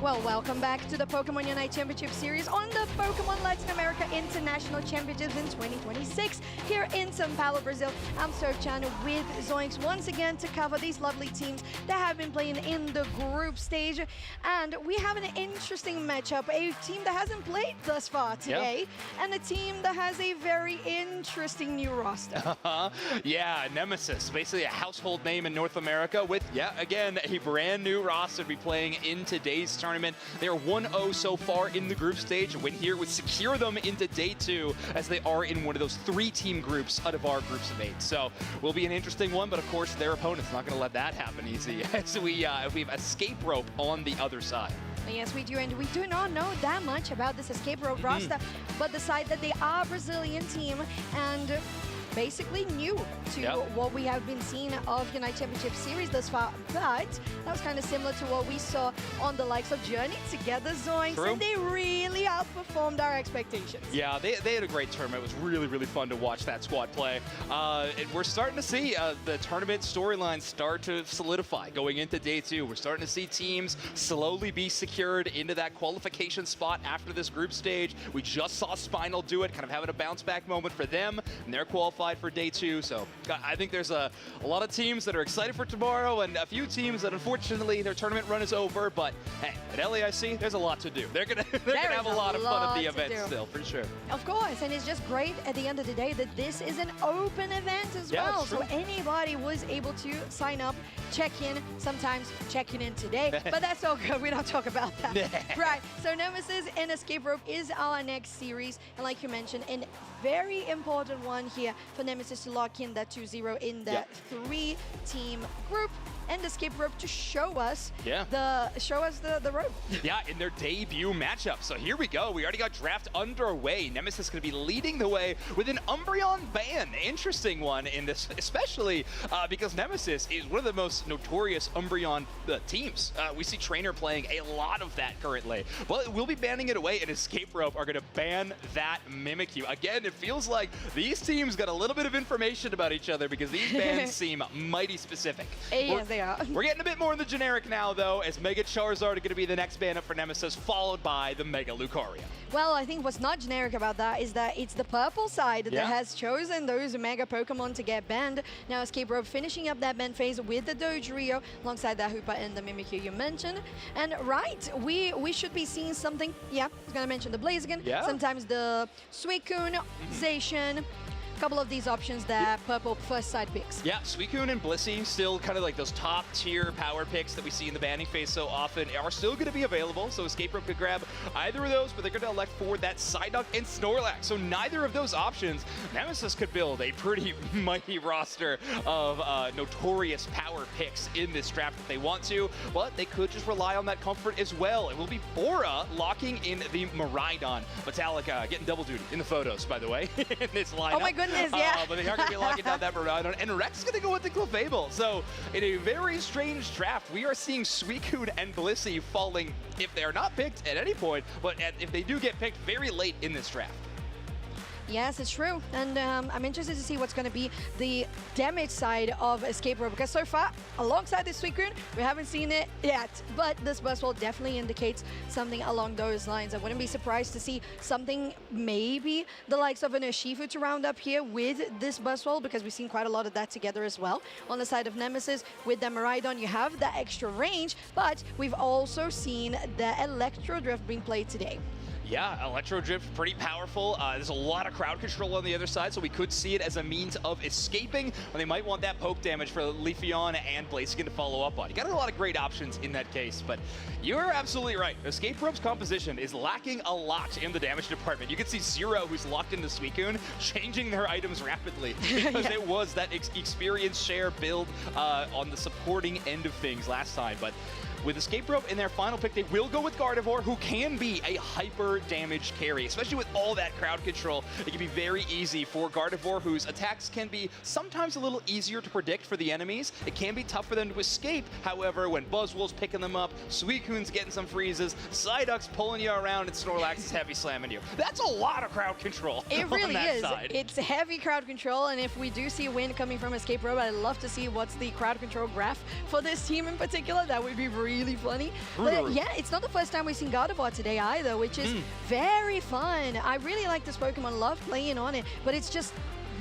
Well, welcome back to the Pokemon UNITE Championship Series on the Pokemon Latin America International Championships in 2026 here in São Paulo, Brazil. I'm Serchan with Zoinks once again to cover these lovely teams that have been playing in the group stage. And we have an interesting matchup, a team that hasn't played thus far today, and a team that has a very interesting new roster. Yeah, Nemesis, basically a household name in North America with, again, a brand new roster to be playing in today's tournament. They are 1-0 so far in the group stage. A win here would secure them into day 2 as they are in one of those 3-team groups out of our groups of 8. So will be an interesting one, but of course their opponent's not going to let that happen easy. So we have Escape Rope on the other side. Yes, we do, and we do not know that much about this Escape Rope roster, but the side that they are a Brazilian team and basically new to what we have been seeing of UNITE Championship Series thus far, but that was kind of similar to what we saw on the likes of Journey together, Zoinks, and they really outperformed our expectations. Yeah, they had a great tournament. It was really, really fun to watch that squad play. We're starting to see the tournament storyline start to solidify going into day 2. We're starting to see teams slowly be secured into that qualification spot after this group stage. We just saw Spinal do it, kind of having a bounce back moment for them, and they're qualified for day 2. So I think there's a lot of teams that are excited for tomorrow and a few teams that unfortunately their tournament run is over, but hey, at LAIC there's a lot to do. They're gonna have a lot of fun at the event still, for sure. Of course, and it's just great at the end of the day that this is an open event as well, so anybody was able to sign up, check in, sometimes checking in today, but that's all good. We don't talk about that. Right, so Nemesis and Escape Rope is our next series, and like you mentioned, a very important one here for Nemesis to lock in that 2-0 in that 3-team group, and Escape Rope to show us the road. Yeah, in their debut matchup. So here we go. We already got draft underway. Nemesis going to be leading the way with an Umbreon ban. Interesting one in this, especially because Nemesis is one of the most notorious Umbreon teams. We see Trainer playing a lot of that currently. But we'll be banning it away, and Escape Rope are going to ban that Mimikyu. Again, it feels like these teams got a little bit of information about each other because these bans seem mighty specific. Yes, they are. We're getting a bit more in the generic now, though, as Mega Charizard are going to be the next ban up for Nemesis, followed by the Mega Lucario. Well, I think what's not generic about that is that it's the purple side that has chosen those Mega Pokemon to get banned. Now Escape Rope finishing up that ban phase with the Dodrio, alongside that Hoopa and the Mimikyu you mentioned. And we should be seeing something, I was going to mention the Blaziken, sometimes the Suicune, Zacian, a couple of these options that Purple first side picks. Yeah, Suicune and Blissey, still kind of like those top tier power picks that we see in the banning phase so often, are still going to be available. So Escape Rope could grab either of those, but they're going to elect for that Psyduck and Snorlax. So neither of those options, Nemesis could build a pretty mighty roster of notorious power picks in this draft if they want to, but they could just rely on that comfort as well. It will be Bora locking in the Miraidon. Metallica getting double duty in the photos, by the way, in this lineup. Oh my goodness, but they are going to be locking down that Miraidon, and Rex is going to go with the Clefable. So in a very strange draft, we are seeing Suicune and Blissey falling, if they're not picked at any point, but if they do get picked, very late in this draft. Yes, it's true. And I'm interested to see what's going to be the damage side of Escape Rope, because so far, alongside this Suicune, we haven't seen it yet. But this Buzzwole definitely indicates something along those lines. I wouldn't be surprised to see something, maybe the likes of an Urshifu to round up here with this Buzzwole, because we've seen quite a lot of that together as well. On the side of Nemesis, with the Miraidon, you have that extra range, but we've also seen the Electro Drift being played today. Yeah, Electro Drift, pretty powerful. There's a lot of crowd control on the other side, so we could see it as a means of escaping, when they might want that poke damage for Leafeon and Blaziken to follow up on. You got a lot of great options in that case, but you're absolutely right. Escape Rope's composition is lacking a lot in the damage department. You can see Zero, who's locked into Suicune, changing their items rapidly because it was that experience share build on the supporting end of things last time, but with Escape Rope in their final pick, they will go with Gardevoir, who can be a hyper damage carry, especially with all that crowd control. It can be very easy for Gardevoir, whose attacks can be sometimes a little easier to predict for the enemies. It can be tough for them to escape. However, when Buzzwole's picking them up, Suicune's getting some freezes, Psyduck's pulling you around, and Snorlax is heavy slamming you. That's a lot of crowd control. It really is. Side. It's heavy crowd control, and if we do see a win coming from Escape Rope, I'd love to see what's the crowd control graph for this team in particular. That would be really really funny. But yeah, it's not the first time we've seen Gardevoir today either, which is very fun. I really like this Pokemon, love playing on it, but it's just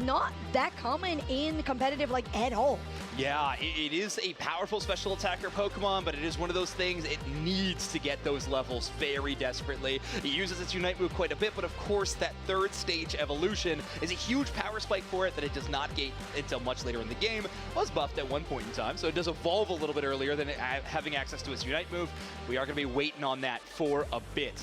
not that common in competitive like at all. Yeah, it is a powerful special attacker Pokemon, but it is one of those things, it needs to get those levels very desperately. It uses its Unite move quite a bit, but of course that third stage evolution is a huge power spike for it that it does not get until much later in the game. It was buffed at one point in time, so it does evolve a little bit earlier than having access to its Unite move. We are going to be waiting on that for a bit.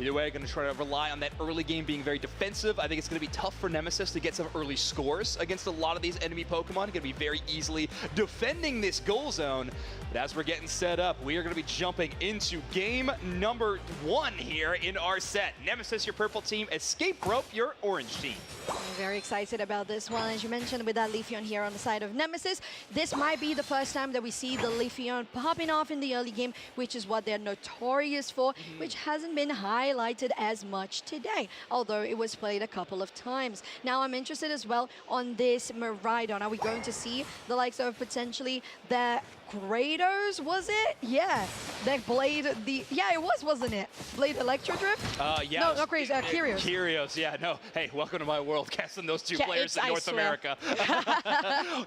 Either way, going to try to rely on that early game being very defensive. I think it's going to be tough for Nemesis to get some early scores against a lot of these enemy Pokemon. Going to be very easily defending this goal zone. But as we're getting set up, we are going to be jumping into game number 1 here in our set. Nemesis, your purple team. Escape Rope, your orange team. I'm very excited about this one. As you mentioned, with that Leafeon here on the side of Nemesis, this might be the first time that we see the Leafeon popping off in the early game, which is what they're notorious for, which hasn't been highlighted as much today, although it was played a couple of times. Now I'm interested as well on this Miraidon. Are we going to see the likes of potentially the Kratos, was it? Yeah, that Blade, yeah, it was, wasn't it? Blade Electro Drift? Yeah. No, not Kratos, Kyrios. Kyrios, yeah, no. Hey, welcome to my world, casting those two players in North America.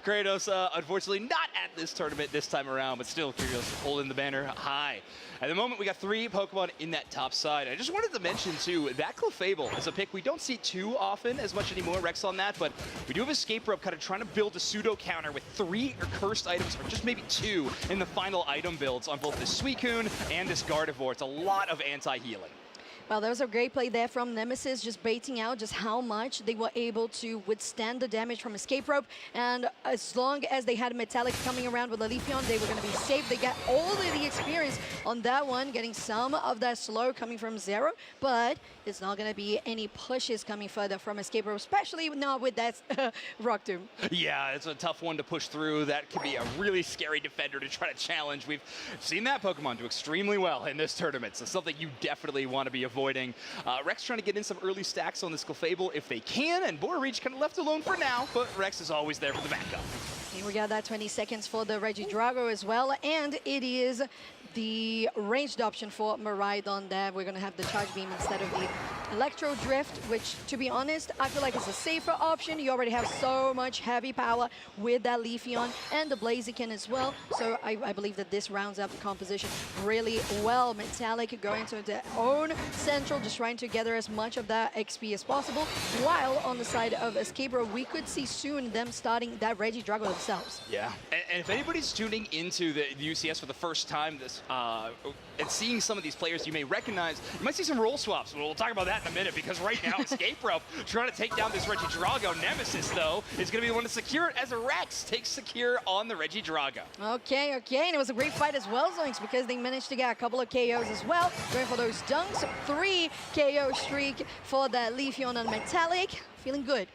Kratos, unfortunately not at this tournament this time around, but still Kyrios holding the banner high. At the moment, we got 3 Pokemon in that top side. I just wanted to mention, too, that Clefable is a pick we don't see too often as much anymore, Rex on that, but we do have Escape Rope kind of trying to build a pseudo counter with 3 cursed items, or just maybe 2 in the final item builds on both this Suicune and this Gardevoir. It's a lot of anti-healing. Well, that was a great play there from Nemesis, just baiting out just how much they were able to withstand the damage from Escape Rope. And as long as they had Metallic coming around with a Leafeon, they were going to be safe. They got all of the experience on that one, getting some of that slow coming from Zero. But it's not going to be any pushes coming further from Escape Rope, especially not with that Rock Tomb. Yeah, it's a tough one to push through. That could be a really scary defender to try to challenge. We've seen that Pokemon do extremely well in this tournament, so something you definitely want to be avoiding. Rex trying to get in some early stacks on this Clefable if they can, and Boar Reach kind of left alone for now, but Rex is always there for the backup. Here we got that 20 seconds for the Regidrago as well, and it is the ranged option for Miraidon there. We're going to have the Charge Beam instead of the Electro Drift, which, to be honest, I feel like it's a safer option. You already have so much heavy power with that Leafeon and the Blaziken as well. So I believe that this rounds up the composition really well. Metallic going to their own central, just trying to gather as much of that XP as possible. While on the side of Escape Rope, we could see soon them starting that Regidrago themselves. Yeah, and if anybody's tuning into the UCS for the first time this and seeing some of these players you may recognize, you might see some role swaps. We'll talk about that in a minute, because right now Escape Rope trying to take down this Regidrago. Nemesis, though, is going to be the one to secure it as Rex takes secure on the Regidrago. Okay, and it was a great fight as well, Zoinks, because they managed to get a couple of KOs as well. Going for those dunks, 3 KO streak for that Leafeon on Metallic. Feeling good.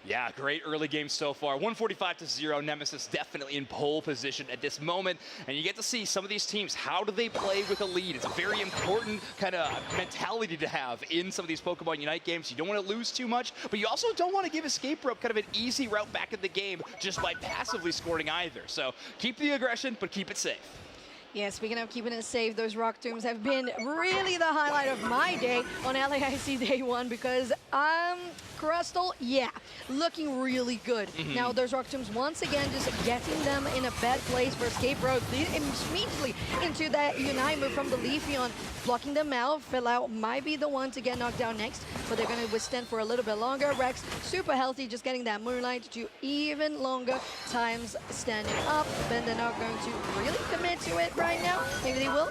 Yeah, great early game so far. 145-0. Nemesis definitely in pole position at this moment. And you get to see some of these teams, how do they play with a lead? It's a very important kind of mentality to have in some of these Pokemon Unite games. You don't want to lose too much, but you also don't want to give Escape Rope kind of an easy route back in the game just by passively scoring either. So keep the aggression, but keep it safe. Yeah, speaking of keeping it safe, those Rock Tombs have been really the highlight of my day on LAIC Day 1, because Crustle, yeah, looking really good. Now, those Rock Tombs, once again, just getting them in a bad place for Escape Rope, immediately into that Unite move from the Leafeon, blocking them out. Fill might be the one to get knocked down next, but they're going to withstand for a little bit longer. Rex, super healthy, just getting that Moonlight to even longer times standing up, but they're not going to really commit to it right now. Maybe they will.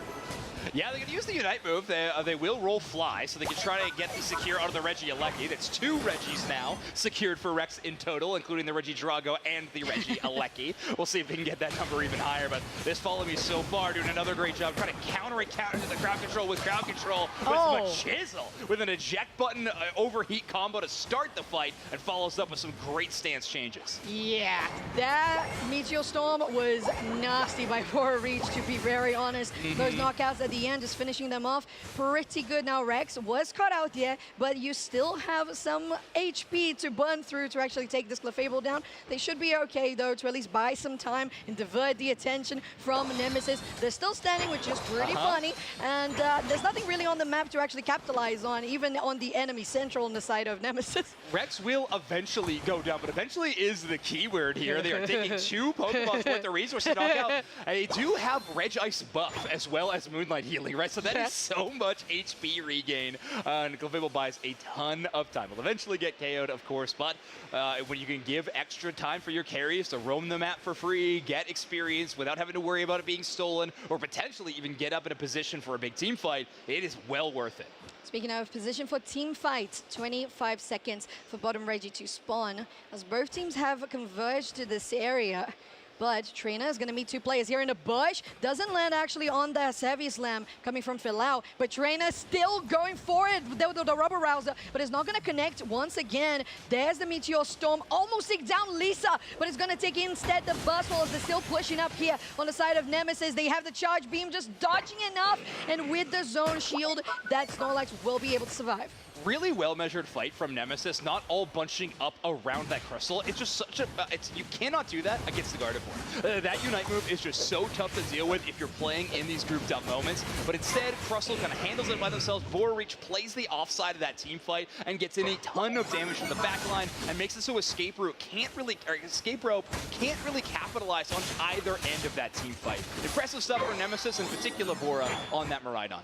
Yeah, they can use the Unite move. They will roll Fly, so they can try to get the secure out of the Regieleki. That's 2 Regis now secured for Rex in total, including the Regidrago and the Regieleki. We'll see if they can get that number even higher, but this Follow Me so far doing another great job trying to counter the crowd control with crowd control with Machisel with an eject button overheat combo to start the fight, and follows up with some great stance changes. Yeah, that Meteor Storm was nasty by Poor Reach, to be very honest. Those knockouts that the end, just finishing them off pretty good. Now Rex was caught out there, but you still have some HP to burn through to actually take this Clefable down. They should be okay though, to at least buy some time and divert the attention from Nemesis. They're still standing, which is pretty funny, and there's nothing really on the map to actually capitalize on, even on the enemy central on the side of Nemesis. Rex will eventually go down, but eventually is the keyword here. They are taking 2 Pokemon's worth of resources to knock out. And they do have Regice buff as well as Moonlight healing, right? So that is so much HP regain. And Clefable buys a ton of time. Will eventually get KO'd, of course, but when you can give extra time for your carries to roam the map for free, get experience without having to worry about it being stolen, or potentially even get up in a position for a big team fight, it is well worth it. Speaking of position for team fights, 25 seconds for bottom Reggie to spawn, as both teams have converged to this area. But Trainer is going to meet 2 players here in a bush. Doesn't land actually on the heavy slam coming from Filau. But Trainer still going for it with the rubber rouser. But it's not going to connect once again. There's the Meteor Storm. Almost take down Lisa. But it's going to take instead the Burst Wall as they're still pushing up here on the side of Nemesis. They have the Charge Beam just dodging enough. And with the Zone Shield, that Snorlax will be able to survive. Really well-measured fight from Nemesis, not all bunching up around that Crystal. It's just such a... you cannot do that against the Gardevoir. That Unite move is just so tough to deal with if you're playing in these grouped up moments. But instead, Crystal kind of handles it by themselves. Borereach plays the offside of that team fight and gets in a ton of damage from the backline and makes it so Escape Rope can't really capitalize on either end of that team fight. Impressive stuff for Nemesis, in particular Bora, on that Miraidon.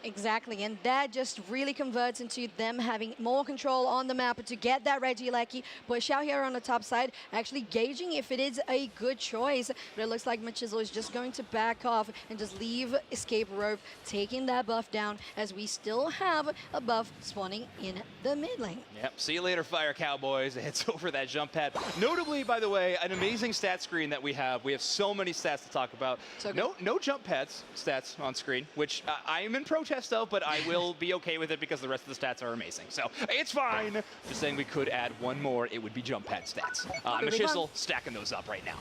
Exactly, and that just really converts into them having more control on the map to get that Regieleki push out here on the top side, actually gauging if it is a good choice. But it looks like Machisel is just going to back off and just leave Escape Rope, taking that buff down, as we still have a buff spawning in the mid lane. Yep, see you later, Fire Cowboys. It's over that jump pad. Notably, by the way, an amazing stat screen that we have. We have so many stats to talk about. So no jump pads stats on screen, which I am in protest of, but I will be okay with it because the rest of the stats are amazing. So it's fine. Just saying we could add one more, it would be jump pad stats. Machisel stacking those up right now.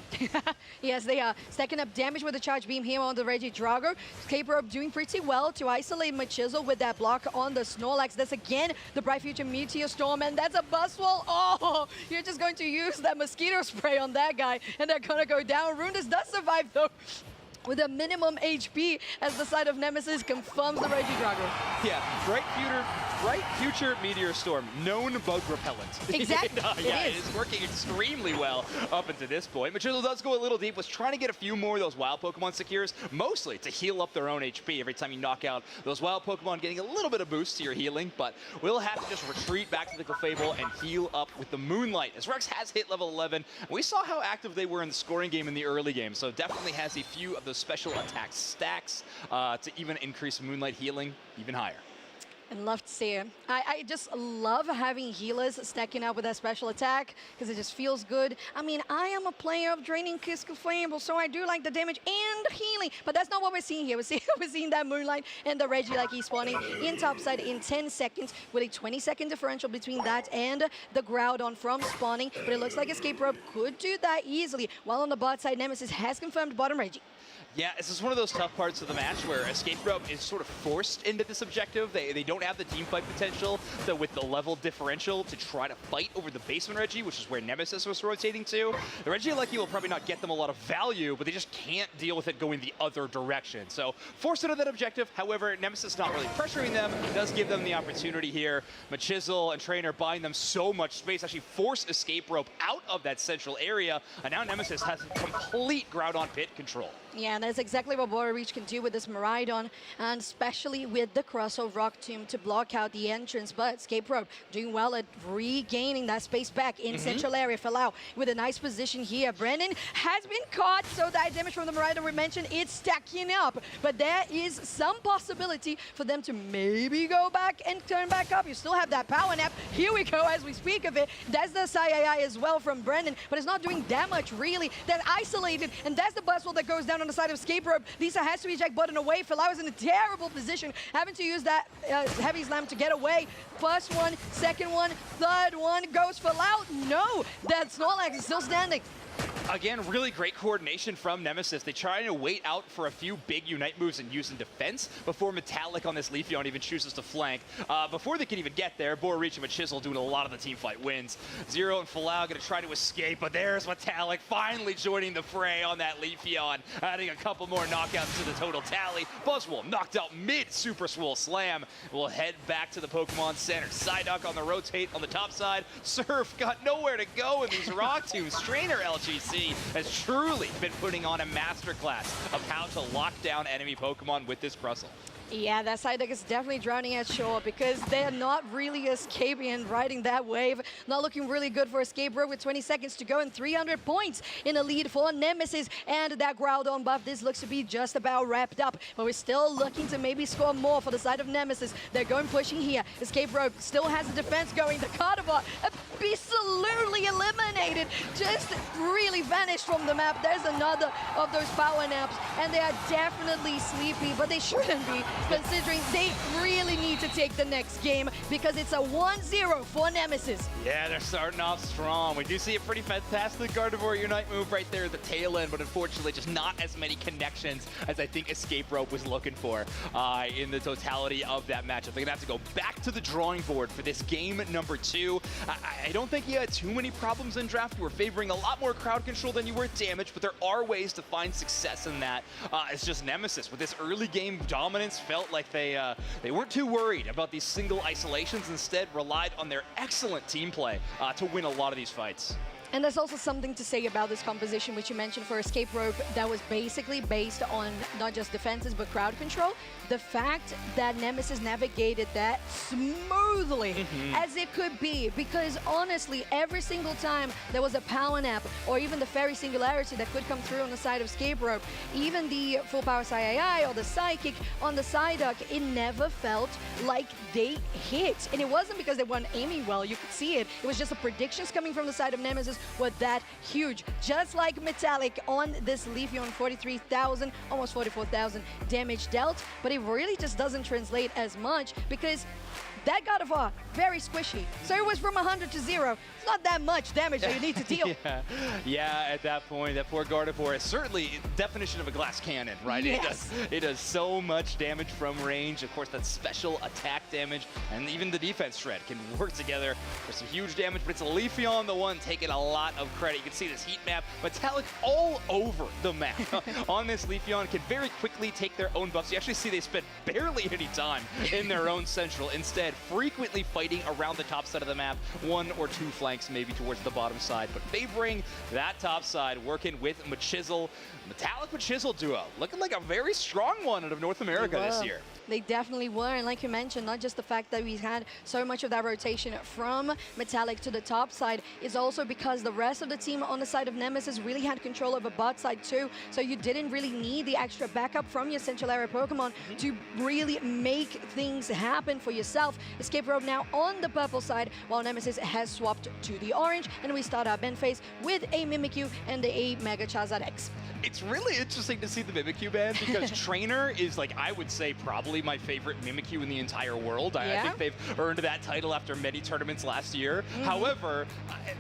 Yes, they are stacking up damage with the Charge Beam here on the Regidrago. Escape Rope doing pretty well to isolate Machisel with that block on the Snorlax. That's again the Bright Future Meteor Storm, and that's a Buzz Wall. Oh, you're just going to use that mosquito spray on that guy, and they're gonna go down. Rundas does survive though, with a minimum HP, as the side of Nemesis confirms the Regidrago. Yeah, Bright Future Meteor Storm, known bug repellent. Exactly. It is working extremely well up until this point. Machisel does go a little deep, was trying to get a few more of those wild Pokemon secures, mostly to heal up their own HP every time you knock out those wild Pokemon, getting a little bit of boost to your healing, but we'll have to just retreat back to the Clefable and heal up with the Moonlight, as Rex has hit level 11. We saw how active they were in the scoring game in the early game, so definitely has a few of those special attack stacks to even increase Moonlight healing even higher. And love to see it. I just love having healers stacking up with that special attack, because it just feels good. I mean, I am a player of Draining Kiss Clefable, so I do like the damage and the healing, but that's not what we're seeing here. We're seeing that Moonlight and the Regieleki spawning in topside in 10 seconds, with a 20-second differential between that and the Groudon from spawning. But it looks like Escape Rope could do that easily, while on the bot side, Nemesis has confirmed bottom Regi. Yeah, this is one of those tough parts of the match where Escape Rope is sort of forced into this objective. They don't have the team fight potential, so with the level differential to try to fight over the basement Regi, which is where Nemesis was rotating to. The Regieleki will probably not get them a lot of value, but they just can't deal with it going the other direction. So forced into that objective. However, Nemesis not really pressuring them, does give them the opportunity here. Machisel and Trainer buying them so much space, actually force Escape Rope out of that central area, and now Nemesis has complete Groudon pit control. Yeah, that's exactly what Borereach can do with this Miraidon, and especially with the Crustle Rock Tomb to block out the entrance. But Escape Rope doing well at regaining that space back in central area. Filau with a nice position here. Brennan has been caught, so that damage from the Miraidon we mentioned, it's stacking up. But there is some possibility for them to maybe go back and turn back up. You still have that power nap. Here we go as we speak of it. That's the Sai as well from Brennan, but it's not doing that much really. They're isolated, and that's the Buzzwole that goes down on the side of Escape Rope. Lisa has to eject button away. Filau is in a terrible position, having to use that heavy slam to get away. First one, second one, third one goes Filau. No, that Snorlax is still standing. Again, really great coordination from Nemesis. They try to wait out for a few big Unite moves and use in defense before Metallic on this Leafeon even chooses to flank. Before they can even get there, Boreach and Chisel doing a lot of the team fight wins. Zero and Falau going to try to escape, but there's Metallic finally joining the fray on that Leafeon, adding a couple more knockouts to the total tally. Buzzwole knocked out mid-Super Swole Slam. We'll head back to the Pokemon Center. Psyduck on the rotate on the top side. Surf got nowhere to go in these rock tombs. Trainer LGC has truly been putting on a masterclass of how to lock down enemy Pokemon with this Brussel. Yeah, that Psyduck is definitely drowning at shore because they're not really escaping and riding that wave. Not looking really good for Escape Rope with 20 seconds to go and 300 points in the lead for Nemesis. And that Groudon buff, this looks to be just about wrapped up. But we're still looking to maybe score more for the side of Nemesis. They're going pushing here. Escape Rope still has the defense going. The Carnivore absolutely eliminated. Just really vanished from the map. There's another of those power naps. And they are definitely sleepy, but they shouldn't be, considering they really need to take the next game because it's a 1-0 for Nemesis. Yeah, they're starting off strong. We do see a pretty fantastic Gardevoir Unite move right there at the tail end, but unfortunately just not as many connections as I think Escape Rope was looking for in the totality of that matchup. They're going to have to go back to the drawing board for this game number 2. I don't think you had too many problems in draft. You were favoring a lot more crowd control than you were damage, but there are ways to find success in that. It's just Nemesis with this early game dominance felt like they weren't too worried about these single isolations, instead relied on their excellent team play to win a lot of these fights. And there's also something to say about this composition, which you mentioned for Escape Rope, that was basically based on not just defenses, but crowd control. The fact that Nemesis navigated that smoothly as it could be, because honestly, every single time there was a power nap or even the Fairy Singularity that could come through on the side of Escape Rope, even the full power Psy or the Psychic on the Psyduck, it never felt like they hit. And it wasn't because they weren't aiming well, you could see it. It was just the predictions coming from the side of Nemesis were that huge. Just like Metallic on this Leafeon, 43,000, almost 44,000 damage dealt, but it really just doesn't translate as much because that Gardevoir, very squishy. So it was from 100 to 0. It's not that much damage that you need to deal. Yeah, at that point, that poor Gardevoir is certainly definition of a glass cannon, right? Yes. It does so much damage from range. Of course, that special attack damage and even the defense shred can work together for some huge damage, but it's a Leafeon, the one taking a lot of credit. You can see this heat map, Metallic all over the map on this Leafeon, can very quickly take their own buffs. You actually see they spend barely any time in their own central, instead frequently fighting around the top side of the map, 1 or 2 flanks maybe towards the bottom side, but favoring that top side, working with Machisel. Metallic Machisel duo, looking like a very strong one out of North America this year. They definitely were, and like you mentioned, not just the fact that we had so much of that rotation from Metallic to the top side, is also because the rest of the team on the side of Nemesis really had control over bot side too, so you didn't really need the extra backup from your Central Area Pokemon to really make things happen for yourself. Escape Rope now on the purple side, while Nemesis has swapped to the orange, and we start our Ben phase with a Mimikyu and a Mega Charizard X. It's really interesting to see the Mimikyu ban because Trainer is, like, I would say probably my favorite Mimikyu in the entire world. I think they've earned that title after many tournaments last year. However,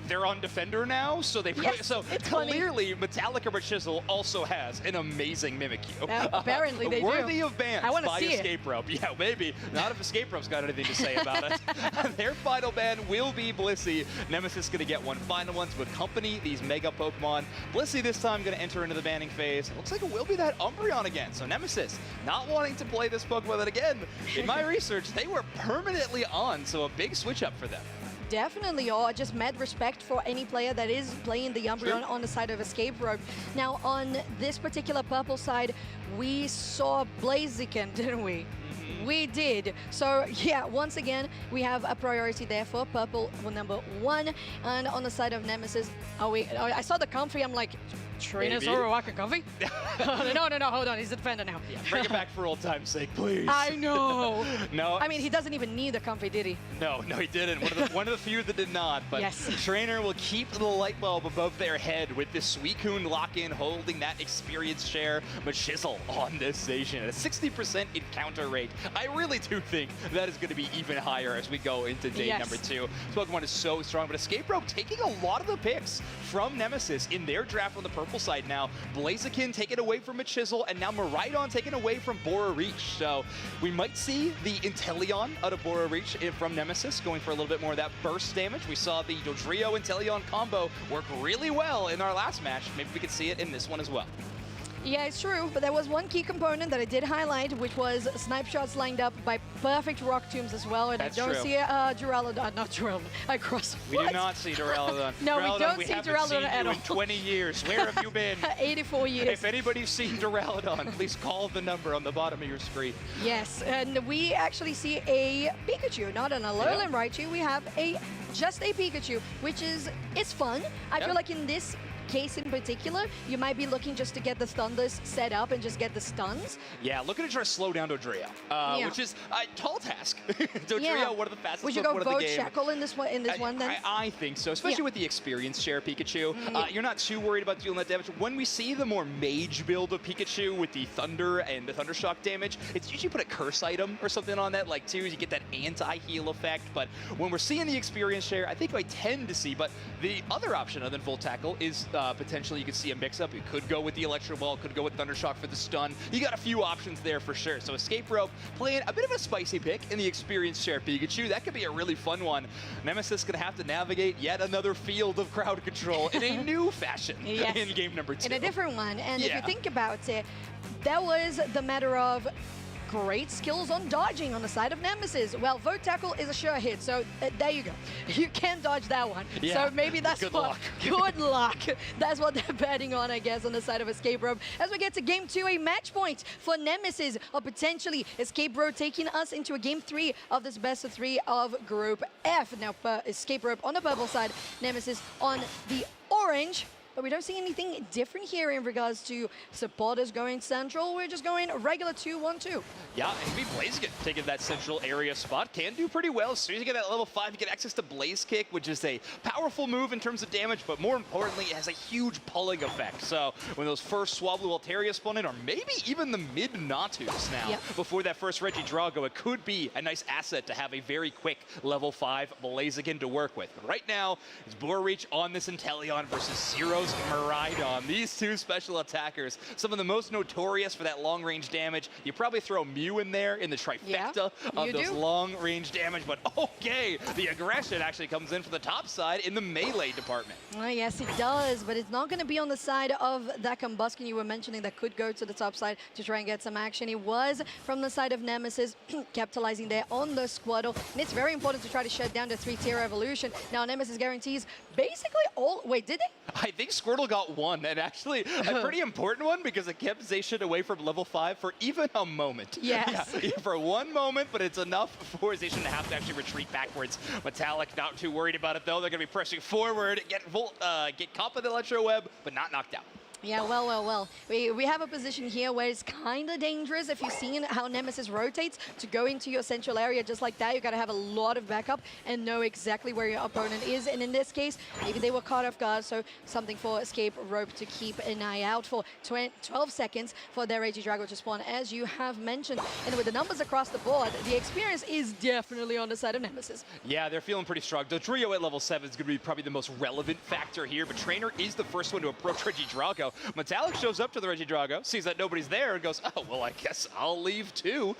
they're on Defender now, so they so clearly Metallic or Machisel also has an amazing Mimikyu. Apparently they worthy do. of bans by Escape Rope. Yeah, maybe. Not if Escape Rope's got anything to say about it. Their final ban will be Blissey. Nemesis going to get one final one to accompany these Mega Pokemon. Blissey this time going to enter into the banning phase. It looks like it will be that Umbreon again. So Nemesis not wanting to play this Pokemon that, again, in my research, they were permanently on. So a big switch up for them. Definitely, or just mad respect for any player that is playing the Umbreon on the side of Escape Rope. Now, on this particular purple side, we saw Blaziken, didn't we? We did. So, yeah, once again, we have a priority there for purple number 1. And on the side of Nemesis, I saw the comfy, I'm like, Trainer's overwalking comfy? No, hold on, he's a defender now. Yeah, bring it back for old time's sake, please. I know. No. I mean, he doesn't even need the comfy, did he? No, he didn't. One of the few that did not. But Trainer will keep the light bulb above their head with this Suicune lock-in, holding that experience share. Machisel on this station at a 60% encounter rate I really do think that is going to be even higher as we go into day number 2. This Pokemon is so strong, but Escape Rope taking a lot of the picks from Nemesis in their draft on the purple side now. Blaziken taken away from a Chisel, and now Miraidon taken away from Bora Reach. So we might see the Inteleon out of Bora Reach from Nemesis going for a little bit more of that burst damage. We saw the Dodrio Inteleon combo work really well in our last match. Maybe we could see it in this one as well. Yeah, it's true, but there was one key component that I did highlight, which was snipe shots lined up by perfect rock tombs as well, and That's I don't true. see Duraludon, not Duraludon, I crossed. We do not see Duraludon. No, we don't we see haven't Duraludon seen at you all. in 20 years. Where have you been? 84 years. If anybody's seen Duraludon, please call the number on the bottom of your screen. Yes, and we actually see a Pikachu, not an Alolan Raichu. We have just a Pikachu, which is fun. I feel like in this case in particular, you might be looking just to get the Thunders set up and just get the stuns. Yeah, looking to try to slow down Dodrio, which is a tall task. Dodrio, one of the fastest Would you go of the vote game. Shackle in this one then? I think so, especially with the experience share Pikachu. You're not too worried about dealing that damage. When we see the more mage build of Pikachu with the Thunder and the Thundershock damage, it's usually put a curse item or something on that, like you get that anti-heal effect. But when we're seeing the experience share, I think I tend to see, but the other option other than Full Tackle is potentially you could see a mix-up. You could go with the Electro Ball, could go with Thundershock for the stun. You got a few options there for sure. So Escape Rope playing a bit of a spicy pick in the experience share Pikachu. That could be a really fun one. Nemesis gonna have to navigate yet another field of crowd control in a new fashion in game number 2. In a different one. And if you think about it, that was the matter of great skills on dodging on the side of Nemesis. Well, Vote Tackle is a sure hit, so there you go. You can't dodge that one. So maybe that's good what. luck. Good luck. That's what they're betting on, I guess, on the side of Escape Rope. As we get to game 2, a match point for Nemesis, or potentially Escape Rope taking us into a game 3 of this best of 3 of Group F. Now, Escape Rope on the purple side, Nemesis on the orange. But we don't see anything different here in regards to supporters going central. We're just going regular 2-1-2. Yeah, and maybe Blaziken taking that central area spot can do pretty well. As soon as you get that level 5, you get access to Blaze Kick, which is a powerful move in terms of damage, but more importantly, it has a huge pulling effect. So when those first Swablu Altaria spawn in, or maybe even the mid-Natus now, before that first Regidrago, it could be a nice asset to have a very quick level 5 Blaziken to work with. But right now, it's Bora Reach on this Inteleon versus Zero's Miraidon. These two special attackers, some of the most notorious for that long-range damage. You probably throw Mew in there in the trifecta of those long-range damage, but okay, the aggression actually comes in for the top side in the melee department. Yes, it does, but it's not going to be on the side of that Combuskin you were mentioning that could go to the top side to try and get some action. It was from the side of Nemesis, capitalizing there on the Squirtle, and it's very important to try to shut down the 3-tier evolution. Now, Nemesis guarantees basically all... Wait, did they? I think Squirtle got one, and actually a pretty important one because it kept Zacian away from level 5 for even a moment. Yes. Yeah, for one moment, but it's enough for Zacian to have to actually retreat backwards. Metallic not too worried about it, though. They're going to be pressing forward, get caught by the Electro Web, but not knocked out. Yeah, well. We have a position here where it's kind of dangerous. If you've seen how Nemesis rotates to go into your central area just like that, you got to have a lot of backup and know exactly where your opponent is. And in this case, maybe they were caught off guard, so something for Escape Rope to keep an eye out for. 12 seconds for their Regidrago to spawn, as you have mentioned. And with the numbers across the board, the experience is definitely on the side of Nemesis. Yeah, they're feeling pretty strong. The trio at level 7 is going to be probably the most relevant factor here, but Trainer is the first one to approach Regidrago. Metallic shows up to the Regidrago, sees that nobody's there, and goes, oh, well, I guess I'll leave too.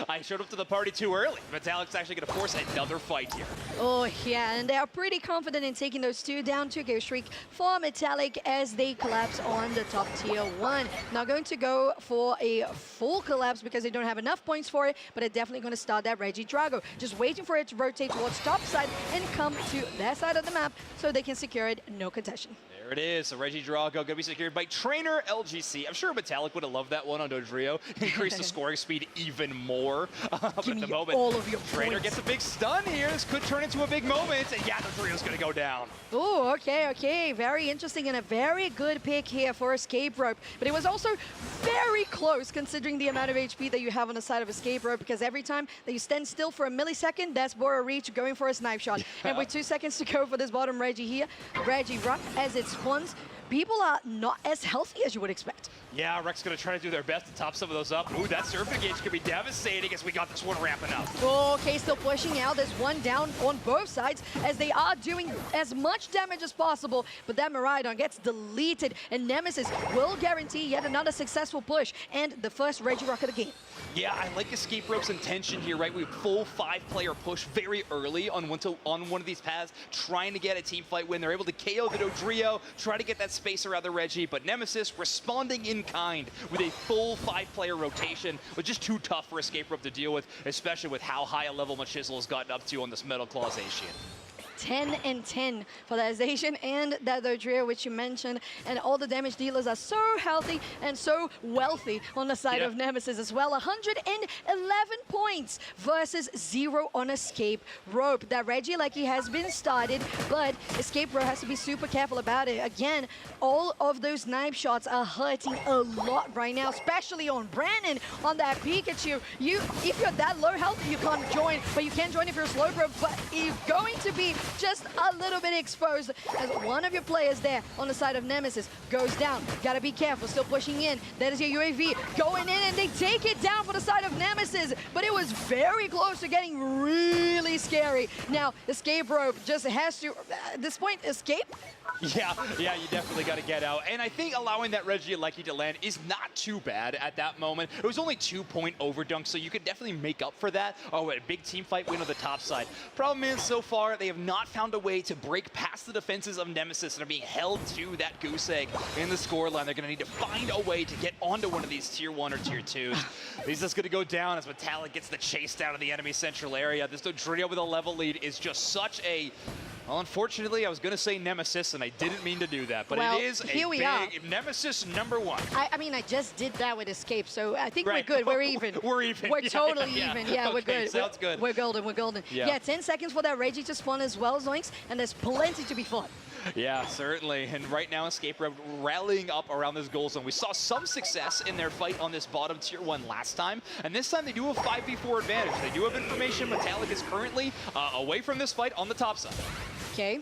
I showed up to the party too early. Metallic's actually going to force another fight here. Oh, yeah, and they are pretty confident in taking those two down. 2-go streak for Metallic as they collapse on the top tier 1. Not going to go for a full collapse because they don't have enough points for it, but they're definitely going to start that Regidrago. Just waiting for it to rotate towards top side and come to their side of the map so they can secure it, no contention. There it is. So Regidrago going to be secured by Trainer LGC. I'm sure Metallic would have loved that one on Dodrio. Increase the scoring speed even more. But at the moment, all of your Trainer points. gets a big stun here. This could turn into a big moment. And yeah, Dodrio's going to go down. Oh, okay. Very interesting and a very good pick here for Escape Rope. But it was also very close considering the amount of HP that you have on the side of Escape Rope, because every time that you stand still for a millisecond, that's Bora Reach going for a snipe shot. And with 2 seconds to go for this bottom Reggie here, Regirock as it spawns, people are not as healthy as you would expect. Yeah, Rex going to try to do their best to top some of those up. Ooh, that surf engage could be devastating as we got this one ramping up. Okay, still pushing out. There's one down on both sides as they are doing as much damage as possible. But that Miraidon gets deleted, and Nemesis will guarantee yet another successful push and the first Regirock of the game. Yeah, I like Escape Rope's intention here, right? We full 5-player push very early on one of these paths, trying to get a team fight win. They're able to KO the Dodrio, try to get that space around the Reggie, but Nemesis responding in kind with a full 5-player rotation was just too tough for Escape Rope to deal with, especially with how high a level Machisel has gotten up to on this Metal Claws Asian. 10 and 10 for that Zacian and that Dodrio, which you mentioned. And all the damage dealers are so healthy and so wealthy on the side of Nemesis as well. 111 points versus 0 on Escape Rope. That Reggie, like he has been started, but Escape Rope has to be super careful about it. Again, all of those knife shots are hurting a lot right now, especially on Brandon, on that Pikachu. If you're that low health, you can't join, but you can join if you're slow, bro. But you're going to be just a little bit exposed as one of your players there on the side of Nemesis goes down. Gotta be careful, still pushing in. That is your UAV going in, and they take it down for the side of Nemesis, but it was very close to getting really scary. Now, Escape Rope just has to, at this point, escape. Yeah, you definitely got to get out. And I think allowing that Regieleki to land is not too bad at that moment. It was only 2-point overdunk, so you could definitely make up for that. Oh, a big team fight win on the top side. Problem is, so far, they have not found a way to break past the defenses of Nemesis and are being held to that goose egg in the scoreline. They're going to need to find a way to get onto one of these Tier 1 or Tier 2s. He's just going to go down as Metallic gets the chase down to the enemy central area. This Dodrio with a level lead is just such a... Well, unfortunately, I was going to say Nemesis, and I didn't mean to do that, but well, it is a big Nemesis #1. I mean, I just did that with Escape, so I think we're good. We're even. We're even. We're totally even. Yeah, we're good. Sounds good. We're golden. We're golden. Yeah, 10 seconds for that Reggie to spawn as well, Zoinks, and there's plenty to be fought. Yeah, certainly. And right now, Escape Rope rallying up around this goal zone. We saw some success in their fight on this bottom Tier 1 last time, and this time they do have 5v4 advantage. They do have information. Metallic is currently away from this fight on the top side. Okay.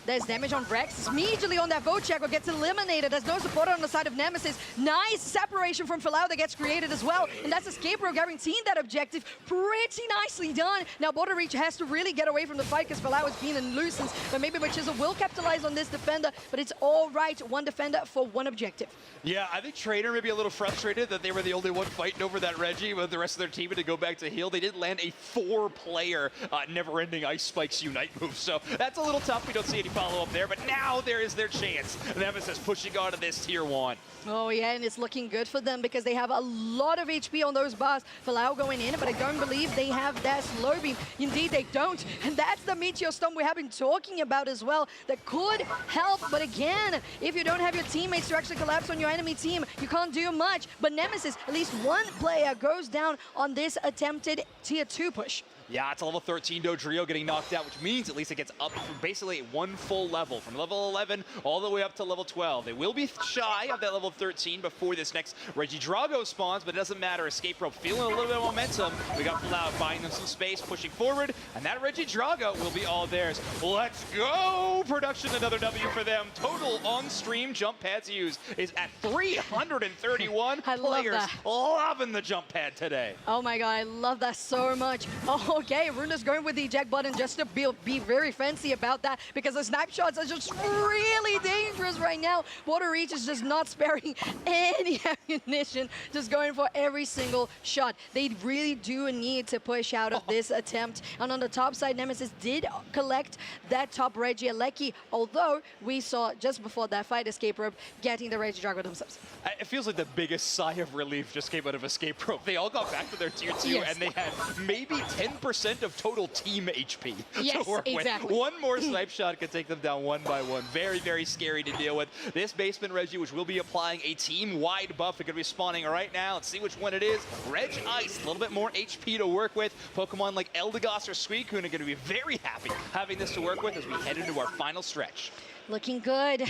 There's damage on Rex. Immediately on that vote checker gets eliminated. There's no support on the side of Nemesis. Nice separation from Falau that gets created as well. And that's Escape Rope guaranteeing that objective. Pretty nicely done. Now Border Reach has to really get away from the fight because Falau is being nuisance. But maybe Machisel will capitalize on this defender. But it's all right. One defender for one objective. Yeah, I think Trainer may be a little frustrated that they were the only one fighting over that Reggie with the rest of their team to go back to heal. They did land a 4-player never-ending Ice Spikes Unite move. So that's a little tough. We don't see any follow-up there, but now there is their chance. Nemesis pushing on to this Tier 1. Oh yeah, and it's looking good for them because they have a lot of HP on those bars. Falau going in, but I don't believe they have that slow beam. Indeed, they don't. And that's the Meteor Storm we have been talking about as well that could help. But again, if you don't have your teammates to actually collapse on your enemy team, you can't do much. But Nemesis, at least one player goes down on this attempted Tier 2 push. Yeah, it's a level 13 Dodrio getting knocked out, which means at least it gets up from basically one full level, from level 11 all the way up to level 12. They will be shy of that level 13 before this next Regidrago spawns, but it doesn't matter. Escape Rope feeling a little bit of momentum. We got Falau buying them some space, pushing forward, and that Regidrago will be all theirs. Let's go! Production, another W for them. Total on-stream jump pads used is at 331 I love players. that. Loving the jump pad today. Oh my god, I love that so much. Oh, okay, Runa's going with the eject button just to be very fancy about that because the snipe shots are just really dangerous right now. Border Reach is just not sparing any ammunition, just going for every single shot. They really do need to push out of this attempt. And on the top side, Nemesis did collect that top Regieleki, although we saw just before that fight Escape Rope getting the Regidrago themselves. It feels like the biggest sigh of relief just came out of Escape Rope. They all got back to their Tier 2, Yes. and they had maybe 10% of total team HP Yes, to work exactly. with. One more snipe shot could take them down one by one. Very, very scary to deal with. This basement Reggie, which will be applying a team-wide buff, they're going to be spawning right now. Let's see which one it is. Reg Ice, a little bit more HP to work with. Pokemon like Eldegoss or Suicune are going to be very happy having this to work with as we head into our final stretch. Looking good.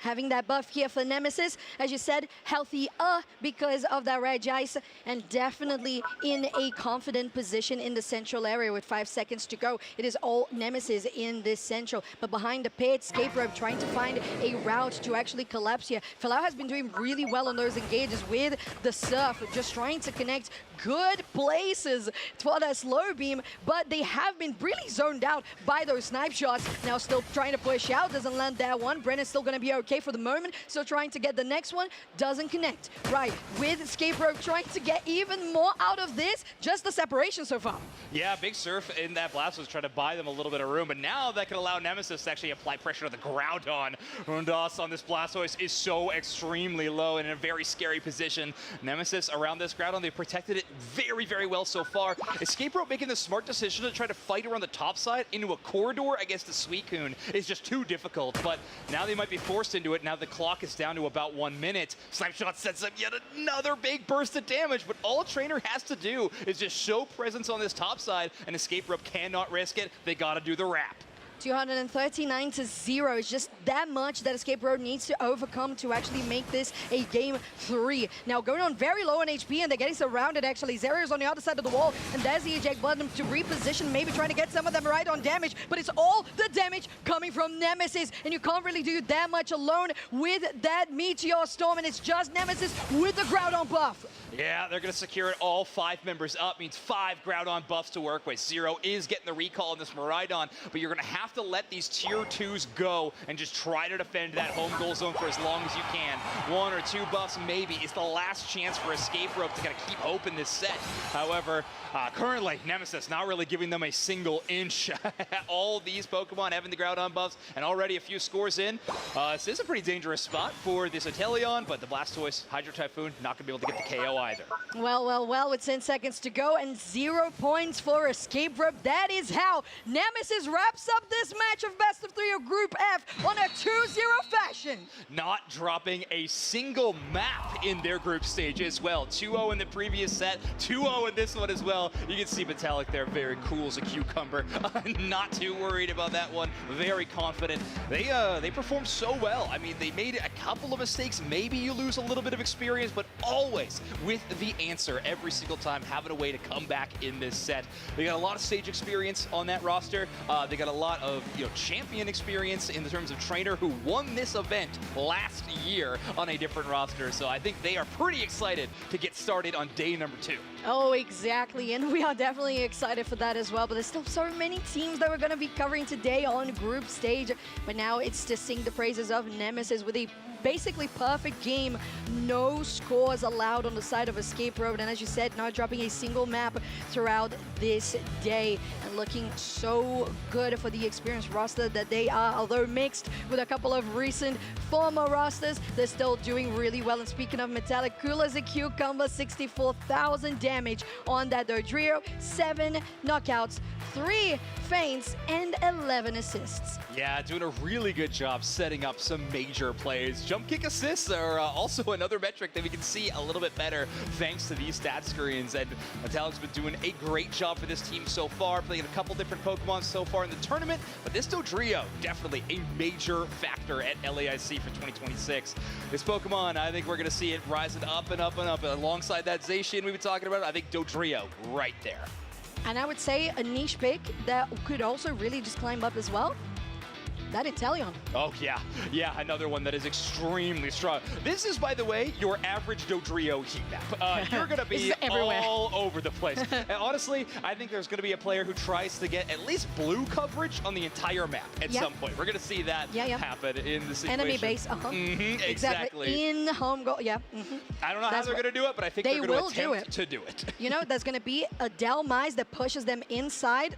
having that buff here for Nemesis. As you said, healthy because of that red ice, and definitely in a confident position in the central area with 5 seconds to go. It is all Nemesis in this central, but behind the pit, Escape Rope trying to find a route to actually collapse here. Falau has been doing really well on those engages with the Surf, just trying to connect good places for that slow beam, but they have been really zoned out by those snipe shots. Now still trying to push out, doesn't land that one. Brennan's still gonna be okay for the moment, still trying to get the next one, doesn't connect. Right, with Escape Rope trying to get even more out of this, just the separation so far. Yeah, Big Surf in that blast was trying to buy them a little bit of room, but now that can allow Nemesis to actually apply pressure to the ground on. Rundas on this Blastoise is so extremely low and in a very scary position. Nemesis around this ground on, they've protected it very, very well so far. Escape Rope making the smart decision to try to fight around the top side into a corridor against the Suicune is just too difficult, but now they might be forced into it. Now the clock is down to about 1 minute. Snipe Shot sets up yet another big burst of damage, but all Trainer has to do is just show presence on this top side, and Escape Rope cannot risk it. They gotta do the wrap. 239 to 0. It's just that much that Escape Rope needs to overcome to actually make this a game 3. Now going on very low on HP, and they're getting surrounded actually. Zerio's on the other side of the wall, and there's the eject button to reposition, maybe trying to get some of them right on damage, but it's all the damage coming from Nemesis, and you can't really do that much alone with that Meteor Storm, and it's just Nemesis with the Groudon buff. Yeah, they're going to secure it. All 5 members up means 5 Groudon buffs to work with. Zero is getting the recall in this Miraidon, but you're going to have to let these tier 2s go and just try to defend that home goal zone for as long as you can. 1 or 2 buffs maybe is the last chance for Escape Rope to kind of keep hope in this set. However, currently, Nemesis not really giving them a single inch. All these Pokemon having the Groudon buffs, and already a few scores in. This is a pretty dangerous spot for this Inteleon, but the Blastoise, Hydro Typhoon, not going to be able to get the KO either. Well, with 10 seconds to go and 0 points for Escape Rope. That is how Nemesis wraps up this match of best of 3 of Group F on a 2-0 fashion. Not dropping a single map in their group stage as well. 2-0 in the previous set, 2-0 in this one as well. You can see Metallic there, very cool as a cucumber. Not too worried about that one, very confident. They performed so well. I mean, they made a couple of mistakes. Maybe you lose a little bit of experience, but always with the answer every single time, having a way to come back in this set. They got a lot of stage experience on that roster. They got a lot of champion experience in the terms of Trainer who won this event last year on a different roster. So I think they are pretty excited to get started on day number 2. Oh, exactly, and we are definitely excited for that as well, but there's still so many teams that we're going to be covering today on group stage, but now it's to sing the praises of Nemesis with a basically perfect game. No scores allowed on the side of Escape Rope, and as you said, not dropping a single map throughout this day, and looking so good for the experienced roster that they are. Although mixed with a couple of recent former rosters, they're still doing really well. And speaking of Metallic, cool as a cucumber, 64,000 damage on that Dodrio, 7 knockouts, 3 feints, and 11 assists. Yeah, doing a really good job setting up some major plays. Jump kick assists are also another metric that we can see a little bit better thanks to these stat screens. And Metallic's been doing a great job for this team so far, playing a couple different Pokemon so far in the tournament. But this Dodrio, definitely a major factor at LAIC for 2026. This Pokemon, I think we're going to see it rising up and up and up. Alongside that Zacian we've been talking about, I think Dodrio right there. And I would say a niche pick that could also really just climb up as well. That Inteleon. Oh, yeah, another one that is extremely strong. This is, by the way, your average Dodrio heat map. You're going to be all over the place. And honestly, I think there's going to be a player who tries to get at least blue coverage on the entire map at some point. We're going to see that happen in the situation. Enemy base, exactly. In home goal, I don't know how they're going to do it, but I think they're going to attempt to do it. You know, there's going to be a Delmise that pushes them inside.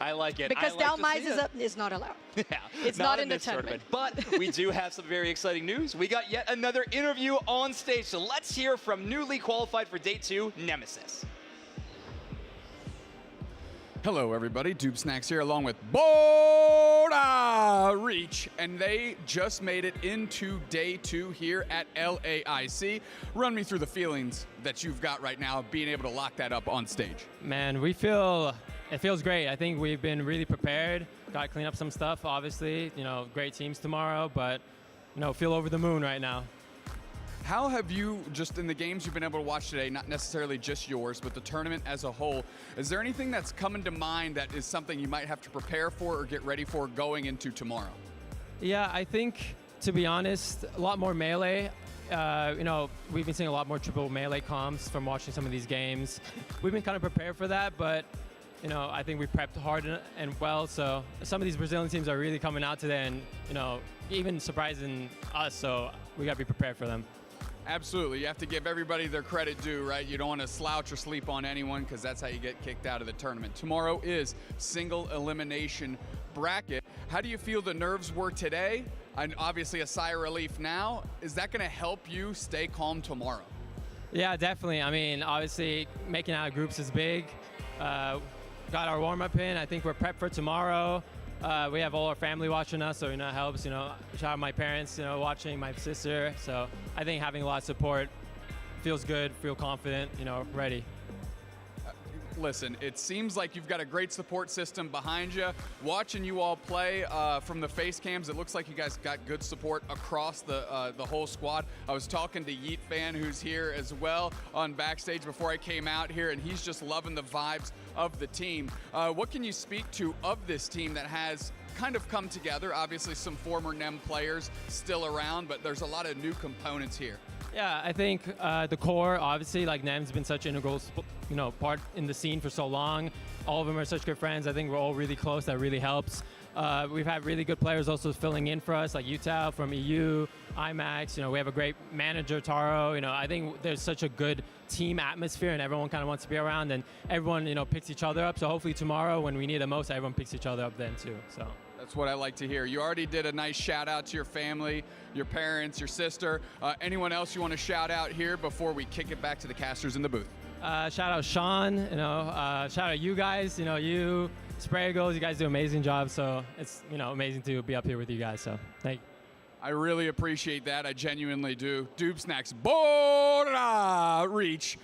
I like it. Because Delmise is not allowed. Yeah, it's not in the tournament. But we do have some very exciting news. We got yet another interview on stage. So let's hear from newly qualified for day 2, Nemesis. Hello, everybody. Dube Snacks here, along with Border Reach, and they just made it into day 2 here at LAIC. Run me through the feelings that you've got right now, being able to lock that up on stage. Man, it feels great. I think we've been really prepared. Got to clean up some stuff, obviously. Great teams tomorrow, but feel over the moon right now. How have you, just in the games you've been able to watch today, not necessarily just yours, but the tournament as a whole, is there anything that's coming to mind that is something you might have to prepare for or get ready for going into tomorrow? Yeah, I think, to be honest, a lot more melee. We've been seeing a lot more triple melee comps from watching some of these games. We've been kind of prepared for that, but I think we prepped hard and well. So some of these Brazilian teams are really coming out today and, even surprising us. So we got to be prepared for them. Absolutely. You have to give everybody their credit due, right? You don't want to slouch or sleep on anyone because that's how you get kicked out of the tournament. Tomorrow is single elimination bracket. How do you feel the nerves were today? And obviously a sigh of relief now. Is that going to help you stay calm tomorrow? Yeah, definitely. I mean, obviously making out of groups is big. Got our warm-up in. I think we're prepped for tomorrow. We have all our family watching us, so it helps. Shout out my parents, watching, my sister. So I think having a lot of support feels good, feel confident, ready. Listen, it seems like you've got a great support system behind you. Watching you all play from the face cams, it looks like you guys got good support across the whole squad. I was talking to Yeet Fan, who's here as well on backstage before I came out here, and he's just loving the vibes of the team. What can you speak to of this team that has kind of come together? Obviously some former NEM players still around, but there's a lot of new components here. Yeah, I think the core, obviously, like NEM's been such an integral, part in the scene for so long. All of them are such good friends. I think we're all really close. That really helps. We've had really good players also filling in for us, like Utah from EU, IMAX. We have a great manager, Taro. I think there's such a good team atmosphere, and everyone kind of wants to be around, and everyone, picks each other up. So hopefully tomorrow, when we need it most, everyone picks each other up then too. So. That's what I like to hear. You already did a nice shout out to your family, your parents, your sister. Anyone else you want to shout out here before we kick it back to the casters in the booth? Shout out Sean, shout out you guys, you, Spraggles, you guys do an amazing job. So it's, amazing to be up here with you guys. So thank you. I really appreciate that. I genuinely do. Doob Snacks, Bora Reach.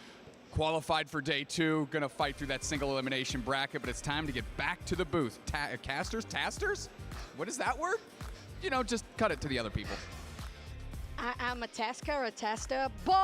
Qualified for day 2, gonna fight through that single elimination bracket, but it's time to get back to the booth. Tasters? What is that word? Just cut it to the other people. I'm a tasker, a tester, Bora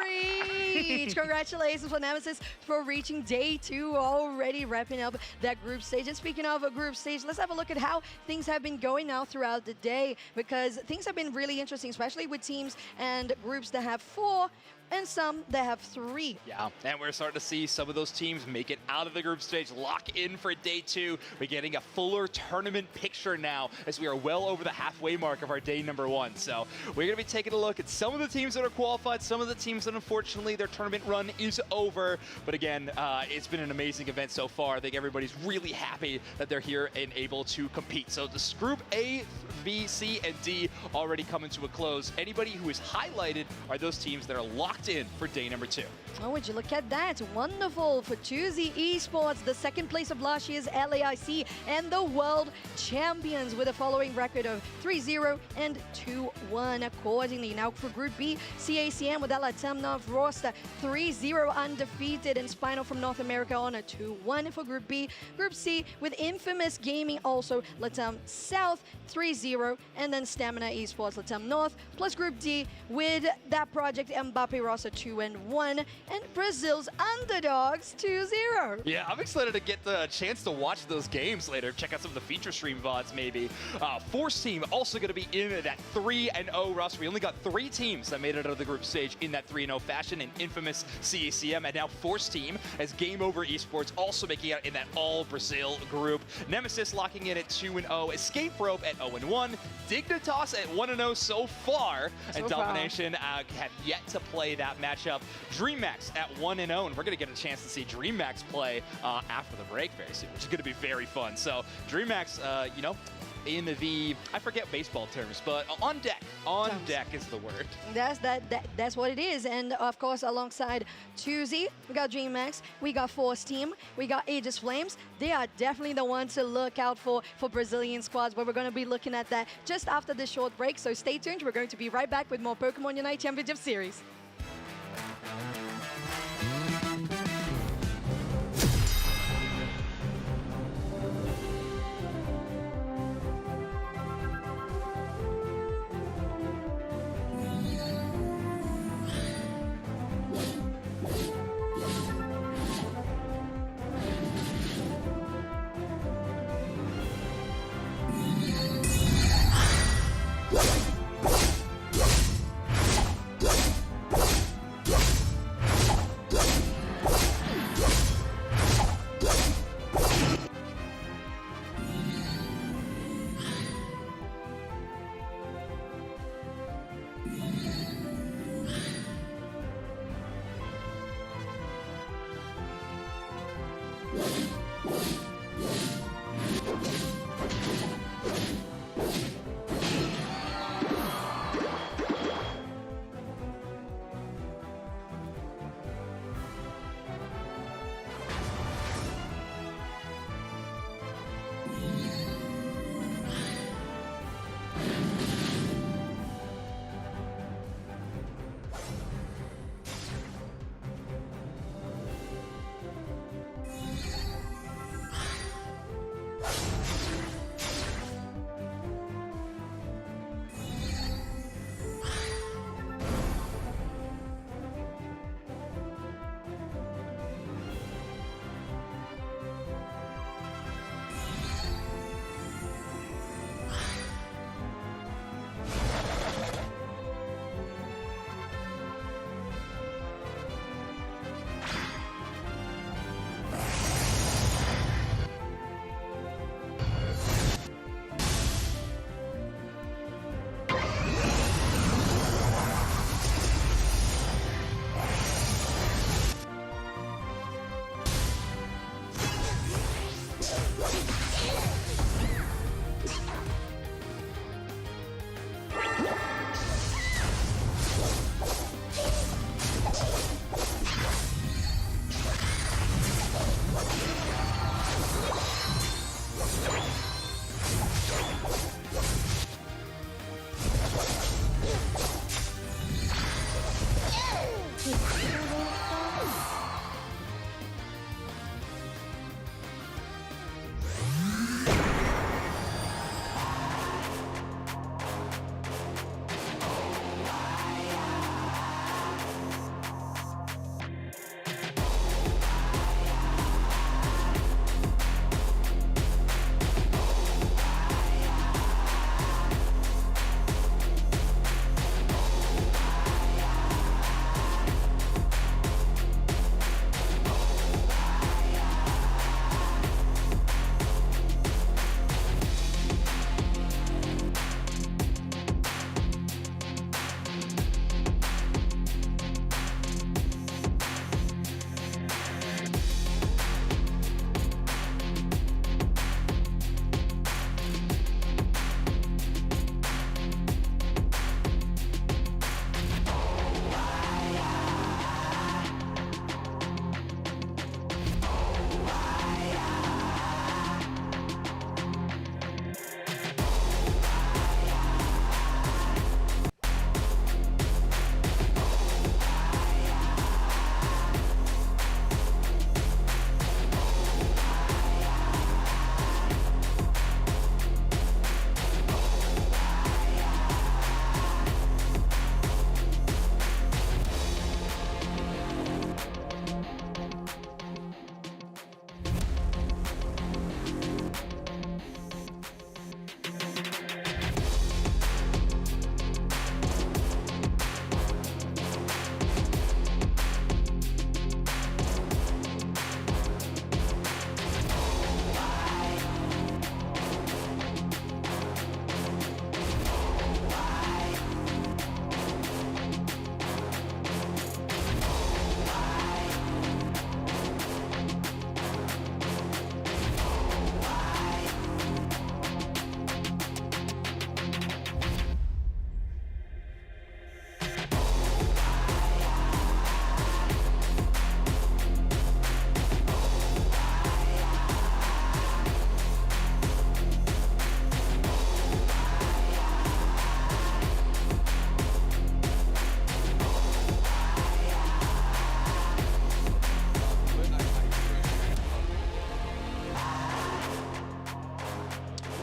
Reach! Congratulations for Nemesis for reaching day 2, already wrapping up that group stage. And speaking of a group stage, let's have a look at how things have been going now throughout the day, because things have been really interesting, especially with teams and groups that have 4 and some that have 3. Yeah, and we're starting to see some of those teams make it out of the group stage, lock in for day 2. We're getting a fuller tournament picture now as we are well over the halfway mark of our day number 1. So we're going to be taking a look at some of the teams that are qualified, some of the teams that unfortunately their tournament run is over. But again, it's been an amazing event so far. I think everybody's really happy that they're here and able to compete. So this group A, B, C, and D already coming to a close. Anybody who is highlighted are those teams that are locked in for day number 2. Oh, would you look at that? Wonderful for 2Z Esports, the second place of last year's LAIC, and the world champions with a following record of 3-0 and 2-1 accordingly. Now for Group B, CACM with LATAM North roster, 3-0 undefeated, and Spinal from North America on a 2-1 for Group B. Group C with Infamous Gaming, also LATAM South, 3-0, and then Stamina Esports, LATAM North, plus Group D with that project Mbappe roster 2-1, and Brazil's Underdogs 2-0. Yeah, I'm excited to get the chance to watch those games later. Check out some of the feature stream VODs maybe. Force team also going to be in that 3-0 roster. We only got 3 teams that made it out of the group stage in that 3-0 fashion, in Infamous, CACM, and now Force team as Game Over Esports also making out in that all Brazil group. Nemesis locking in at 2-0, Escape Rope at 0-1, Dignitas at 1-0 so far, and Domination have yet to play that matchup. DreamMax at 1-0, and we're going to get a chance to see DreamMax play after the break very soon, which is going to be very fun. So DreamMax, in the, I forget baseball terms, but on deck is the word. That's what it is. And of course, alongside 2Z, we got DreamMax, we got Force Team, we got Aegis Flames. They are definitely the ones to look out for Brazilian squads, but we're going to be looking at that just after this short break. So stay tuned. We're going to be right back with more Pokémon UNITE Championship Series.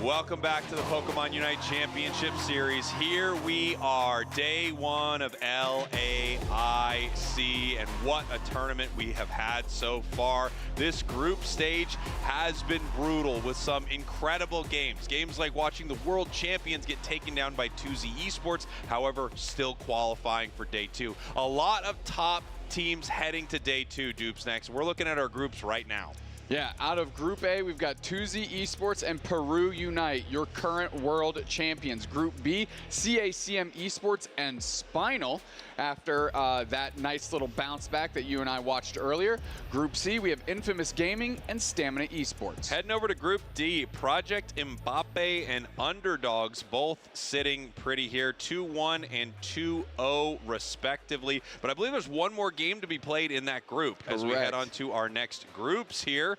Welcome back to the Pokemon Unite Championship Series. Here we are, day one of LAIC, and what a tournament we have had so far. This group stage has been brutal with some incredible games. Games like watching the world champions get taken down by 2Z Esports, however, still qualifying for day two. A lot of top teams heading to day two, Dupes next. We're looking at our groups right now. Yeah, out of Group A, we've got 2Z Esports and Peru Unite, your current world champions. Group B, CACM Esports and Spinal, after that nice little bounce back that you and I watched earlier. Group C, we have Infamous Gaming and Stamina Esports. Heading over to Group D, Project Mbappe and Underdogs, both sitting pretty here, 2-1 and 2-0 respectively. But I believe there's one more game to be played in that group as we head on to our next groups here.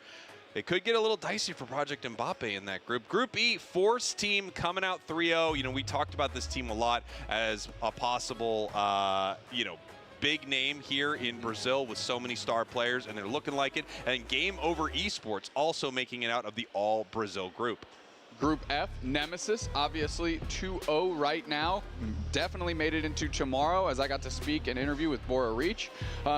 It could get a little dicey for Project Mbappe in that group. Group E, Force team coming out 3-0. You know, we talked about this team a lot as a possible, you know, big name here in Brazil with so many star players, and they're looking like it. And Game Over Esports also making it out of the All Brazil group. Group F, Nemesis, obviously 2-0 right now. Definitely made it into tomorrow as I got to speak and interview with Bora Reach.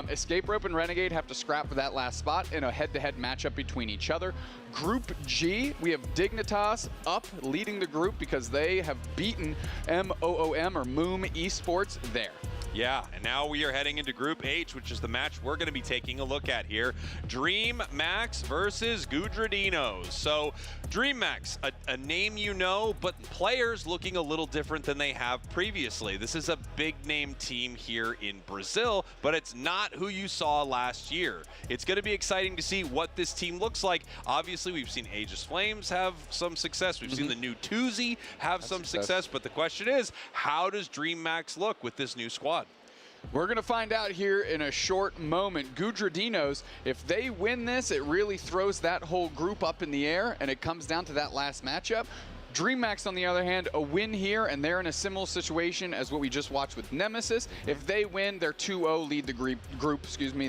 Escape Rope and Renegade have to scrap for that last spot in a head-to-head matchup between each other. Group G, we have Dignitas up leading the group because they have beaten MOOM or Moom Esports there. Yeah, and now we are heading into Group H, which is the match we're going to be taking a look at here. Dream Max versus Gudradinos. So Dream Max, a name you know, but players looking a little different than they have previously. This is a big name team here in Brazil, but it's not who you saw last year. It's going to be exciting to see what this team looks like. Obviously, we've seen Aegis Flames have some success. We've seen the new 2Z have some success, but the question is, how does Dream Max look with this new squad? We're going to find out here in a short moment. Gudradinos, if they win this, it really throws that whole group up in the air, and it comes down to that last matchup. DreamMax, on the other hand, a win here, and they're in a similar situation as what we just watched with Nemesis. If they win, they're 2-0, lead the group,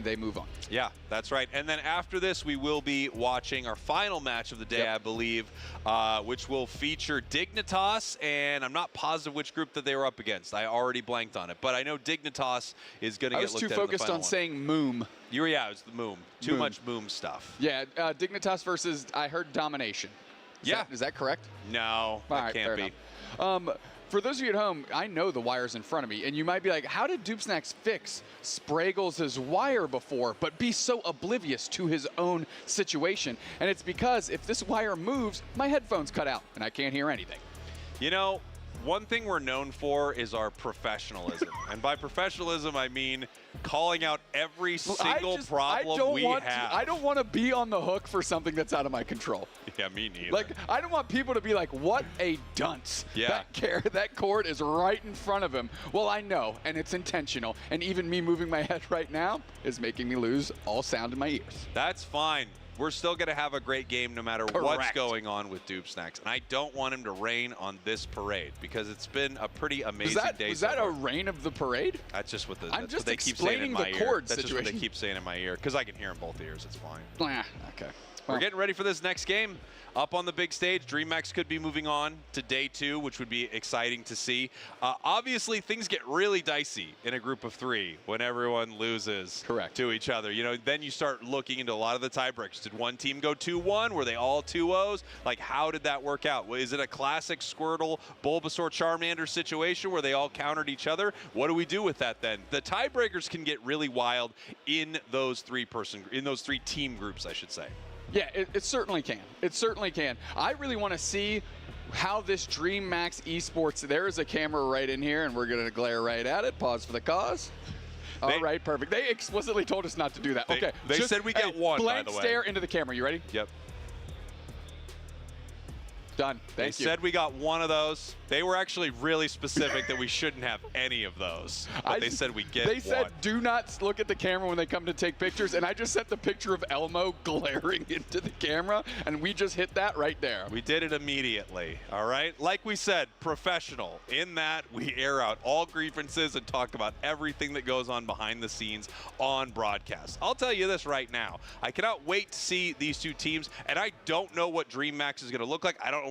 they move on. Yeah, that's right. And then after this, we will be watching our final match of the day, I believe, which will feature Dignitas, and I'm not positive which group that they were up against. I already blanked on it, but I know Dignitas is going to get looked at in the final one. I was too focused on saying Moom. Yeah, it was the Moom. Too much Moom stuff. Yeah, Dignitas versus, I heard, Domination. Is that correct? No, that can't be. For those of you at home, I know the wire's in front of me, and you might be like, how did Dupesnax fix Spraggles' wire before, but be so oblivious to his own situation? And it's because if this wire moves, my headphones cut out, and I can't hear anything. You know, one thing we're known for is our professionalism. And by professionalism, I mean calling out every single problem we have. I don't want to be on the hook for something that's out of my control. Yeah, me neither. Like, I don't want people to be like, what a dunce. Yeah. That cord is right in front of him. Well, I know, and it's intentional. And even me moving my head right now is making me lose all sound in my ears. That's fine. We're still going to have a great game no matter what's going on with Dupesnax. And I don't want him to rain on this parade because it's been a pretty amazing day. Was that a rain of the parade? That's just what, I'm just what they keep saying in my ear. Cord That's situation. just what they keep saying in my ear because I can hear in both ears. It's fine. Okay. We're getting ready for this next game. Up on the big stage, DreamMax could be moving on to day two, which would be exciting to see. Obviously, things get really dicey in a group of three when everyone loses to each other. You know, then you start looking into a lot of the tiebreakers. Did one team go 2-1? Were they all 2-0s? Like, how did that work out? Is it a classic Squirtle, Bulbasaur, Charmander situation where they all countered each other? What do we do with that then? The tiebreakers can get really wild in those three team groups, I should say. Yeah, it certainly can. It certainly can. I really want to see how this DreamMax Esports, there is a camera right in here, and we're going to glare right at it. Pause for the cause. All right, perfect. They explicitly told us not to do that. Okay. They said we get one, by the way. Blank stare into the camera. You ready? Yep. Done. Thank you. They said we got one of those. They were actually really specific that we shouldn't have any of those. But they said we get one. They said do not look at the camera when they come to take pictures, and I just sent the picture of Elmo glaring into the camera, and we just hit that right there. We did it immediately, all right? Like we said, professional. In that, we air out all grievances and talk about everything that goes on behind the scenes on broadcast. I'll tell you this right now. I cannot wait to see these two teams, and I don't know what DreamMax is going to look like. I don't know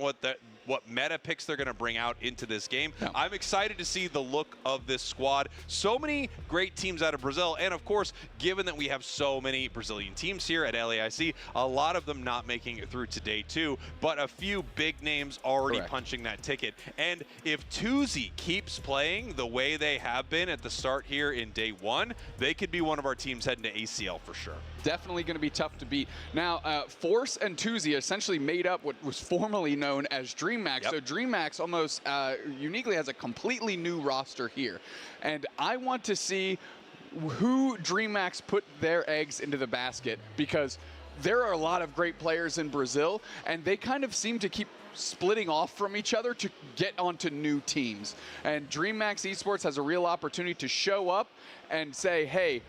what meta picks they're going to bring out into this game. Yeah. I'm excited to see the look of this squad. So many great teams out of Brazil, and of course, given that we have so many Brazilian teams here at LAIC, a lot of them not making it through to day 2, but a few big names already punching that ticket. And if Tuzi keeps playing the way they have been at the start here in day 1, they could be one of our teams heading to ACL for sure. Definitely going to be tough to beat. Now, Force and Tuzi essentially made up what was formerly known as DreamHack. Yep. So DreamHack almost uniquely has a completely new roster here. And I want to see who DreamHack put their eggs into the basket, because there are a lot of great players in Brazil, and they kind of seem to keep splitting off from each other to get onto new teams. And DreamHack Esports has a real opportunity to show up and say, hey,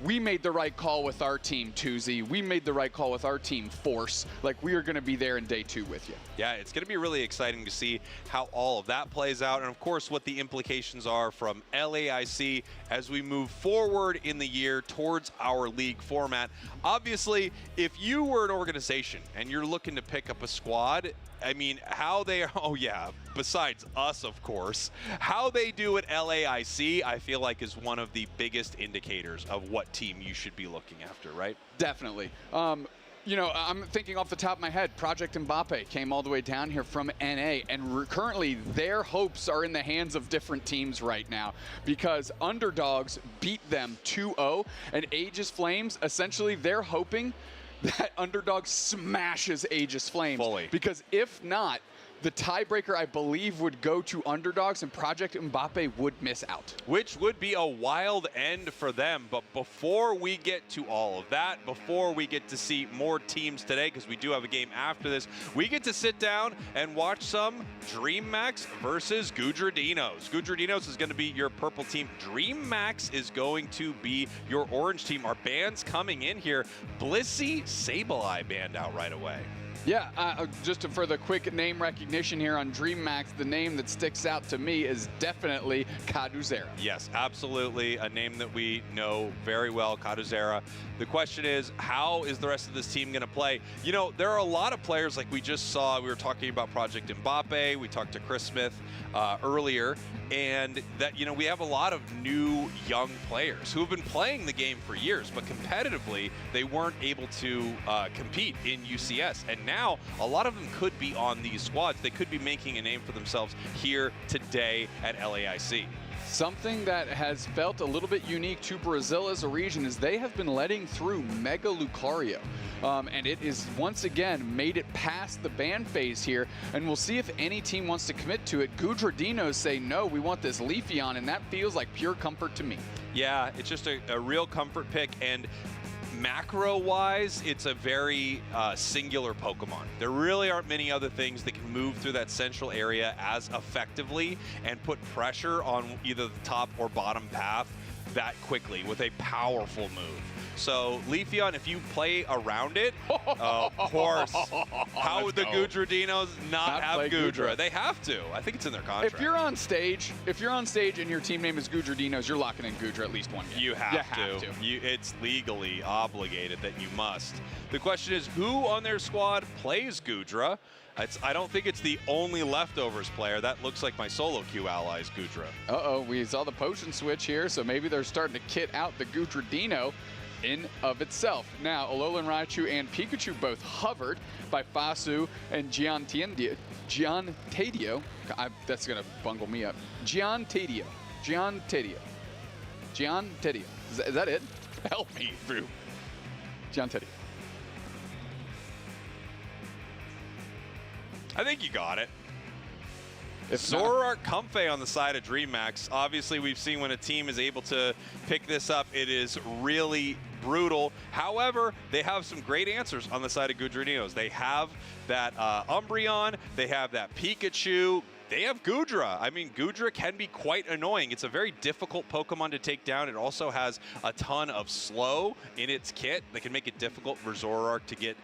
we made the right call with our team, Tuzi. We made the right call with our team, Force. Like, we are going to be there in day 2 with you. Yeah, it's going to be really exciting to see how all of that plays out, and of course what the implications are from LAIC as we move forward in the year towards our league format. Obviously, if you were an organization and you're looking to pick up a squad, I mean, how they are, oh yeah, besides us, of course, how they do at LAIC, I feel like is one of the biggest indicators of what team you should be looking after, right? Definitely. You know, I'm thinking off the top of my head, Project Mbappe came all the way down here from NA, and currently their hopes are in the hands of different teams right now, because Underdogs beat them 2-0, and Aegis Flames, essentially they're hoping that Underdog smashes Aegis Flames. Fully. Because if not, the tiebreaker, I believe, would go to Underdogs, and Project Mbappe would miss out. Which would be a wild end for them. But before we get to all of that, before we get to see more teams today, because we do have a game after this, we get to sit down and watch some DreamHack versus Gudradinos. Gudradinos is going to be your purple team. DreamHack is going to be your orange team. Our band's coming in here. Blissey Sableye band out right away. Yeah, just for the quick name recognition here on DreamHack, the name that sticks out to me is definitely Kaduzera. Yes, absolutely. A name that we know very well, Kaduzera. The question is, how is the rest of this team going to play? You know, there are a lot of players like we just saw. We were talking about Project Mbappe. We talked to Chris Smith earlier. And that, you know, we have a lot of new young players who have been playing the game for years, but competitively, they weren't able to compete in UCS. And now, a lot of them could be on these squads. They could be making a name for themselves here today at LAIC. Something that has felt a little bit unique to Brazil as a region is they have been letting through Mega Lucario. And it is once again made it past the ban phase here, and we'll see if any team wants to commit to it. Gudradinos say, no, we want this Leafeon, and that feels like pure comfort to me. Yeah, it's just a real comfort pick, and macro-wise, it's a very singular Pokemon. There really aren't many other things that can move through that central area as effectively and put pressure on either the top or bottom path that quickly with a powerful move. So Leafeon, if you play around it, of course, how would the Gudradinos not have Gudra? They have to. I think it's in their contract. If you're on stage and your team name is Gudradinos, you're locking in Gudra at least one game. You have to. It's legally obligated that you must. The question is, who on their squad plays Gudra? I don't think it's the only leftovers player. That looks like my solo queue ally's Gudra. Uh-oh, we saw the potion switch here, so maybe they're starting to kit out the Gudradino in of itself. Now, Alolan Raichu and Pikachu both hovered by Fasu and Giantadio. That's going to bungle me up. Giantadio. Is that it? Help me, Drew. Giantadio. I think you got it. Zoroark Comfey on the side of DreamHack. Obviously, we've seen when a team is able to pick this up, it is really brutal. However, they have some great answers on the side of Gudradinos. They have that Umbreon. They have that Pikachu. They have Gudra. I mean, Gudra can be quite annoying. It's a very difficult Pokemon to take down. It also has a ton of slow in its kit that can make it difficult for Zoroark to get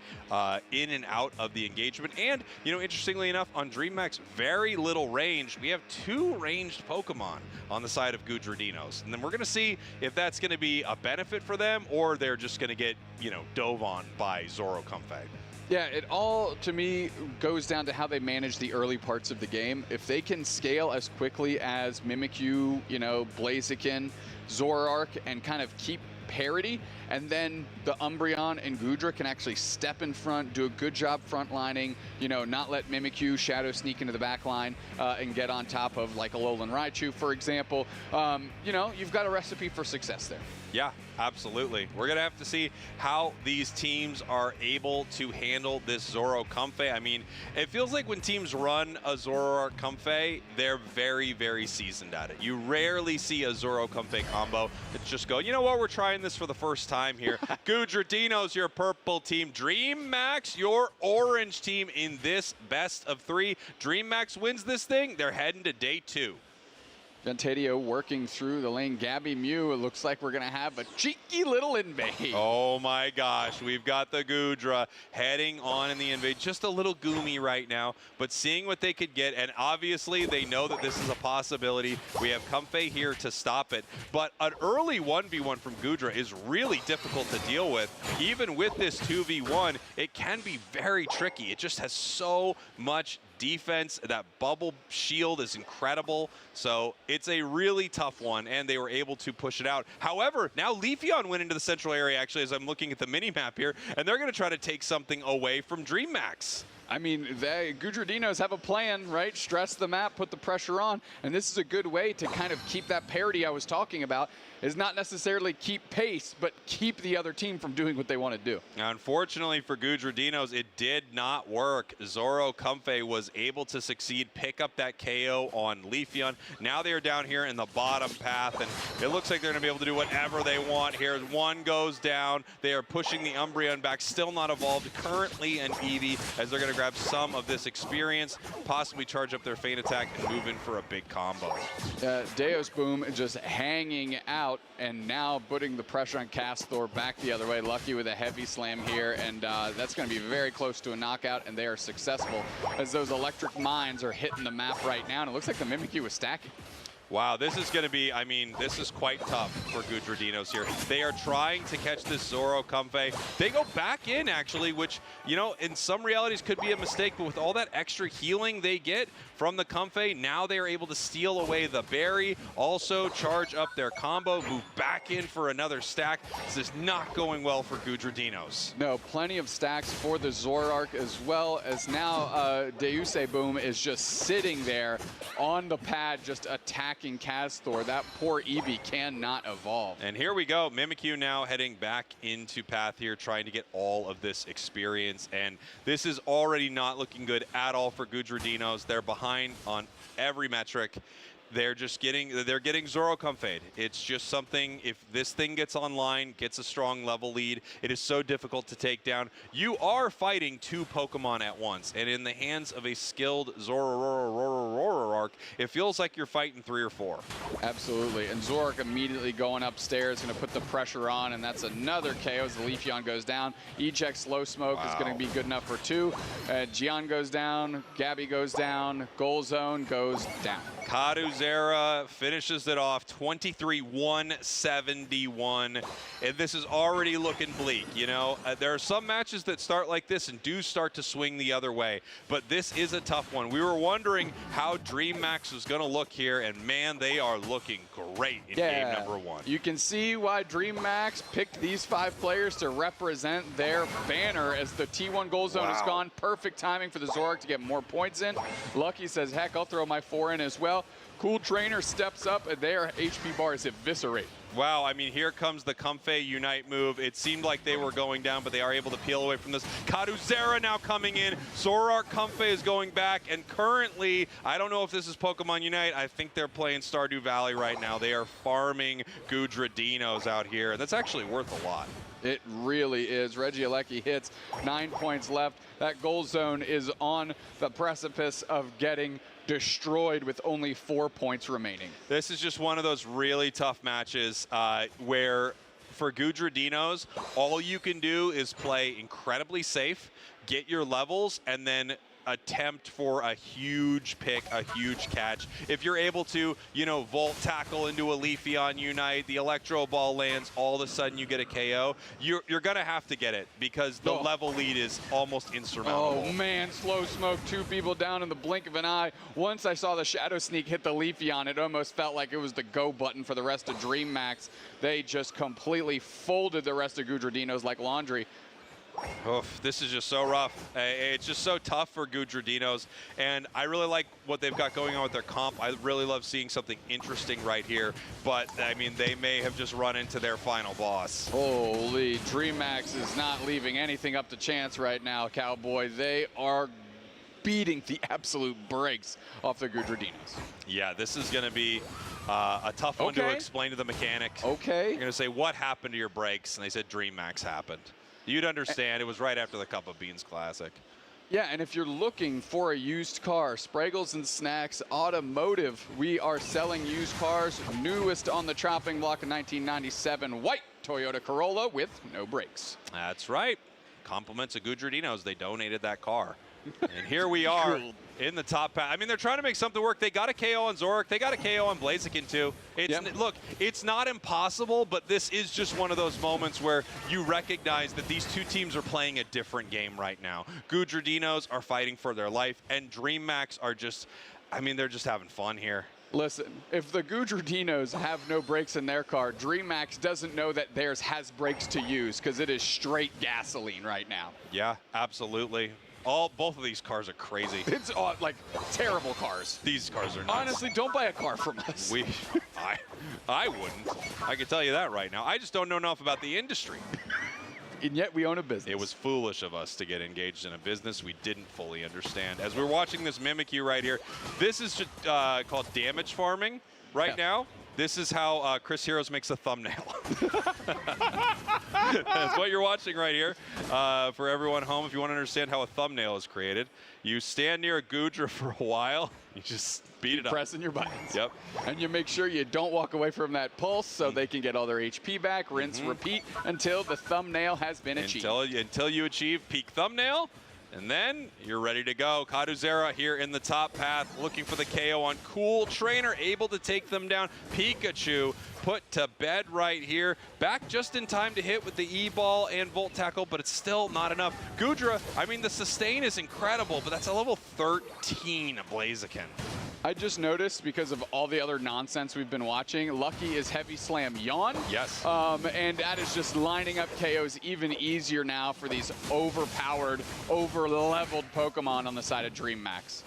in and out of the engagement. And, you know, interestingly enough, on DreamHack, very little range. We have 2 ranged Pokemon on the side of Gudradinos. And then we're going to see if that's going to be a benefit for them or they're just going to get, you know, dove on by Zoro Comfey. Yeah, it all, to me, goes down to how they manage the early parts of the game. If they can scale as quickly as Mimikyu, you know, Blaziken, Zoroark, and kind of keep parity, and then the Umbreon and Goodra can actually step in front, do a good job frontlining, you know, not let Mimikyu shadow sneak into the back line and get on top of like a Alolan Raichu, for example. You know, you've got a recipe for success there. Yeah, absolutely. We're going to have to see how these teams are able to handle this Zoro Comfey. I mean, it feels like when teams run a Zoro Comfey, they're very, very seasoned at it. You rarely see a Zoro Comfey combo that just go, you know what, we're trying this for the first time here. Goodra Dino's your purple team. Dream Max, your orange team in this best of 3. Dream Max wins this thing. They're heading to day 2. Gentadio working through the lane. Gabby Mew, it looks like we're going to have a cheeky little invade. Oh my gosh, we've got the Goodra heading on in the invade. Just a little goomy right now, but seeing what they could get, and obviously they know that this is a possibility. We have Comfey here to stop it, but an early 1v1 from Goodra is really difficult to deal with. Even with this 2v1, it can be very tricky. It just has so much defense. That bubble shield is incredible. So it's a really tough one, and they were able to push it out. However, now Leafeon went into the central area, actually, as I'm looking at the mini-map here, and they're going to try to take something away from Dream Max. I mean, the Goodra Dinos have a plan, right? Stress the map, put the pressure on, and this is a good way to kind of keep that parity I was talking about, is not necessarily keep pace, but keep the other team from doing what they want to do. Now, unfortunately for Goodra Dinos, it did not work. Zoro Comfey was able to succeed, pick up that KO on Leafeon. Now they are down here in the bottom path, and it looks like they're going to be able to do whatever they want here. One goes down. They are pushing the Umbreon back, still not evolved. Currently an Eevee, as they're going to grab some of this experience, possibly charge up their Feint Attack and move in for a big combo. Deus Boom just hanging out and now putting the pressure on Castor back the other way. Lucky with a heavy slam here, and that's going to be very close to a knockout, and they are successful as those electric mines are hitting the map right now, and it looks like the Mimikyu is stacking. Wow, this is going to be, I mean, this is quite tough for Goodra Dinos here. They are trying to catch this Zoro Comfey. They go back in, actually, which, you know, in some realities could be a mistake, but with all that extra healing they get from the Comfey, now they are able to steal away the berry, also charge up their combo, move back in for another stack. This is not going well for Goodra Dinos. No, plenty of stacks for the Zoroark, as well as now Deus Boom is just sitting there on the pad, just attacking Castor. That poor Eevee cannot evolve. And here we go. Mimikyu now heading back into path here, trying to get all of this experience. And this is already not looking good at all for Goodra Dinos. They're behind on every metric. They're getting Zoro Comfeyed. It's just something, if this thing gets online, gets a strong level lead, it is so difficult to take down. You are fighting 2 Pokemon at once, and in the hands of a skilled Zoroark, it feels like you're fighting 3 or 4. Absolutely, and Zoroark immediately going upstairs, going to put the pressure on, and that's another KO as the Leafeon goes down. Eject Slow Smoke is going to be good enough for 2. Gian goes down, Gabby goes down, Goal Zone goes down. Kaduzera finishes it off 23-171, and this is already looking bleak. You know, there are some matches that start like this and do start to swing the other way, but this is a tough one. We were wondering how Dream Max was going to look here, and man, they are looking great in game number 1. You can see why Dream Max picked these 5 players to represent their banner, as the T1 Goal Zone is gone. Perfect timing for the Zoroark to get more points in. Lucky says, heck, I'll throw my 4 in as well. Cool Trainer steps up, and their HP bar is eviscerated. Wow, I mean, here comes the Comfey Unite move. It seemed like they were going down, but they are able to peel away from this. Kaduzera now coming in. Zoroark Comfey is going back, and currently, I don't know if this is Pokemon Unite. I think they're playing Stardew Valley right now. They are farming Goodra Dinos out here. That's actually worth a lot. It really is. Regieleki hits, 9 points left. That Goal Zone is on the precipice of getting destroyed with only 4 points remaining. This is just one of those really tough matches where for Goodra Dinos, all you can do is play incredibly safe, get your levels, and then attempt for a huge pick, a huge catch. If you're able to, you know, Volt tackle into a Leafeon Unite, the Electro Ball lands, all of a sudden you get a KO, you're going to have to get it because the level lead is almost insurmountable. Oh, man, Slow Smoke, 2 people down in the blink of an eye. Once I saw the Shadow Sneak hit the Leafeon, it almost felt like it was the go button for the rest of DreamMax. They just completely folded the rest of Gudra like laundry. Oof, this is just so rough. It's just so tough for Gudra, and I really like what they've got going on with their comp. I really love seeing something interesting right here, but I mean, they may have just run into their final boss. Holy, DreamMax is not leaving anything up to chance right now, Cowboy. They are beating the absolute brakes off the Gudra. Yeah, this is going to be a tough one to explain to the mechanic. Okay. You're going to say, what happened to your brakes? And they said, DreamMax happened. You'd understand. It was right after the Cup of Beans Classic. Yeah, and if you're looking for a used car, Spraggles and Snacks Automotive, we are selling used cars. Newest on the chopping block, a 1997 white Toyota Corolla with no brakes. That's right. Compliments of Gudra. They donated that car. And here we are in the top path. I mean, they're trying to make something work. They got a KO on Zoric. They got a KO on Blaziken, too. Look, it's not impossible, but this is just one of those moments where you recognize that these two teams are playing a different game right now. Gudra are fighting for their life, and DreamMax are just, I mean, they're just having fun here. Listen, if the Gudra have no brakes in their car, DreamMax doesn't know that theirs has brakes to use because it is straight gasoline right now. Yeah, absolutely. Both of these cars are crazy. It's like terrible cars. These cars are nuts. Honestly, don't buy a car from us. I wouldn't. I can tell you that right now. I just don't know enough about the industry. And yet we own a business. It was foolish of us to get engaged in a business we didn't fully understand. As we're watching this Mimikyu right here, this is called damage farming right now. This is how Chris Heroes makes a thumbnail. That's what you're watching right here. For everyone home, if you want to understand how a thumbnail is created, you stand near a Gudra for a while. You just beat it up. Pressing your buttons. Yep. And you make sure you don't walk away from that pulse so they can get all their HP back. Rinse, repeat until the thumbnail has been achieved. Until you achieve peak thumbnail. And then you're ready to go. Kaduzera here in the top path, looking for the KO on Cool Trainer, able to take them down. Pikachu put to bed right here. Back just in time to hit with the E-Ball and Volt Tackle, but it's still not enough. Gudra, I mean, the sustain is incredible, but that's a level 13 Blaziken. I just noticed, because of all the other nonsense we've been watching, Lucky is Heavy Slam Yawn. Yes. And that is just lining up KOs even easier now for these overpowered, over-leveled Pokemon on the side of DreamMax.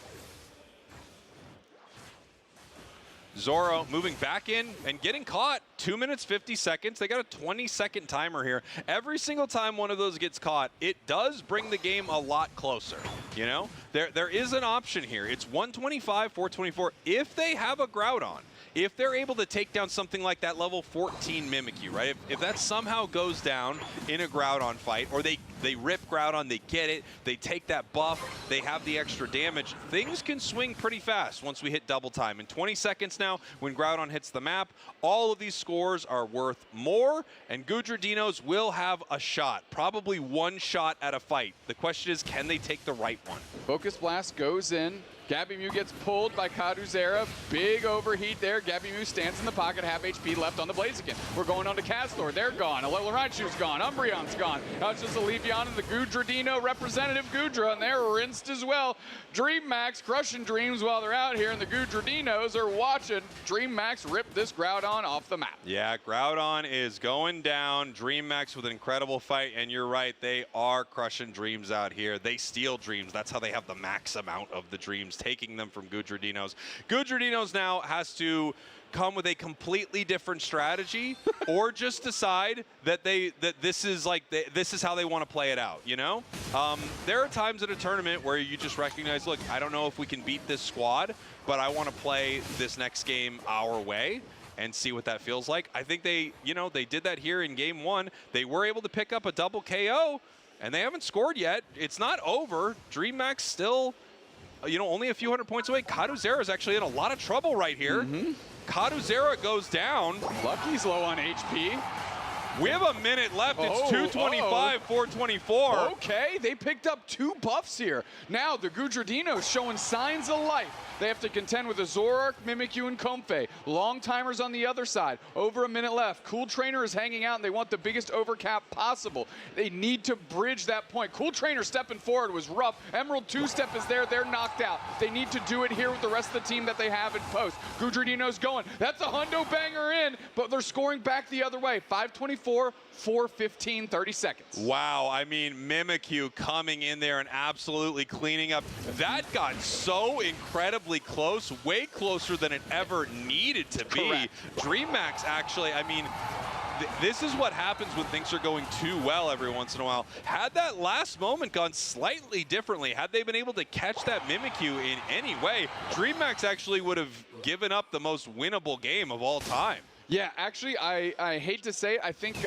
Zoro moving back in and getting caught. 2 minutes, 50 seconds. They got a 20-second timer here. Every single time one of those gets caught, it does bring the game a lot closer. You know, there is an option here. It's 125, 424. If they have a Groudon, if they're able to take down something like that level 14 Mimikyu, right? If that somehow goes down in a Groudon fight, or they rip Groudon, they get it, they take that buff, they have the extra damage, things can swing pretty fast once we hit double time. In 20 seconds now, when Groudon hits the map, all of these scores are worth more, and Gudra will have a shot, probably one shot at a fight. The question is, can they take the right one? Focus Blast goes in. Gabby Mew gets pulled by Kaduzera. Big overheat there. Gabby Mew stands in the pocket, half HP left on the Blaziken. We're going on to Castor. They're gone. Alola Raichu's gone. Umbreon's gone. Now it's just a Leafeon and the Gudra representative Gudra, and they're rinsed as well. DreamMax crushing dreams while they're out here, and the Gudra are watching DreamMax rip this Groudon off the map. Yeah, Groudon is going down. DreamMax with an incredible fight, and you're right, they are crushing dreams out here. They steal dreams. That's how they have the max amount of the dreams, taking them from Gudra. Gudra now has to come with a completely different strategy, or just decide that this is how they want to play it out. You know, there are times at a tournament where you just recognize, look, I don't know if we can beat this squad, but I want to play this next game our way and see what that feels like. I think they did that here in game one. They were able to pick up a double KO, and they haven't scored yet. It's not over. DreamMax still, only a few hundred points away. Kaduzera is actually in a lot of trouble right here. Kaduzera goes down. Lucky's low on HP. We have a minute left. It's 2:25, 4:24. Okay, they picked up 2 buffs here. Now the Gudrodinos showing signs of life. They have to contend with a Zoroark, Mimikyu, and Comfey. Long timers on the other side. Over a minute left. Cool Trainer is hanging out, and they want the biggest overcap possible. They need to bridge that point. Cool Trainer stepping forward was rough. Emerald 2-step is there. They're knocked out. They need to do it here with the rest of the team that they have in post. Gudrodinos going. That's a hundo banger in, but they're scoring back the other way. 5:24, 4:15, 30 seconds. Wow, I mean, Mimikyu coming in there and absolutely cleaning up. That got so incredibly close, way closer than it ever needed to be. Correct. DreamMax actually, I mean, this is what happens when things are going too well every once in a while. Had that last moment gone slightly differently, had they been able to catch that Mimikyu in any way, DreamMax actually would have given up the most winnable game of all time. Yeah, actually, I hate to say it, I think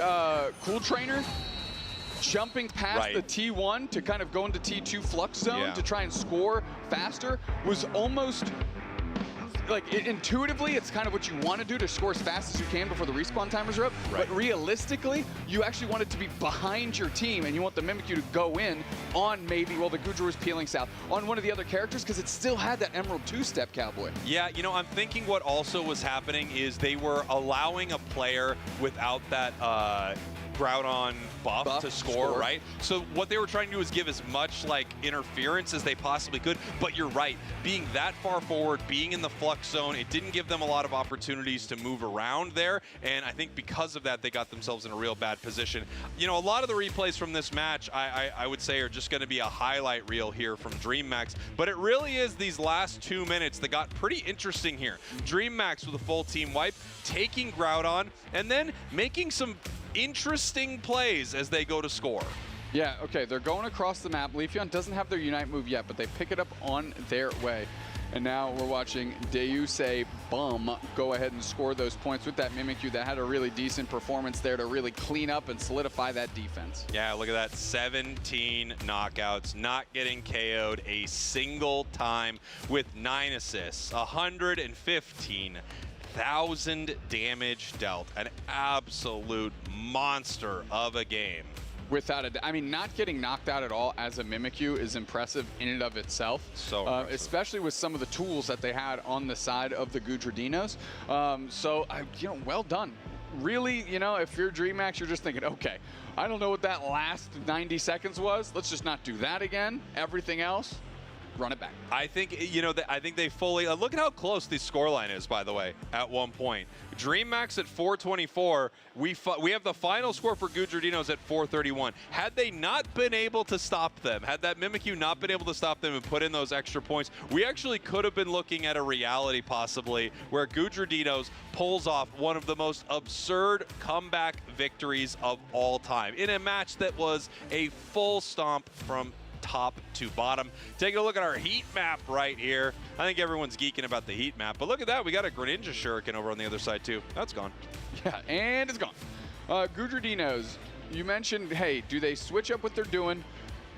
Cool Trainer jumping past the T1 to kind of go into T2 flux zone to try and score faster was almost like intuitively, it's kind of what you want to do to score as fast as you can before the respawn timers are up. But realistically, you actually want it to be behind your team, and you want the Mimikyu to go in on maybe, well, the Goodra was peeling south, on one of the other characters, because it still had that Emerald 2-step, Cowboy. Yeah, you know, I'm thinking what also was happening is they were allowing a player without that Groudon buff to score, right? So what they were trying to do is give as much like interference as they possibly could, but you're right, being that far forward, being in the flux zone, it didn't give them a lot of opportunities to move around there, and I think because of that, they got themselves in a real bad position. You know, a lot of the replays from this match, I would say, are just going to be a highlight reel here from DreamMax, but it really is these last 2 minutes that got pretty interesting here. DreamMax with a full team wipe, taking Groudon, and then making some interesting plays as they go to score. Yeah, okay, they're going across the map. Leafeon doesn't have their Unite move yet, but they pick it up on their way. And now we're watching Deusei Bum go ahead and score those points with that Mimikyu that had a really decent performance there to really clean up and solidify that defense. Yeah, look at that, 17 knockouts, not getting KO'd a single time with 9 assists, 115,000 damage dealt. An absolute monster of a game. Without a doubt. I mean, not getting knocked out at all as a Mimikyu is impressive in and of itself. So impressive. Especially with some of the tools that they had on the side of the Gudrodinos. You know, well done. Really, you know, if you're DreamMax, you're just thinking, okay, I don't know what that last 90 seconds was. Let's just not do that again. Everything else, run it back. I think, you know, I think they fully, look at how close the scoreline is, by the way, at one point. DreamMax at 424, we have the final score for Gudrodinos at 431. Had they not been able to stop them, had that Mimikyu not been able to stop them and put in those extra points, we actually could have been looking at a reality possibly where Gudrodinos pulls off one of the most absurd comeback victories of all time in a match that was a full stomp from top to bottom. Take a look at our heat map right here. I think everyone's geeking about the heat map, but look at that. We got a Greninja Shuriken over on the other side too. That's gone. Yeah, and it's gone. Gudrodinos, you mentioned, hey, do they switch up what they're doing?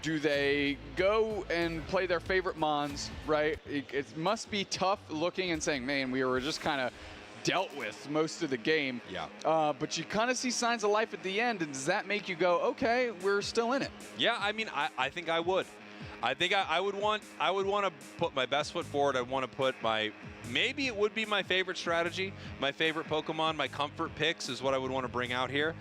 Do they go and play their favorite mons, right? It must be tough looking and saying, man, we were just kind of dealt with most of the game. Yeah. But you kind of see signs of life at the end, and does that make you go, okay, we're still in it? Yeah, I mean, I think I would. I think I would want to put my best foot forward. I want to put maybe it would be my favorite strategy, my favorite Pokemon, my comfort picks is what I would want to bring out here.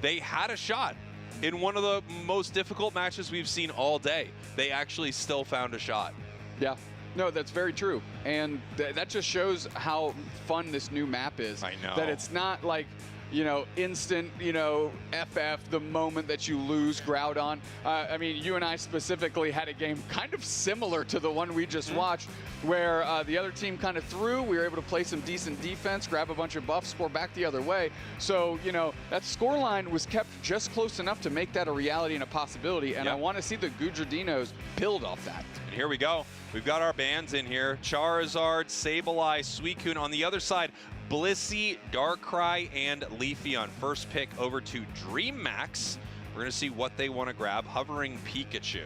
They had a shot in one of the most difficult matches we've seen all day. They actually still found a shot. Yeah. No, that's very true. And that just shows how fun this new map is. I know. That it's not like, you know, instant, you know, FF the moment that you lose Groudon. I mean, you and I specifically had a game kind of similar to the one we just watched, where the other team kind of threw. We were able to play some decent defense, grab a bunch of buffs, score back the other way. So, you know, that scoreline was kept just close enough to make that a reality and a possibility. And I want to see the Gudrodinos build off that. And here we go. We've got our bands in here. Charizard, Sableye, Suicune. On the other side, Blissey, Darkrai, and Leafeon. First pick over to DreamMax. We're going to see what they want to grab. Hovering Pikachu.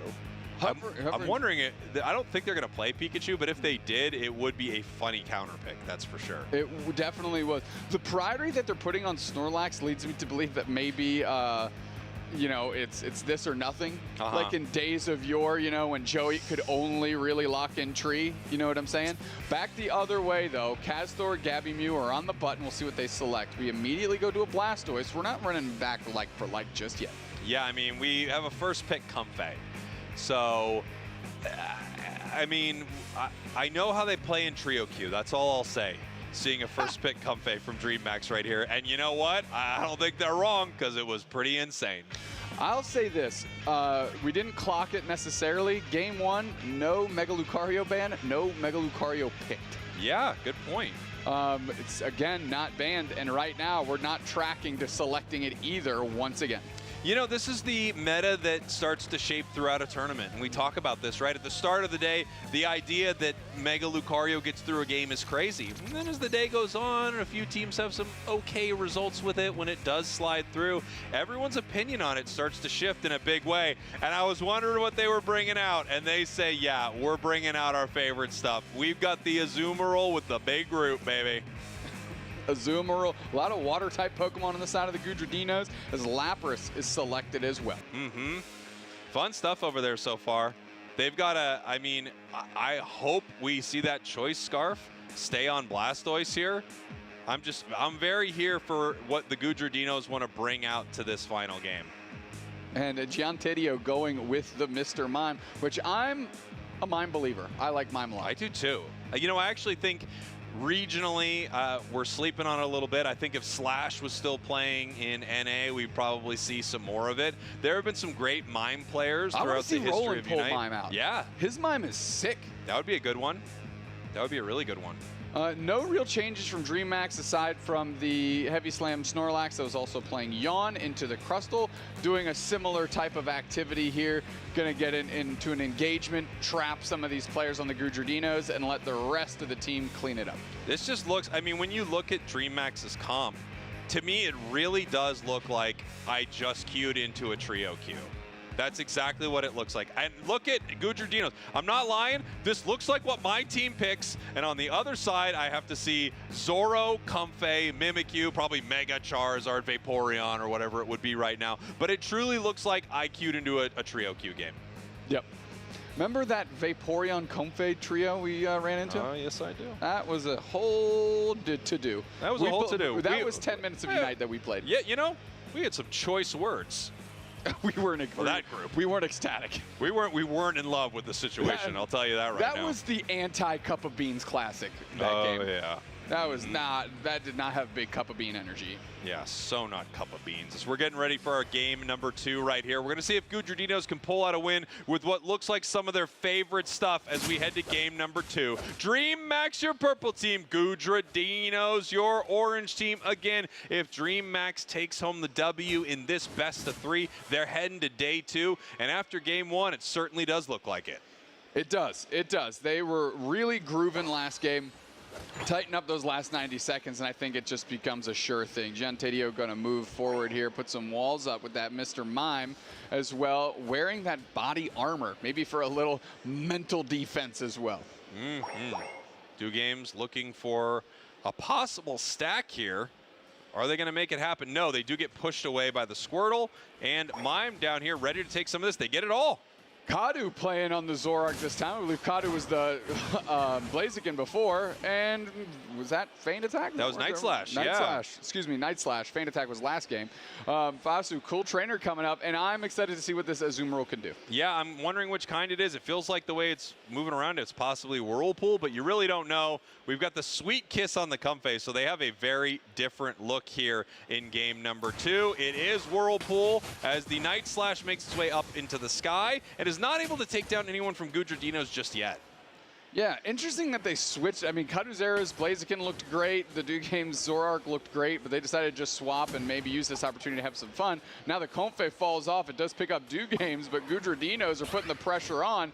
I'm wondering, I don't think they're going to play Pikachu, but if they did, it would be a funny counter pick, that's for sure. It definitely was. The priority that they're putting on Snorlax leads me to believe that maybe, you know, it's this or nothing. Like in days of yore, you know, when Joey could only really lock in Tree. You know what I'm saying? Back the other way, though. Castor, Gabby Mew are on the button. We'll see what they select. We immediately go to a Blastoise. We're not running back like for like just yet. Yeah, I mean, we have a first pick Comfey. So, I mean, I know how they play in Trio Q. That's all I'll say. Seeing a first pick Comfey from DreamMax right here. And you know what? I don't think they're wrong because it was pretty insane. I'll say this. We didn't clock it necessarily. Game 1, no Mega Lucario ban, no Mega Lucario picked. Yeah, good point. It's, again, not banned. And right now, we're not tracking to selecting it either once again. You know, this is the meta that starts to shape throughout a tournament. And we talk about this, right? At the start of the day, the idea that Mega Lucario gets through a game is crazy. And then as the day goes on, and a few teams have some okay results with it when it does slide through, everyone's opinion on it starts to shift in a big way. And I was wondering what they were bringing out. And they say, yeah, we're bringing out our favorite stuff. We've got the Azumarill with the big root, baby. Azumarill, a lot of water-type Pokemon on the side of the Gudra as Lapras is selected as well. Fun stuff over there so far. They've got a, I mean, I hope we see that Choice Scarf stay on Blastoise here. I'm very here for what the Gudradinos want to bring out to this final game. And Giantedio going with the Mr. Mime, which I'm a Mime believer. I like Mime a lot. I do too. You know, I actually think regionally, we're sleeping on it a little bit. I think if Slash was still playing in NA, we'd probably see some more of it. There have been some great Mime players throughout the history of Unite. Mime out. Yeah. His Mime is sick. That would be a good one. That would be a really good one. No real changes from DreamMax aside from the Heavy Slam Snorlax that was also playing Yawn into the Crustle, doing a similar type of activity here. Going to get into an engagement, trap some of these players on the Gudradinos, and let the rest of the team clean it up. This just looks, I mean, when you look at DreamMax's comp, to me it really does look like I just queued into a trio queue. That's exactly what it looks like. And look at Gudradinos. I'm not lying. This looks like what my team picks. And on the other side, I have to see Zoro, Comfey, Mimikyu, probably Mega Charizard, Vaporeon, or whatever it would be right now. But it truly looks like I queued into a trio queue game. Yep. Remember that Vaporeon Comfey trio we ran into? Oh, yes, I do. That was a whole to-do. That was a whole to-do. That was 10 minutes of Unite that we played. Yeah, you know, we had some choice words. We weren't that group. We weren't ecstatic. We weren't in love with the situation. I'll tell you that right now. That was the anti-Cup of Beans classic. That game. Oh yeah. That was not. That did not have big Cup of Bean energy. Yeah, so not Cup of Beans. As we're getting ready for our game number 2 right here. We're going to see if Gudradinos can pull out a win with what looks like some of their favorite stuff as we head to game number 2. DreamMax, your purple team. Gudradinos, your orange team. Again, if DreamMax takes home the W in this best of 3, they're heading to day 2. And after game 1, it certainly does look like it. It does. It does. They were really grooving last game. Tighten up those last 90 seconds, and I think it just becomes a sure thing. Giantedio going to move forward here, put some walls up with that Mr. Mime as well, wearing that body armor, maybe for a little mental defense as well. 2 games looking for a possible stack here. Are they going to make it happen? No, they do get pushed away by the Squirtle, and Mime down here ready to take some of this. They get it all. Kadu playing on the Zoroark this time. I believe Kadu was the Blaziken before, and was that Feint Attack? That was Night Slash, Night Slash, excuse me, Night Slash. Feint Attack was last game. Fasu, cool trainer coming up, and I'm excited to see what this Azumarill can do. Yeah, I'm wondering which kind it is. It feels like the way it's moving around, it's possibly Whirlpool, but you really don't know. We've got the Sweet Kiss on the Comfey, so they have a very different look here in game number 2. It is Whirlpool as the Night Slash makes its way up into the sky and is not able to take down anyone from Gudradinos just yet. Yeah, interesting that they switched. I mean, Kaduzera's Blaziken looked great. The Dugame's Zoroark looked great, but they decided to just swap and maybe use this opportunity to have some fun. Now the Comfey falls off. It does pick up Dugames, but Gudradinos are putting the pressure on.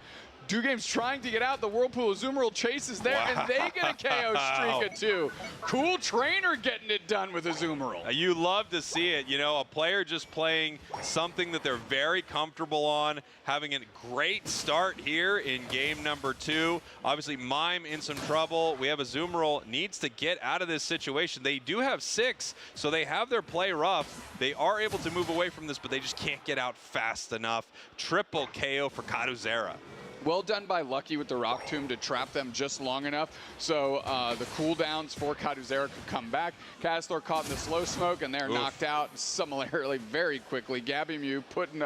Game's trying to get out. The Whirlpool Azumarill chases there, and they get a KO streak of 2. Cool Trainer getting it done with Azumarill. You love to see it. You know, a player just playing something that they're very comfortable on, having a great start here in game number 2. Obviously, Mime in some trouble. We have Azumarill needs to get out of this situation. They do have 6, so they have their play rough. They are able to move away from this, but they just can't get out fast enough. Triple KO for Kaduzera. Well done by Lucky with the Rock Tomb to trap them just long enough so the cooldowns for Kaduzera could come back. Castor caught in the slow smoke, and they're knocked out similarly very quickly. Gabby Mew putting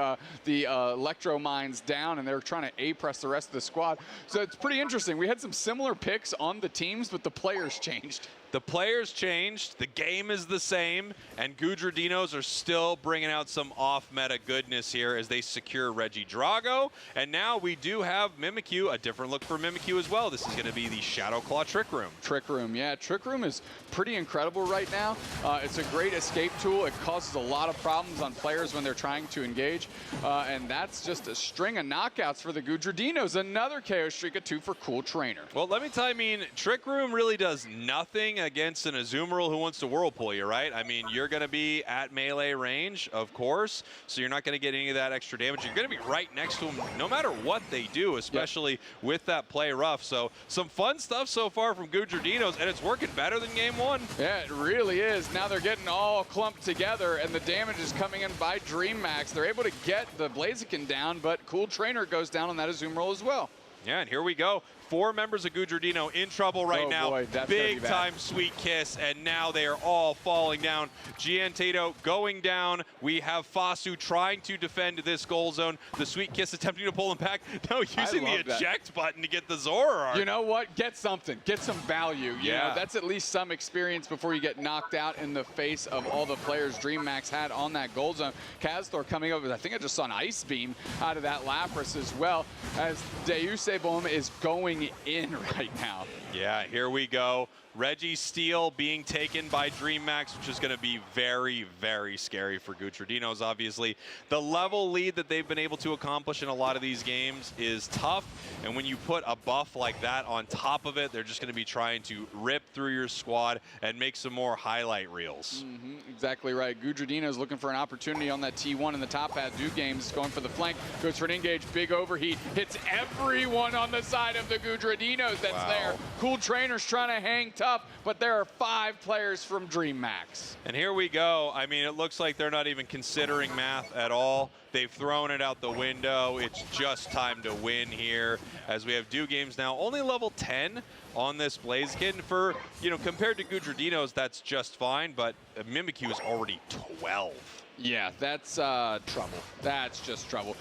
the Electro Mines down, and they're trying to A-press the rest of the squad. So it's pretty interesting. We had some similar picks on the teams, but the players changed. The players changed, the game is the same, and Gudrodinos are still bringing out some off-meta goodness here as they secure Regidrago. And now we do have Mimikyu, a different look for Mimikyu as well. This is going to be the Shadow Claw Trick Room. Trick Room, yeah. Trick Room is pretty incredible right now. It's a great escape tool. It causes a lot of problems on players when they're trying to engage. And that's just a string of knockouts for the Gudrodinos. Another KO streak of 2 for Cool Trainer. Well, let me tell you, I mean, Trick Room really does nothing against an Azumarill who wants to Whirlpool you, right? I mean, you're going to be at melee range, of course, so you're not going to get any of that extra damage. You're going to be right next to them no matter what they do, especially with that play rough. So some fun stuff so far from Gudrodinos, and it's working better than game 1. Yeah, it really is. Now they're getting all clumped together, and the damage is coming in by DreamMax. They're able to get the Blaziken down, but Cool Trainer goes down on that Azumarill as well. Yeah, and here we go. 4 members of Gudrodino in trouble right now. Boy, big time Sweet Kiss, and now they are all falling down. Giantato going down. We have Fasu trying to defend this goal zone. The Sweet Kiss attempting to pull him back. No, using the eject button to get the Zora. You know what? Get something. Get some value. You know, that's at least some experience before you get knocked out in the face of all the players DreamMax had on that goal zone. Castor coming over. I think I just saw an Ice Beam out of that Lapras as well, as Deusebom is going in right now. Yeah, here we go. Reggie Steele being taken by DreamMax, which is going to be very, very scary for Gudrodinos, obviously. The level lead that they've been able to accomplish in a lot of these games is tough, and when you put a buff like that on top of it, they're just going to be trying to rip through your squad and make some more highlight reels. Exactly right. Gudrodinos looking for an opportunity on that T1 in the top hat. Games going for the flank, goes for an engage, big overheat, hits everyone on the side of the Gudrodinos that's there. Cool Trainer's trying to hang tough, but there are 5 players from DreamMax. And here we go. I mean, it looks like they're not even considering math at all. They've thrown it out the window. It's just time to win here, as we have Games now only level 10 on this Blaziken. For, you know, compared to Gudrodinos, that's just fine, but Mimikyu is already 12. Yeah, that's trouble. That's just trouble.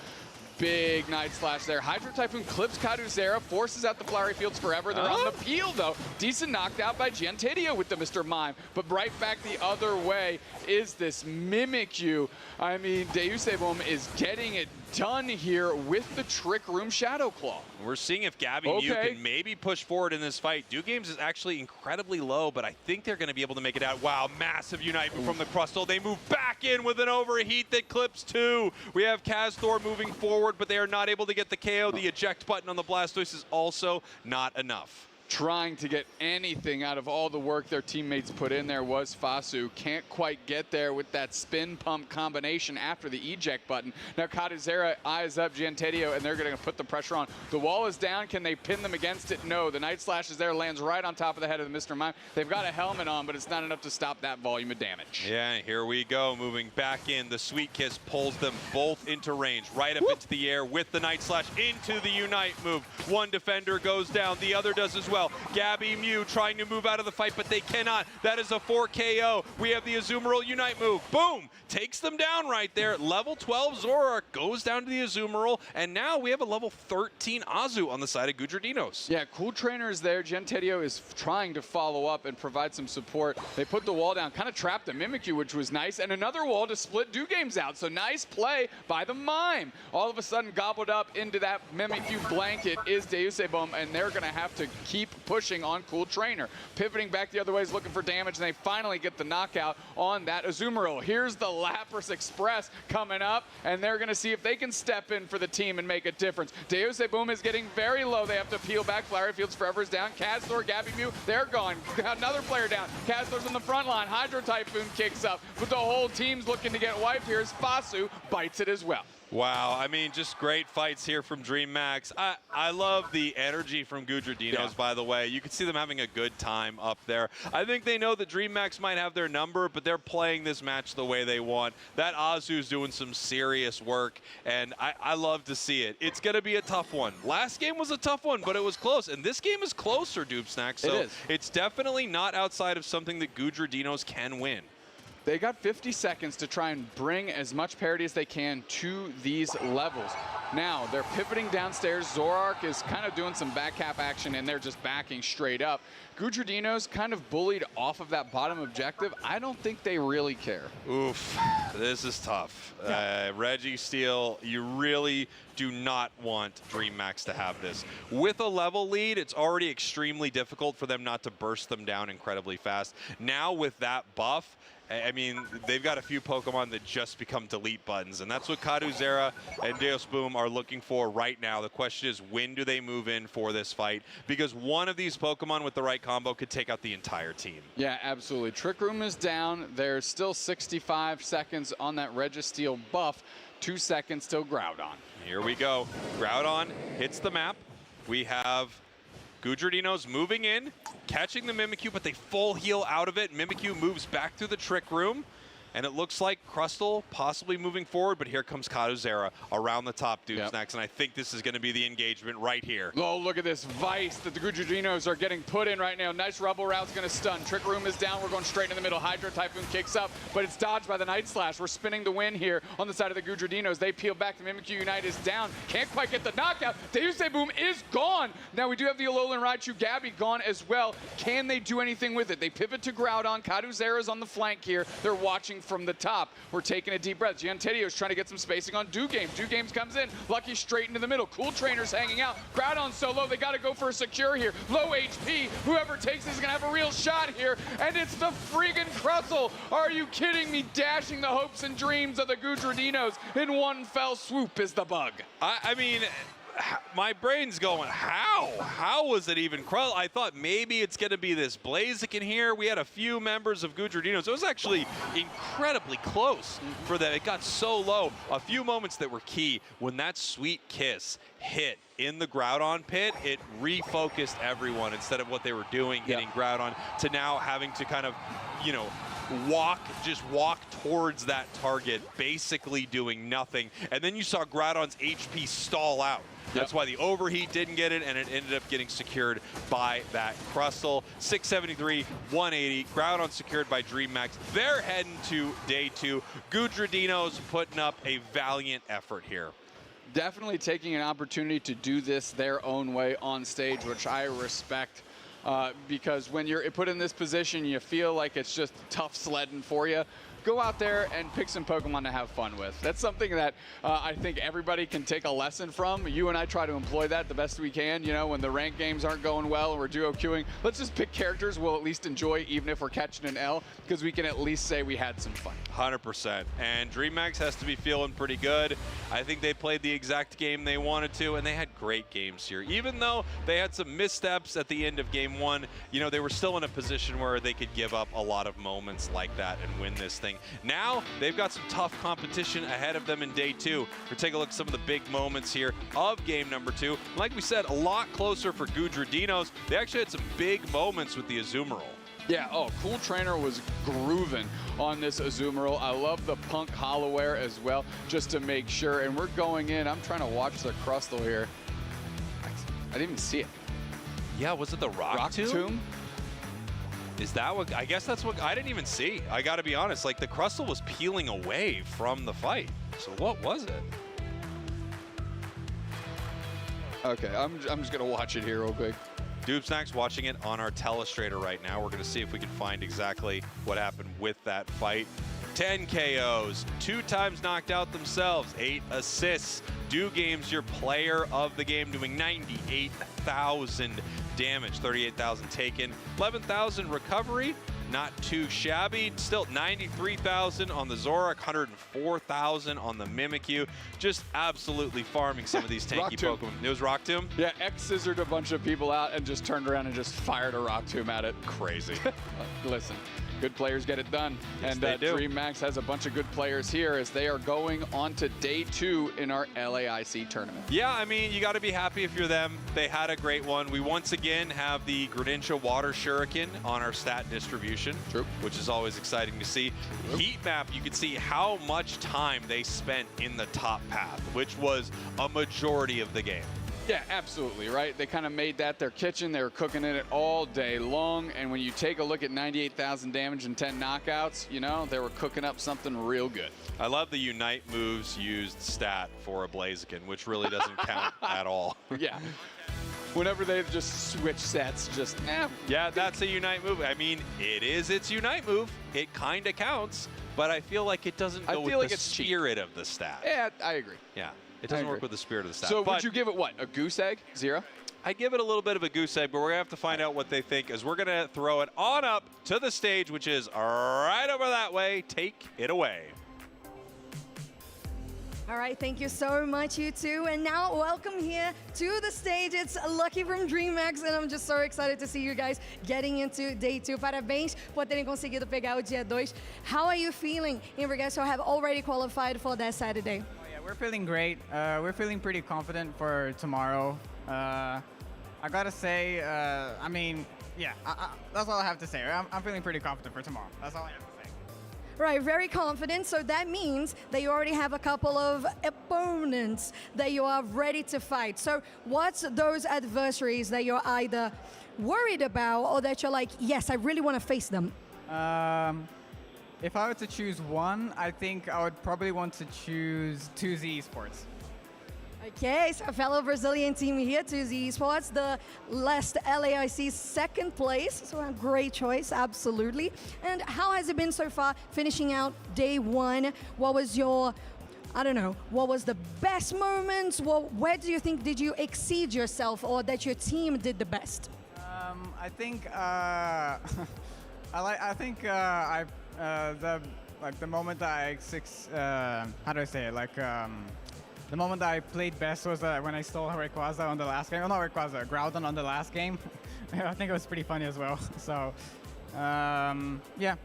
Big Night Slash there. Hydro Typhoon clips Kaduzera, forces out the Flowery Fields forever. They're on the peel, though. Decent knocked out by Giantadio with the Mr. Mime. But right back the other way is this Mimikyu. I mean, Deusebom is getting it done here with the Trick Room Shadow Claw. We're seeing if Gabby Mew can maybe push forward in this fight. Games is actually incredibly low, but I think they're going to be able to make it out. Wow, massive Unite from the Crustle. They move back in with an overheat that clips 2. We have Castor moving forward, but they are not able to get the KO. The eject button on the Blastoise is also not enough. Trying to get anything out of all the work their teammates put in there was Fasu. Can't quite get there with that spin pump combination after the eject button. Now Kaduzera eyes up Giantadio, and they're going to put the pressure on. The wall is down. Can they pin them against it? No. The Night Slash is there, lands right on top of the head of the Mr. Mime. They've got a helmet on, but it's not enough to stop that volume of damage. Yeah, here we go. Moving back in. The Sweet Kiss pulls them both into range, right up into the air with the Night Slash into the Unite move. One defender goes down. The other does as well. Gabby Mew trying to move out of the fight, but they cannot. That is a 4 KO. We have the Azumarill Unite move. Boom! Takes them down right there. Level 12 Zoroark goes down to the Azumarill, and now we have a level 13 Azu on the side of Gudrodinos. Yeah, Cool Trainer is there. Giantadio is trying to follow up and provide some support. They put the wall down, kind of trapped the Mimikyu, which was nice, and another wall to split Games out. So nice play by the Mime. All of a sudden, gobbled up into that Mimikyu blanket is Deusebom, and they're going to have to keep keep pushing on Cool Trainer. Pivoting back the other way is looking for damage, and they finally get the knockout on that Azumarill. Here's the Lapras Express coming up, and they're going to see if they can step in for the team and make a difference. Deus Boom is getting very low. They have to peel back. Flowery Fields Forever is down. Kazor, Gabby Mew, they're gone. Another player down. Kazor's on the front line. Hydro Typhoon kicks up, but the whole team's looking to get wiped here as Fasu bites it as well. Wow, I mean, just great fights here from DreamMax. I love the energy from Gudrodinos, by the way. You can see them having a good time up there. I think they know that DreamMax might have their number, but they're playing this match the way they want. That Azu's doing some serious work, and I love to see it. It's going to be a tough one. Last game was a tough one, but it was close, and this game is closer, Doopsnack. So it's definitely not outside of something that Gudrodinos can win. They got 50 seconds to try and bring as much parity as they can to these levels. Now, they're pivoting downstairs. Zorark is kind of doing some back cap action, and they're just backing straight up. Gudrodinos kind of bullied off of that bottom objective. I don't think they really care. Oof, this is tough. Reggie Steele, you really do not want DreamMax to have this. With a level lead, it's already extremely difficult for them not to burst them down incredibly fast. Now with that buff, I mean, they've got a few Pokemon that just become delete buttons, and that's what Kaduzera and Deus Boom are looking for right now. The question is, when do they move in for this fight? Because one of these Pokemon with the right combo could take out the entire team. Yeah, absolutely. Trick Room is down. There's still 65 seconds on that Registeel buff. 2 seconds till Groudon. Here we go. Groudon hits the map. We have Gudrodinos moving in, catching the Mimikyu, but they full heal out of it. Mimikyu moves back through the Trick Room, and it looks like Crustle possibly moving forward, but here comes Kaduzera around the top, Doopsnacks, and I think this is going to be the engagement right here. Oh, look at this Vice that the Gudrodinos are getting put in right now. Nice Rubble Route's going to stun. Trick Room is down. We're going straight in the middle. Hydro Typhoon kicks up, but it's dodged by the Night Slash. We're spinning the win here on the side of the Gudrodinos. They peel back. The Mimikyu Unite is down. Can't quite get the knockout. Deus Boom is gone. Now we do have the Alolan Raichu Gabby gone as well. Can they do anything with it? They pivot to Groudon. Kaduzera's on the flank here. They're watching from the top. We're taking a deep breath. Giantedio's trying to get some spacing on Dewgames. Dewgames comes in. Lucky straight into the middle. Cool Trainer's hanging out. Groudon so low. They got to go for a secure here. Low HP. Whoever takes this is going to have a real shot here. And it's the friggin' Crustle. Are you kidding me? Dashing the hopes and dreams of the Gudrodinos in one fell swoop is the bug. I mean, my brain's going, how? How was it even Crustle? I thought maybe it's going to be this Blaziken here. We had a few members of Gudrodinos. It was actually incredibly close for them. It got so low. A few moments that were key. When that Sweet Kiss hit in the Groudon pit, it refocused everyone instead of what they were doing, hitting Groudon, to now having to kind of, you know, just walk towards that target, basically doing nothing. And then you saw Groudon's HP stall out. That's why the overheat didn't get it, and it ended up getting secured by that Crustle. 673, 180. Groudon secured by DreamMax. They're heading to day 2. Gudrodinos putting up a valiant effort here. Definitely taking an opportunity to do this their own way on stage, which I respect. Because when you're put in this position, you feel like it's just tough sledding for you. Go out there and pick some Pokemon to have fun with. That's something that I think everybody can take a lesson from. You and I try to employ that the best we can. You know, when the ranked games aren't going well and we're duo queuing, let's just pick characters we'll at least enjoy, even if we're catching an L, because we can at least say we had some fun. 100%. And DreamMax has to be feeling pretty good. I think they played the exact game they wanted to, and they had great games here. Even though they had some missteps at the end of game 1, you know, they were still in a position where they could give up a lot of moments like that and win this thing. Now, they've got some tough competition ahead of them in day 2. We'll take a look at some of the big moments here of game number 2. Like we said, a lot closer for Gudrodinos. They actually had some big moments with the Azumarill. Yeah, Cool Trainer was grooving on this Azumarill. I love the Punk Hollowware as well, just to make sure. And we're going in. I'm trying to watch the Crustle here. I didn't even see it. Yeah, was it the Rock Tomb? Is that what? I guess that's what I didn't even see. I got to be honest. Like, the Crustle was peeling away from the fight. So what was it? Okay, I'm just going to watch it here real quick. Doopsnack's watching it on our telestrator right now. We're going to see if we can find exactly what happened with that fight. 10 KOs, 2 times knocked out themselves, 8 assists, Do Games your player of the game, doing 98,000 damage, 38,000 taken, 11,000 recovery. Not too shabby. Still 93,000 on the Zorak, 104,000 on the Mimikyu. Just absolutely farming some of these tanky Pokemon. It was Rock Tomb? Yeah, X-scissored a bunch of people out and just turned around and just fired a Rock Tomb at it. Crazy. Listen, good players get it done. Yes, and they do. DreamHack has a bunch of good players here as they are going on to day 2 in our LAIC tournament. Yeah, I mean, you got to be happy if you're them. They had a great one. We once again have the Greninja Water Shuriken on our stat distribution, which is always exciting to see. Heat map, you can see how much time they spent in the top path, which was a majority of the game. Yeah, absolutely, right? They kind of made that their kitchen. They were cooking in it all day long. And when you take a look at 98,000 damage and 10 knockouts, you know, they were cooking up something real good. I love the Unite moves used stat for a Blaziken, which really doesn't count at all. Yeah. Whenever they just switch sets, just, Yeah, that's a Unite move. I mean, it is its Unite move. It kind of counts, but I feel like it doesn't go with the spirit of the stat. Yeah, I agree. Yeah. It doesn't work with the spirit of the stat. So would you give it what, a goose egg? 0? I give it a little bit of a goose egg, but we're going to have to find out what they think as we're going to throw it on up to the stage, which is right over that way. Take it away. All right, thank you so much, you two. And now welcome here to the stage. It's Lucky from DreamHack, and I'm just so excited to see you guys getting into day 2. Parabéns por terem conseguido pegar o dia 2. How are you feeling in regards to have already qualified for that Saturday? We're feeling great. We're feeling pretty confident for tomorrow. I gotta say, I mean, yeah, that's all I have to say. I'm feeling pretty confident for tomorrow. That's all I have to say. Right, very confident. So that means that you already have a couple of opponents that you are ready to fight. So what's those adversaries that you're either worried about or that you're like, yes, I really want to face them? If I were to choose one, I think I would probably want to choose 2Z Esports. Okay, so a fellow Brazilian team here, 2Z Esports, the last LAIC second place. So a great choice, absolutely. And how has it been so far, finishing out day 1? What was your, I don't know, what was the best moments? Where do you think did you exceed yourself or that your team did the best? I think, the moment that how do I say it? The moment that I played best was when I stole Rayquaza on the last game. Oh, not Rayquaza, Groudon on the last game. I think it was pretty funny as well. So, yeah.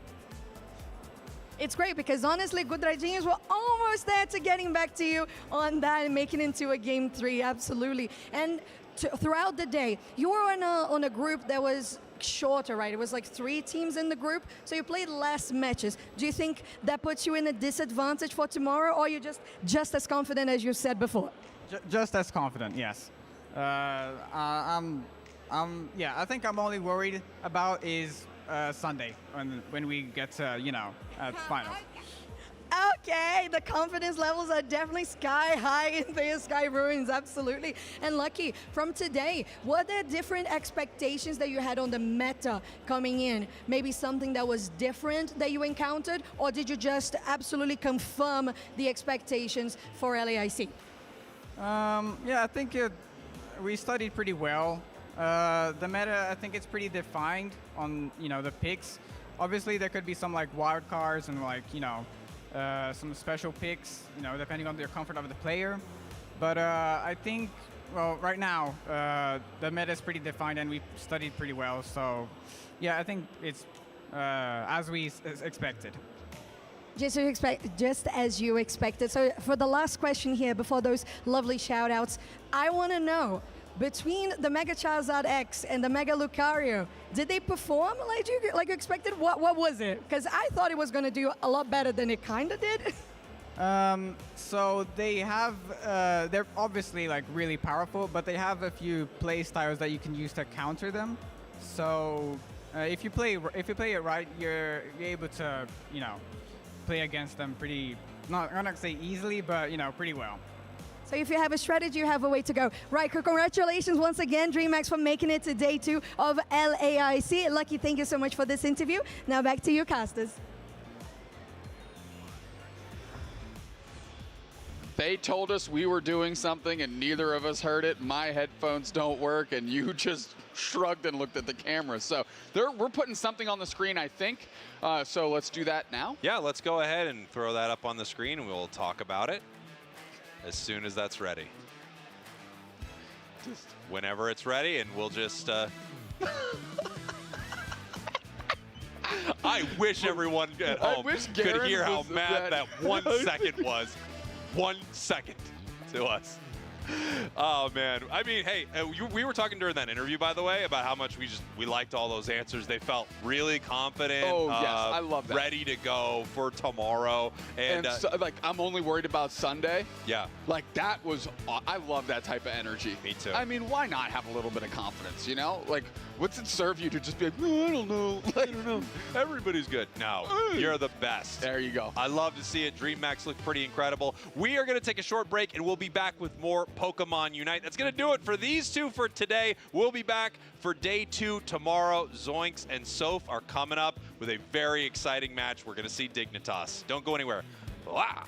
It's great because honestly, Gudradinhos were almost there to getting back to you on that and making it into a game 3, absolutely. And throughout the day, you were on a group that was shorter, right? It was like 3 teams in the group, so you played less matches. Do you think that puts you in a disadvantage for tomorrow, or are you just as confident as you said before? Just as confident, yes. Yeah, I think I'm only worried about is Sunday when we get to, finals. Okay, the confidence levels are definitely sky high in the Sky Ruins, absolutely. And Lucky, from today, were there different expectations that you had on the meta coming in? Maybe something that was different that you encountered, or did you just absolutely confirm the expectations for LAIC? Yeah, I think we studied pretty well. The meta, I think it's pretty defined on, the picks. Obviously, there could be some wild cards and some special picks, depending on the comfort of the player. But I think, well, right now, the meta is pretty defined and we studied pretty well. So, yeah, I think it's as we expected. Just as you expected. So for the last question here, before those lovely shout-outs, I want to know, between the Mega Charizard X and the Mega Lucario, did they perform like you expected? What was it? Because I thought it was going to do a lot better than it kind of did. So they have, they're obviously really powerful, but they have a few play styles that you can use to counter them. So if you play it right, you're able to play against them pretty, I'm not gonna say easily, but pretty well. So if you have a strategy, you have a way to go. Right, congratulations once again, DreamHack, for making it to day 2 of LAIC. Lucky, thank you so much for this interview. Now back to you, casters. they told us we were doing something and neither of us heard it. My headphones don't work, and you just shrugged and looked at the camera. So we're putting something on the screen, I think. So let's do that now. Yeah, let's go ahead and throw that up on the screen, and we'll talk about it as soon as that's ready. Just whenever it's ready, and we'll just... I wish everyone at home could hear how mad that 1 second was. 1 second to us. Oh, man. I mean, hey, we were talking during that interview, by the way, about how much we liked all those answers. They felt really confident. Oh, yes. I love that. Ready to go for tomorrow. And so, like, I'm only worried about Sunday. Yeah. Like, that was, I love that type of energy. Me too. I mean, why not have a little bit of confidence, you know? Like, what's it serve you to just be like, oh, I don't know. I don't know. Everybody's good. No, you're the best. There you go. I love to see it. DreamMax looked pretty incredible. We are going to take a short break, and we'll be back with more Pokémon Unite. That's going to do it for these two for today. We'll be back for day 2 tomorrow. Zoinks and Soph are coming up with a very exciting match. We're going to see Dignitas. Don't go anywhere. Wow.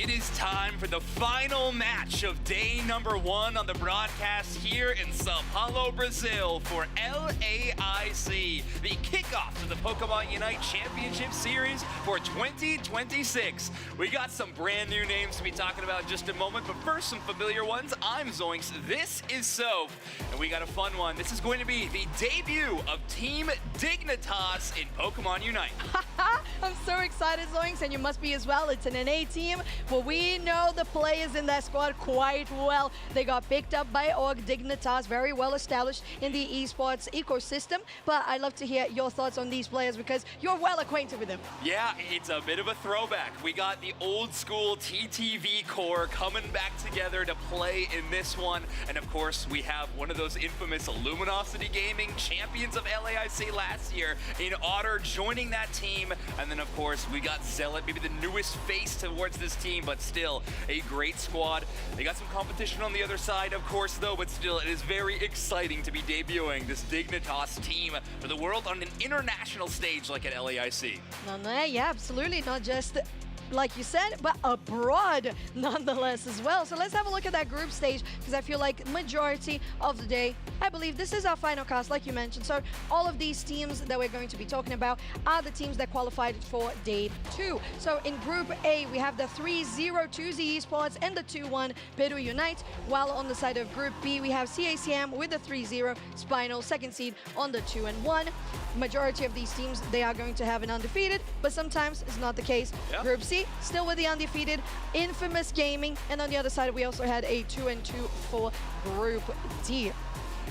It is time for the final match of day number 1 on the broadcast here in São Paulo, Brazil for LAIC, the kickoff to the Pokemon UNITE Championship Series for 2026. We got some brand new names to be talking about in just a moment, but first some familiar ones. I'm Zoinks, this is Soph, and we got a fun one. This is going to be the debut of Team Dignitas in Pokemon UNITE. I'm so excited, Zoinks, and you must be as well. It's an NA team, but we know the players in that squad quite well. They got picked up by Org Dignitas, very well established in the esports ecosystem. But I'd love to hear your thoughts on these players because you're well acquainted with them. Yeah, it's a bit of a throwback. We got the old school TTV core coming back together to play in this one. And of course, we have one of those infamous Luminosity Gaming champions of LAIC last year in Otter joining that team. And then of course, we got Zealot, maybe the newest face towards this team, but still a great squad. They got some competition on the other side, of course, though, but still, it is very exciting to be debuting this Dignitas team for the world on an international stage like at LAIC. No, yeah, absolutely. Not just like you said, but abroad nonetheless as well. So let's have a look at that group stage because I feel like majority of the day, I believe this is our final cast, like you mentioned. So all of these teams that we're going to be talking about are the teams that qualified for day 2. So in Group A, we have the 3-0 2Z Esports and the 2-1 Peru Unite, while on the side of Group B, we have CACM with the 3-0 Spinal, second seed on the 2-1. Majority of these teams, they are going to have an undefeated, but sometimes it's not the case. Yep. Group C, still with the undefeated Infamous Gaming, and on the other side we also had a 2-2 for Group D.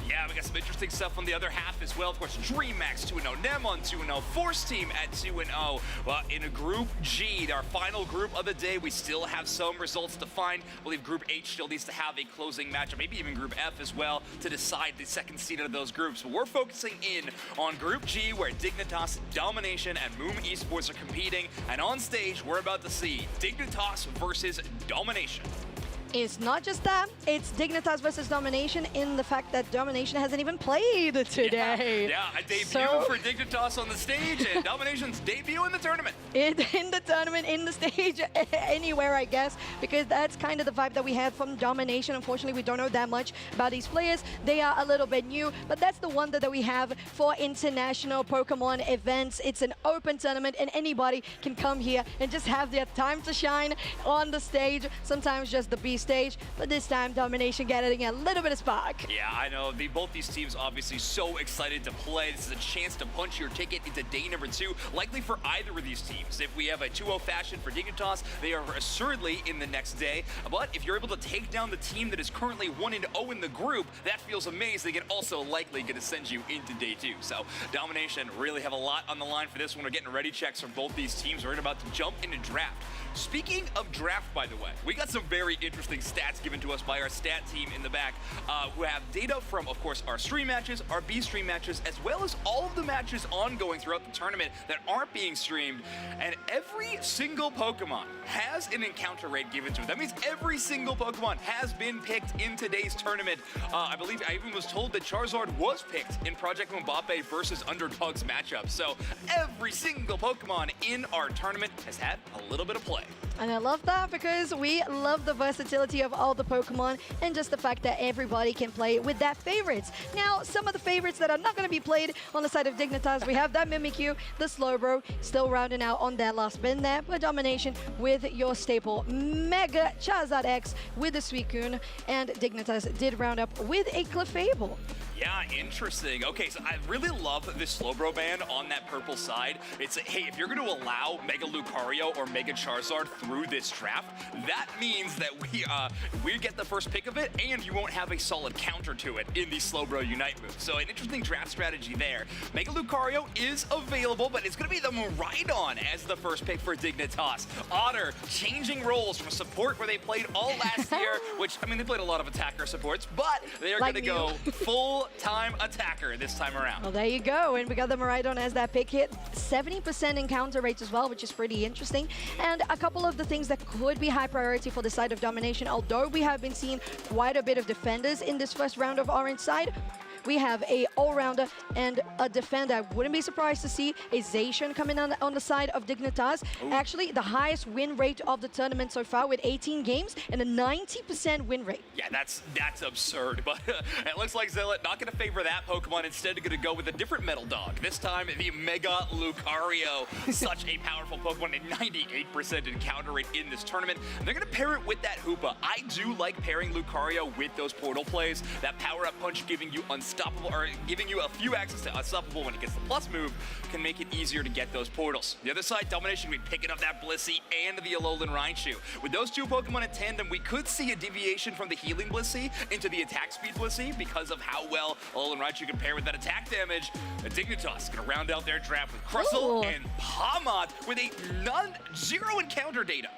Yeah, we got some interesting stuff on the other half as well. Of course, DreamMax 2-0, Nemon 2-0, Force Team at 2-0. Well, in a Group G, our final group of the day, we still have some results to find. I believe Group H still needs to have a closing match, or maybe even Group F as well, to decide the second seed of those groups. But we're focusing in on Group G, where Dignitas, Domination, and Moom Esports are competing. And on stage, we're about to see Dignitas versus Domination. It's not just that, it's Dignitas versus Domination in the fact that Domination hasn't even played today. Yeah, a debut for Dignitas on the stage and Domination's debut in the tournament. In the tournament, in the stage, anywhere, I guess, because that's kind of the vibe that we had from Domination. Unfortunately, we don't know that much about these players. They are a little bit new, but that's the wonder that we have for international Pokemon events. It's an open tournament, and anybody can come here and just have their time to shine on the stage. Sometimes just the B stage, but this time Domination getting a little bit of spark. Yeah, I know. Both these teams obviously so excited to play. This is a chance to punch your ticket into day number 2, likely for either of these teams. If we have a 2-0 fashion for Dignitas, they are assuredly in the next day. But if you're able to take down the team that is currently 1-0 in the group, that feels amazing and also likely going to send you into day 2. So Domination really have a lot on the line for this one. We're getting ready checks from both these teams. We're about to jump into draft. Speaking of draft, by the way, we got some very interesting stats given to us by our stat team in the back, who have data from, of course, our stream matches, our B-stream matches, as well as all of the matches ongoing throughout the tournament that aren't being streamed. And every single Pokemon has an encounter rate given to it. That means every single Pokemon has been picked in today's tournament. I believe I even was told that Charizard was picked in Project Mbappe versus Underdogs matchup. So every single Pokemon in our tournament has had a little bit of play. And I love that because we love the versatility of all the Pokemon and just the fact that everybody can play with their favorites. Now, some of the favorites that are not going to be played on the side of Dignitas, we have that Mimikyu, the Slowbro, still rounding out on their last spin there, but Domination with your staple Mega Charizard X with the Suicune, and Dignitas did round up with a Clefable. Yeah, interesting. Okay, so I really love this Slowbro band on that purple side. It's, hey, if you're going to allow Mega Lucario or Mega Charizard through this draft, that means that we get the first pick of it, and you won't have a solid counter to it in the Slowbro Unite move. So an interesting draft strategy there. Mega Lucario is available, but it's going to be the Miraidon as the first pick for Dignitas. Otter changing roles from support where they played all last year, which, I mean, they played a lot of attacker supports, but they are going to go full-time attacker this time around. Well, there you go. And we got the Miraidon as that pick hit. 70% encounter rate as well, which is pretty interesting. And a couple of the things that could be high priority for the side of Domination, although we have been seeing quite a bit of defenders in this first round of Orange side, we have a all-rounder and a defender. I wouldn't be surprised to see a Zacian coming on the side of Dignitas. Ooh. Actually, the highest win rate of the tournament so far with 18 games and a 90% win rate. Yeah, that's absurd, but it looks like Zealot not going to favor that Pokemon. Instead, going to go with a different metal dog. This time, the Mega Lucario. Such a powerful Pokemon, a 98% encounter rate in this tournament. And they're going to pair it with that Hoopa. I do like pairing Lucario with those portal plays. That power-up punch giving you unstoppable, or giving you a few access to unstoppable when it gets the plus move, can make it easier to get those portals. The other side, Domination, we picking up that Blissey and the Alolan Raichu. With those two Pokemon in tandem, we could see a deviation from the healing Blissey into the attack speed Blissey because of how well Alolan Raichu can pair with that attack damage. Dignitas gonna round out their draft with Crustle and Palmot with a zero encounter data.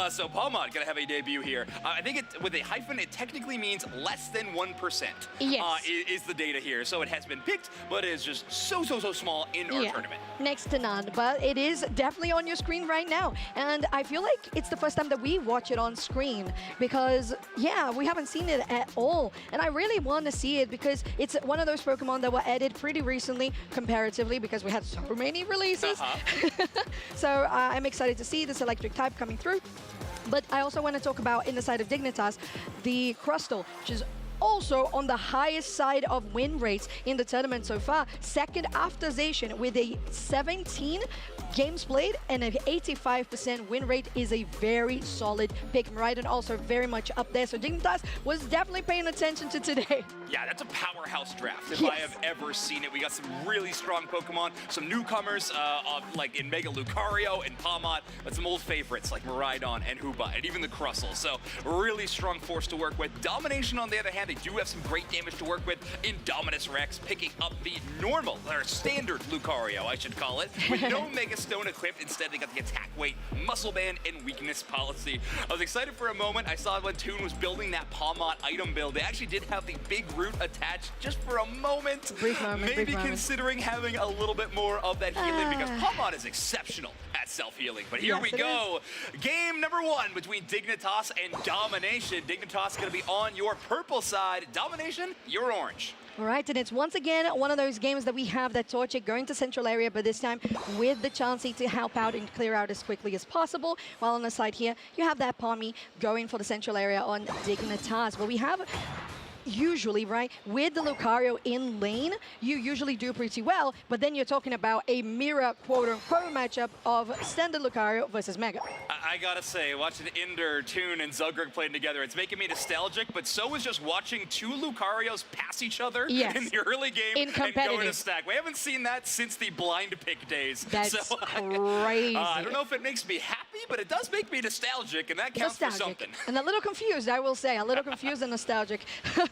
So Palmot gonna have a debut here. I think with a hyphen, it technically means less than 1%. Yes. Is the data here. So it has been picked, but it is just so small in our tournament. Next to none, but it is definitely on your screen right now. And I feel like it's the first time that we watch it on screen because, yeah, we haven't seen it at all. And I really want to see it because it's one of those Pokemon that were added pretty recently comparatively because we had so many releases. So I'm excited to see this electric type coming through. But I also want to talk about, in the side of Dignitas, the Crustle, which is also on the highest side of win rates in the tournament so far. Second after Zacian with a 17 games played and an 85% win rate is a very solid pick. Miraidon also very much up there. So Dignitas was definitely paying attention to today. Yeah, that's a powerhouse draft if I have ever seen it. We got some really strong Pokemon, some newcomers like in Mega Lucario and Palmot, but some old favorites like Miraidon and Hoopa and even the Crustle. So really strong force to work with. Domination, on the other hand, they do have some great damage to work with. Indominus Rex picking up the normal, or standard Lucario, I should call it, with no Mega Stone equipped. Instead, they got the attack weight, muscle band, and weakness policy. I was excited for a moment. I saw when Toon was building that Palmot item build. They actually did have the big root attached just for a moment. Maybe considering having a little bit more of that healing because Palmot is exceptional at self-healing. But here we go. Game number 1 between Dignitas and Domination. Dignitas going to be on your purple side. Domination, you're orange. All right, and it's once again one of those games that we have that Torchic going to central area, but this time with the Chansey to help out and clear out as quickly as possible. While on the side here, you have that Palmy going for the central area on Dignitas. But we have usually, right, with the Lucario in lane, you usually do pretty well, but then you're talking about a mirror quote-unquote matchup of standard Lucario versus Mega. I gotta say, watching Ender, Toon, and Zugrig playing together, it's making me nostalgic, but so is just watching two Lucarios pass each other in the early game and go in a stack. We haven't seen that since the blind pick days. That's crazy. I don't know if it makes me happy, but it does make me nostalgic, and that counts for something. And a little confused, I will say, a little confused and nostalgic.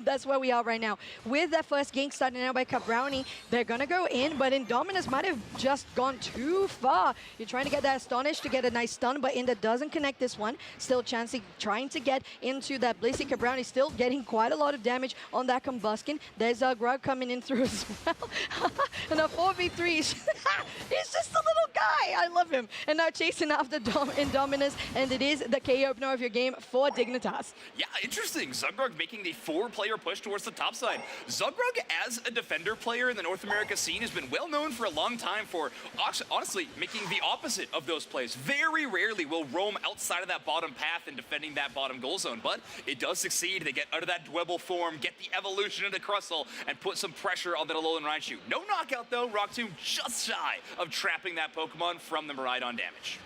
That's where we are right now. With that first game starting out by Cabrownie, they're gonna go in, but Indominus might have just gone too far. You're trying to get that Astonish to get a nice stun, but Inda doesn't connect this one. Still Chansey trying to get into that Blissey. Cabrownie still getting quite a lot of damage on that Combuskin. There's Grug coming in through as well. And a 4v3. He's just a little guy. I love him. And now chasing after Indominus, and it is the K opener of your game for Dignitas. Yeah, interesting. Zugrug making the 4-player push towards the top side. Zugrug, as a defender player in the North America scene, has been well known for a long time for honestly making the opposite of those plays. Very rarely will roam outside of that bottom path and defending that bottom goal zone, but it does succeed. They get out of that Dwebble form, get the evolution into Crustle, and put some pressure on that Alolan Raichu. No knockout though. Rock Tomb just shy of trapping that Pokemon from the Miraidon damage.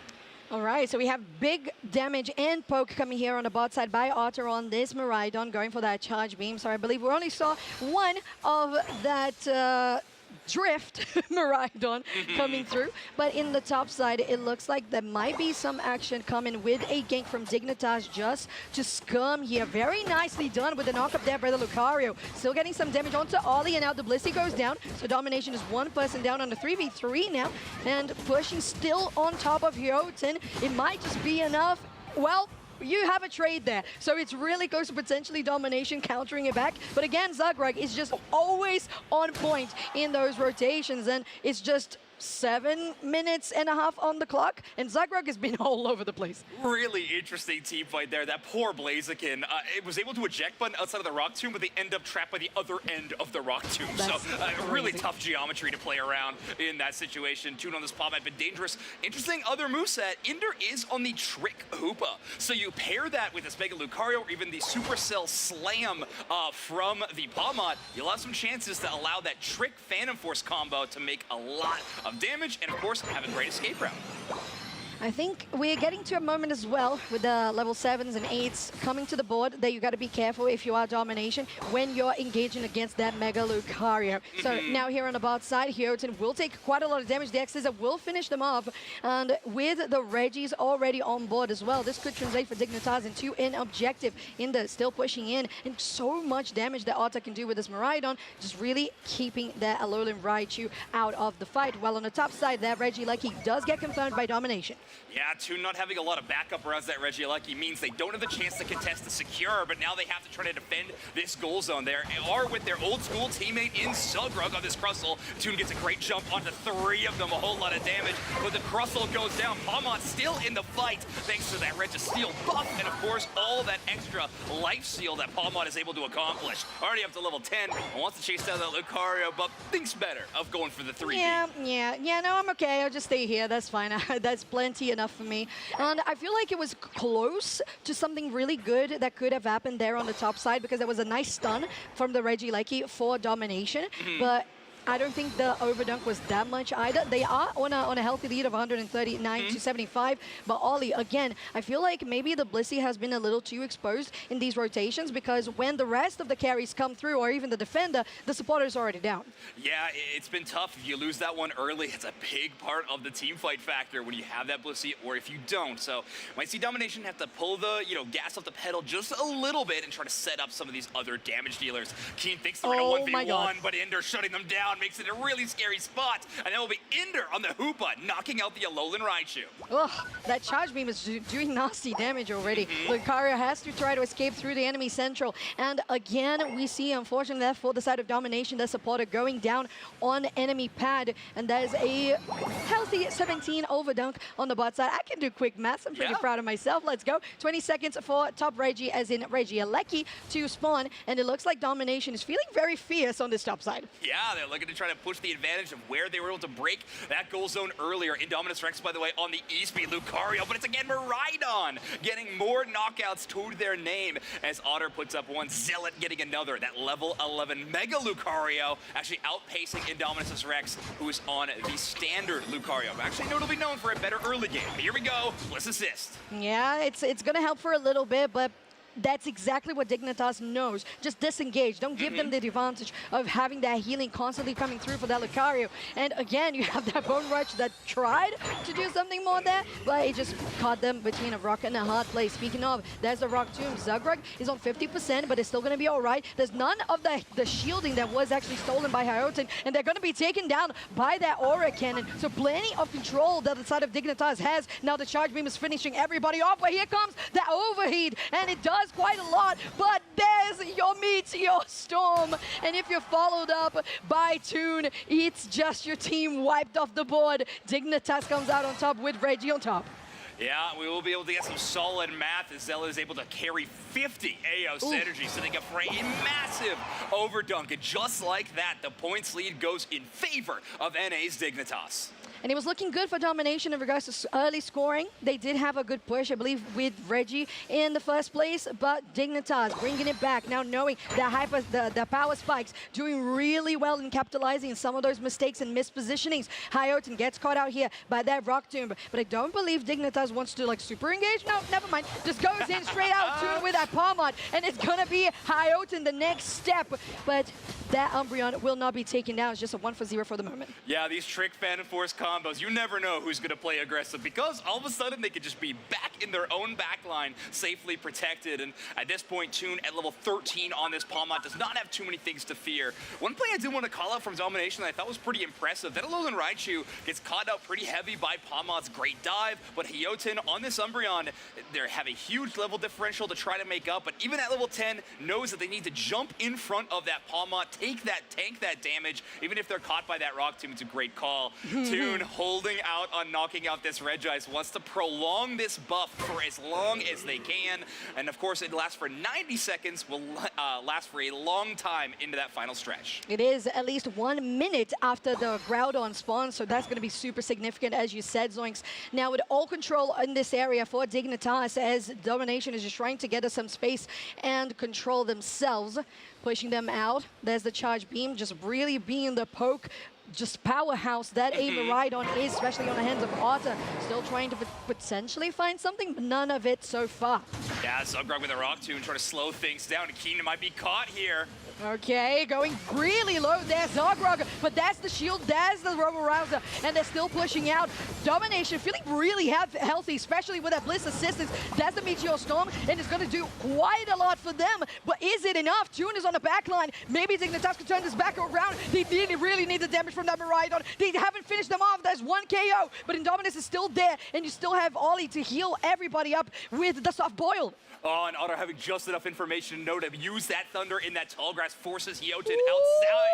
All right, so we have big damage and poke coming here on the bot side by Otter on this Miraidon, going for that charge beam. So I believe we only saw one of that drift Miraidon coming through. But in the top side, it looks like there might be some action coming with a gank from Dignitas just to scum here. Very nicely done with the knock-up there by the Lucario. Still getting some damage onto Ollie, and now the Blissey goes down. So Domination is one person down on the 3v3 now, and pushing still on top of Jotun. It might just be enough. Well, you have a trade there. So it's really close to potentially Domination countering it back. But again, Zugrug is just always on point in those rotations. And it's just 7.5 minutes on the clock, and Zagreb has been all over the place. Really interesting team fight there. That poor Blaziken, it was able to eject button outside of the rock tomb, but they end up trapped by the other end of the rock tomb. So really tough geometry to play around in that situation. Tune on this pop had been dangerous. Interesting other moveset. Inder is on the Trick Hoopa. So you pair that with this Mega Lucario or even the Supercell Slam from the Palmot, you'll have some chances to allow that Trick Phantom Force combo to make a lot of damage and, of course, have a great escape route. I think we're getting to a moment as well with the level 7s and 8s coming to the board that you got to be careful if you are domination when you're engaging against that Mega Lucario. So now here on the bot side, Hyoten will take quite a lot of damage. The X's will finish them off. And with the Reggies already on board as well, this could translate for Dignitas into an objective. Inder still pushing in, and so much damage that Otta can do with this Miraidon, just really keeping that Alolan Raichu out of the fight. While on the top side, that Regieleki does get confirmed by domination. Yeah, Toon not having a lot of backup around that Regieleki means they don't have the chance to contest the secure, but now they have to try to defend this goal zone there. Or with their old school teammate in Sugrug on this Crustle, Toon gets a great jump onto 3 of them, a whole lot of damage, but the Crustle goes down. Palmont still in the fight thanks to that Registeel buff, and of course all that extra life steal that Palmont is able to accomplish. Already up to level 10, and wants to chase down that Lucario, but thinks better of going for the 3D. Yeah, no, I'm okay. I'll just stay here. That's fine. That's plenty enough for me. And I feel like it was close to something really good that could have happened there on the top side, because there was a nice stun from the Regieleki for domination. But I don't think the overdunk was that much either. They are on a healthy lead of 139 to 75. But Ollie, again, I feel like maybe the Blissey has been a little too exposed in these rotations, because when the rest of the carries come through, or even the defender, the supporter is already down. Yeah, it's been tough. If you lose that one early, it's a big part of the team fight factor when you have that Blissey, or if you don't. So might see Domination have to pull the, gas off the pedal just a little bit and try to set up some of these other damage dealers. Keen thinks they're going to 1v1, but Inder shutting them down makes it a really scary spot. And that will be Inder on the Hoopa, knocking out the Alolan Raichu. Ugh, that charge beam is doing nasty damage already. Lucario has to try to escape through the enemy central. And again, we see, unfortunately, that for the side of domination, the supporter going down on enemy pad. And that is a healthy 17 overdunk on the bot side. I can do quick maths. I'm pretty proud of myself. Let's go. 20 seconds for top Reggie, as in Regieleki, to spawn. And it looks like domination is feeling very fierce on this top side. Yeah, they're looking to try to push the advantage of where they were able to break that goal zone earlier. Indominus Rex, by the way, on the E-Speed Lucario, but it's again Miraidon getting more knockouts to their name as Otter puts up one, Zealot getting another. That level 11 Mega Lucario actually outpacing Indominus Rex, who is on the standard Lucario. Actually notably known for a better early game. Here we go, Bliss Assist. Yeah, it's going to help for a little bit, but that's exactly what Dignitas knows. Just disengage. Don't give them the advantage of having that healing constantly coming through for that Lucario. And again, you have that Bone Rush that tried to do something more there, but it just caught them between a rock and a hard place. Speaking of, there's the Rock Tomb. Zagreb is on 50%, but it's still going to be all right. There's none of the shielding that was actually stolen by Hyoten, and they're going to be taken down by that Aura Cannon. So plenty of control that the side of Dignitas has. Now the Charge Beam is finishing everybody off, but here comes the Overheat, and it does quite a lot, but there's your Meteor Storm. And if you're followed up by Toon, it's just your team wiped off the board. Dignitas comes out on top with Reggie on top. Yeah, we will be able to get some solid math as Zella is able to carry 50 AO synergy, setting up for a massive overdunk. And just like that, the points lead goes in favor of NA's Dignitas. And it was looking good for domination in regards to early scoring. They did have a good push, I believe, with Reggie in the first place, but Dignitas bringing it back, now knowing the power spikes, doing really well in capitalizing on some of those mistakes and mispositionings. Hyoten gets caught out here by that Rock Tomb, but I don't believe Dignitas wants to, like, super engage. No, never mind. Just goes in straight out Toon with that Palmot, and it's gonna be Hyoten the next step, but that Umbreon will not be taken down. It's just a 1-for-0 for the moment. Yeah, these Trick Phantom Force combos combos. You never know who's going to play aggressive because all of a sudden they could just be back in their own backline, safely protected. And at this point, Toon at level 13 on this Palmot does not have too many things to fear. One play I did want to call out from Domination that I thought was pretty impressive. That Alolan Raichu gets caught out pretty heavy by Palmot's great dive, but Hyoten on this Umbreon, they have a huge level differential to try to make up, but even at level 10, knows that they need to jump in front of that Palmot, tank that damage. Even if they're caught by that Rock Tomb, it's a great call. Toon holding out on knocking out this Regice, wants to prolong this buff for as long as they can, and of course it lasts for 90 seconds, will last for a long time into that final stretch. It is at least 1 minute after the Groudon spawn, so that's going to be super significant, as you said, Zoinks. Now, with all control in this area for Dignitas, as Domination is just trying to get us some space and control themselves, pushing them out. There's the Charge Beam, just really being the poke, just powerhouse that Miraidon is, especially on the hands of Otter. Still trying to potentially find something, but none of it so far. Yeah, Zugrog with a Rock Tomb trying to slow things down, and Keenan might be caught here. Okay, going really low there, Zogrog, but that's the shield, that's the Robo-Rouser, and they're still pushing out. Domination feeling really healthy, especially with that Bliss assistance. That's the Meteor Storm, and it's going to do quite a lot for them, but is it enough? Toon is on the back line. Maybe Dignitas can turn this back around. They really need the damage from that Miraidon. They haven't finished them off. There's one KO, but Indominus is still there, and you still have Ollie to heal everybody up with the Soft Boiled. Oh, and Otter having just enough information to know to use that Thunder in that tall grass forces Hyoten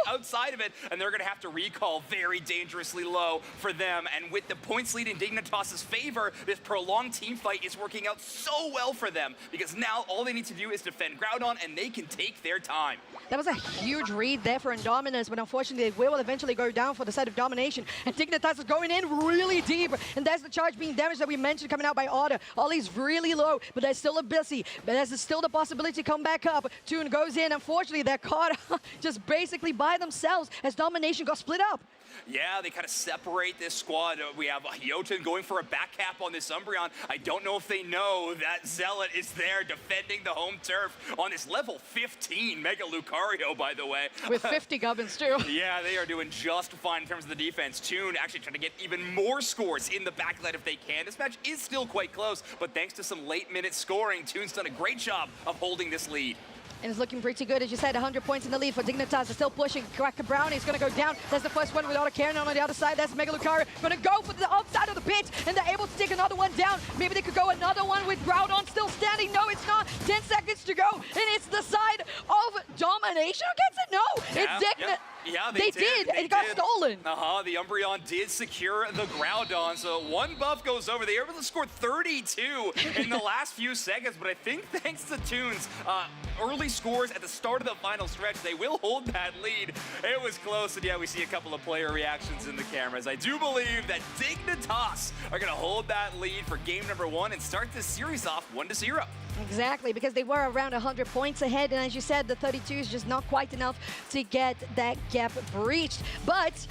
outside of it, and they're going to have to recall very dangerously low for them. And with the points lead in Dignitas' favor, this prolonged team fight is working out so well for them, because now all they need to do is defend Groudon, and they can take their time. That was a huge read there for Indominus, but unfortunately, they will eventually go down for the side of Domination. And Dignitas is going in really deep, and that's the Charge Beam damage that we mentioned coming out by Otter. Ollie's really low, but there's still a busy. But there's still the possibility to come back up. Toon goes in. Unfortunately, they're caught just basically by themselves as Domination got split up. Yeah, they kind of separate this squad. We have Hyoten going for a back cap on this Umbreon. I don't know if they know that Zealot is there defending the home turf on this level 15 Mega Lucario, by the way. With 50 gubbins, too. Yeah, they are doing just fine in terms of the defense. Toon actually trying to get even more scores in the backline if they can. This match is still quite close, but thanks to some late-minute scoring, Toon's done a great job of holding this lead. And it's looking pretty good, as you said, 100 points in the lead for Dignitas. They're still pushing. Cracker Brownie is going to go down. That's the first one without a Karen on the other side. That's Mega Lucario. Going to go for the outside of the pit, and they're able to take another one down. Maybe they could go another one with Groudon still standing. No, it's not. 10 seconds to go, and it's the side of Domination who gets it. No, it's Dignitas. Yeah, they did. It got stolen. The Umbreon did secure the Groudon, so one buff goes over. They were able to score 32 in the last few seconds, but I think thanks to Toon's early scores at the start of the final stretch, they will hold that lead. It was close, and yeah, we see a couple of player reactions in the cameras. I do believe that Dignitas are going to hold that lead for game number 1 and start this series off 1-0. Exactly, because they were around 100 points ahead, and as you said, the 32 is just not quite enough to get that gap breached. But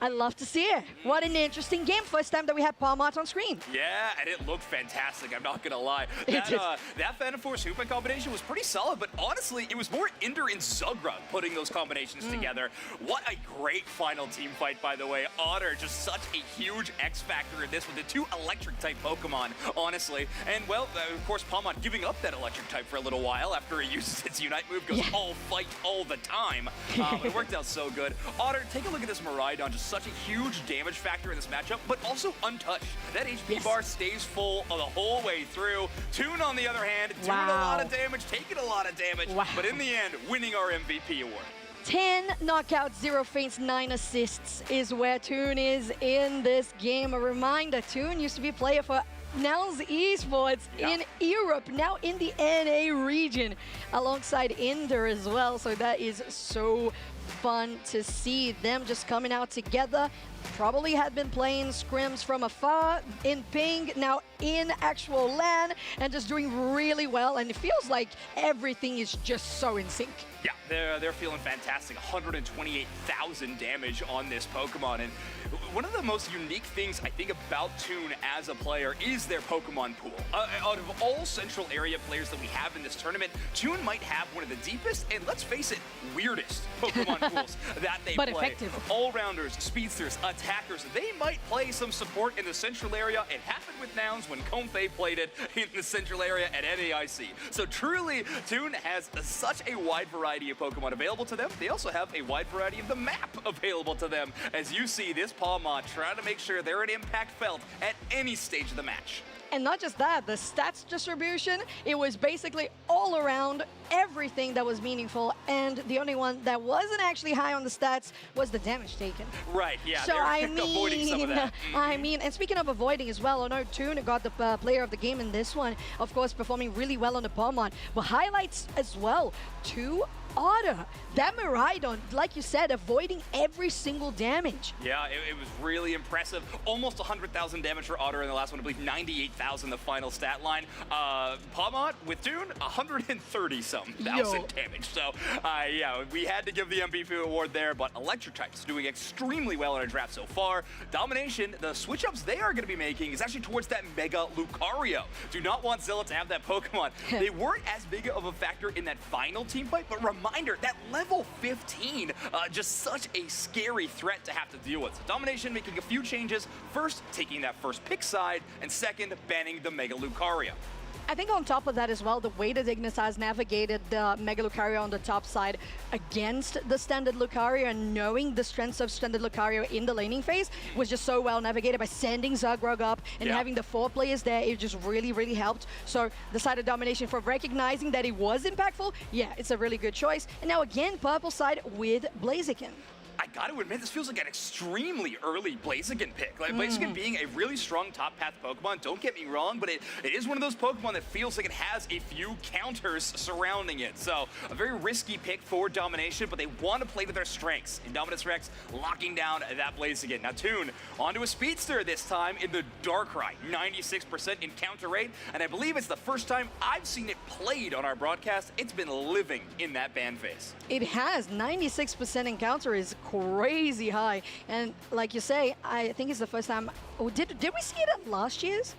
I love to see it. What an interesting game. First time that we had Palmot on screen. Yeah, and it looked fantastic, I'm not going to lie. That Phantom Force Hoopa combination was pretty solid, but honestly, it was more Inder and Zugra putting those combinations together. What a great final team fight, by the way. Otter, just such a huge X factor in this with the 2 electric-type Pokemon, honestly. And, well, of course, Palmot giving up that electric type for a little while after it uses its Unite move, goes all fight all the time. It worked out so good. Otter, take a look at this Miraidon, just such a huge damage factor in this matchup, but also untouched. That HP bar stays full the whole way through. Toon, on the other hand, doing a lot of damage, taking a lot of damage, but in the end, winning our MVP award. 10 knockouts, 0 feints, 9 assists is where Toon is in this game. A reminder, Toon used to be a player for Nels Esports in Europe, now in the NA region, alongside Inder as well. So that is so fun to see them just coming out together. Probably had been playing scrims from afar in ping, now in actual LAN, and just doing really well. And it feels like everything is just so in sync. Yeah, they're feeling fantastic. 128,000 damage on this Pokemon. And one of the most unique things I think about Toon as a player is their Pokemon pool. Out of all central area players that we have in this tournament, Toon might have one of the deepest and, let's face it, weirdest Pokemon Pokemon tools that they But play. effective. All-rounders, speedsters, attackers, they might play some support in the central area. It happened with Nouns when Comfey played it in the central area at NAIC. So truly, Toon has such a wide variety of Pokemon available to them. They also have a wide variety of the map available to them. As you see, this Pawmot trying to make sure they're an impact felt at any stage of the match. And not just that, the stats distribution, it was basically all around everything that was meaningful, and the only one that wasn't actually high on the stats was the damage taken. Right, yeah, So they're I avoiding some of mean, that. and speaking of avoiding as well, I know Toon got the player of the game in this one, of course, performing really well on the Pawmot, but highlights as well, 2 Otter. That Miraidon, like you said, avoiding every single damage. Yeah, it was really impressive. Almost 100,000 damage for Otter in the last one. I believe 98,000 the final stat line. Pawmot with Toon, 130-something thousand damage. So, yeah, we had to give the MVP award there, but Electric types doing extremely well in our draft so far. Domination, the switch-ups they are going to be making is actually towards that Mega Lucario. Do not want Zilla to have that Pokemon. They weren't as big of a factor in that final team fight, but reminder, that level 15, just such a scary threat to have to deal with. So Domination making a few changes. First, taking that first pick side, and second, banning the Mega Lucario. I think on top of that as well, the way that Dignitas navigated the Mega Lucario on the top side against the standard Lucario and knowing the strengths of standard Lucario in the laning phase was just so well navigated by sending Zagrog up and having the 4 players there. It just really, really helped. So the side of Domination, for recognizing that it was impactful, yeah, it's a really good choice. And now again, purple side with Blaziken. I got to admit, this feels like an extremely early Blaziken pick. Like, Blaziken being a really strong top path Pokemon, don't get me wrong, but it is one of those Pokemon that feels like it has a few counters surrounding it. So, a very risky pick for Domination, but they want to play to their strengths. Indominus Rex locking down that Blaziken. Now, Toon onto a Speedster this time in the Darkrai. 96% encounter rate, and I believe it's the first time I've seen it played on our broadcast. It's been living in that ban phase. It has. 96% encounter is crazy high. And like you say, I think it's the first time. Oh, did we see it at last year's?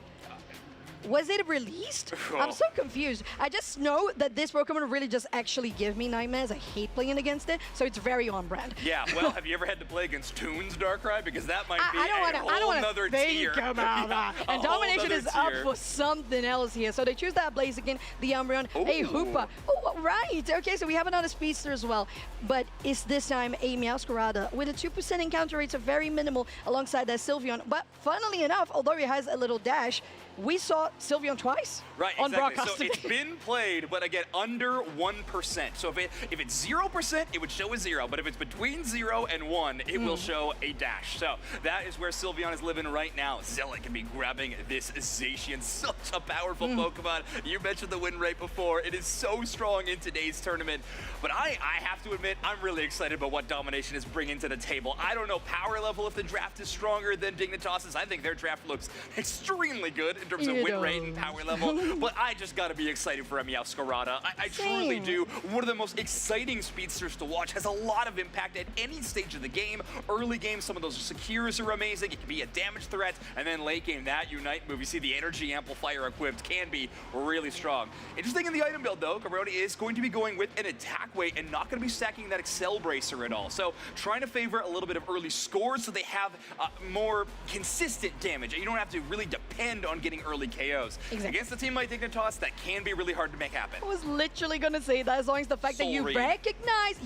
Was it released? I'm so confused. I just know that this Pokemon really just actually give me nightmares. I hate playing against it, so it's very on brand. Yeah, well, have you ever had to play against Toon's Darkrai? Because that might be I don't whole nother tier. Think about that. And Domination is up tier. for something else here. So they choose that Blaziken, the Umbreon, a Hoopa. Oh, right. Okay, so we have another Speedster as well. But it's this time a Meowscarada with a 2% encounter rates are very minimal alongside that Sylveon. But funnily enough, although it has a little dash, we saw Sylveon twice on broadcast. So it's been played, but again, under 1%. So if it's 0%, it would show a 0. But if it's between 0 and 1, it will show a dash. So that is where Sylveon is living right now. Zilla can be grabbing this Zacian. Such a powerful Pokemon. You mentioned the win rate before. It is so strong in today's tournament. But I have to admit, I'm really excited about what Domination is bringing to the table. I don't know power level if the draft is stronger than Dignitas's. I think their draft looks extremely good in terms of win rate and power level, but I just gotta be excited for a Meowscarada. I truly do. One of the most exciting speedsters to watch, has a lot of impact at any stage of the game. Early game, some of those secures are amazing. It can be a damage threat, and then late game, that Unite move, you see the energy amplifier equipped can be really strong. Interesting in the item build though, Cabroni is going to be going with an attack weight and not gonna be stacking that Excel Bracer at all. So trying to favor a little bit of early scores so they have more consistent damage. You don't have to really depend on getting early KOs. Exactly. Against a team like Dignitas, that can be really hard to make happen. I was literally gonna say that, as long as the fact that you recognize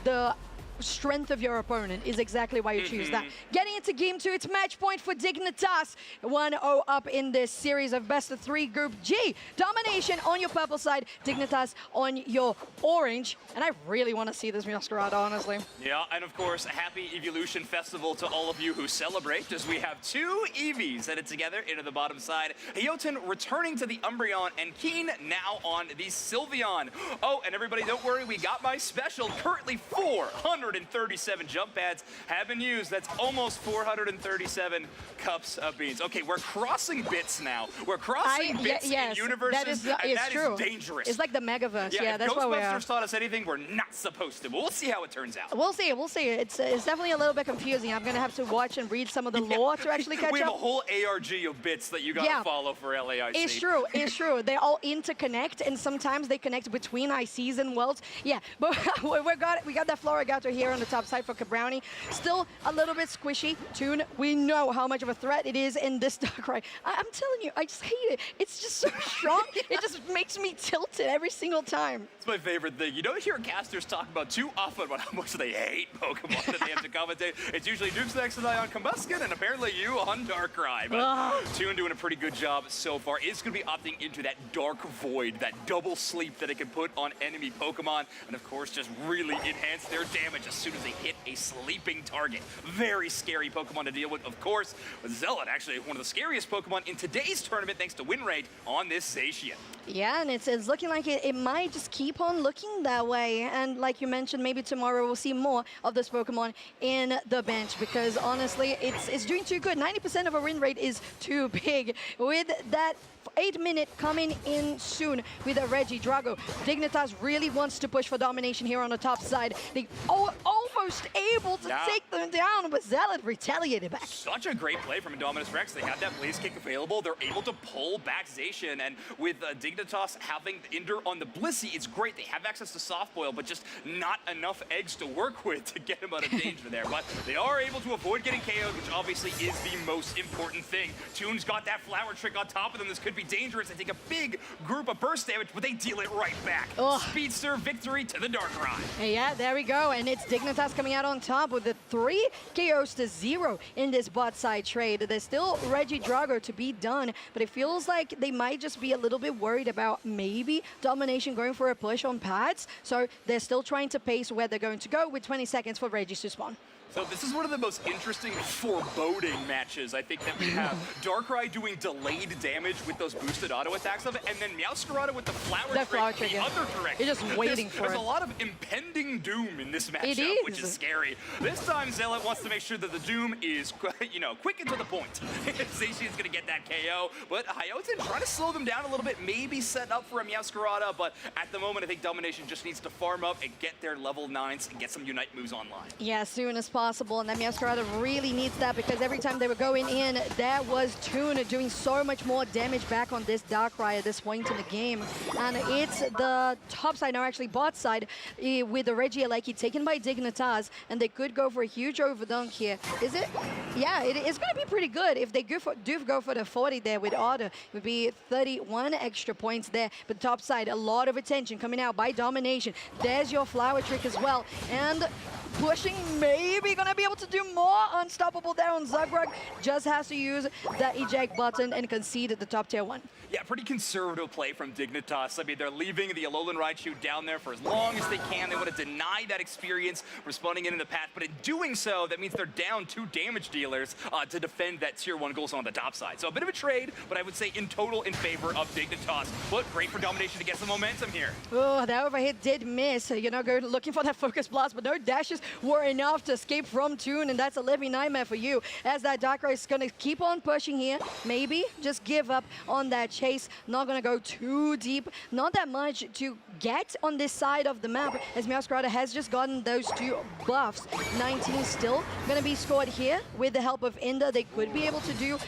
the strength of your opponent is exactly why you choose that. Getting into game 2, it's match point for Dignitas. 1-0 up in this series of best of 3 Group G. Domination on your purple side, Dignitas on your orange. And I really want to see this Meowscarada, honestly. Yeah, and of course, a happy Evolution Festival to all of you who celebrate, as we have 2 Eevees headed together into the bottom side. Hayoten returning to the Umbreon, and Keen now on the Sylveon. Oh, and everybody, don't worry, we got my special, currently 400 437 jump pads have been used. That's almost 437 cups of beans. Okay, we're crossing bits now. We're crossing bits in universes, and that is dangerous. It's like the Megaverse. Yeah, that's what we are. Ghostbusters taught us anything, we're not supposed to. But we'll see how it turns out. We'll see. It's definitely a little bit confusing. I'm going to have to watch and read some of the lore to actually catch up. We have a whole ARG of bits that you got to follow for LAIC. It's true. It's true. They all interconnect, and sometimes they connect between ICs and worlds. Yeah, but we got that Florigator here on the top side for Cabrownie. Still a little bit squishy. Toon, we know how much of a threat it is in this Darkrai. I'm telling you, I just hate it. It's just so strong. It just makes me tilt it every single time. It's my favorite thing. You don't hear casters talk about too often about how much they hate Pokemon that they have to commentate. It's usually Dukes next and I on Combusken, and apparently you on Darkrai. But Toon doing a pretty good job so far. It's going to be opting into that Dark Void, that double sleep that it can put on enemy Pokemon, and of course just really enhance their damage as soon as they hit a sleeping target. Very scary Pokemon to deal with, of course. But Zealot, actually one of the scariest Pokemon in today's tournament thanks to win rate on this Zacian. Yeah, and it's looking like it might just keep on looking that way. And like you mentioned, maybe tomorrow we'll see more of this Pokemon in the bench, because honestly, it's doing too good. 90% of a win rate is too big. With that 8-minute coming in soon with a Regidrago, Dignitas really wants to push for domination here on the top side. They almost able to take them down, but Zealot retaliated back. Such a great play from Indominus Rex. They have that Blaze Kick available. They're able to pull back Zacian, and with Dignitas having Ender on the Blissey, it's great. They have access to Soft Boil, but just not enough eggs to work with to get him out of danger there. But they are able to avoid getting KO'd, which obviously is the most important thing. Toon's got that Flower Trick on top of them. This could be dangerous. They take a big group of burst damage, but they deal it right back. Speedster victory to the Darkrai. Yeah, there we go. And it's Dignitas coming out on top with the 3 KOs to 0 in this bot side trade. There's still Regidrago to be done, but it feels like they might just be a little bit worried about maybe domination going for a push on pads. So they're still trying to pace where they're going to go with 20 seconds for Regis to spawn. So this is one of the most interesting foreboding matches I think that we have. Darkrai doing delayed damage with those boosted auto attacks of it, and then Meowscarada with the flower trick the other direction. You're just waiting for it. There's a lot of impending doom in this matchup, which is scary. This time Zealot wants to make sure that the doom is, you know, quick and to the point. Zacian's gonna get that KO, but Hyoten trying to slow them down a little bit, maybe set up for a Meowscarada, but at the moment I think Domination just needs to farm up and get their level 9s and get some Unite moves online. Yeah, as soon as possible. And then Meowscarada really needs that, because every time they were going in, there was Toon doing so much more damage back on this Darkrai at this point in the game. And it's the top side, now actually bot side, with the Regieleki taken by Dignitas, and they could go for a huge overdunk here. Is it? Yeah, it's going to be pretty good if they do go for the 40 there with Otter. It would be 31 extra points there. But top side, a lot of attention coming out by Domination. There's your Flower Trick as well. And pushing, maybe gonna be able to do more. Unstoppable there on Zagrug. Just has to use that eject button and concede at the top tier 1. Yeah, pretty conservative play from Dignitas. I mean, they're leaving the Alolan Raichu down there for as long as they can. They want to deny that experience respawning in the path, but in doing so, that means they're down 2 damage dealers to defend that tier 1 goal on the top side. So a bit of a trade, but I would say in total in favor of Dignitas. But great for Domination to get some momentum here. Oh, that overhit did miss. You know, go looking for that focus blast, but no dashes were enough to escape from Toon, and that's a living nightmare for you, as that Darkrai is going to keep on pushing here. Maybe just give up on that chase. Not going to go too deep. Not that much to get on this side of the map, as Meowscarada has just gotten those 2 buffs. 19 still going to be scored here with the help of Inda. They could be able to do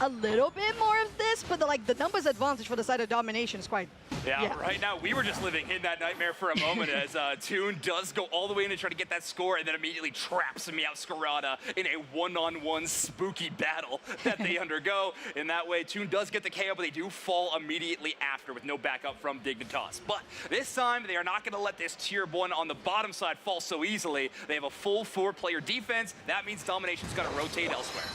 a little bit more of this, but the numbers advantage for the side of Domination is quite... Yeah, right now we were just living in that nightmare for a moment as Toon does go all the way in to try to get that score, and then immediately traps Meowscarada in a one-on-one spooky battle that they undergo. In that way, Toon does get the KO, but they do fall immediately after with no backup from Dignitas. But this time, they are not going to let this tier 1 on the bottom side fall so easily. They have a full 4-player defense. That means Domination's got to rotate elsewhere.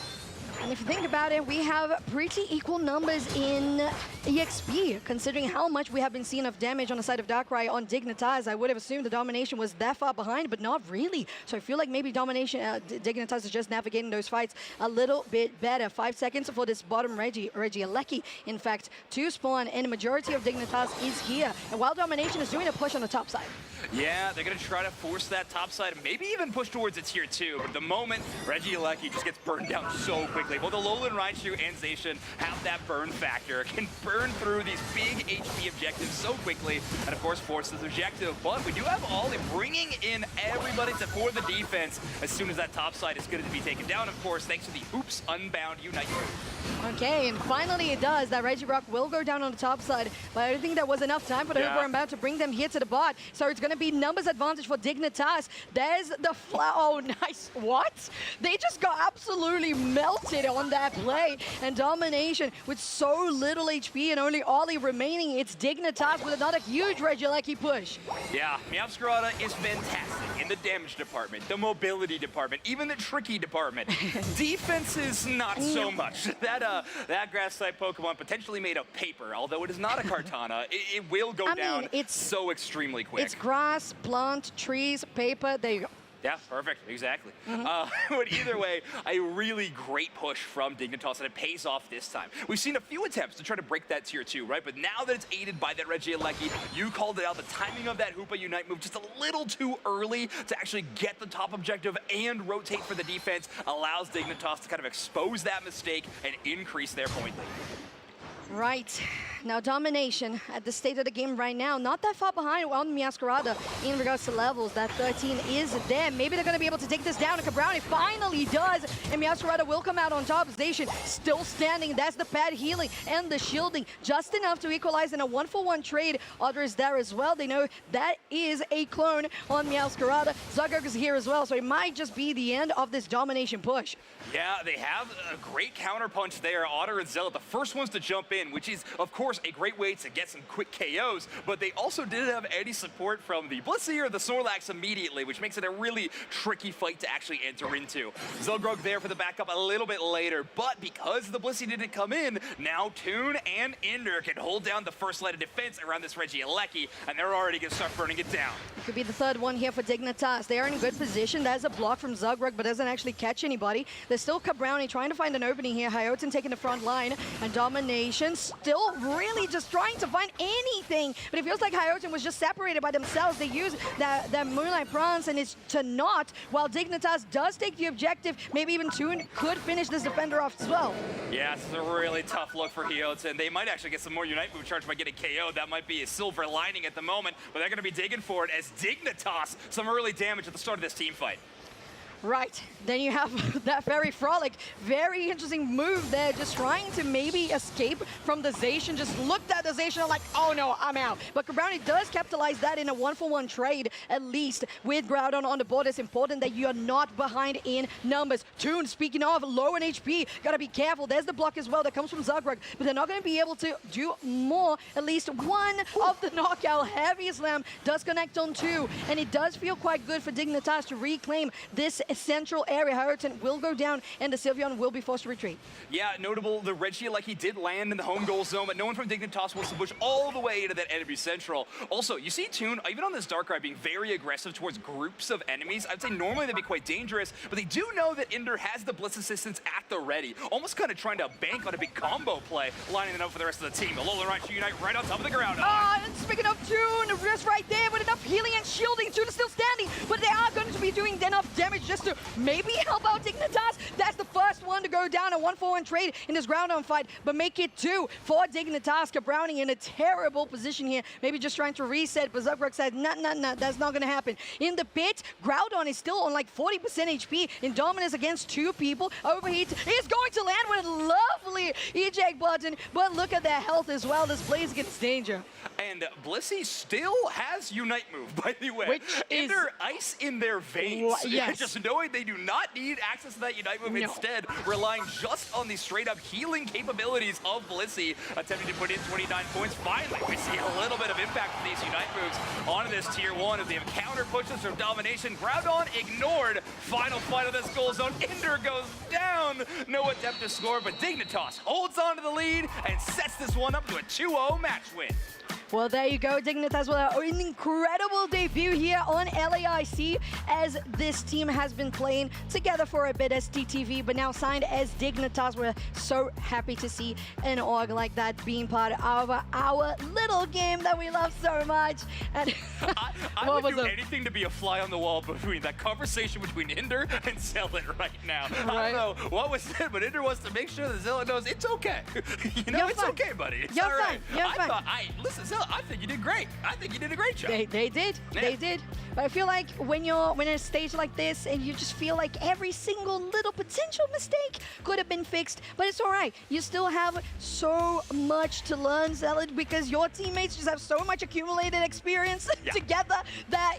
And if you think about it, we have pretty equal numbers in EXP, considering how much we have been seeing of damage on the side of Darkrai on Dignitas. I would have assumed the Domination was that far behind, but not really. So I feel like maybe Domination, Dignitas is just navigating those fights a little bit better. 5 seconds for this bottom Regieleki, in fact, to spawn, and the majority of Dignitas is here. And while Domination is doing a push on the top side. Yeah, they're going to try to force that top side, maybe even push towards a tier 2. But at the moment, Regieleki just gets burned down so quickly. Both Alolan Raichu and Zacian have that burn factor, can burn through these big HP objectives so quickly, and of course force this objective. But we do have Ollie bringing in everybody for the defense as soon as that top side is going to be taken down, of course, thanks to the Hoops Unbound Unite move. Okay, and finally it does. That Regirock will go down on the top side, but I don't think that was enough time for the Hooper Unbound to bring them here to the bot. So it's going to be numbers advantage for Dignitas. There's the oh, nice. What? They just got absolutely melted on that play. And Domination with so little HP and only Ollie remaining. It's Dignitas with another huge Regieleki push. Yeah, Meowscarada is fantastic in the damage department, the mobility department, even the tricky department. Defense is not so much. That grass-type Pokemon potentially made of paper, although it is not a Kartana. It will go down so extremely quick. It's grass, plant, trees, paper. There you go. Yeah, perfect. Exactly. But either way, a really great push from Dignitas, and it pays off this time. We've seen a few attempts to try to break that tier 2, right? But now that it's aided by that Regieleki, you called it out. The timing of that Hoopa Unite move just a little too early to actually get the top objective and rotate for the defense allows Dignitas to kind of expose that mistake and increase their point lead. Right. Now, Domination at the state of the game right now, not that far behind on Meowscarada in regards to levels. That 13 is there. Maybe they're going to be able to take this down. And Cabrownie finally does. And Meowscarada will come out on top. Station still standing. That's the pad healing and the shielding. Just enough to equalize in a 1-for-1 trade. Otter is there as well. They know that is a clone on Meowscarada. Zuggerg is here as well. So it might just be the end of this Domination push. Yeah, they have a great counterpunch there. Otter and Zealot, the first ones to jump in, which is, of course, a great way to get some quick KOs, but they also didn't have any support from the Blissey or the Snorlax immediately, which makes it a really tricky fight to actually enter into. Zulgrog there for the backup a little bit later, but because the Blissey didn't come in, now Toon and Ender can hold down the first line of defense around this Regieleki, and they're already going to start burning it down. Could be the third one here for Dignitas. They are in good position. There's a block from Zulgrog, but doesn't actually catch anybody. There's still Cabrownie trying to find an opening here. Hyoten taking the front line, and Domination still really just trying to find anything. But it feels like Hyoten was just separated by themselves. They use that Moonlight Prance, and it's to naught, while Dignitas does take the objective. Maybe even Toon could finish this defender off as well. Yeah, this is a really tough look for Hyoten. They might actually get some more Unite move charge by getting KO'd. That might be a silver lining at the moment, but they're going to be digging for it as Dignitas some early damage at the start of this team fight. Right, then you have that very Frolic, very interesting move there, just trying to maybe escape from the Zacian, just looked at the Zacian like, oh no, I'm out. But Cabrownie does capitalize that in a 1-for-1 trade, at least with Groudon on the board. It's important that you are not behind in numbers. Toon, speaking of, low in HP, gotta be careful. There's the block as well that comes from Zulgrog, but they're not gonna be able to do more. At least one of the knockout. Heavy Slam does connect on 2, and it does feel quite good for Dignitas to reclaim this central area. Hyoten will go down, and the Sylveon will be forced to retreat. Yeah, notable, the Regieleki did land in the home goal zone, but no one from Dignitas wants to push all the way into that enemy central. Also, you see Toon, even on this Darkrai, being very aggressive towards groups of enemies. I'd say normally they'd be quite dangerous, but they do know that Ender has the Blitz assistance at the ready, almost kind of trying to bank on a big combo play, lining it up for the rest of the team. Alolan Raichu Unite right on top of the ground. And speaking of Toon, just right there with enough healing and shielding. Toon is still standing, but they are going to be doing enough damage just to maybe help out Dignitas. That's the first one to go down, a 1-for-1 trade in this Groudon fight, but make it 2 for Dignitas. Cabrownie in a terrible position here, maybe just trying to reset, but Zulgrog said, nah, that's not gonna happen. In the pit, Groudon is still on like 40% HP in dominance against 2 people. Overheat is going to land with a lovely eject button, but look at their health as well. This plays against danger. And Blissey still has Unite move, by the way. Which is Ender ice in their veins. Yes. Just knowing they do not need access to that Unite move, instead relying just on the straight-up healing capabilities of Blissey, attempting to put in 29 points. Finally, we see a little bit of impact from these Unite moves onto this tier 1 as they have counter pushes from domination. Grabbed on, ignored. Final fight of this goal zone. Ender goes down. No attempt to score, but Dignitas holds on to the lead and sets this one up to a 2-0 match win. Well, there you go, Dignitas with an incredible debut here on LAIC, as this team has been playing together for a bit as TTV, but now signed as Dignitas. We're so happy to see an org like that being part of our little game that we love so much. And I would do anything to be a fly on the wall between that conversation between Ender and Zealot right now. I don't know what was said, but Ender wants to make sure that Zealot knows it's okay. You know, it's okay, buddy. It's all right. Listen, Zealot, I think you did great. I think you did a great job. They did. Yeah. They did. But I feel like when you're in a stage like this and you just feel like every single little potential mistake could have been fixed, but it's all right. You still have so much to learn, Zealot, because your teammates just have so much accumulated experience together that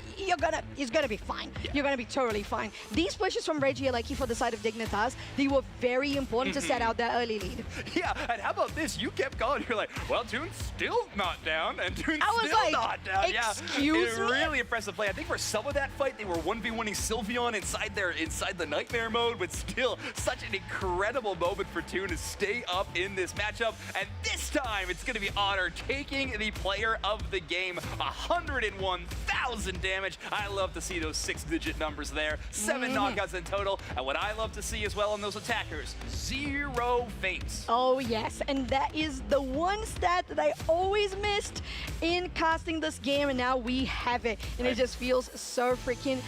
it's gonna be fine. Yeah. You're gonna be totally fine. These pushes from Reggie Alecki for the side of Dignitas, they were very important to set out that early lead. Yeah, and how about this? You kept going. You're like, well, Toon's still not down, and Toon's still like, not down. Excuse me? Really impressive play. I think for some of that fight, they were 1v1ing Sylveon inside the Nightmare mode, but still such an incredible moment for Toon to stay up in this matchup. And this time, it's going to be Otter taking the player of the game. 101,000 damage. I love to see those 6-digit numbers there. 7 knockouts in total. And what I love to see as well on those attackers, 0 faints. Oh, yes. And that is the one stat that I always missed in casting this game, and now we have it. And it just feels so freaking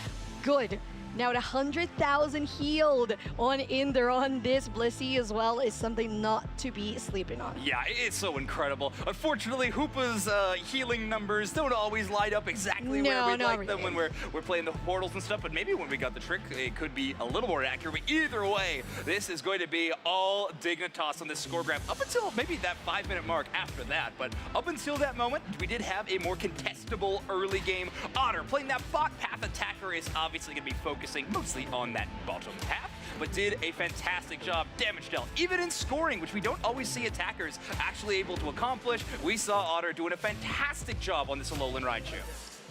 good. Now at 100,000 healed on Ender on this Blissey as well is something not to be sleeping on. Yeah, it's so incredible. Unfortunately, Hoopa's healing numbers don't always light up exactly where we'd like them when we're playing the portals and stuff, but maybe when we got the trick, it could be a little more accurate. But either way, this is going to be all Dignitas on this score grab up until maybe that 5-minute mark after that. But up until that moment, we did have a more contestable early game. Otter playing that bot path attacker is obviously going to be focusing mostly on that bottom half, but did a fantastic job damage dealt, even in scoring, which we don't always see attackers actually able to accomplish. We saw Otter doing a fantastic job on this Alolan Raichu.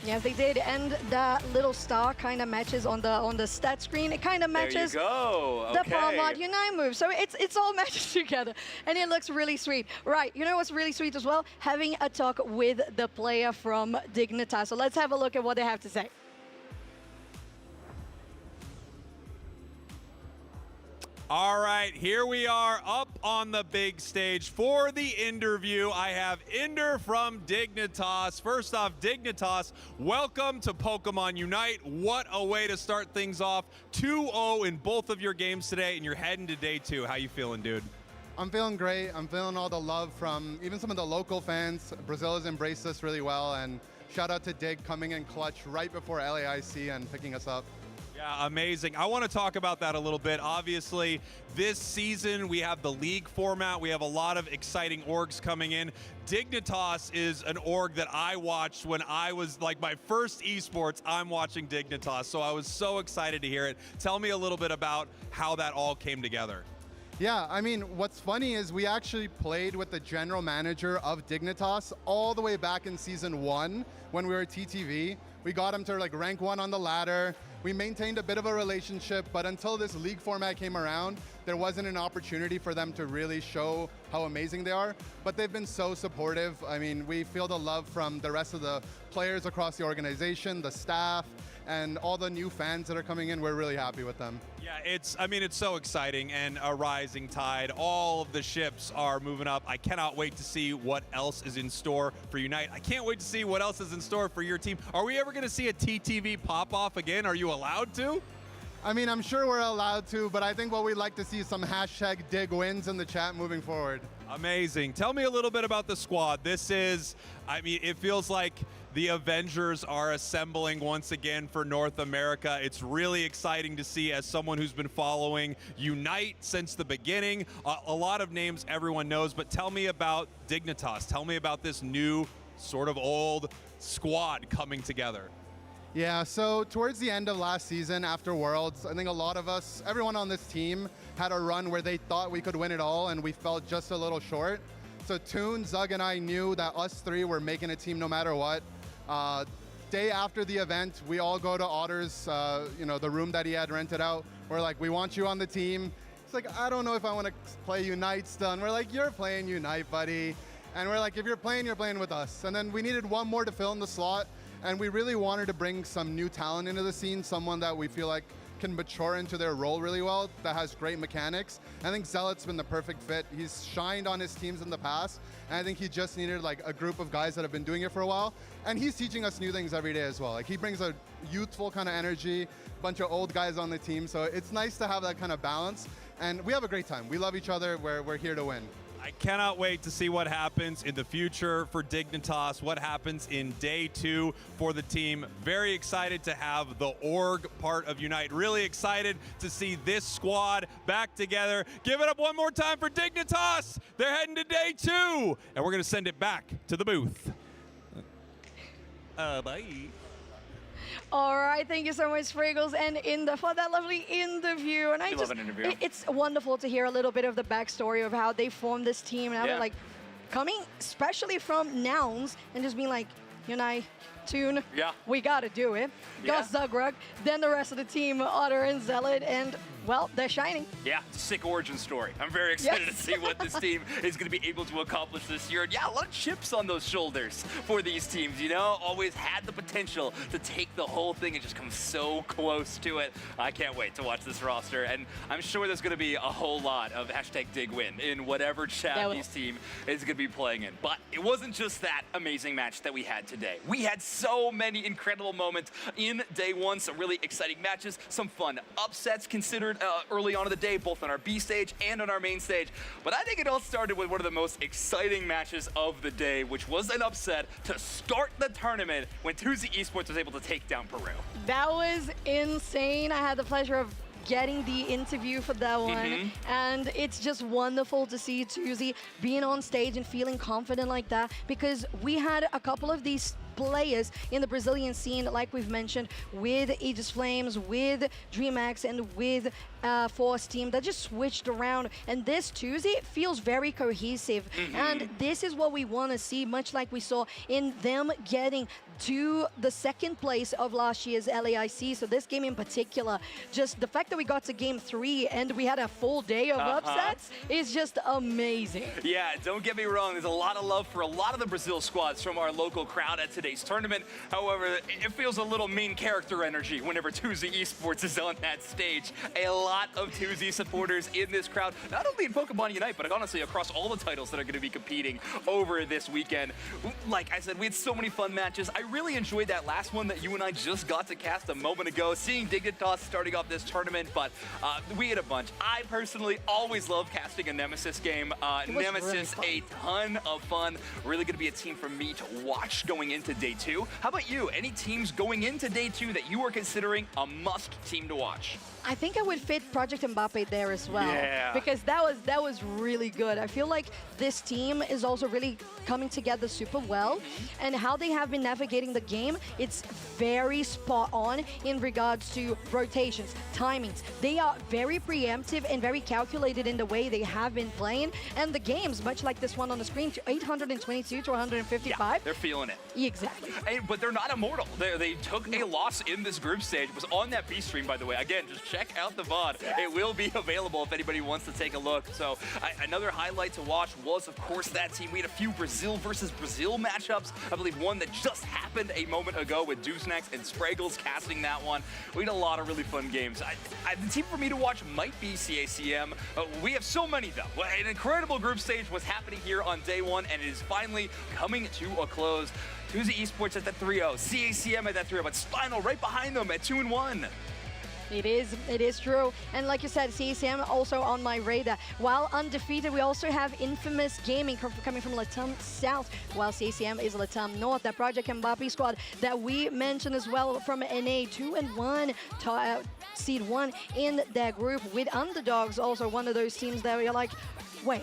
Yes, they did, and that little star kind of matches on the stat screen. It kind of matches the Palmod Unite move, so it's all matched together, and it looks really sweet. Right, you know what's really sweet as well? Having a talk with the player from Dignitas. So let's have a look at what they have to say. All right, here we are up on the big stage for the interview. I have Ender from Dignitas. First off, Dignitas, welcome to Pokemon Unite. What a way to start things off. 2-0 in both of your games today, and you're heading to day 2. How you feeling, dude? I'm feeling great. I'm feeling all the love from even some of the local fans. Brazil has embraced us really well, and shout out to Dig coming in clutch right before LAIC and picking us up. Yeah, amazing. I want to talk about that a little bit. Obviously, this season we have the league format. We have a lot of exciting orgs coming in. Dignitas is an org that I watched when I was like my first esports. I'm watching Dignitas, so I was so excited to hear it. Tell me a little bit about how that all came together. Yeah, I mean, what's funny is we actually played with the general manager of Dignitas all the way back in season 1 when we were TTV. We got him to like rank 1 on the ladder. We maintained a bit of a relationship, but until this league format came around, there wasn't an opportunity for them to really show how amazing they are. But they've been so supportive. I mean, we feel the love from the rest of the players across the organization, the staff, and all the new fans that are coming in. We're really happy with them. Yeah, it's so exciting and a rising tide. All of the ships are moving up. I cannot wait to see what else is in store for Unite. I can't wait to see what else is in store for your team. Are we ever going to see a TTV pop off again? Are you allowed to? I mean, I'm sure we're allowed to, but I think what we'd like to see is some hashtag Dig wins in the chat moving forward. Amazing. Tell me a little bit about the squad. This is, I mean, it feels like the Avengers are assembling once again for North America. It's really exciting to see as someone who's been following Unite since the beginning. A lot of names everyone knows, but tell me about Dignitas. Tell me about this new sort of old squad coming together. Yeah, so towards the end of last season, after Worlds, I think a lot of us, everyone on this team, had a run where they thought we could win it all, and we felt just a little short. So Toon, Zug, and I knew that us three were making a team no matter what. Day after the event, we all go to Otter's, the room that he had rented out. We're like, we want you on the team. It's like, I don't know if I want to play Unite still. And we're like, you're playing Unite, buddy. And we're like, if you're playing with us. And then we needed one more to fill in the slot. And we really wanted to bring some new talent into the scene, someone that we feel like can mature into their role really well, that has great mechanics. I think Zealot's been the perfect fit. He's shined on his teams in the past, and I think he just needed like a group of guys that have been doing it for a while. And he's teaching us new things every day as well. Like he brings a youthful kind of energy, bunch of old guys on the team. So it's nice to have that kind of balance. And we have a great time. We love each other. We're here to win. I cannot wait to see what happens in the future for Dignitas, what happens in day 2 for the team. Very excited to have the org part of Unite. Really excited to see this squad back together. Give it up one more time for Dignitas. They're heading to day 2, and we're going to send it back to the booth. Bye. All right, thank you so much, Spriggles, and for that lovely interview. And love an interview. It's wonderful to hear a little bit of the backstory of how they formed this team, and how they're like coming, especially from Nouns, and just being like, Unite, Toon, we gotta do it. Got Zugrug, then the rest of the team, Otter and Zealot, and well, they're shining. Yeah, it's a sick origin story. I'm very excited to see what this team is going to be able to accomplish this year. And yeah, a lot of chips on those shoulders for these teams, you know? Always had the potential to take the whole thing and just come so close to it. I can't wait to watch this roster. And I'm sure there's going to be a whole lot of #DigWin in whatever chat this team is going to be playing in. But it wasn't just that amazing match that we had today. We had so many incredible moments in day 1, some really exciting matches, some fun upsets considered early on in the day, both on our B stage and on our main stage. But I think it all started with one of the most exciting matches of the day, which was an upset to start the tournament when 2Z Esports was able to take down Peru. That was insane. I had the pleasure of getting the interview for that one, and it's just wonderful to see 2Z being on stage and feeling confident like that, because we had a couple of these players in the Brazilian scene, like we've mentioned, with Aegis Flames, with DreamHack, and with Force Team that just switched around. And this 2Z feels very cohesive. And this is what we want to see, much like we saw in them getting to the 2nd place of last year's LAIC. So this game in particular, just the fact that we got to game 3 and we had a full day of upsets is just amazing. Yeah, don't get me wrong. There's a lot of love for a lot of the Brazil squads from our local crowd at today's tournament. However, it feels a little main character energy whenever 2Z Esports is on that stage. A lot of 2Z supporters in this crowd, not only in Pokemon Unite, but honestly across all the titles that are going to be competing over this weekend. Like I said, we had so many fun matches. I really enjoyed that last one that you and I just got to cast a moment ago, seeing Dignitas starting off this tournament, but we had a bunch. I personally always love casting a Nemesis game. Nemesis, really a ton of fun. Really going to be a team for me to watch going into day 2. How about you? Any teams going into day 2 that you are considering a must team to watch? I think I would fit Project Mbappe there as well, because that was really good. I feel like this team is also really coming together super well, and how they have been navigating the game, it's very spot on in regards to rotations, timings. They are very preemptive and very calculated in the way they have been playing, and the games, much like this one on the screen, to 822 to 155. Yeah, they're feeling it. Exactly. But they're not immortal. They took a loss in this group stage. It was on that B stream, by the way. Again, just check out the VOD. It will be available if anybody wants to take a look. So another highlight to watch was, of course, that team. We had a few Brazil versus Brazil matchups. I believe one that just happened a moment ago with Dewsnax and Spraggles casting that one. We had a lot of really fun games. The team for me to watch might be CACM. We have so many, though. An incredible group stage was happening here on day 1, and it is finally coming to a close. 2Z Esports at that 3-0, CACM at that 3-0, but Spinal right behind them at 2-1. It is true. And like you said, CACM also on my radar. While undefeated, we also have Infamous Gaming coming from Latam South, while CACM is Latam North. That Project Mbappe squad that we mentioned as well from NA, 2-1, seed 1 in their group with Underdogs, also one of those teams that you're like, wait,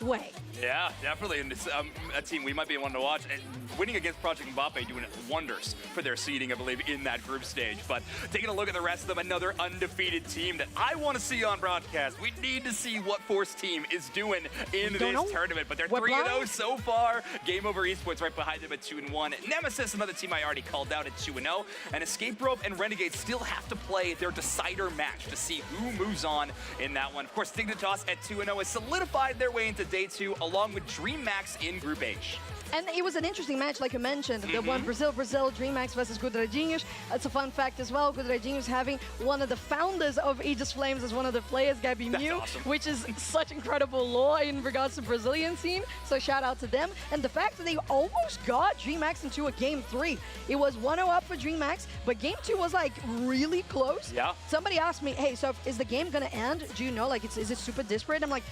way. Yeah, definitely. And it's a team we might be one to watch. And winning against Project Mbappe doing wonders for their seeding, I believe, in that group stage. But taking a look at the rest of them, another undefeated team that I want to see on broadcast. We need to see what Force team is doing in this tournament. But they're 3-0 so far. Game Over Esports right behind them at 2-1. Nemesis, another team I already called out, at 2-0. And Escape Rope and Renegade still have to play their decider match to see who moves on in that one. Of course, Dignitas at 2-0 has solidified their way into day 2, along with DreamMax in Group H. And it was an interesting match, like you mentioned. The one Brazil, DreamMax versus Quadradinhos. It's a fun fact as well. Quadradinhos having one of the founders of Aegis Flames as one of the players, Gabi Mew, which is such incredible lore in regards to Brazilian team. So shout out to them. And the fact that they almost got DreamMax into a game 3. It was 1-0 up for DreamMax, but game 2 was like really close. Yeah. Somebody asked me, hey, so is the game gonna end? Do you know? Like, is it super disparate? I'm like,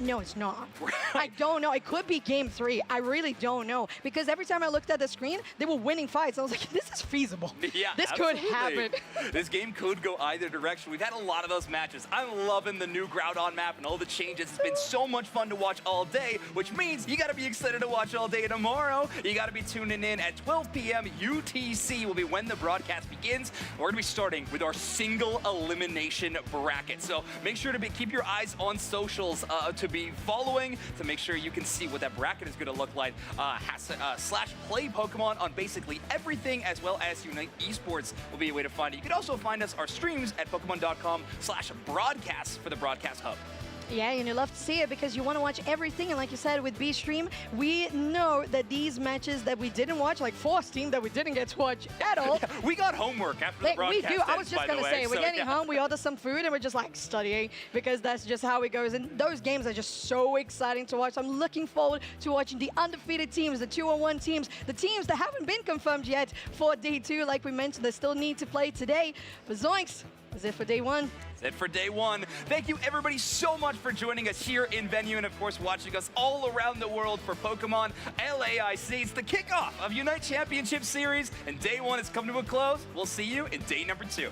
no, it's not. I don't know. It could be game 3. I really don't know, because every time I looked at the screen, they were winning fights. I was like, this is feasible. Yeah, this could happen. This game could go either direction. We've had a lot of those matches. I'm loving the new Groudon map and all the changes. It's been so much fun to watch all day, which means you got to be excited to watch all day tomorrow. You got to be tuning in at 12 p.m. UTC will be when the broadcast begins. We're going to be starting with our single elimination bracket. So make sure to keep your eyes on socials to be following, to make sure you can see what that bracket is going to look like. /play Pokemon on basically everything, as well as Unite Esports will be a way to find it. You can also find our streams at Pokemon.com/broadcast for the broadcast hub. Yeah, and you love to see it because you want to watch everything. And like you said, with B-Stream, we know that these matches that we didn't watch, like Force Team that we didn't get to watch at all. We got homework after the broadcast. We do. I was just going to say, we're getting home, we order some food, and we're just like studying, because that's just how it goes. And those games are just so exciting to watch. I'm looking forward to watching the undefeated teams, the 2-1 teams, the teams that haven't been confirmed yet for day 2. Like we mentioned, they still need to play today. But Zoinks, that's it for day 1. That's it for day 1. Thank you everybody so much for joining us here in venue, and of course watching us all around the world for Pokemon LAIC. It's the kickoff of Unite Championship Series, and day 1 has come to a close. We'll see you in day number 2.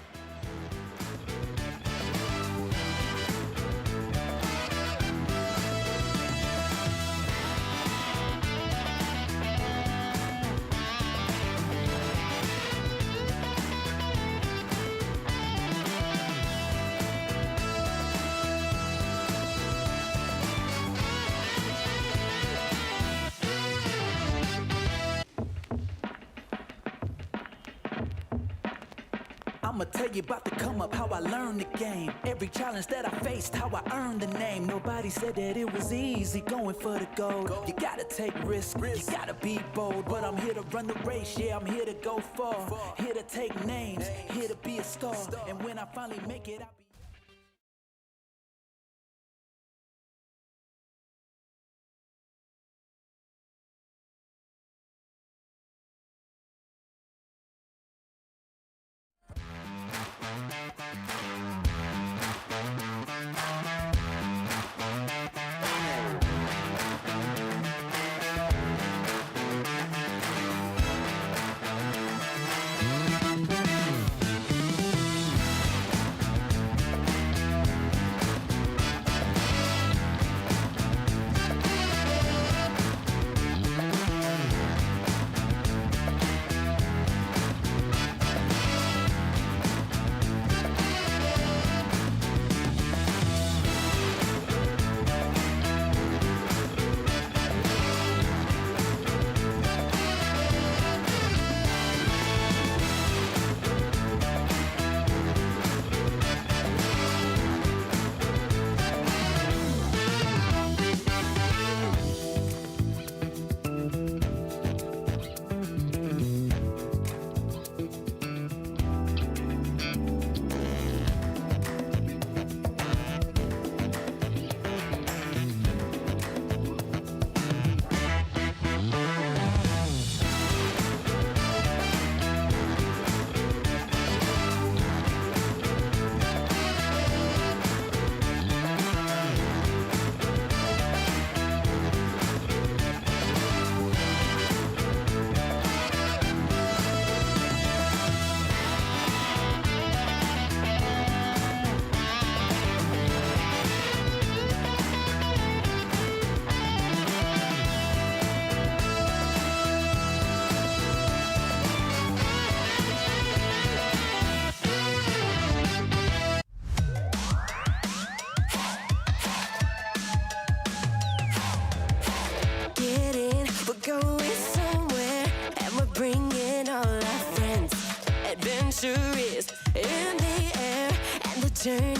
I'ma tell you about the come up, how I learned the game. Every challenge that I faced, how I earned the name. Nobody said that it was easy going for the gold. You gotta take risks, you gotta be bold. But I'm here to run the race, yeah, I'm here to go far. Here to take names, here to be a star. And when I finally make it, I'll be change.